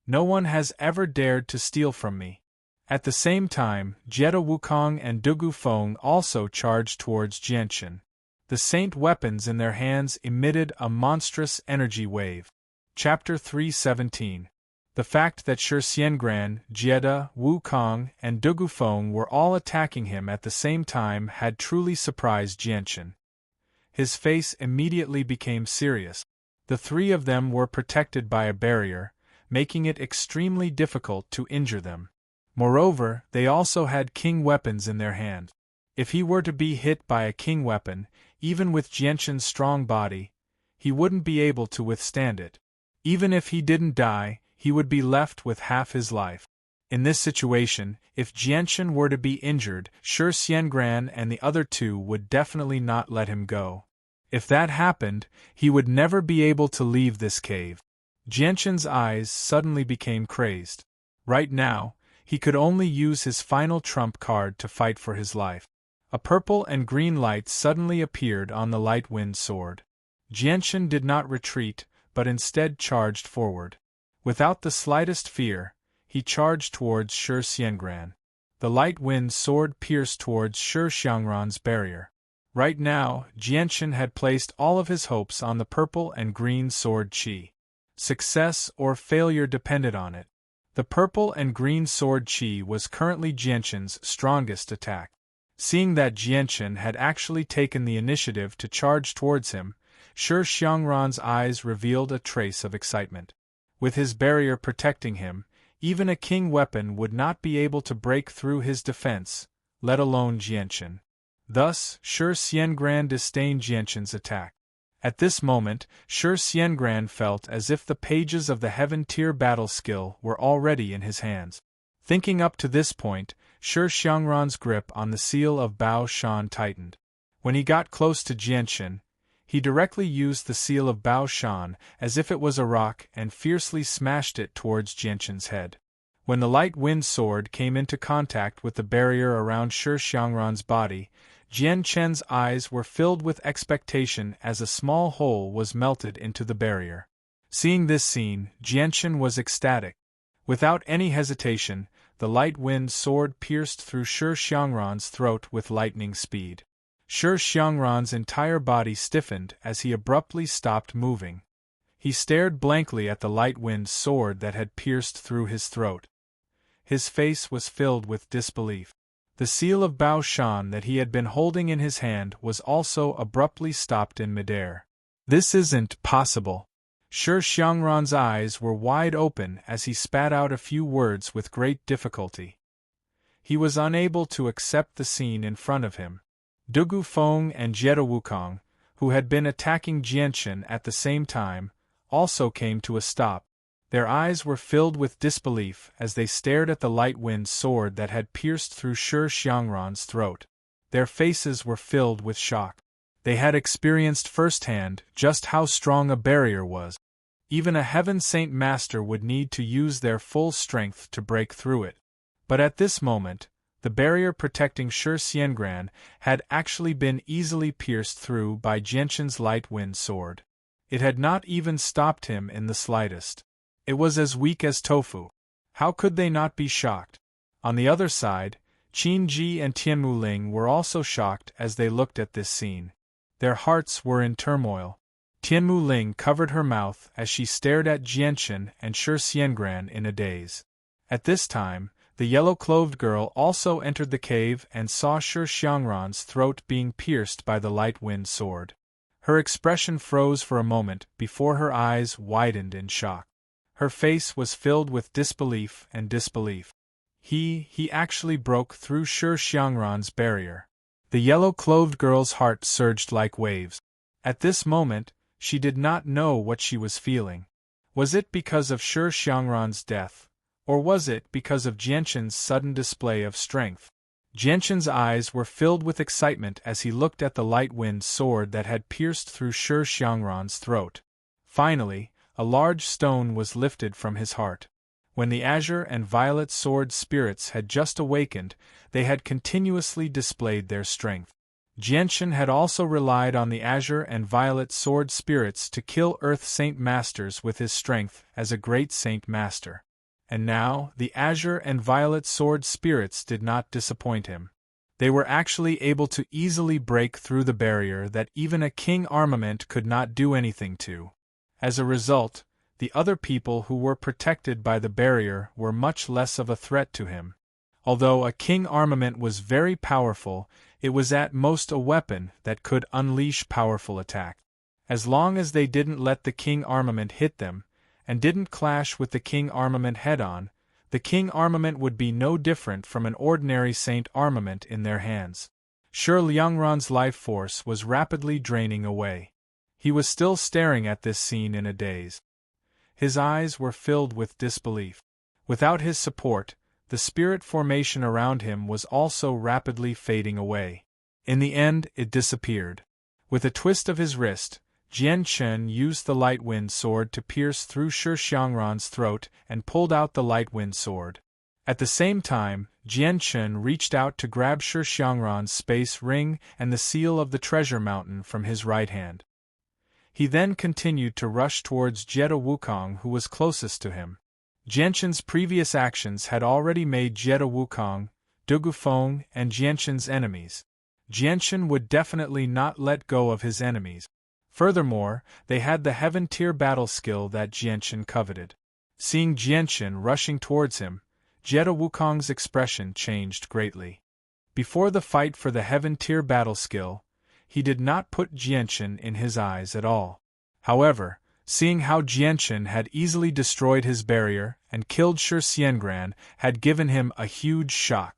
No one has ever dared to steal from me. At the same time, Jetta Wukong and Dugu Feng also charged towards Jianshan. The saint weapons in their hands emitted a monstrous energy wave. Chapter 317. The fact that Shi Xiangran, Jetta, Wukong, and Dugu Feng were all attacking him at the same time had truly surprised Jianshan. His face immediately became serious. The 3 of them were protected by a barrier, making it extremely difficult to injure them. Moreover, they also had king weapons in their hand. If he were to be hit by a king weapon, even with Jianshan's strong body, he wouldn't be able to withstand it. Even if he didn't die, he would be left with half his life. In this situation, if Jianshan were to be injured, Shi Xiangran and the other 2 would definitely not let him go. If that happened, he would never be able to leave this cave. Jianshan's eyes suddenly became crazed. Right now, he could only use his final trump card to fight for his life. A purple and green light suddenly appeared on the light wind sword. Jianshan did not retreat, but instead charged forward. Without the slightest fear, he charged towards Shi Xiangran. The light wind sword pierced towards Shi Xiangran's barrier. Right now, Jianshan had placed all of his hopes on the purple and green sword Qi. Success or failure depended on it. The purple and green sword chi was currently Jianqin's strongest attack. Seeing that Jianqin had actually taken the initiative to charge towards him, Shi Xiangran's eyes revealed a trace of excitement. With his barrier protecting him, even a king weapon would not be able to break through his defense, let alone Jianqin. Thus, Shi Xiangran disdained Jianqin's attack. At this moment, Shi Xiangran felt as if the pages of the Heaven-tier battle skill were already in his hands. Thinking up to this point, Shi Xiangran's grip on the seal of Bao Shan tightened. When he got close to Jianqin, he directly used the seal of Bao Shan as if it was a rock and fiercely smashed it towards Jianqin's head. When the light wind sword came into contact with the barrier around Shi Xiangran's body, Jianqin's eyes were filled with expectation as a small hole was melted into the barrier. Seeing this scene, Jianqin was ecstatic. Without any hesitation, the light wind sword pierced through Shi Xiangran's throat with lightning speed. Shi Xiangran's entire body stiffened as he abruptly stopped moving. He stared blankly at the light wind sword that had pierced through his throat. His face was filled with disbelief. The seal of Bao Shan that he had been holding in his hand was also abruptly stopped in midair. This isn't possible. Shi Xiangran's eyes were wide open as he spat out a few words with great difficulty. He was unable to accept the scene in front of him. Dugu Feng and Jiedu Wukong, who had been attacking Jianqin at the same time, also came to a stop. Their eyes were filled with disbelief as they stared at the light wind sword that had pierced through Shi Xiangran's throat. Their faces were filled with shock. They had experienced firsthand just how strong a barrier was. Even a Heaven Saint Master would need to use their full strength to break through it. But at this moment, the barrier protecting Shi Xiangran had actually been easily pierced through by Jianqin's light wind sword. It had not even stopped him in the slightest. It was as weak as tofu. How could they not be shocked? On the other side, Qin Ji and Tianmu Ling were also shocked as they looked at this scene. Their hearts were in turmoil. Tianmu Ling covered her mouth as she stared at Jianqin and Shi Xiangran in a daze. At this time, the yellow-clothed girl also entered the cave and saw Shi Xiangran's throat being pierced by the light wind sword. Her expression froze for a moment before her eyes widened in shock. Her face was filled with disbelief and disbelief. He actually broke through Shi Xiangran's barrier. The yellow-clothed girl's heart surged like waves. At this moment, she did not know what she was feeling. Was it because of Shi Xiangran's death, or was it because of Jianqin's sudden display of strength? Jianqin's eyes were filled with excitement as he looked at the light wind sword that had pierced through Shi Xiangran's throat. Finally, a large stone was lifted from his heart. When the azure and violet sword spirits had just awakened, they had continuously displayed their strength. Jianqin had also relied on the azure and violet sword spirits to kill Earth Saint Masters with his strength as a great Saint Master. And now, the azure and violet sword spirits did not disappoint him. They were actually able to easily break through the barrier that even a king armament could not do anything to. As a result, the other people who were protected by the barrier were much less of a threat to him. Although a king armament was very powerful, it was at most a weapon that could unleash powerful attack. As long as they didn't let the king armament hit them, and didn't clash with the king armament head-on, the king armament would be no different from an ordinary saint armament in their hands. Shi Xiangran's life force was rapidly draining away. He was still staring at this scene in a daze. His eyes were filled with disbelief. Without his support, the spirit formation around him was also rapidly fading away. In the end, it disappeared. With a twist of his wrist, Jianqin used the light wind sword to pierce through Shi Xiangran's throat and pulled out the light wind sword. At the same time, Jianqin reached out to grab Shi Xiangran's space ring and the seal of the treasure mountain from his right hand. He then continued to rush towards Jiedu Wukong, who was closest to him. Jianqin's previous actions had already made Jiedu Wukong, Dugu Feng, and Jianqin's enemies. Jianqin would definitely not let go of his enemies. Furthermore, they had the Heaven-tier battle skill that Jianqin coveted. Seeing Jianchen rushing towards him, Jetta Wukong's expression changed greatly. Before the fight for the Heaven-tier battle skill, he did not put Jianchen in his eyes at all. However, seeing how Jianchen had easily destroyed his barrier and killed Shi Xiangran had given him a huge shock.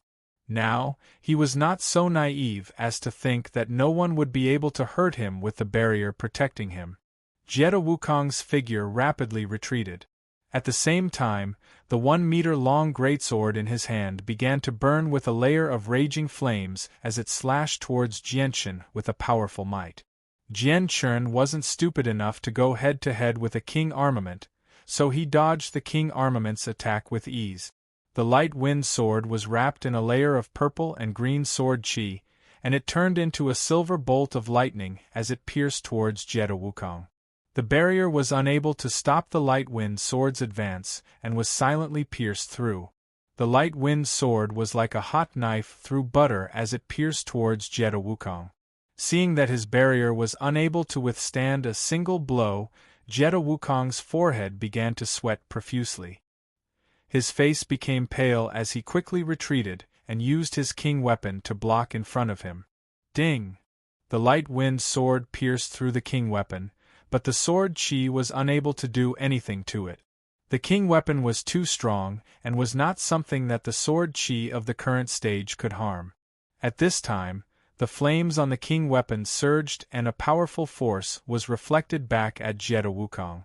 Now, he was not so naive as to think that no one would be able to hurt him with the barrier protecting him. Jetta Wukong's figure rapidly retreated. At the same time, the 1-meter-long greatsword in his hand began to burn with a layer of raging flames as it slashed towards Jianchen with a powerful might. Jianchen wasn't stupid enough to go head-to-head with a king armament, so he dodged the king armament's attack with ease. The light wind sword was wrapped in a layer of purple and green sword chi, and it turned into a silver bolt of lightning as it pierced towards Jetta Wukong. The barrier was unable to stop the light wind sword's advance and was silently pierced through. The light wind sword was like a hot knife through butter as it pierced towards Jetta Wukong. Seeing that his barrier was unable to withstand a single blow, Jetta Wukong's forehead began to sweat profusely. His face became pale as he quickly retreated and used his king weapon to block in front of him. Ding! The light wind sword pierced through the king weapon, but the sword chi was unable to do anything to it. The king weapon was too strong and was not something that the sword chi of the current stage could harm. At this time, the flames on the king weapon surged and a powerful force was reflected back at Jetta Wukong.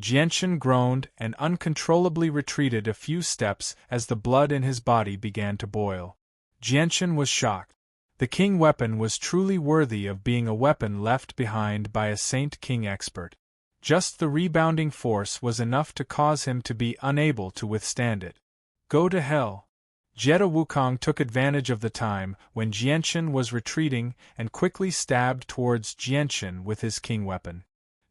Jianchen groaned and uncontrollably retreated a few steps as the blood in his body began to boil. Jianchen was shocked. The king weapon was truly worthy of being a weapon left behind by a Saint King expert. Just the rebounding force was enough to cause him to be unable to withstand it. Go to hell! Jetta Wukong took advantage of the time when Jianchen was retreating and quickly stabbed towards Jianchen with his king weapon.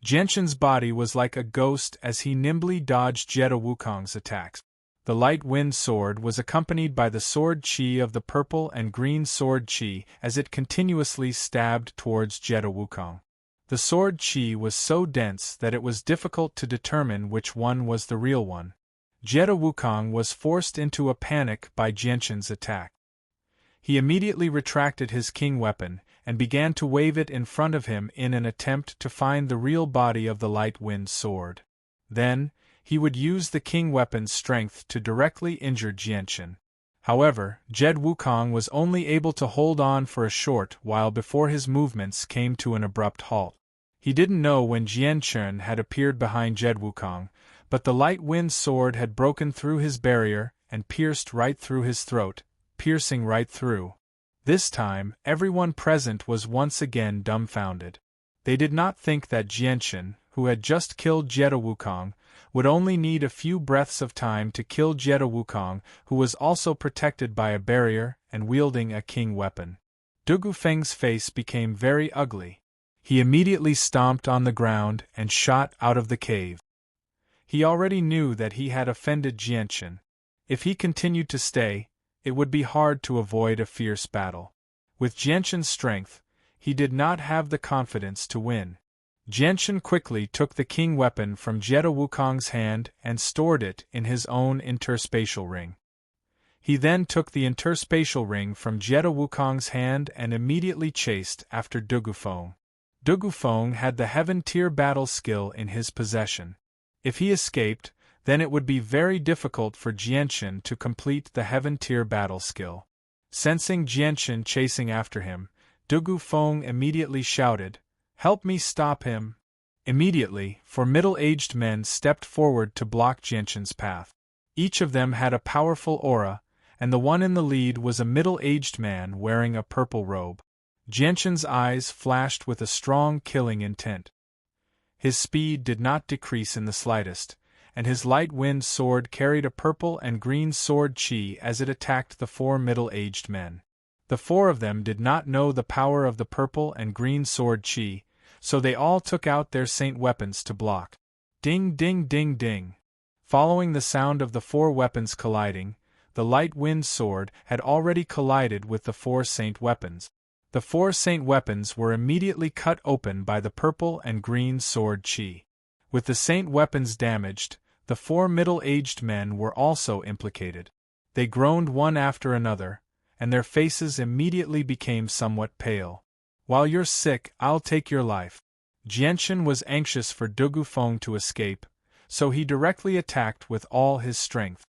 Jianchen's body was like a ghost as he nimbly dodged Jetta Wukong's attacks. The light wind sword was accompanied by the sword chi of the purple and green sword chi as it continuously stabbed towards Jetta Wukong. The sword chi was so dense that it was difficult to determine which one was the real one. Jetta Wukong was forced into a panic by Jianchen's attack. He immediately retracted his king weapon and began to wave it in front of him in an attempt to find the real body of the light wind sword. Then, he would use the king weapon's strength to directly injure Jianchen. However, Jetta Wukong was only able to hold on for a short while before his movements came to an abrupt halt. He didn't know when Jianchen had appeared behind Jetta Wukong, but the light wind sword had broken through his barrier and pierced right through his throat, piercing right through. This time, everyone present was once again dumbfounded. They did not think that Jianchen, who had just killed Jetta Wukong, would only need a few breaths of time to kill Jetta Wukong, who was also protected by a barrier and wielding a king weapon. Dugu Feng's face became very ugly. He immediately stomped on the ground and shot out of the cave. He already knew that he had offended Jianchen. If he continued to stay, it would be hard to avoid a fierce battle. With Jianchen's strength, he did not have the confidence to win. Jianchen quickly took the king weapon from Jetta Wukong's hand and stored it in his own interspatial ring. He then took the interspatial ring from Jetta Wukong's hand and immediately chased after Dugu Feng. Dugu Feng had the heaven-tier battle skill in his possession. If he escaped, then it would be very difficult for Jianchen to complete the heaven-tier battle skill. Sensing Jianchen chasing after him, Dugu Feng immediately shouted, "Help me stop him!" Immediately, four middle-aged men stepped forward to block Jianchen's path. Each of them had a powerful aura, and the one in the lead was a middle-aged man wearing a purple robe. Jianchen's eyes flashed with a strong killing intent. His speed did not decrease in the slightest, and his light wind sword carried a purple and green sword chi as it attacked the four middle-aged men. The four of them did not know the power of the purple and green sword chi, so they all took out their saint weapons to block. Ding ding ding ding. Following the sound of the four weapons colliding, the light wind sword had already collided with the four saint weapons. The four saint weapons were immediately cut open by the purple and green sword chi. With the saint weapons damaged, The 4 middle-aged men were also implicated. They groaned one after another, and their faces immediately became somewhat pale. "While you're sick, I'll take your life." Jianchen was anxious for Dugu Feng to escape, so he directly attacked with all his strength.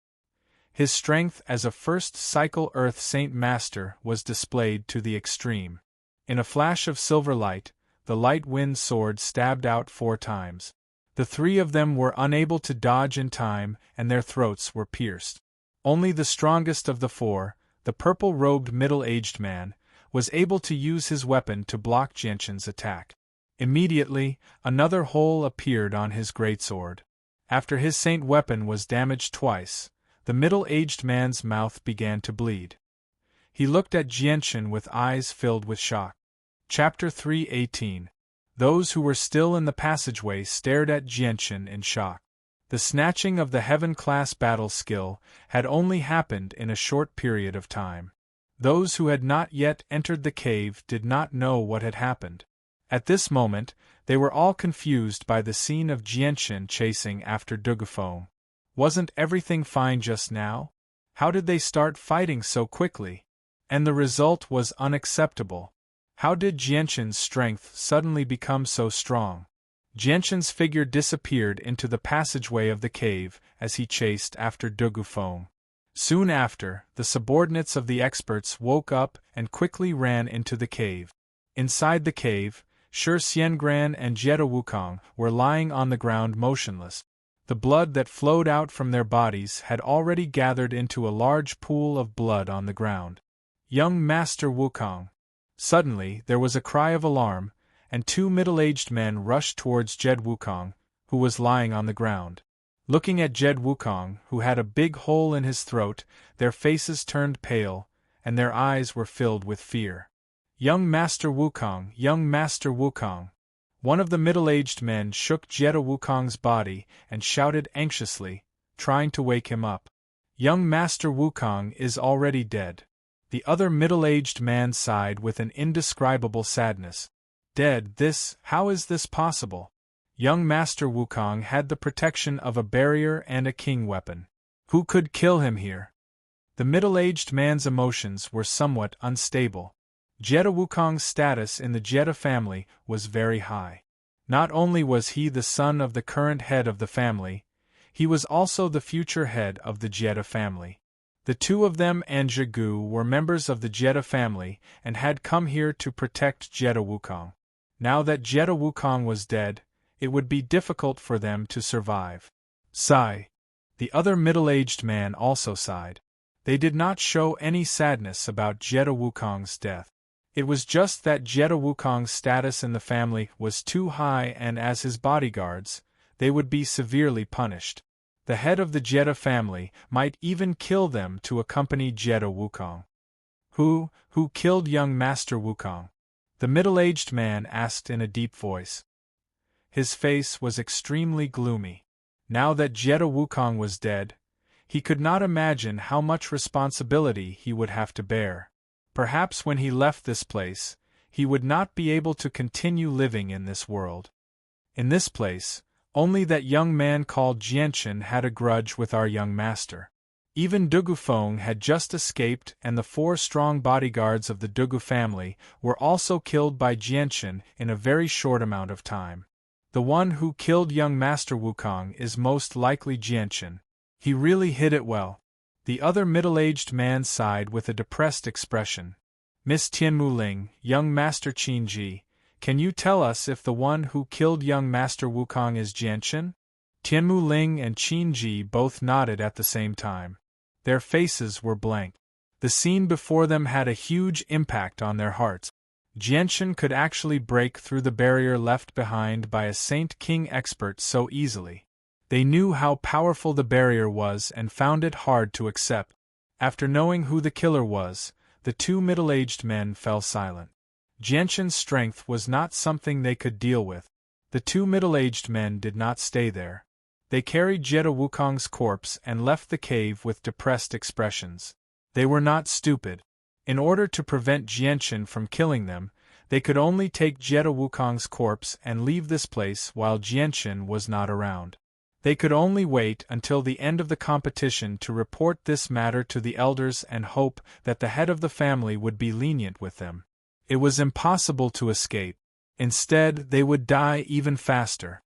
His strength as a first cycle Earth Saint Master was displayed to the extreme. In a flash of silver light, the light wind sword stabbed out 4 times. The 3 of them were unable to dodge in time, and their throats were pierced. Only the strongest of the 4, the purple-robed middle-aged man, was able to use his weapon to block Jianchen's attack. Immediately, another hole appeared on his greatsword. After his saint weapon was damaged twice, the middle-aged man's mouth began to bleed. He looked at Jianchen with eyes filled with shock. Chapter 3:18. Those who were still in the passageway stared at Jianchen in shock. The snatching of the heaven-class battle skill had only happened in a short period of time. Those who had not yet entered the cave did not know what had happened. At this moment, they were all confused by the scene of Jianchen chasing after Dugu Feng. Wasn't everything fine just now? How did they start fighting so quickly? And the result was unacceptable. How did Jianchen's strength suddenly become so strong? Jianchen's figure disappeared into the passageway of the cave as he chased after Dugu Feng. Soon after, the subordinates of the experts woke up and quickly ran into the cave. Inside the cave, Shi Xiangran and Jetta Wukong were lying on the ground motionless. The blood that flowed out from their bodies had already gathered into a large pool of blood on the ground. "Young Master Wukong!" Suddenly, there was a cry of alarm, and 2 middle-aged men rushed towards Jed Wukong, who was lying on the ground. Looking at Jed Wukong, who had a big hole in his throat, their faces turned pale, and their eyes were filled with fear. "Young Master Wukong! Young Master Wukong!" One of the middle-aged men shook Jetta Wukong's body and shouted anxiously, trying to wake him up. "Young Master Wukong is already dead." The other middle-aged man sighed with an indescribable sadness. "Dead? How is this possible? Young Master Wukong had the protection of a barrier and a king weapon. Who could kill him here?" The middle-aged man's emotions were somewhat unstable. Jetta Wukong's status in the Jetta family was very high. Not only was he the son of the current head of the family, he was also the future head of the Jetta family. The 2 of them and Zhigu were members of the Jetta family and had come here to protect Jetta Wukong. Now that Jetta Wukong was dead, it would be difficult for them to survive. Sigh. The other middle-aged man also sighed. They did not show any sadness about Jetta Wukong's death. It was just that Jetta Wukong's status in the family was too high, and as his bodyguards, they would be severely punished. The head of the Jetta family might even kill them to accompany Jetta Wukong. Who killed young Master Wukong?" the middle-aged man asked in a deep voice. His face was extremely gloomy. Now that Jetta Wukong was dead, he could not imagine how much responsibility he would have to bear. Perhaps when he left this place, he would not be able to continue living in this world. In this place, only that young man called Jianchen had a grudge with our young master. Even Dugu Feng had just escaped, and the 4 strong bodyguards of the Dugu family were also killed by Jianchen in a very short amount of time. The one who killed young Master Wukong is most likely Jianchen. He really hid it well. The other middle-aged man sighed with a depressed expression. "Miss Tianmu Ling, young Master Qinji, can you tell us if the one who killed young Master Wukong is Jianchen?" Tianmu Ling and Qinji both nodded at the same time. Their faces were blank. The scene before them had a huge impact on their hearts. Jianchen could actually break through the barrier left behind by a Saint King expert so easily. They knew how powerful the barrier was and found it hard to accept. After knowing who the killer was, the 2 middle-aged men fell silent. Jianchen's strength was not something they could deal with. The 2 middle-aged men did not stay there. They carried Jetta Wukong's corpse and left the cave with depressed expressions. They were not stupid. In order to prevent Jianchen from killing them, they could only take Jetta Wukong's corpse and leave this place while Jianchen was not around. They could only wait until the end of the competition to report this matter to the elders and hope that the head of the family would be lenient with them. It was impossible to escape. Instead, they would die even faster.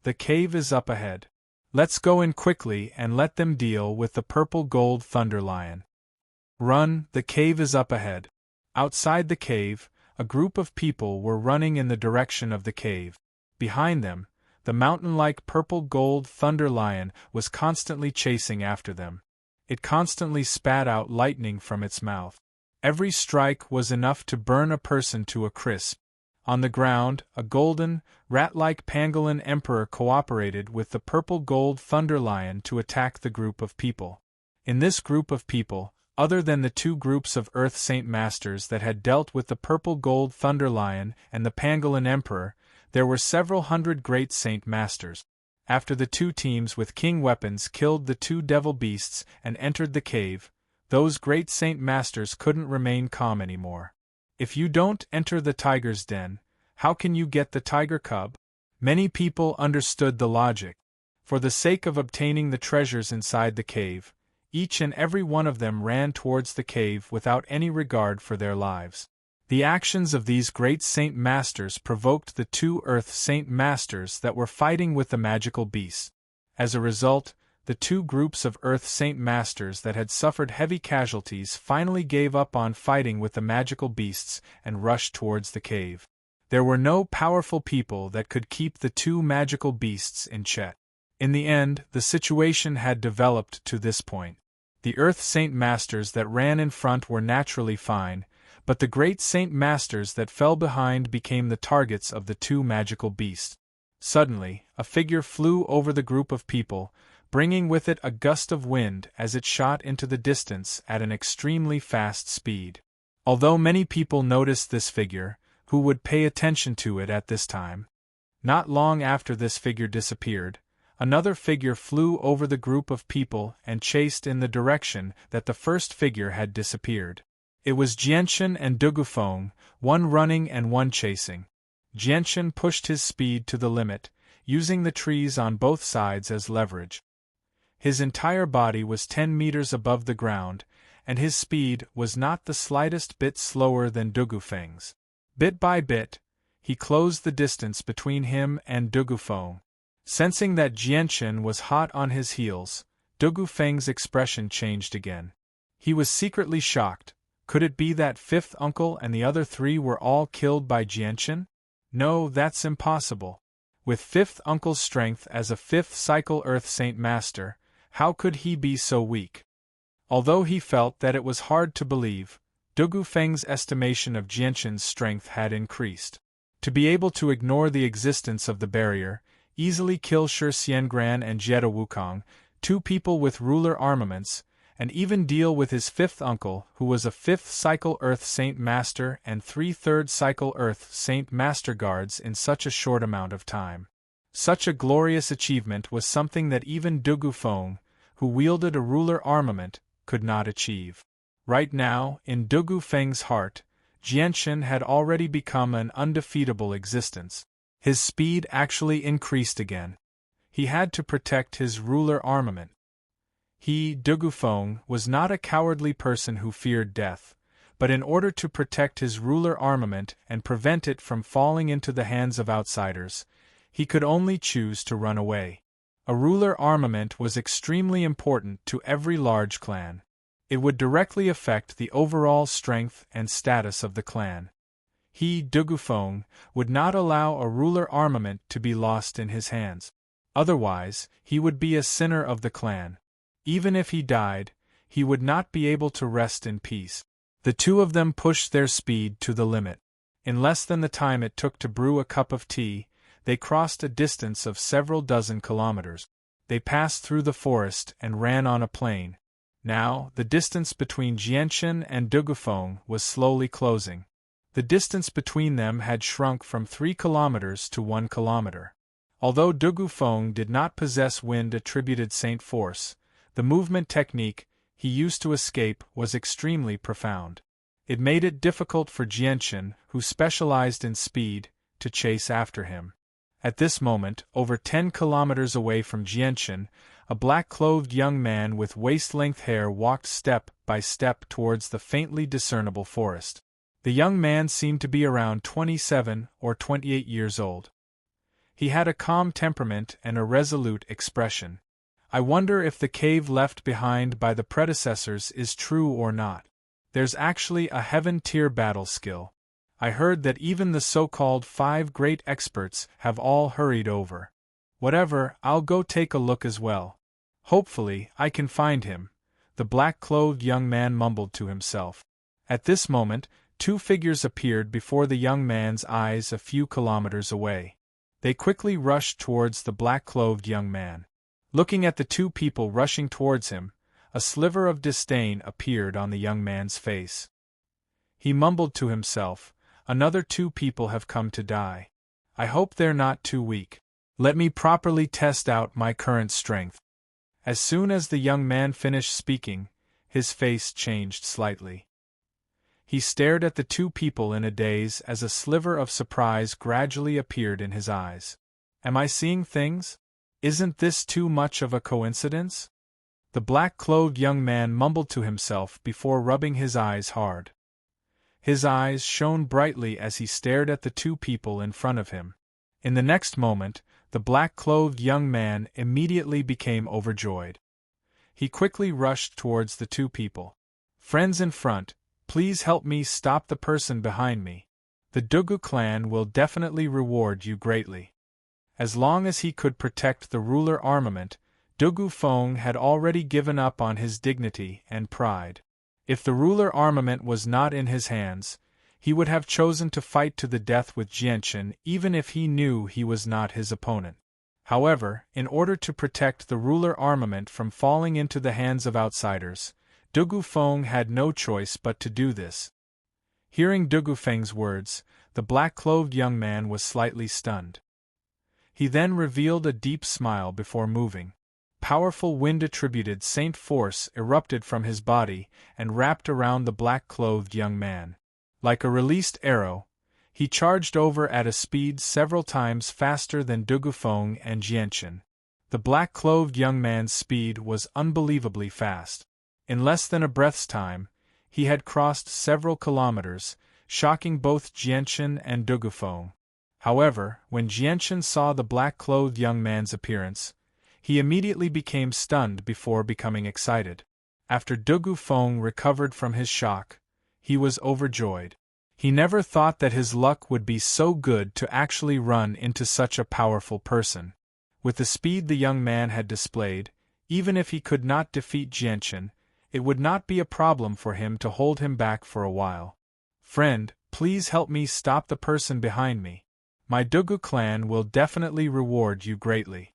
The cave is up ahead. Let's go in quickly and let them deal with the purple-gold thunder lion. Run, the cave is up ahead. Outside the cave, a group of people were running in the direction of the cave. Behind them, the mountain-like purple-gold thunder lion was constantly chasing after them. It constantly spat out lightning from its mouth. Every strike was enough to burn a person to a crisp. On the ground, a golden, rat-like pangolin emperor cooperated with the purple-gold thunder lion to attack the group of people. In this group of people, other than the two groups of Earth Saint Masters that had dealt with the purple-gold thunder lion and the pangolin emperor, there were several hundred great Saint Masters. After the two teams with king weapons killed the two devil beasts and entered the cave, those great Saint Masters couldn't remain calm anymore. If you don't enter the tiger's den, how can you get the tiger cub? Many people understood the logic. For the sake of obtaining the treasures inside the cave, each and every one of them ran towards the cave without any regard for their lives. The actions of these great Saint Masters provoked the two Earth Saint Masters that were fighting with the magical beasts. As a result, the two groups of Earth Saint Masters that had suffered heavy casualties finally gave up on fighting with the magical beasts and rushed towards the cave. There were no powerful people that could keep the two magical beasts in check. In the end, the situation had developed to this point. The Earth Saint Masters that ran in front were naturally fine, but the great Saint Masters that fell behind became the targets of the two magical beasts. Suddenly, a figure flew over the group of people, bringing with it a gust of wind as it shot into the distance at an extremely fast speed. Although many people noticed this figure, who would pay attention to it at this time? Not long after this figure disappeared, another figure flew over the group of people and chased in the direction that the first figure had disappeared. It was Jianchen and Dugufeng, one running and one chasing. Jianchen pushed his speed to the limit, using the trees on both sides as leverage. His entire body was 10 meters above the ground, and his speed was not the slightest bit slower than Dugufeng's. Bit by bit, he closed the distance between him and Dugufeng. Sensing that Jianchen was hot on his heels, Dugufeng's expression changed again. He was secretly shocked. Could it be that fifth uncle and the other three were all killed by Jianchen? No, that's impossible. With fifth uncle's strength as a fifth cycle Earth Saint Master, how could he be so weak? Although he felt that it was hard to believe, Dugufeng's estimation of Jianchen's strength had increased. To be able to ignore the existence of the barrier, easily kill Shi Xiangran and Jetta Wukong, two people with ruler armaments, and even deal with his fifth uncle, who was a fifth cycle Earth Saint Master and 3/3 cycle Earth Saint Master guards in such a short amount of time. Such a glorious achievement was something that even Dugufeng, who wielded a ruler armament, could not achieve. Right now, in Dugufeng's heart, Jianchen had already become an undefeatable existence. His speed actually increased again. He had to protect his ruler armament. He, Dugufeng, was not a cowardly person who feared death, but in order to protect his ruler armament and prevent it from falling into the hands of outsiders, he could only choose to run away. A ruler armament was extremely important to every large clan. It would directly affect the overall strength and status of the clan. He, Dugufeng, would not allow a ruler armament to be lost in his hands. Otherwise, he would be a sinner of the clan. Even if he died, he would not be able to rest in peace. The two of them pushed their speed to the limit. In less than the time it took to brew a cup of tea, they crossed a distance of several dozen kilometers. They passed through the forest and ran on a plain. Now, the distance between Jianchen and Dugufeng was slowly closing. The distance between them had shrunk from 3 kilometers to 1 kilometer. Although Dugufeng did not possess wind-attributed Saint Force, the movement technique he used to escape was extremely profound. It made it difficult for Jianchen, who specialized in speed, to chase after him. At this moment, over 10 kilometers away from Jianchen, a black-clothed young man with waist-length hair walked step by step towards the faintly discernible forest. The young man seemed to be around 27 or 28 years old. He had a calm temperament and a resolute expression. I wonder if the cave left behind by the predecessors is true or not. There's actually a heaven-tier battle skill. I heard that even the so-called 5 great experts have all hurried over. Whatever, I'll go take a look as well. Hopefully, I can find him, the black-clothed young man mumbled to himself. At this moment, 2 figures appeared before the young man's eyes a few kilometers away. They quickly rushed towards the black-clothed young man. Looking at the 2 people rushing towards him, a sliver of disdain appeared on the young man's face. He mumbled to himself, "Another 2 people have come to die. I hope they're not too weak. Let me properly test out my current strength." As soon as the young man finished speaking, his face changed slightly. He stared at the 2 people in a daze as a sliver of surprise gradually appeared in his eyes. Am I seeing things? Isn't this too much of a coincidence? The black-clothed young man mumbled to himself before rubbing his eyes hard. His eyes shone brightly as he stared at the 2 people in front of him. In the next moment, the black-clothed young man immediately became overjoyed. He quickly rushed towards the 2 people. "Friends in front, please help me stop the person behind me. The Dugu clan will definitely reward you greatly." As long as he could protect the ruler armament, Dugu Feng had already given up on his dignity and pride. If the ruler armament was not in his hands, he would have chosen to fight to the death with Jianchen even if he knew he was not his opponent. However, in order to protect the ruler armament from falling into the hands of outsiders, Dugu Feng had no choice but to do this. Hearing Dugu Feng's words, the black-clothed young man was slightly stunned. He then revealed a deep smile before moving. Powerful wind-attributed saint force erupted from his body and wrapped around the black-clothed young man. Like a released arrow, he charged over at a speed several times faster than Dugu Feng and Jianchen. The black-clothed young man's speed was unbelievably fast. In less than a breath's time, he had crossed several kilometers, shocking both Jianchen and Dugu Feng. However, when Jianchen saw the black-clothed young man's appearance, he immediately became stunned before becoming excited. After Dugu Feng recovered from his shock, he was overjoyed. He never thought that his luck would be so good to actually run into such a powerful person. With the speed the young man had displayed, even if he could not defeat Jianchen, it would not be a problem for him to hold him back for a while. "Friend, please help me stop the person behind me. My Dugu clan will definitely reward you greatly."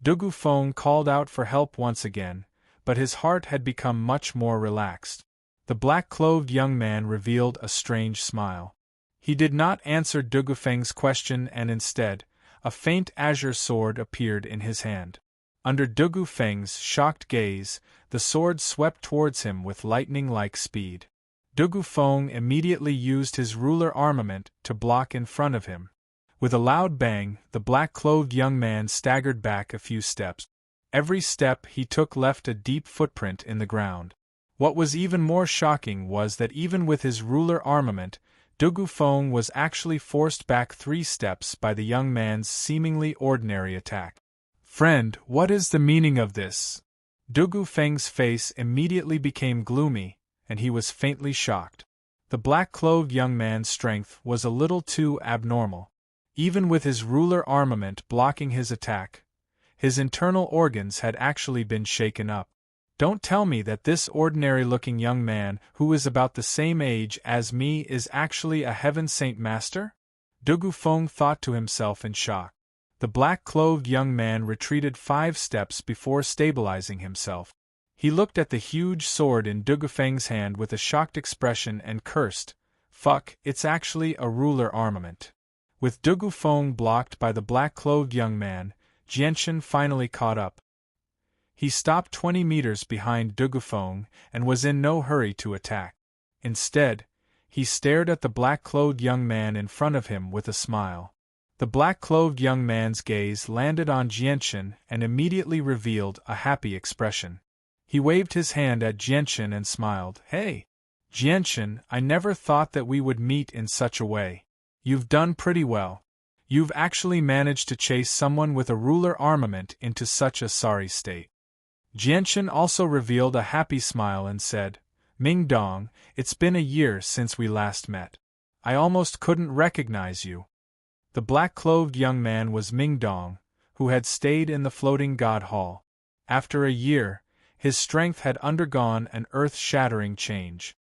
Dugu Feng called out for help once again, but his heart had become much more relaxed. The black-clothed young man revealed a strange smile. He did not answer Dugu Feng's question and instead, a faint azure sword appeared in his hand. Under Dugu Feng's shocked gaze, the sword swept towards him with lightning-like speed. Dugu Feng immediately used his ruler armament to block in front of him. With a loud bang, the black-clothed young man staggered back a few steps. Every step he took left a deep footprint in the ground. What was even more shocking was that even with his ruler armament, Dugu Feng was actually forced back 3 steps by the young man's seemingly ordinary attack. "Friend, what is the meaning of this?" Dugu Feng's face immediately became gloomy, and he was faintly shocked. The black-clothed young man's strength was a little too abnormal. Even with his ruler armament blocking his attack, his internal organs had actually been shaken up. Don't tell me that this ordinary-looking young man who is about the same age as me is actually a Heaven Saint Master? Dugu Feng thought to himself in shock. The black-clothed young man retreated 5 steps before stabilizing himself. He looked at the huge sword in Dugu Feng's hand with a shocked expression and cursed, "Fuck, it's actually a ruler armament." With Dugu Feng blocked by the black-clothed young man, Jianchen finally caught up. He stopped 20 meters behind Dugu Feng and was in no hurry to attack. Instead, he stared at the black-clothed young man in front of him with a smile. The black-clothed young man's gaze landed on Jianchen and immediately revealed a happy expression. He waved his hand at Jianchen and smiled. Hey! Jianchen, I never thought that we would meet in such a way. You've done pretty well. You've actually managed to chase someone with a ruler armament into such a sorry state. Jianchen also revealed a happy smile and said, Ming Dong, it's been a year since we last met. I almost couldn't recognize you. The black-clothed young man was Ming Dong, who had stayed in the floating god hall. After a year, his strength had undergone an earth-shattering change.